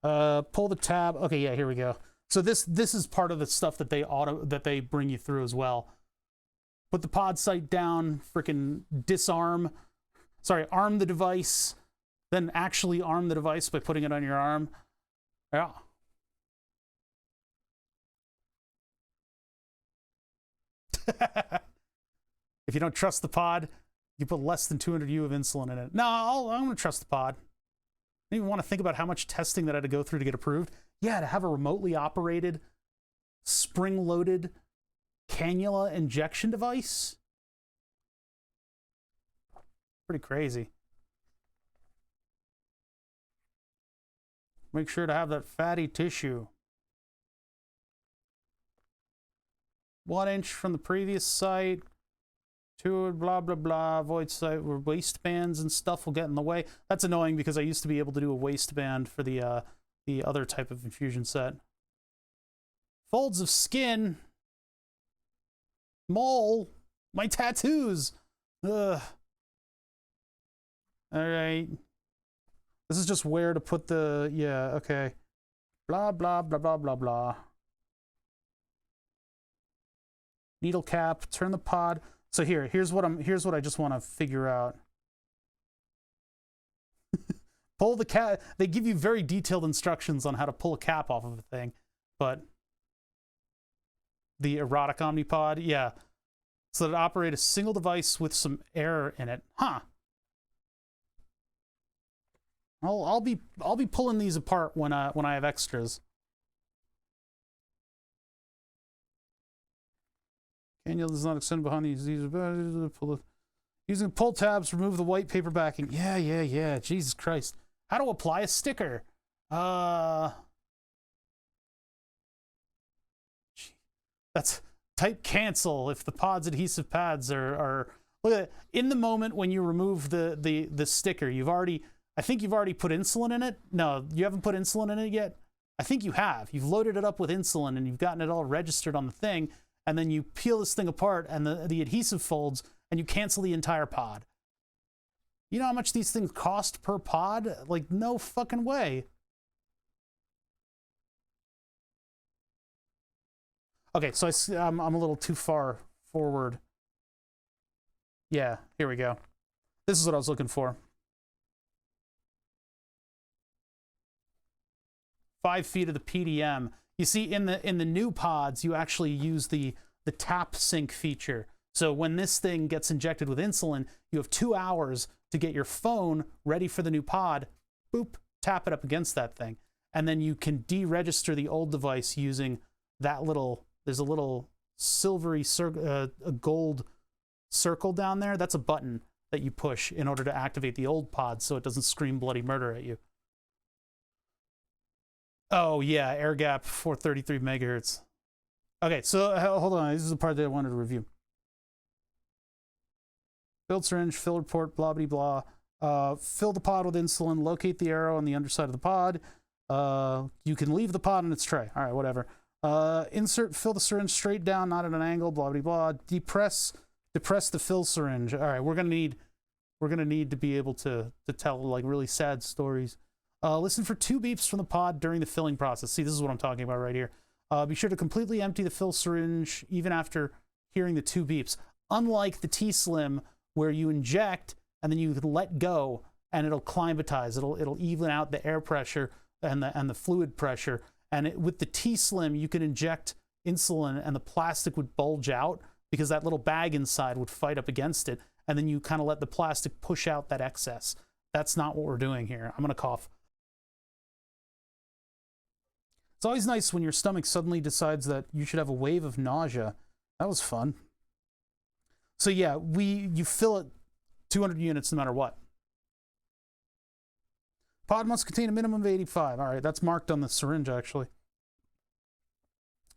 Pull the tab. Okay, yeah, here we go. So this is part of the stuff that they bring you through as well. Put the pod site down, freaking arm the device, then actually arm the device by putting it on your arm. Yeah. If you don't trust the pod, you put less than 200 U of insulin in it. No, I'm going to trust the pod. I don't even want to think about how much testing that I had to go through to get approved. Yeah, to have a remotely operated, spring-loaded cannula injection device? Pretty crazy. Make sure to have that fatty tissue. 1 inch from the previous site. 2, blah, blah, blah. Avoid site where waistbands and stuff will get in the way. That's annoying because I used to be able to do a waistband for the other type of infusion set. Folds of skin. Mole. My tattoos. Ugh. All right. This is just where to put the, yeah, okay. Blah, blah, blah, blah, blah, blah. Needle cap, turn the pod. So here's what I just want to figure out. Pull the cap. They give you very detailed instructions on how to pull a cap off of a thing, but the erotic Omnipod, yeah. So that operate a single device with some air in it. Huh. I'll be pulling these apart when I have extras. Cannula does not extend behind these. Using pull tabs, remove the white paper backing. Yeah. Jesus Christ. How to apply a sticker? That's type cancel if the pod's adhesive pads are look at it. In the moment when you remove the sticker, I think you've already put insulin in it. No, you haven't put insulin in it yet. I think you have. You've loaded it up with insulin and you've gotten it all registered on the thing, and then you peel this thing apart and the adhesive folds and you cancel the entire pod. You know how much these things cost per pod? Like, no fucking way. Okay, so I'm a little too far forward. Yeah, here we go. This is what I was looking for. 5 feet of the PDM. You see, in the new pods, you actually use the tap sync feature. So when this thing gets injected with insulin, you have 2 hours to get your phone ready for the new pod. Boop, tap it up against that thing, and then you can deregister the old device using that little. There's a little silvery a gold circle down there. That's a button that you push in order to activate the old pod so it doesn't scream bloody murder at you. Oh, yeah, air gap 433 megahertz. Okay, so hold on. This is the part that I wanted to review. Filled syringe, filled port, blah, blah, blah. Fill the pod with insulin. Locate the arrow on the underside of the pod. You can leave the pod in its tray. All right, whatever. Fill the syringe straight down, not at an angle, blah, blah, blah. Depress the fill syringe. All right, we're gonna need we're gonna need to be able to tell like really sad stories. Listen for 2 beeps from the pod during the filling process. See, this is what I'm talking about right here. Be sure to completely empty the fill syringe even after hearing the 2 beeps. Unlike the T-Slim, where you inject and then you let go and it'll climatize. It'll even out the air pressure and the fluid pressure. And with the T-Slim, you can inject insulin and the plastic would bulge out because that little bag inside would fight up against it. And then you kind of let the plastic push out that excess. That's not what we're doing here. I'm gonna cough. It's always nice when your stomach suddenly decides that you should have a wave of nausea. That was fun. So yeah, you fill it 200 units no matter what. Pod must contain a minimum of 85. All right, that's marked on the syringe, actually.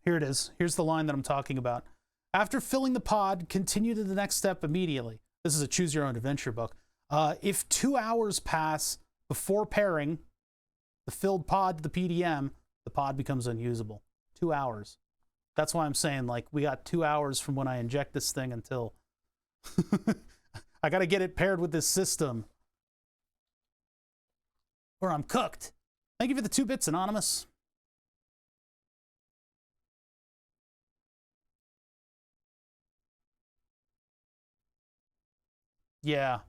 Here it is. Here's the line that I'm talking about. After filling the pod, continue to the next step immediately. This is a choose your own adventure book. If 2 hours pass before pairing the filled pod to the PDM, the pod becomes unusable. 2 hours. That's why I'm saying, like, we got 2 hours from when I inject this thing until I got to get it paired with this system, or I'm cooked. Thank you for the 2 bits, Anonymous. Yeah.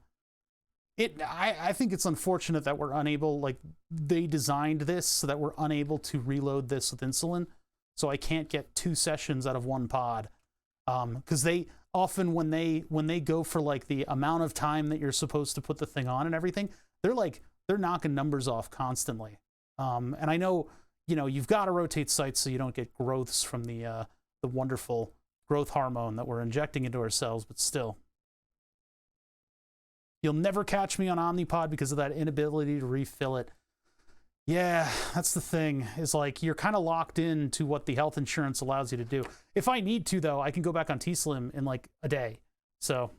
I think it's unfortunate that we're unable, like, they designed this so that we're unable to reload this with insulin, so I can't get 2 sessions out of 1 pod. Because they often, when they go for like the amount of time that you're supposed to put the thing on and everything, they're knocking numbers off constantly. And I know, you know, you've got to rotate sites so you don't get growths from the wonderful growth hormone that we're injecting into our cells, but still. You'll never catch me on Omnipod because of that inability to refill it. Yeah, that's the thing, is like you're kind of locked into what the health insurance allows you to do. If I need to, though, I can go back on T-Slim in like a day. So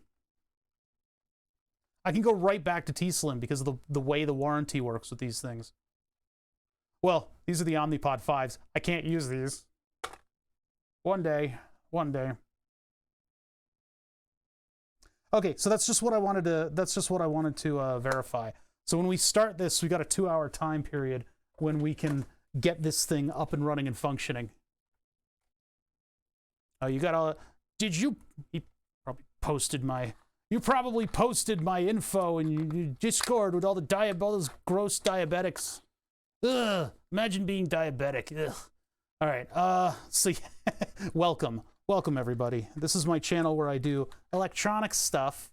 I can go right back to T-Slim because of the way the warranty works with these things. Well, these are the Omnipod 5s. I can't use these. One day. Okay, so that's just what I wanted to verify. So when we start this, we got a 2-hour time period when we can get this thing up and running and functioning. Oh, you got you probably posted my info in your Discord with all those gross diabetics. Ugh, imagine being diabetic. Ugh. All right, so welcome everybody. This is my channel where I do electronic stuff.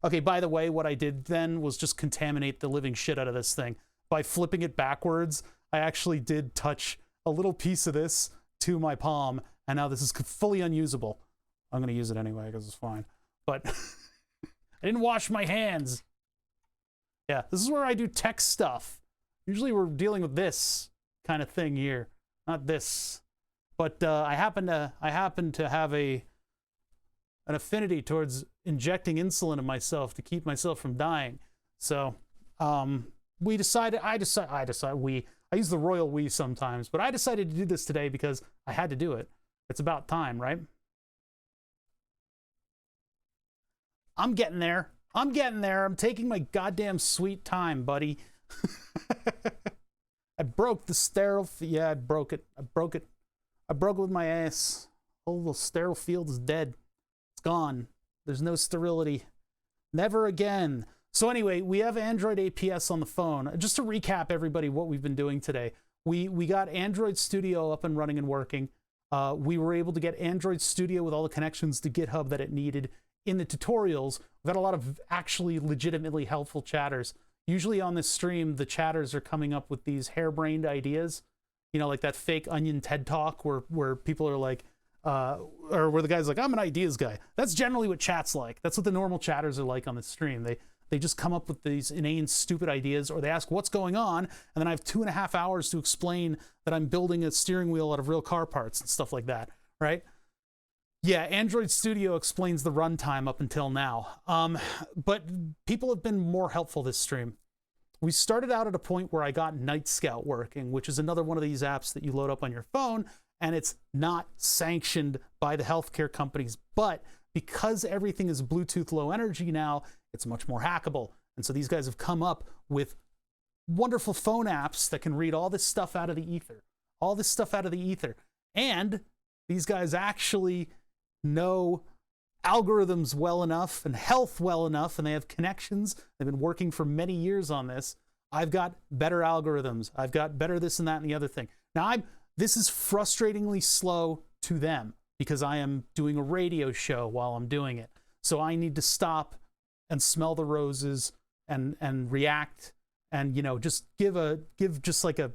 Okay, by the way, what I did then was just contaminate the living shit out of this thing. By flipping it backwards, I actually did touch a little piece of this to my palm, and now this is fully unusable. I'm going to use it anyway because it's fine. But I didn't wash my hands. Yeah, this is where I do tech stuff. Usually we're dealing with this kind of thing here, not this. But I happen to have an affinity towards injecting insulin in myself to keep myself from dying. So I use the royal we sometimes, but I decided to do this today because I had to do it. It's about time, right? I'm getting there. I'm taking my goddamn sweet time, buddy. I broke the sterile. Yeah, I broke it. I broke it with my ass. Oh, the sterile field is dead. It's gone. There's no sterility. Never again. So anyway, we have Android APS on the phone. Just to recap everybody what we've been doing today. We got Android Studio up and running and working. We were able to get Android Studio with all the connections to GitHub that it needed. In the tutorials, we've got a lot of actually legitimately helpful chatters. Usually on this stream, the chatters are coming up with these harebrained ideas. You know, like that fake Onion TED Talk where people are like, or where the guy's like, I'm an ideas guy. That's generally what chat's like. That's what the normal chatters are like on the stream. They just come up with these inane, stupid ideas, or they ask what's going on, and then I have 2.5 hours to explain that I'm building a steering wheel out of real car parts and stuff like that, right? Yeah, Android Studio explains the runtime up until now. But people have been more helpful this stream. We started out at a point where I got Night Scout working, which is another one of these apps that you load up on your phone, and it's not sanctioned by the healthcare companies. But because everything is Bluetooth low energy now, it's much more hackable. And so these guys have come up with wonderful phone apps that can read all this stuff out of the ether, And these guys actually know algorithms well enough and health well enough, and they have connections. They've been working for many years on this. I've got better algorithms. I've got better this and that and the other thing. Now, this is frustratingly slow to them because I am doing a radio show while I'm doing it. So I need to stop and smell the roses and react and, you know, just give just like a,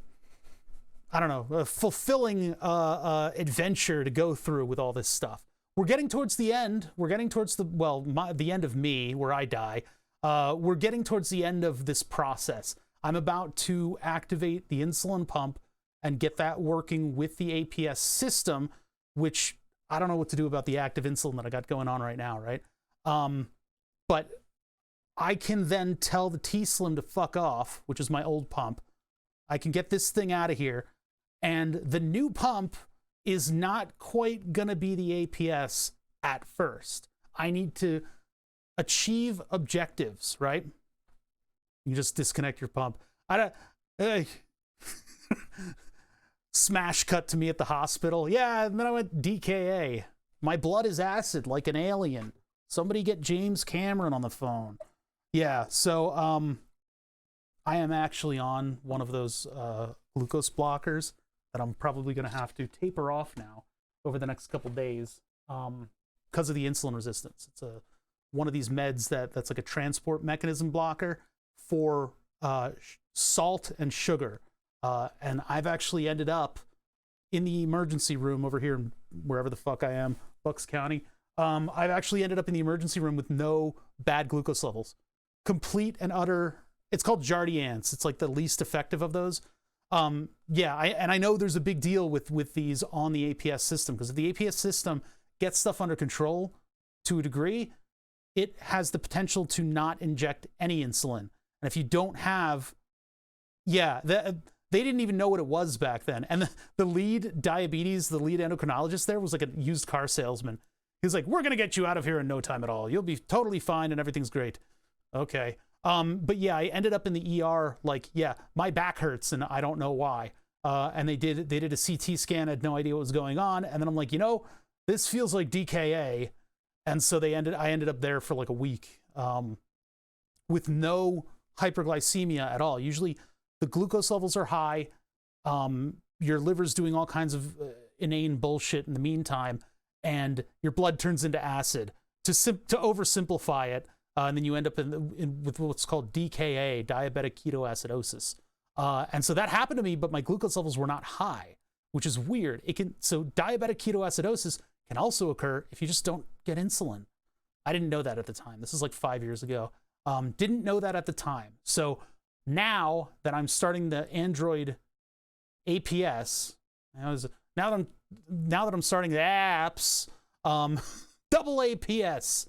I don't know, a fulfilling adventure to go through with all this stuff. We're getting towards the end. We're getting towards the end of me, where I die. We're getting towards the end of this process. I'm about to activate the insulin pump and get that working with the APS system, which I don't know what to do about the active insulin that I got going on right now, right? But I can then tell the T-Slim to fuck off, which is my old pump. I can get this thing out of here. And the new pump is not quite going to be the APS at first. I need to achieve objectives, right? You just disconnect your pump. Smash cut to me at the hospital. Yeah, and then I went DKA. My blood is acid like an alien. Somebody get James Cameron on the phone. Yeah, so I am actually on one of those glucose blockers that I'm probably going to have to taper off now over the next couple days because of the insulin resistance. It's one of these meds that's like a transport mechanism blocker for salt and sugar. And I've actually ended up in the emergency room over here, wherever the fuck I am, Bucks County. I've actually ended up in the emergency room with no bad glucose levels. Complete and utter. It's called Jardiance. It's like the least effective of those. Yeah, I know there's a big deal with these on the APS system, because if the APS system gets stuff under control to a degree, it has the potential to not inject any insulin. And if you don't have, yeah, they didn't even know what it was back then. And the lead diabetes, the lead endocrinologist there was like a used car salesman. He was like, we're going to get you out of here in no time at all. You'll be totally fine and everything's great. Okay. But yeah, I ended up in the ER, like, yeah, my back hurts and I don't know why. And they did a CT scan. I had no idea what was going on. And then I'm like, you know, this feels like DKA. And so I ended up there for like a week, with no hyperglycemia at all. Usually the glucose levels are high. Your liver's doing all kinds of inane bullshit in the meantime, and your blood turns into acid. To oversimplify it, and then you end up with what's called DKA, diabetic ketoacidosis. And so that happened to me, but my glucose levels were not high, which is weird. So diabetic ketoacidosis can also occur if you just don't get insulin. I didn't know that at the time. This is like 5 years ago. Didn't know that at the time. So now that I'm starting the Android APS, now that I'm starting the AAPS, double APS.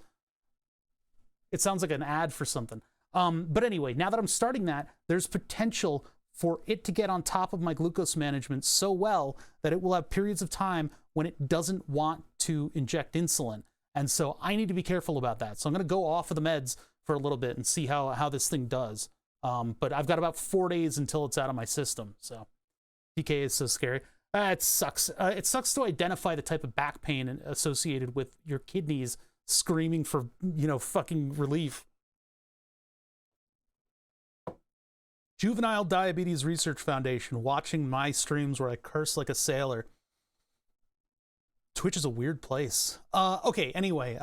It sounds like an ad for something. But anyway, now that I'm starting that, there's potential for it to get on top of my glucose management so well that it will have periods of time when it doesn't want to inject insulin. And so I need to be careful about that. So I'm going to go off of the meds for a little bit and see how this thing does. But I've got about 4 days until it's out of my system. So DK is so scary. It sucks. It sucks to identify the type of back pain associated with your kidneys screaming for, you know, fucking relief. Juvenile Diabetes Research Foundation watching my streams where I curse like a sailor. Twitch is a weird place. Okay, anyway.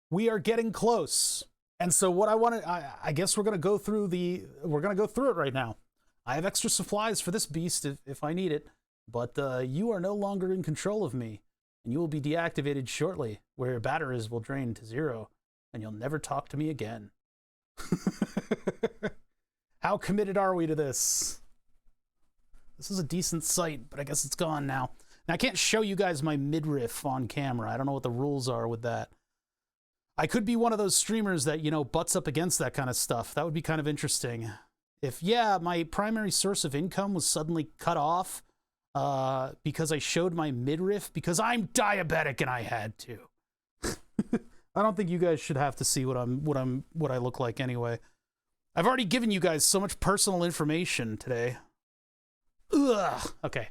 We are getting close. And so what I guess we're going to go through it right now. I have extra supplies for this beast if I need it, but you are no longer in control of me, and you will be deactivated shortly, where your batteries will drain to 0, and you'll never talk to me again. How committed are we to this? This is a decent site, but I guess it's gone now. Now, I can't show you guys my midriff on camera. I don't know what the rules are with that. I could be one of those streamers that, you know, butts up against that kind of stuff. That would be kind of interesting. If, yeah, my primary source of income was suddenly cut off because I showed my midriff because I'm diabetic and I had to. I don't think you guys should have to see what I look like anyway. I've already given you guys so much personal information today. Ugh. Okay.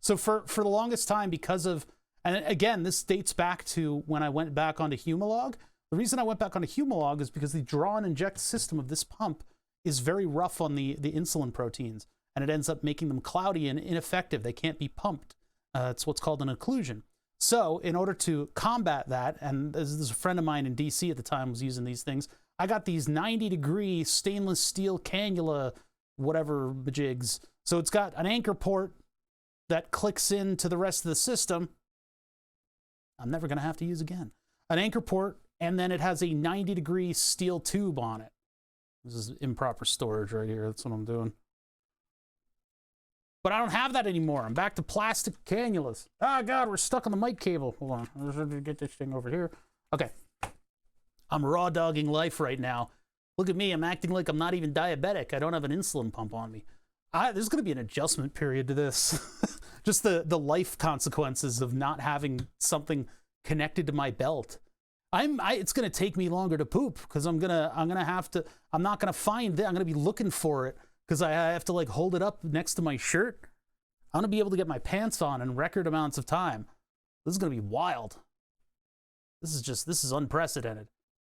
So for the longest time, because of, and again, this dates back to when I went back onto Humalog. The reason I went back onto Humalog is because the draw and inject system of this pump is very rough on the insulin proteins, and it ends up making them cloudy and ineffective. They can't be pumped. It's what's called an occlusion. So in order to combat that, and there's a friend of mine in DC at the time was using these things, I got these 90-degree stainless steel cannula, whatever jigs. So it's got an anchor port that clicks into the rest of the system. I'm never going to have to use again. An anchor port, and then it has a 90-degree steel tube on it. This is improper storage right here. That's what I'm doing. But I don't have that anymore. I'm back to plastic cannulas. Oh, God, we're stuck on the mic cable. Hold on. Let's get this thing over here. Okay. I'm raw dogging life right now. Look at me. I'm acting like I'm not even diabetic. I don't have an insulin pump on me. There's going to be an adjustment period to this. Just the life consequences of not having something connected to my belt. It's going to take me longer to poop because I'm not going to find it. I'm going to be looking for it because I have to like hold it up next to my shirt. I'm going to be able to get my pants on in record amounts of time. This is going to be wild. This is unprecedented.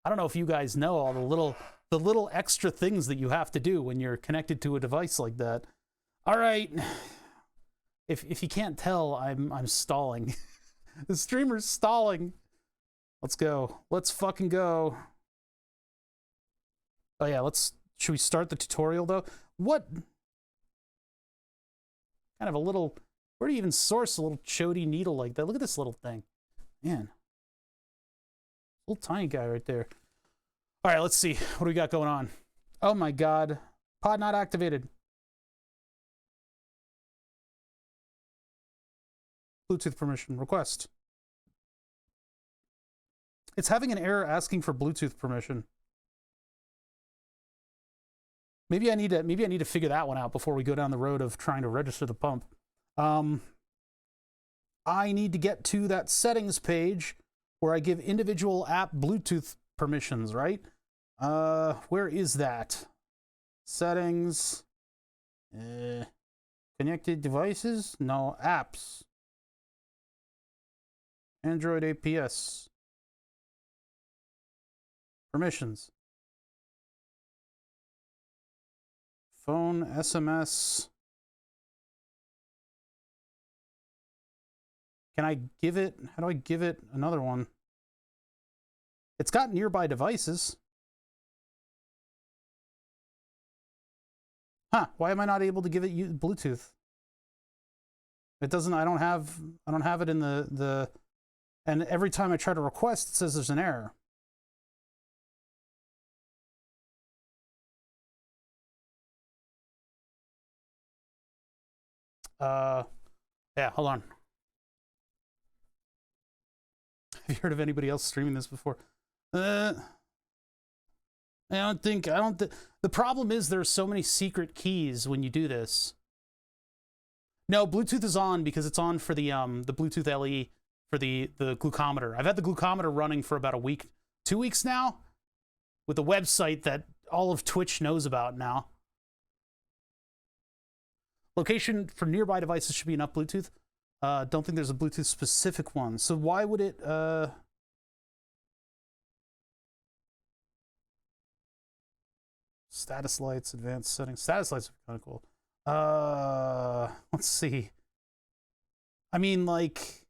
I don't know if you guys know all the little extra things that you have to do when you're connected to a device like that. All right. If you can't tell, I'm stalling. The streamer's stalling. Let's go. Let's fucking go. Oh yeah, should we start the tutorial though? What kind of a little, where do you even source a little chody needle like that? Look at this little thing. Man. Little tiny guy right there. All right, let's see. What do we got going on? Oh my God. Pod not activated. Bluetooth permission request. It's having an error asking for Bluetooth permission. Maybe I need to figure that one out before we go down the road of trying to register the pump. I need to get to that settings page where I give individual app Bluetooth permissions, right? Where is that? Settings. Connected devices? No, apps. Android AAPS. Permissions. Phone, SMS. Can I give it? How do I give it another one? It's got nearby devices. Huh, why am I not able to give it Bluetooth? It doesn't, I don't have it in the and every time I try to request, it says there's an error. Yeah, hold on. Have you heard of anybody else streaming this before? The problem is there's so many secret keys when you do this. No, Bluetooth is on because it's on for the Bluetooth LE for the glucometer. I've had the glucometer running for about a week, 2 weeks now, with a website that all of Twitch knows about now. Location for nearby devices should be enough Bluetooth. Don't think there's a Bluetooth specific one. So why would it status lights, advanced settings. Status lights are kind of cool. Let's see. I mean, like,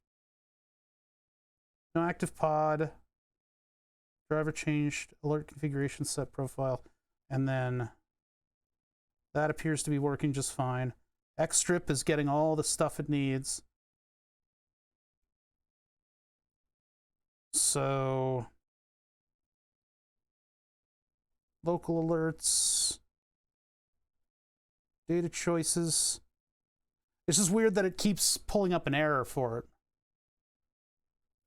no active pod, driver changed, alert configuration set profile, and then that appears to be working just fine. Xstrip is getting all the stuff it needs. So local alerts, data choices. It's just weird that it keeps pulling up an error for it,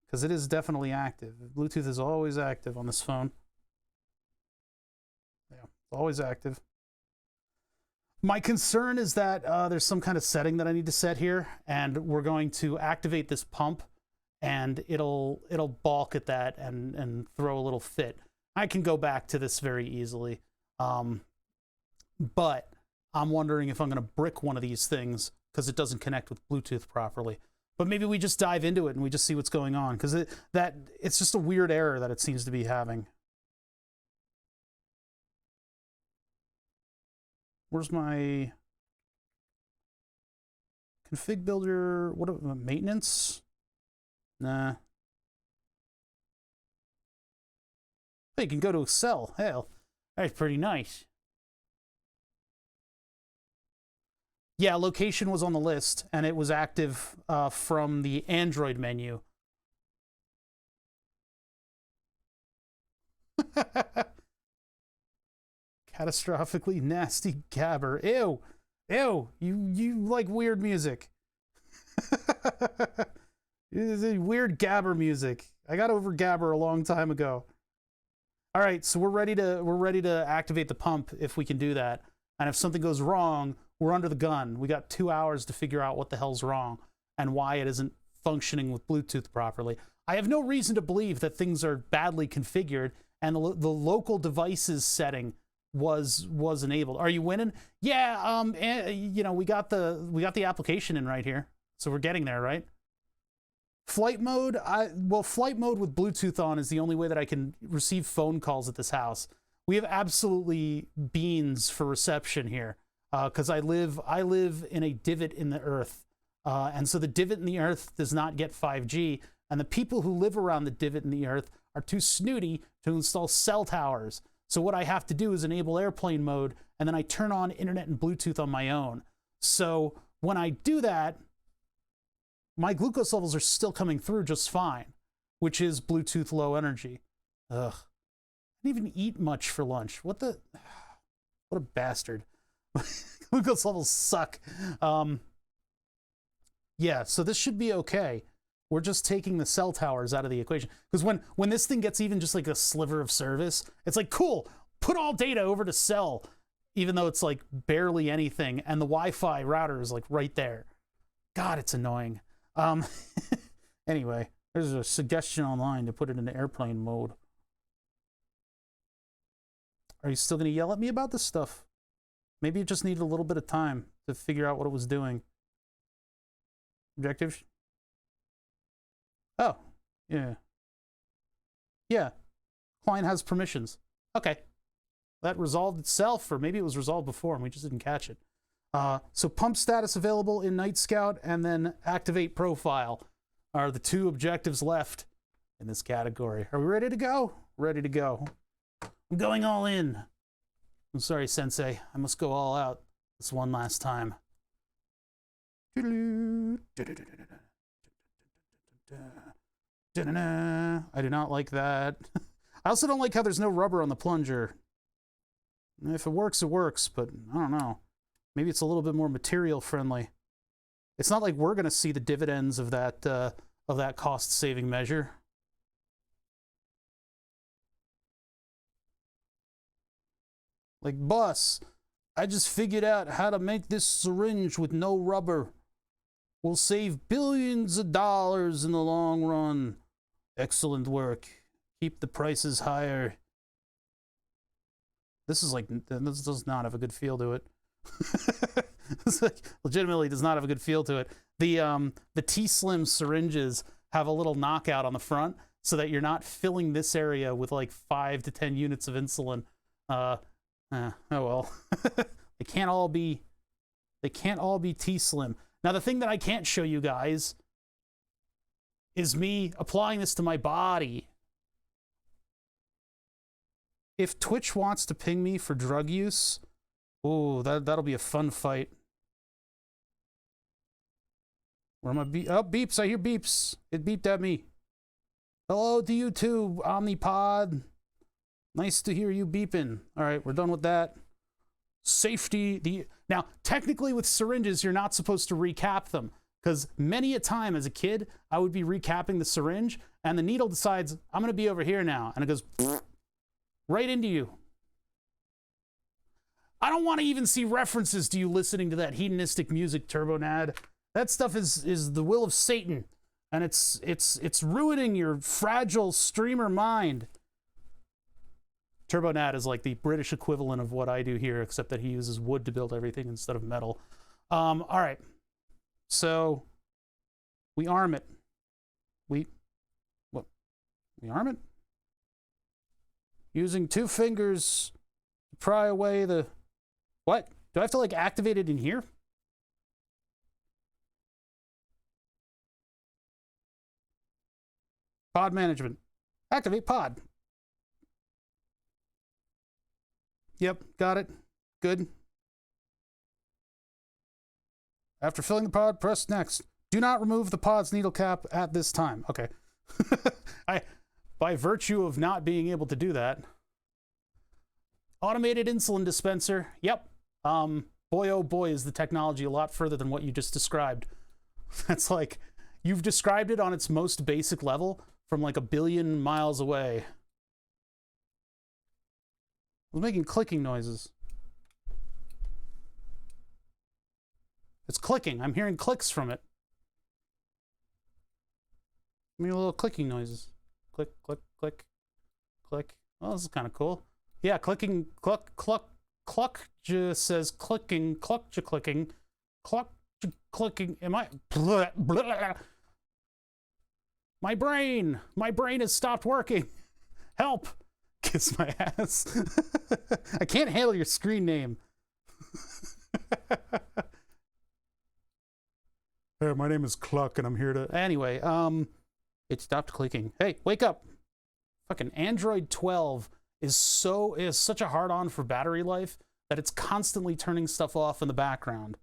because it is definitely active. Bluetooth is always active on this phone. Yeah, it's always active. My concern is that there's some kind of setting that I need to set here, and we're going to activate this pump, and it'll balk at that and throw a little fit. I can go back to this very easily, but I'm wondering if I'm going to brick one of these things because it doesn't connect with Bluetooth properly. But maybe we just dive into it and we just see what's going on, because it's just a weird error that it seems to be having. Where's my config builder? What maintenance? Nah. Hey, you can go to Excel. Hell, that's pretty nice. Yeah, location was on the list, and it was active from the Android menu. Catastrophically nasty gabber. Ew. Ew. You like weird music. This is weird gabber music. I got over gabber a long time ago. All right, so we're ready to activate the pump if we can do that. And if something goes wrong, we're under the gun. We got 2 hours to figure out what the hell's wrong and why it isn't functioning with Bluetooth properly. I have no reason to believe that things are badly configured and the local devices setting was enabled. Are you winning? Yeah, you know, we got the application in right here. So we're getting there, right? Flight mode, well, flight mode with Bluetooth on is the only way that I can receive phone calls at this house. We have absolutely beans for reception here, because I live in a divot in the earth, and so the divot in the earth does not get 5G, and the people who live around the divot in the earth are too snooty to install cell towers. So what I have to do is enable airplane mode, and then I turn on internet and Bluetooth on my own. So when I do that, my glucose levels are still coming through just fine, which is Bluetooth low energy. Ugh. I didn't even eat much for lunch. What a bastard. Glucose levels suck. Yeah, so this should be okay. We're just taking the cell towers out of the equation. Because when this thing gets even just like a sliver of service, it's like, cool, put all data over to cell, even though it's like barely anything, and the Wi-Fi router is like right there. God, it's annoying. Anyway, there's a suggestion online to put it into airplane mode. Are you still going to yell at me about this stuff? Maybe it just needed a little bit of time to figure out what it was doing. Objectives? Oh, yeah. Yeah. Client has permissions. Okay. That resolved itself, or maybe it was resolved before and we just didn't catch it. So pump status available in Night Scout, and then activate profile are the 2 objectives left in this category. Are we ready to go? Ready to go. I'm going all in. I'm sorry, Sensei. I must go all out this one last time. I do not like that. I also don't like how there's no rubber on the plunger. If it works, it works, but I don't know. Maybe it's a little bit more material friendly. It's not like we're going to see the dividends of that cost-saving measure. Like, boss, I just figured out how to make this syringe with no rubber. We'll save billions of dollars in the long run. Excellent work. Keep the prices higher. This does not have a good feel to it. This like, legitimately does not have a good feel to it. The T-Slim syringes have a little knockout on the front so that you're not filling this area with like 5 to 10 units of insulin. Oh well. They can't all be T-Slim. Now the thing that I can't show you guys is me applying this to my body. If Twitch wants to ping me for drug use, oh, that'll be a fun fight. Where am I? Oh, beeps! I hear beeps. It beeped at me. Hello to you too, Omnipod. Nice to hear you beeping. All right, we're done with that. Safety. Now, technically with syringes, you're not supposed to recap them, because many a time as a kid, I would be recapping the syringe, and the needle decides, I'm going to be over here now, and it goes right into you. I don't want to even see references to you listening to that hedonistic music, Turbonad. That stuff is the will of Satan. and it's ruining your fragile streamer mind. TurboNat is like the British equivalent of what I do here, except that he uses wood to build everything instead of metal. All right, so we arm it. We arm it using 2 fingers to pry away the. What? Do I have to like activate it in here? Pod management. Activate pod. Yep, got it. Good. After filling the pod, press next. Do not remove the pod's needle cap at this time. Okay. By virtue of not being able to do that. Automated insulin dispenser. Yep. Boy, oh boy, is the technology a lot further than what you just described. That's like, you've described it on its most basic level from like 1 billion miles away. I was making clicking noises. It's clicking. I'm hearing clicks from it. Give me a little clicking noises. Click, click, click, click. Oh, this is kind of cool. Yeah, clicking, cluckj says clicking, cluckj clicking, cluckj clicking. Am I? Blah, blah. My brain has stopped working. Help. Kiss my ass. I can't handle your screen name. Hey, my name is Cluck and I'm here to... Anyway, it stopped clicking. Hey, wake up. Fucking Android 12 is such a hard-on for battery life that it's constantly turning stuff off in the background.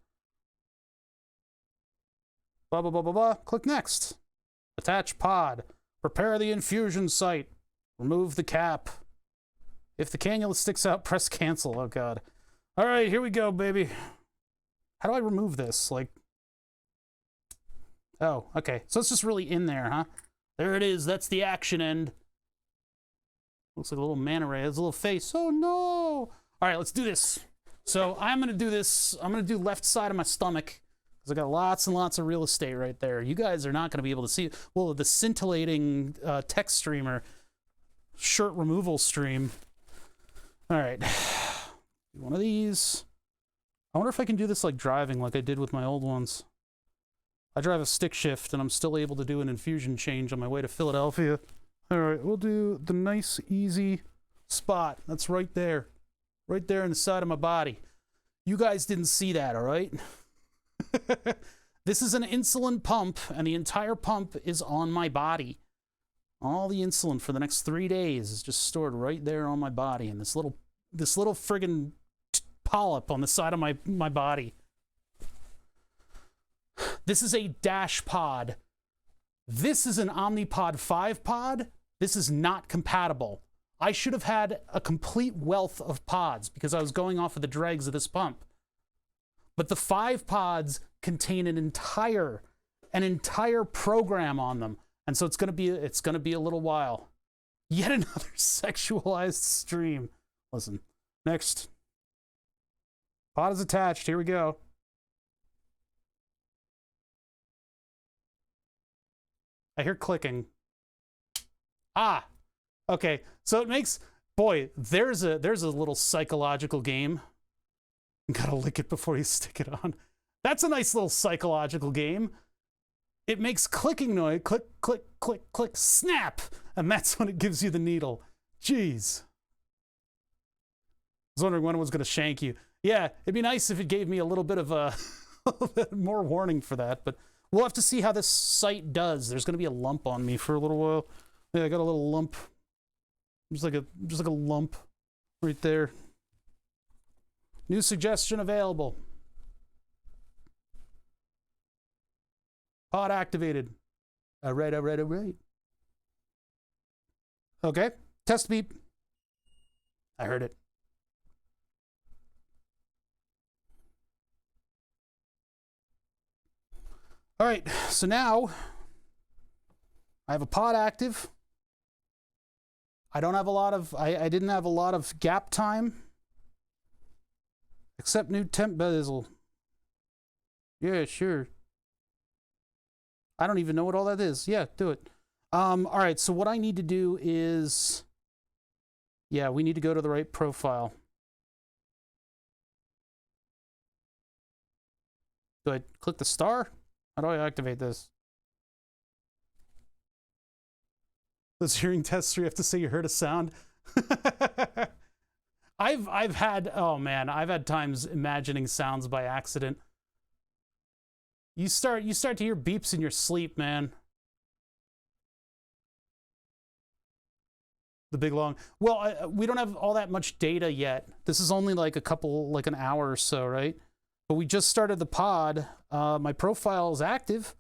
Blah, blah, blah, blah, blah. Click next. Attach pod. Prepare the infusion site. Remove the cap. If the cannula sticks out, press cancel. Oh, God. All right, here we go, baby. How do I remove this? Like... Oh, okay. So it's just really in there, huh? There it is. That's the action end. Looks like a little manta ray. It has a little face. Oh, no. All right, let's do this. So I'm going to do this. I'm going to do left side of my stomach because I got lots and lots of real estate right there. You guys are not going to be able to see it. Well, the scintillating text streamer shirt removal stream. All right. One of these. I wonder if I can do this like driving like I did with my old ones. I drive a stick shift, and I'm still able to do an infusion change on my way to Philadelphia. All right, we'll do the nice, easy spot. That's right there. Right there in the side of my body. You guys didn't see that, all right? This is an insulin pump, and the entire pump is on my body. All the insulin for the next 3 days is just stored right there on my body, and this little friggin' polyp on the side of my body. This is a dash pod. This is an Omnipod 5 pod. This is not compatible. I should have had a complete wealth of pods because I was going off of the dregs of this pump. But the 5 pods contain an entire program on them. And so it's gonna be a little while. Yet another sexualized stream. Listen, next. Pod is attached. Here we go. I hear clicking. Ah, okay. So it makes, boy, there's a little psychological game. You gotta lick it before you stick it on. That's a nice little psychological game. It makes clicking noise, click, click, click, click, snap, and that's when it gives you the needle. Jeez. I was wondering when it was gonna shank you. Yeah, it'd be nice if it gave me a little bit of a little bit more warning for that, but we'll have to see how this site does. There's going to be a lump on me for a little while. Yeah, I got a little lump. Just like a lump right there. New suggestion available. Pod activated. All right. Okay. Test beep. I heard it. All right, so now I have a pod active. I don't have a lot of, I didn't have a lot of gap time. Accept new temp bezel. Yeah, sure. I don't even know what all that is. Yeah, do it. All right, so what I need to do is, yeah, we need to go to the right profile. Do I click the star? How do I activate this? Those hearing tests where you have to say you heard a sound. I've had, oh man, I've had times imagining sounds by accident. You start to hear beeps in your sleep, man. The big long. Well, we don't have all that much data yet. This is only like an hour or so, right? But we just started the pod. My profile is active.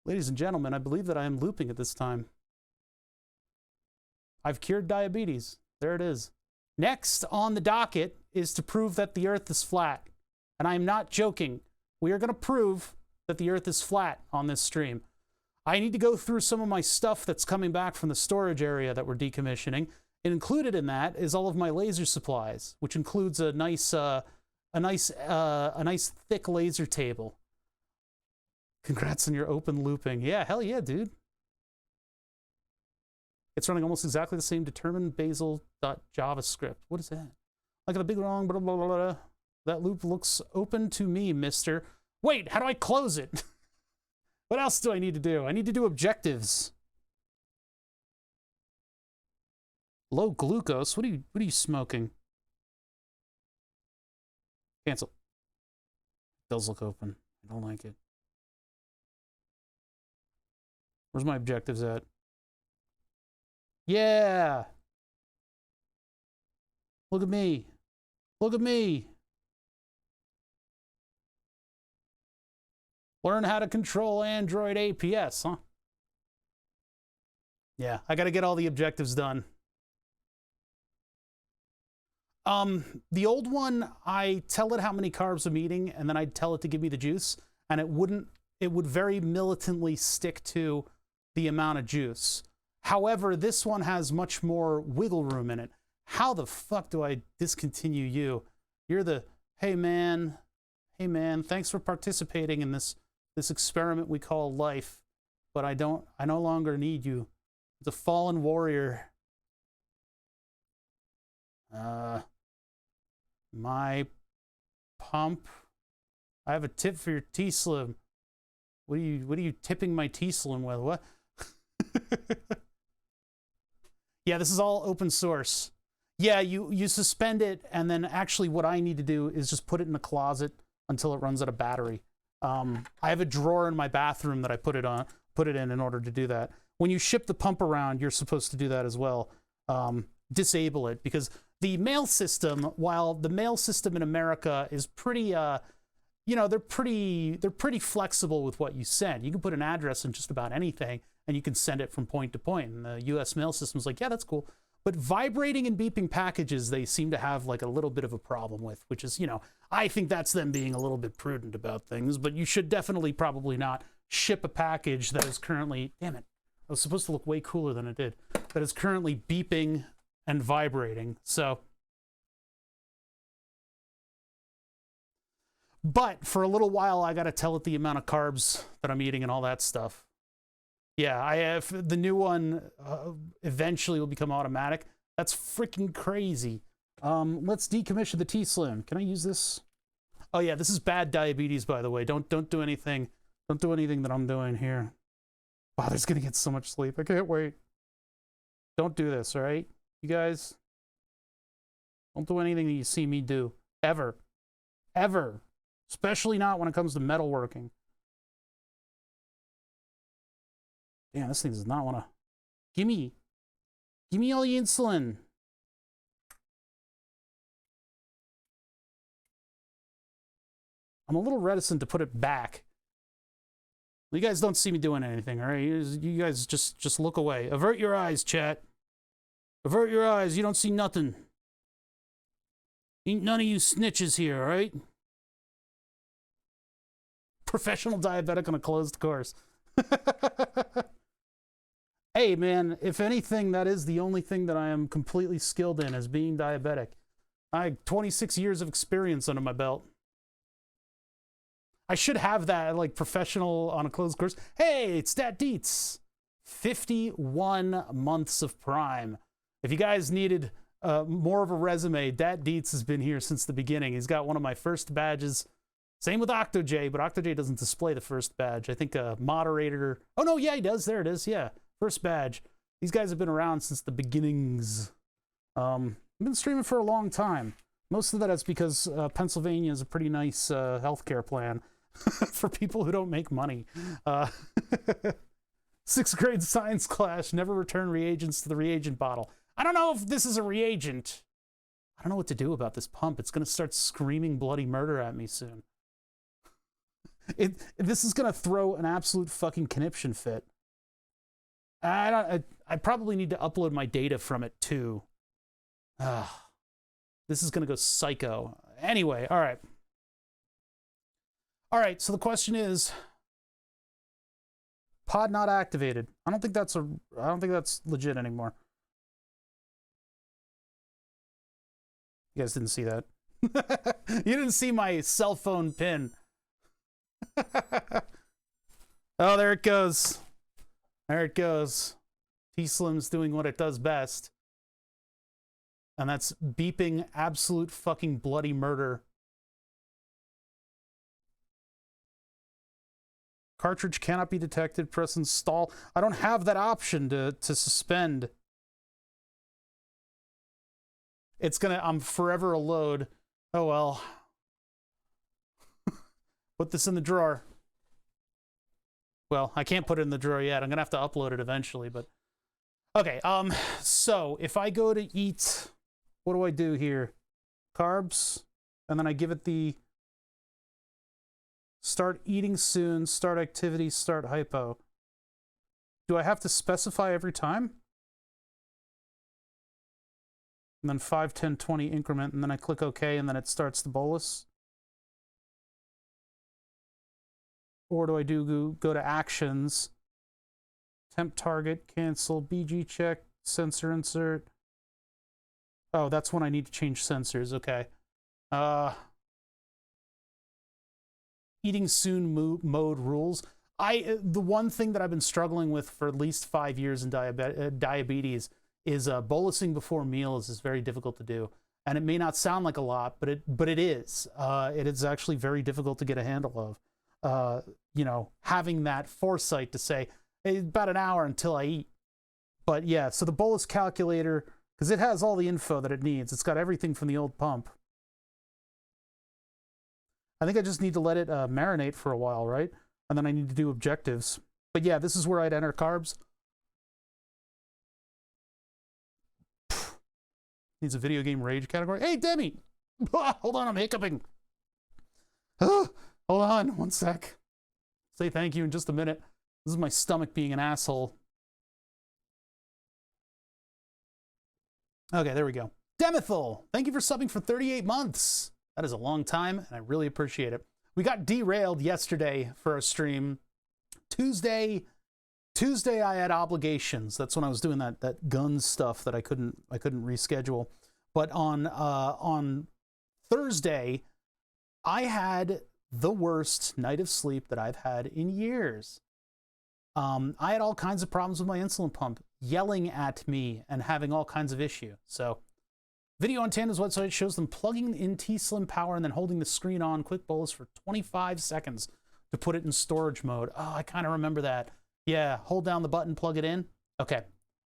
Ladies and gentlemen, I believe that I am looping at this time. I've cured diabetes. There it is. Next on the docket is to prove that the Earth is flat. And I'm not joking. We are going to prove that the Earth is flat on this stream. I need to go through some of my stuff that's coming back from the storage area that we're decommissioning. And included in that is all of my laser supplies, which includes a nice thick laser table. Congrats on your open looping. Yeah, hell yeah, dude. It's running almost exactly the same determined basal.javascript. What is that? Like the big long blah, blah, blah, blah. That loop looks open to me, mister. Wait, how do I close it? What else do I need to do? I need to do objectives. Low glucose? What are you smoking? Cancel. It does look open. I don't like it. Where's my objectives at? Yeah! Look at me. Look at me. Learn how to control Android APS, huh? Yeah, I gotta get all the objectives done. The old one, I tell it how many carbs I'm eating, and then I'd tell it to give me the juice, and it would very militantly stick to the amount of juice. However, this one has much more wiggle room in it. How the fuck do I discontinue you? You're the, hey man, thanks for participating in this experiment we call life, but I no longer need you. The fallen warrior. My pump. I have a tip for your T-Slim. What are you tipping my T-Slim with? What? Yeah, this is all open source. Yeah, you suspend it, and then actually what I need to do is just put it in the closet until it runs out of battery. I have a drawer in my bathroom that I put it in order to do that. When you ship the pump around, you're supposed to do that as well. Disable it, because the mail system, while the mail system in America is pretty, they're pretty flexible with what you send. You can put an address in just about anything, and you can send it from point to point. And the U.S. mail system's like, yeah, that's cool. But vibrating and beeping packages, they seem to have like a little bit of a problem with, which is, I think that's them being a little bit prudent about things, but you should definitely probably not ship a package that is currently, damn it, I was supposed to look way cooler than it did, that is currently beeping and vibrating. So, but for a little while, I got to tell it the amount of carbs that I'm eating and all that stuff. Yeah, I have the new one eventually will become automatic. That's freaking crazy. Let's decommission the T-Slim. Can I use this? Oh yeah, this is bad diabetes, by the way. Don't do anything. Don't do anything that I'm doing here. Wow, there's gonna get so much sleep. I can't wait. Don't do this, all right? You guys, don't do anything that you see me do. Ever. Ever. Especially not when it comes to metalworking. Damn, this thing does not want to... Gimme all the insulin. I'm a little reticent to put it back. You guys don't see me doing anything, all right? You guys just look away. Avert your eyes, chat. Avert your eyes. You don't see nothing. Ain't none of you snitches here, all right? Professional diabetic on a closed course. Hey, man, if anything, that is the only thing that I am completely skilled in, is being diabetic. I have 26 years of experience under my belt. I should have that like professional on a closed course. Hey, it's Stat Deets. 51 months of Prime. If you guys needed more of a resume, Dat Deets has been here since the beginning. He's got one of my first badges. Same with OctoJ, but OctoJ doesn't display the first badge. I think a moderator. Oh, no, yeah, he does. There it is. Yeah, first badge. These guys have been around since the beginnings. I've been streaming for a long time. Most of that is because Pennsylvania is a pretty nice healthcare plan for people who don't make money. 6th grade science class, never return reagents to the reagent bottle. I don't know if this is a reagent. I don't know what to do about this pump. It's going to start screaming bloody murder at me soon. This is going to throw an absolute fucking conniption fit. I probably need to upload my data from it too. This is going to go psycho. Anyway, all right. All right, so the question is, pod not activated. I don't think that's legit anymore. You guys didn't see that. You didn't see my cell phone pin. Oh, there it goes. There it goes. T-Slim's doing what it does best. And that's beeping absolute fucking bloody murder. Cartridge cannot be detected. Press install. I don't have that option to suspend. I'm forever a load. Oh well. Put this in the drawer. Well, I can't put it in the drawer yet. I'm gonna have to upload it eventually, but okay, so if I go to eat, what do I do here? Carbs, and then I give it the start eating soon, start activity, start hypo. Do I have to specify every time? And then 5, 10, 20 increment, and then I click OK, and then it starts the bolus? Or do I go to actions, temp target, cancel, BG check, sensor insert? Oh, that's when I need to change sensors, okay. Eating soon mode rules. The one thing that I've been struggling with for at least 5 years in diabetes is bolusing before meals is very difficult to do. And it may not sound like a lot, but it is. It is actually very difficult to get a handle of. You know, having that foresight to say, hey, about an hour until I eat. But yeah, so the bolus calculator, because it has all the info that it needs. It's got everything from the old pump. I think I just need to let it marinate for a while, right? And then I need to do objectives. But yeah, this is where I'd enter carbs. Needs a video game rage category. Hey, Demi! Hold on, I'm hiccuping. Hold on, one sec. Say thank you in just a minute. This is my stomach being an asshole. Okay, there we go. Demithil, thank you for subbing for 38 months. That is a long time, and I really appreciate it. We got derailed yesterday for a stream. Tuesday I had obligations. That's when I was doing that gun stuff that I couldn't reschedule. But on Thursday, I had the worst night of sleep that I've had in years. I had all kinds of problems with my insulin pump, yelling at me and having all kinds of issues. So video on Tanda's website shows them plugging in T-Slim power and then holding the screen on quick bolus for 25 seconds to put it in storage mode. Oh, I kind of remember that. Yeah, hold down the button, plug it in. Okay,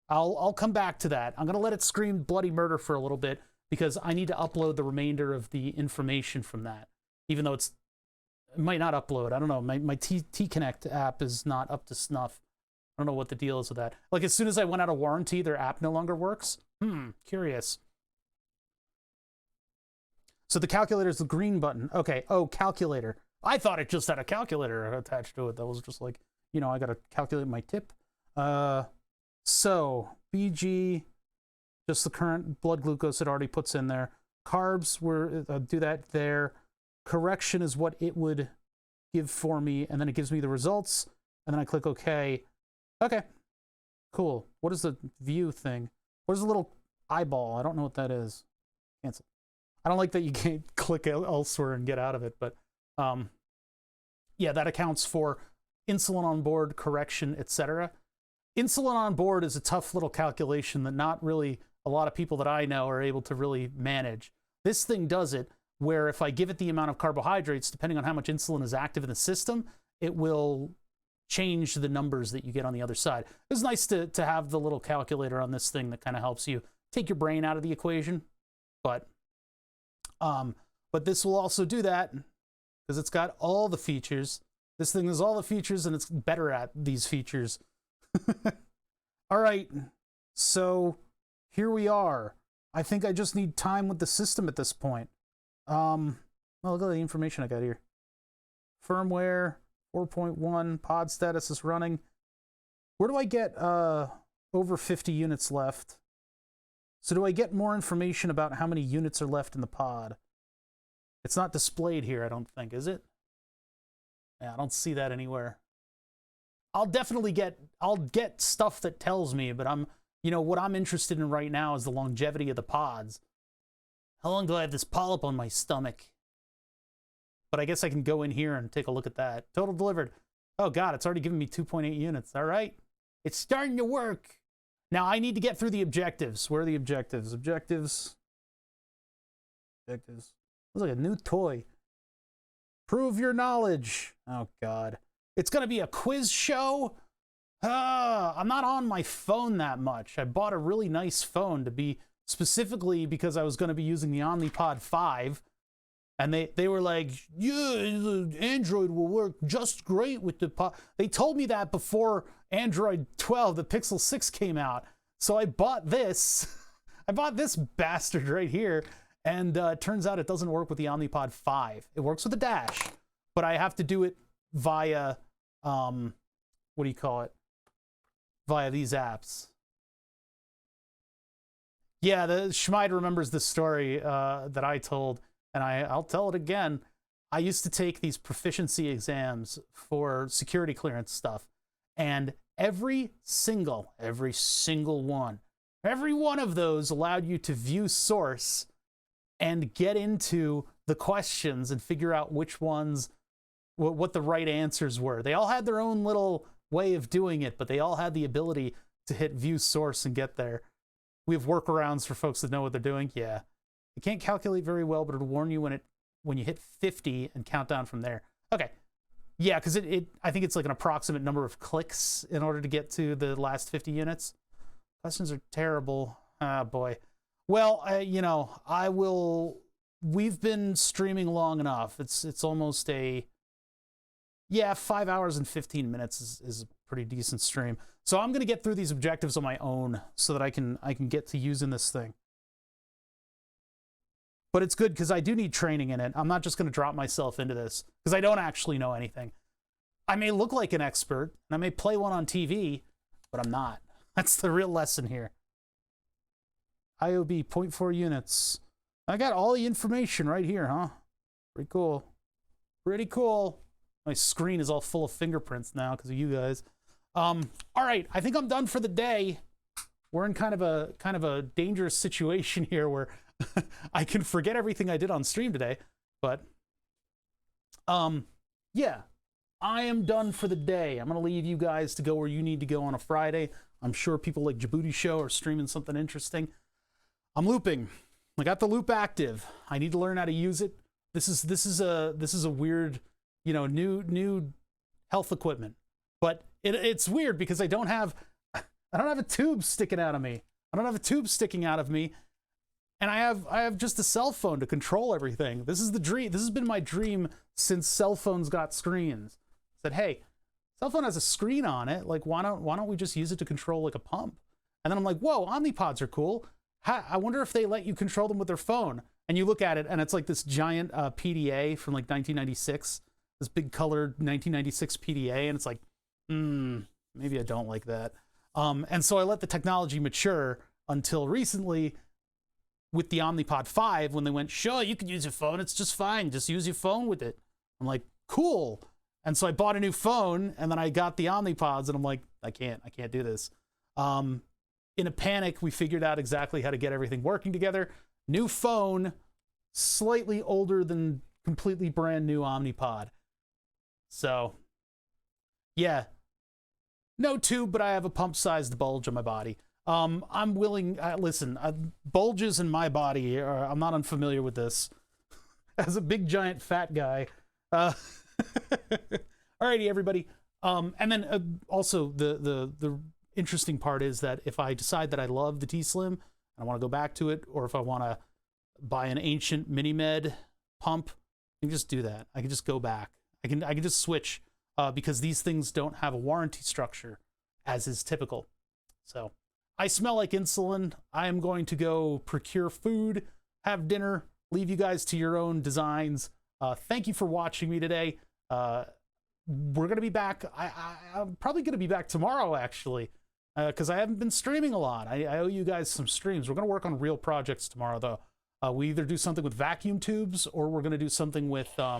I'll come back to that. I'm gonna let it scream bloody murder for a little bit because I need to upload the remainder of the information from that. Even though it might not upload. I don't know. My T-Connect app is not up to snuff. I don't know what the deal is with that. Like as soon as I went out of warranty, their app no longer works. Curious. So the calculator is the green button. Okay. Oh, calculator. I thought it just had a calculator attached to it. That was just like, you know, I got to calculate my tip. So BG, just the current blood glucose it already puts in there. Carbs, do that there. Correction is what it would give for me, and then it gives me the results, and then I click OK. Okay, cool. What is the view thing? What is the little eyeball? I don't know what that is. Cancel. I don't like that you can't click elsewhere and get out of it, but yeah, that accounts for insulin on board, correction, etc. Insulin on board is a tough little calculation that not really a lot of people that I know are able to really manage. This thing does it, where if I give it the amount of carbohydrates, depending on how much insulin is active in the system, it will change the numbers that you get on the other side. It's nice to have the little calculator on this thing that kind of helps you take your brain out of the equation. But this will also do that because it's got all the features. This thing has all the features and it's better at these features. All right, so here we are. I think I just need time with the system at this point. Well, look at the information I got here. Firmware 4.1, pod status is running. Where do I get over 50 units left? So do I get more information about how many units are left in the pod? It's not displayed here, I don't think, is it? Yeah, I don't see that anywhere. I'll get stuff that tells me, but what I'm interested in right now is the longevity of the pods. How long do I have this polyp on my stomach? But I guess I can go in here and take a look at that. Total delivered. Oh God, it's already given me 2.8 units. All right, it's starting to work. Now I need to get through the objectives. Where are the objectives? Objectives. Looks like a new toy. Prove your knowledge. Oh God. It's going to be a quiz show? I'm not on my phone that much. I bought a really nice phone to be specifically because I was going to be using the Omnipod 5. And they were like, yeah, Android will work just great with the pod. They told me that before Android 12, the Pixel 6 came out. So I bought this. I bought this bastard right here. And it turns out it doesn't work with the Omnipod 5. It works with the Dash, but I have to do it via, what do you call it? Via these apps. Yeah, the Schmide remembers the story that I told, and I'll tell it again. I used to take these proficiency exams for security clearance stuff, and every single one of those allowed you to view source and get into the questions and figure out which ones, what the right answers were. They all had their own little way of doing it, but they all had the ability to hit view source and get there. We have workarounds for folks that know what they're doing. Yeah. It can't calculate very well, but it'll warn you when you hit 50 and count down from there. Okay. Yeah, because I think it's like an approximate number of clicks in order to get to the last 50 units. Questions are terrible. Ah, boy. Well, we've been streaming long enough. It's almost 5 hours and 15 minutes is a pretty decent stream. So I'm going to get through these objectives on my own so that I can get to using this thing. But it's good because I do need training in it. I'm not just going to drop myself into this because I don't actually know anything. I may look like an expert and I may play one on TV, but I'm not. That's the real lesson here. IOB 0.4 units. I got all the information right here, huh? Pretty cool. Pretty cool. My screen is all full of fingerprints now because of you guys. All right, I think I'm done for the day. We're in kind of a dangerous situation here where I can forget everything I did on stream today, but yeah, I am done for the day. I'm gonna leave you guys to go where you need to go on a Friday. I'm sure people like Djibouti Show are streaming something interesting. I'm looping. I got the loop active. I need to learn how to use it. This is a weird, new health equipment, but it's weird because I don't have a tube sticking out of me. I don't have a tube sticking out of me. And I have just a cell phone to control everything. This is the dream. This has been my dream since cell phones got screens. I said, hey, cell phone has a screen on it. Like, why don't we just use it to control like a pump? And then I'm like, whoa, Omnipods are cool. I wonder if they let you control them with their phone. And you look at it, and it's like this giant PDA from like 1996, this big colored 1996 PDA, and it's like, maybe I don't like that. And so I let the technology mature until recently with the Omnipod 5 when they went, sure, you can use your phone. It's just fine. Just use your phone with it. I'm like, cool. And so I bought a new phone, and then I got the Omnipods, and I'm like, I can't do this. In a panic, we figured out exactly how to get everything working together. New phone, slightly older than completely brand new Omnipod. So, yeah. No tube, but I have a pump-sized bulge on my body. I'm willing, listen, bulges in my body, I'm not unfamiliar with this. As a big, giant, fat guy. Alrighty, everybody. And then also the interesting part is that if I decide that I love the T-Slim, and I want to go back to it, or if I want to buy an ancient Minimed pump, I can just do that. I can just go back. I can just switch because these things don't have a warranty structure, as is typical. So I smell like insulin. I am going to go procure food, have dinner, leave you guys to your own designs. Thank you for watching me today. We're going to be back. I'm probably going to be back tomorrow, actually, because I haven't been streaming a lot. I owe you guys some streams. We're going to work on real projects tomorrow, though. We either do something with vacuum tubes, or we're going to do something with... we're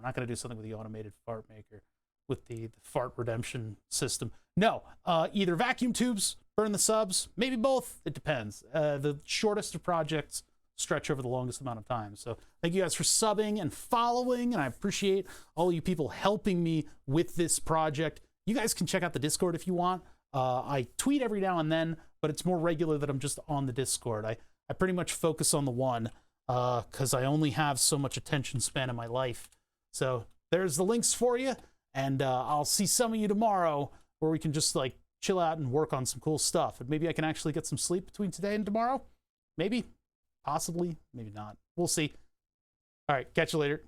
not going to do something with the automated fart maker, with the fart redemption system. No, either vacuum tubes, burn the subs, maybe both. It depends. The shortest of projects stretch over the longest amount of time. So thank you guys for subbing and following, and I appreciate all you people helping me with this project. You guys can check out the Discord if you want. I tweet every now and then, but it's more regular that I'm just on the Discord. I pretty much focus on the one because I only have so much attention span in my life. So there's the links for you, and I'll see some of you tomorrow where we can just like chill out and work on some cool stuff. And maybe I can actually get some sleep between today and tomorrow. Maybe. Possibly, maybe not. We'll see. All right, catch you later.